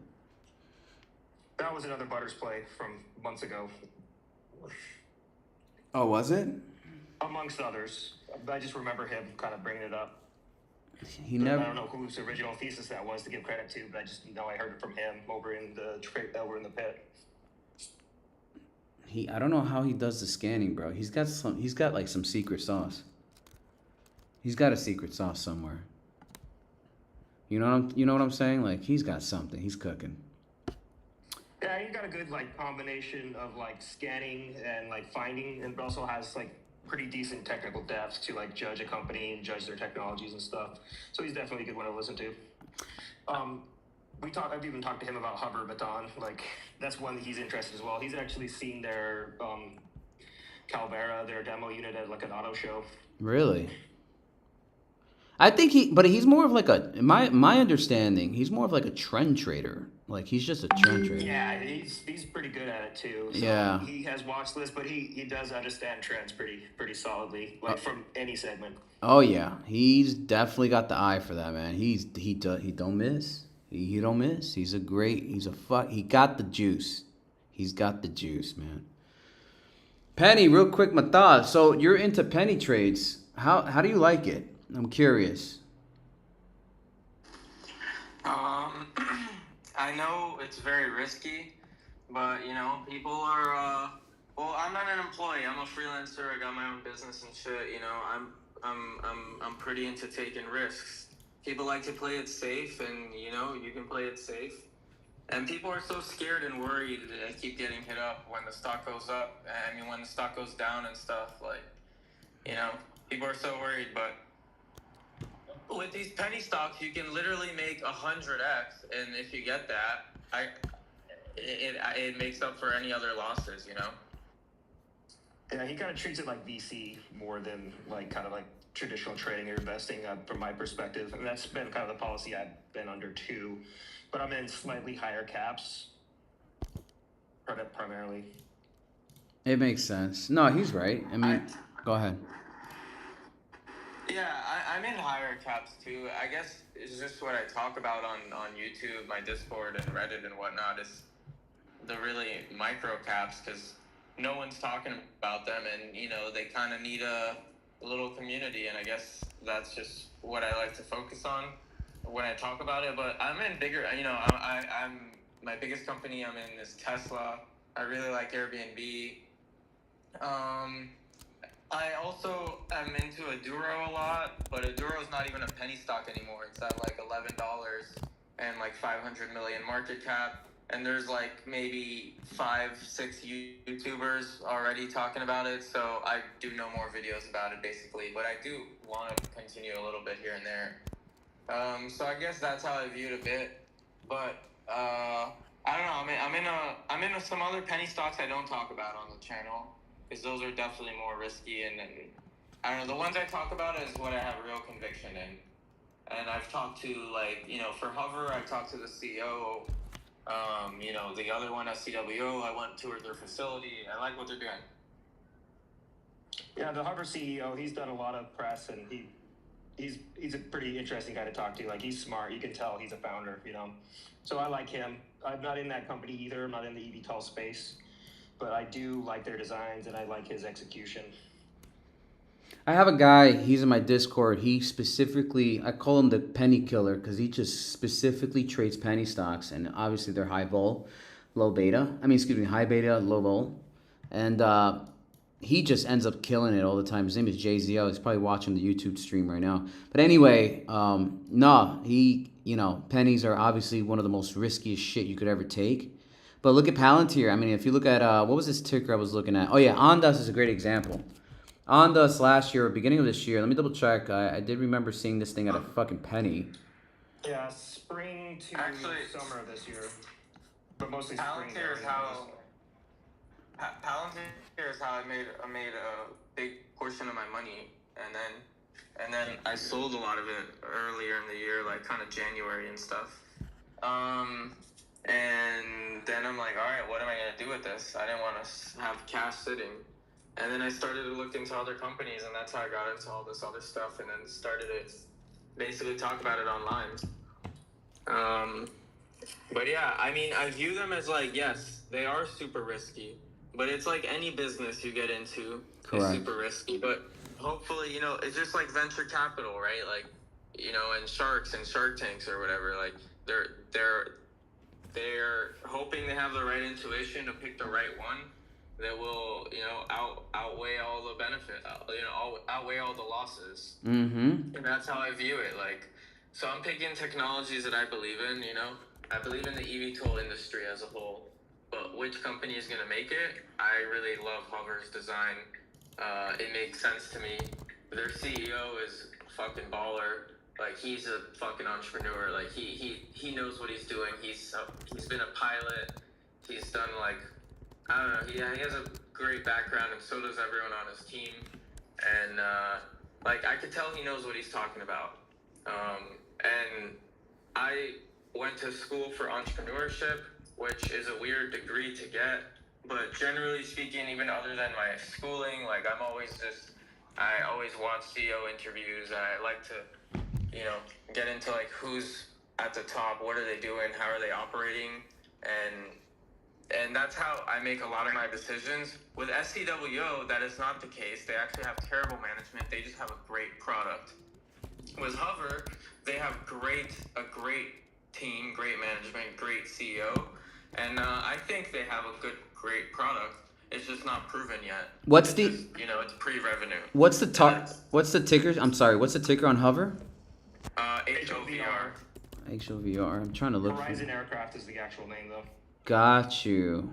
That was another Butters play from months ago. Oh, was it? Amongst others. I just remember him kind of bringing it up. He never. I don't know whose original thesis that was to give credit to, but I just know I heard it from him over in the pit. I don't know how he does the scanning, bro. He's got like some secret sauce. He's got a secret sauce somewhere. You know what I'm saying? Like he's got something. He's cooking. Yeah, he's got a good like combination of like scanning and like finding, and also has like pretty decent technical depth to like judge a company and judge their technologies and stuff. So he's definitely a good one to listen to. I've even talked to him about Hover Baton. Like that's one that he's interested as well. He's actually seen their Calvera, their demo unit at like an auto show. Really? I think he's more of like my understanding, he's more of like a trend trader. Like he's just a trend trader. Yeah, he's pretty good at it too. So yeah. He has watch lists, but he does understand trends pretty solidly, like from any segment. Oh yeah, he's definitely got the eye for that, man. He don't miss. He don't miss. He got the juice. He's got the juice, man. Penny, real quick, my thoughts. So you're into penny trades. How do you like it? I'm curious. I know it's very risky, but people are. Well, I'm not an employee. I'm a freelancer. I got my own business and shit. I'm pretty into taking risks. People like to play it safe, and you can play it safe. And people are so scared and worried that they keep getting hit up when the stock goes up. I mean, when the stock goes down and stuff. Like, people are so worried, but. With these penny stocks, you can literally make 100x, and if you get that, it makes up for any other losses, Yeah, he kind of treats it like VC more than like kind of like traditional trading or investing from my perspective, and that's been kind of the policy I've been under too. But I'm in slightly higher caps, primarily. It makes sense. No, he's right. I mean, go ahead. Yeah, I'm in higher caps too. I guess it's just what I talk about on YouTube, my Discord and Reddit and whatnot is the really micro caps because no one's talking about them and, they kind of need a little community. And I guess that's just what I like to focus on when I talk about it. But I'm in bigger, I'm my biggest company I'm in is Tesla. I really like Airbnb. I also am into Aduro a lot, but Aduro is not even a penny stock anymore. It's at like $11 and like 500 million market cap. And there's like maybe 5-6 YouTubers already talking about it. So I do no more videos about it basically, but I do want to continue a little bit here and there. So I guess that's how I view it a bit. But I don't know. I'm in some other penny stocks I don't talk about on the channel. Because those are definitely more risky, and I don't know, the ones I talk about is what I have real conviction in. And I've talked to, like, for Hover, I talked to the CEO, the other one, SCWO, I went to their facility. I like what they're doing. Yeah, the Hover CEO, he's done a lot of press, and he's a pretty interesting guy to talk to. Like, he's smart. You can tell he's a founder, So I like him. I'm not in that company either. I'm not in the eVTOL space. But I do like their designs, and I like his execution. I have a guy, he's in my Discord. He specifically, I call him the penny killer because he just specifically trades penny stocks. And obviously they're high vol, low beta. High beta, low vol. And he just ends up killing it all the time. His name is JZO. He's probably watching the YouTube stream right now. But anyway, pennies are obviously one of the most riskiest shit you could ever take. But look at Palantir. I mean, if you look at, what was this ticker I was looking at? Oh yeah, Ondas is a great example. Ondas last year, beginning of this year, let me double check. I did remember seeing this thing at a fucking penny. Yeah, spring to summer of this year. But mostly spring. Palantir is how I made a big portion of my money, and then I sold a lot of it earlier in the year, like kind of January and stuff. And then I'm like, all right, what am I gonna do with this? I didn't want to have cash sitting, and then I started to look into other companies, and that's how I got into all this other stuff, and then started to basically talk about it online. But yeah, I mean, I view them as like, yes, they are super risky. But it's like any business you get into is super risky. But hopefully, it's just like venture capital, right? Like, and sharks and Shark Tanks or whatever. Like, they're hoping they have the right intuition to pick the right one that will, outweigh all the benefit, outweigh all the losses. Mm-hmm. And that's how I view it. Like, so I'm picking technologies that I believe in. I believe in the eVTOL industry as a whole. But which company is going to make it? I really love Hover's design. It makes sense to me. Their CEO is fucking baller. Like, he's a fucking entrepreneur. Like, he knows what he's doing. He's been a pilot. He's done, like, I don't know. He has a great background, and so does everyone on his team. And like, I could tell he knows what he's talking about. And I went to school for entrepreneurship, which is a weird degree to get, but generally speaking, even other than my schooling, like, I always watch CEO interviews. I like to, get into like who's at the top, what are they doing, how are they operating, and that's how I make a lot of my decisions. With SCWO, that is not the case. They actually have terrible management. They just have a great product. With Hover, they have a great team, great management, great CEO. And I think they have a great product. It's just not proven yet. It's pre-revenue. What's the ticker? I'm sorry. What's the ticker on Hover? HOVR. HOVR. I'm trying to look. Horizon Aircraft is the actual name, though. Got you.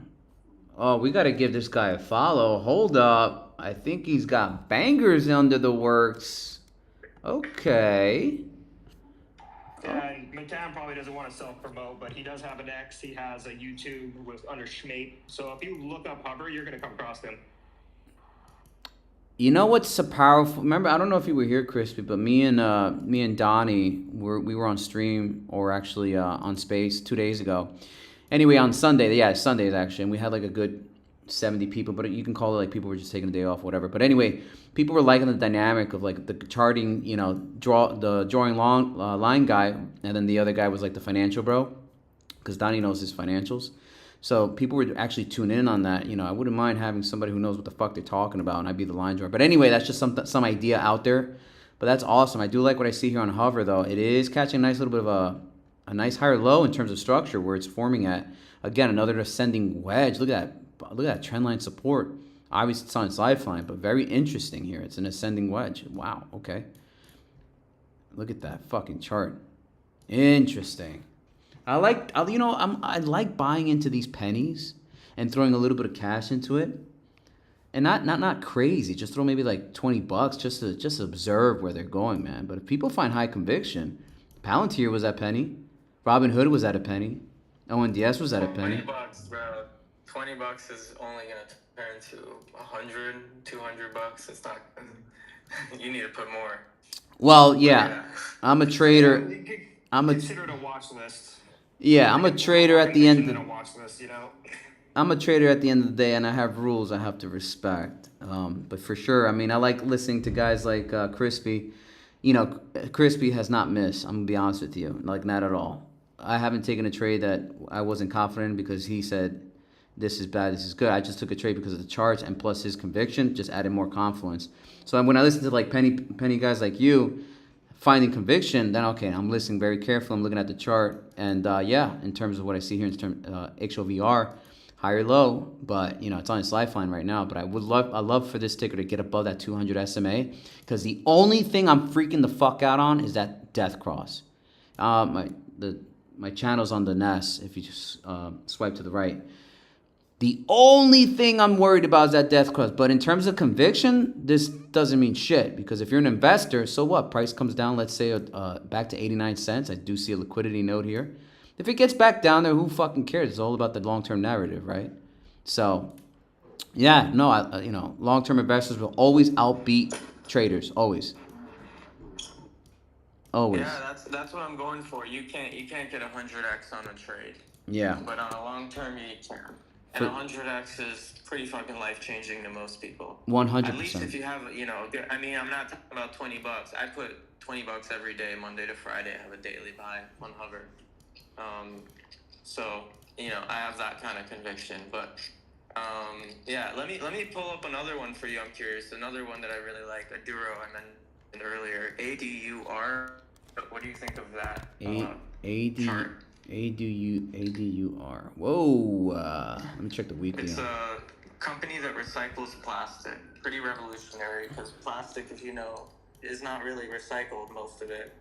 Oh, we got to give this guy a follow. Hold up. I think he's got bangers under the works. Okay. Yeah, and McCann probably doesn't want to self-promote, but he does have an X. He has a YouTube under Schmate. So if you look up Hover, you're going to come across him. You know what's so powerful? Remember, I don't know if you were here, Crispy, but me and Donnie we were on stream, or actually on Space 2 days ago. Anyway, on Sunday, Sundays actually, and we had like a good 70 people, but you can call it like people were just taking a day off, whatever. But anyway, people were liking the dynamic of like the charting, drawing line guy, and then the other guy was like the financial bro, because Donnie knows his financials. So people were actually tuning in on that. I wouldn't mind having somebody who knows what the fuck they're talking about, and I'd be the line drawer. But anyway, that's just some idea out there. But that's awesome. I do like what I see here on Hover, though. It is catching a nice little bit of a nice higher low in terms of structure where it's forming at. Again, another ascending wedge. Look at that trend line support. Obviously, it's on its lifeline, but very interesting here. It's an ascending wedge. Wow. Okay. Look at that fucking chart. Interesting. I like buying into these pennies and throwing a little bit of cash into it, and not crazy. Just throw maybe like $20 just to observe where they're going, man. But if people find high conviction, Palantir was at penny, Robinhood was at a penny, ONDS was at a penny. $20, bro. $20 is only gonna turn to $100, $200. It's not. You need to put more. Well, yeah. I'm a trader. Consider it a watch list. Yeah, I'm a trader at the end. Watch list, I'm a trader at the end of the day, and I have rules I have to respect. But for sure, I mean, I like listening to guys like Crispy. Crispy has not missed. I'm gonna be honest with you, like not at all. I haven't taken a trade that I wasn't confident in because he said this is bad, this is good. I just took a trade because of the charts, and plus his conviction just added more confluence. So when I listen to like penny guys like you finding conviction, then okay, I'm listening very carefully. I'm looking at the chart, and in terms of what I see here in terms HOVR, higher low, but you know, it's on its lifeline right now. But I love for this ticker to get above that 200 SMA, because the only thing I'm freaking the fuck out on is that death cross. My channel's on the NES. If you just swipe to the right, the only thing I'm worried about is that death cross. But in terms of conviction, this doesn't mean shit, because if you're an investor, so what? Price comes down, let's say back to 89 cents. I do see a liquidity note here. If it gets back down there, who fucking cares? It's all about the long-term narrative, right? So, yeah, no, you know, long-term investors will always outbeat traders, always. Always. Yeah, that's what I'm going for. You can't get 100x on a trade. Yeah. But on a long term, you can. And 100x is pretty fucking life changing to most people. 100%. At least if you have, you know, I mean, I'm not talking about $20. I put $20 every day, Monday to Friday. I have a daily buy on Hover. So, you know, I have that kind of conviction. But yeah, let me pull up another one for you. I'm curious. Another one that I really like, Aduro, I mentioned earlier. ADUR. What do you think of that? Chart? ADUR. Whoa. Let me check the weekly. It's a company that recycles plastic. Pretty revolutionary, because plastic, if you know, is not really recycled, most of it.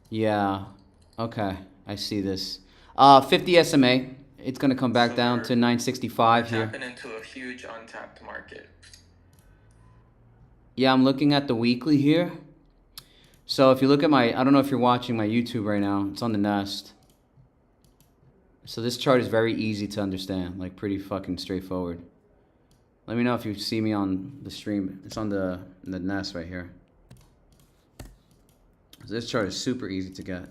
Yeah. Okay. I see this. 50 SMA. It's going to come back down to 965 here. Tapping into a huge untapped market. Yeah, I'm looking at the weekly here. So if you look at my, I don't know if you're watching my YouTube right now. It's on the Nest. So this chart is very easy to understand, like pretty fucking straightforward. Let me know if you see me on the stream. It's on the Nest right here. So this chart is super easy to get.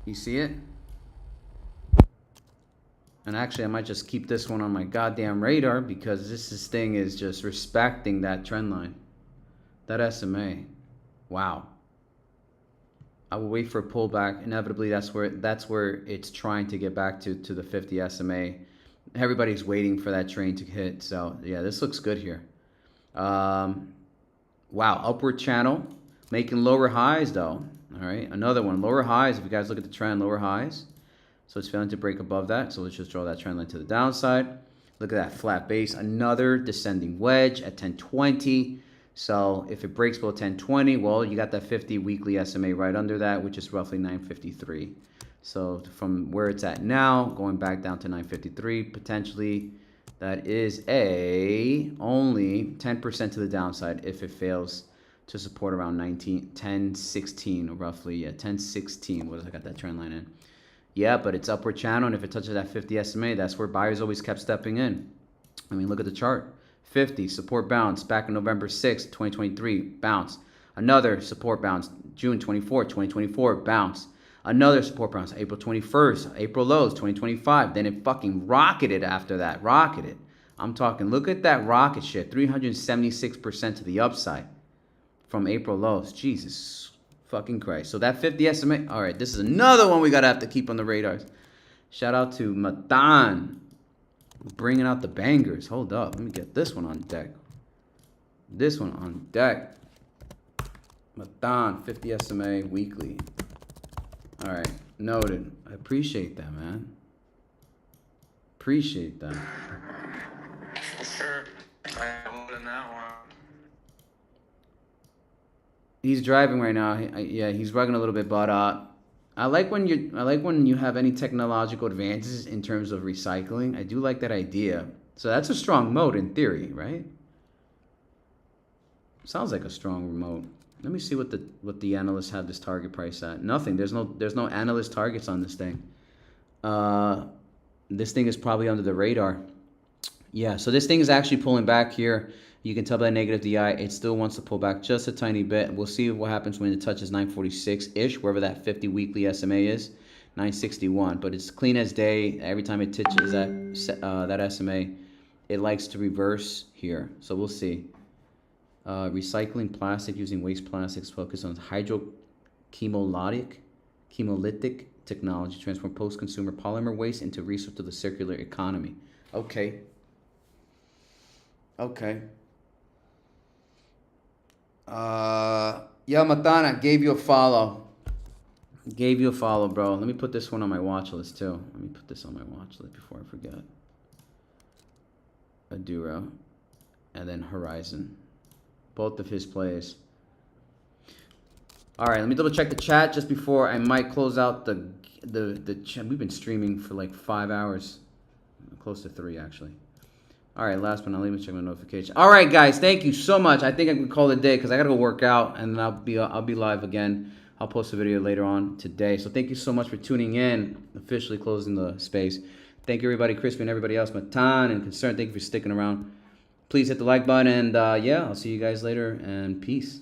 You see it? And actually, I might just keep this one on my goddamn radar, because this thing is just respecting that trend line. That SMA. Wow. I will wait for a pullback. Inevitably, that's where it's trying to get back to the 50 SMA. Everybody's waiting for that train to hit. So yeah, this looks good here. Wow, upward channel, making lower highs though. All right, another one, lower highs. If you guys look at the trend, lower highs. So it's failing to break above that. So let's just draw that trend line to the downside. Look at that flat base, another descending wedge at 1020. So if it breaks below 1020, well, you got that 50 weekly SMA right under that, which is roughly 953. So from where it's at now, going back down to 953, potentially that is only 10% to the downside if it fails to support around 1016, or roughly, yeah, 1016. What I got that trend line in? Yeah, but it's upward channel, and if it touches that 50 SMA, that's where buyers always kept stepping in. I mean, look at the chart. 50, support bounce, back on November 6th, 2023, bounce. Another support bounce, June 24th, 2024, bounce. Another support bounce, April 21st, April lows, 2025. Then it fucking rocketed after that, rocketed. I'm talking, look at that rocket shit, 376% to the upside from April lows. Jesus fucking Christ. So that 50 SMA, all right, this is another one we gotta have to keep on the radars. Shout out to Matan, bringing out the bangers. Hold up, let me get this one on deck. This one on deck. Matan, 50 SMA weekly. All right, noted. I appreciate that, man. Appreciate that. Sure. I wouldn't that one. He's driving right now. Yeah, he's rugging a little bit, but I like when you have any technological advances in terms of recycling. I do like that idea. So that's a strong mode in theory, right? Sounds like a strong remote. Let me see what the analysts have this target price at. Nothing. There's no analyst targets on this thing. This thing is probably under the radar. Yeah, so this thing is actually pulling back here. You can tell by negative DI, it still wants to pull back just a tiny bit. We'll see what happens when it touches 946-ish, wherever that 50 weekly SMA is, 961. But it's clean as day. Every time it touches that SMA, it likes to reverse here. So we'll see. Recycling plastic using waste plastics, focus on hydrochemolytic technology, transform post-consumer polymer waste into resource to the circular economy. Okay. Okay. Yeah, Matana, gave you a follow. Gave you a follow, bro. Let me put this one on my watch list too. Let me put this on my watch list before I forget. Aduro, and then Horizon, both of his plays. All right, let me double check the chat just before I might close out the chat. We've been streaming for like 5 hours, close to 3 actually. All right, last but not least, check my notification. All right, guys, thank you so much. I think I can call it a day because I gotta go work out, and then I'll be live again. I'll post a video later on today. So thank you so much for tuning in. Officially closing the space. Thank you, everybody, Crispy and everybody else, Matan and Concern. Thank you for sticking around. Please hit the like button, and yeah, I'll see you guys later, and peace.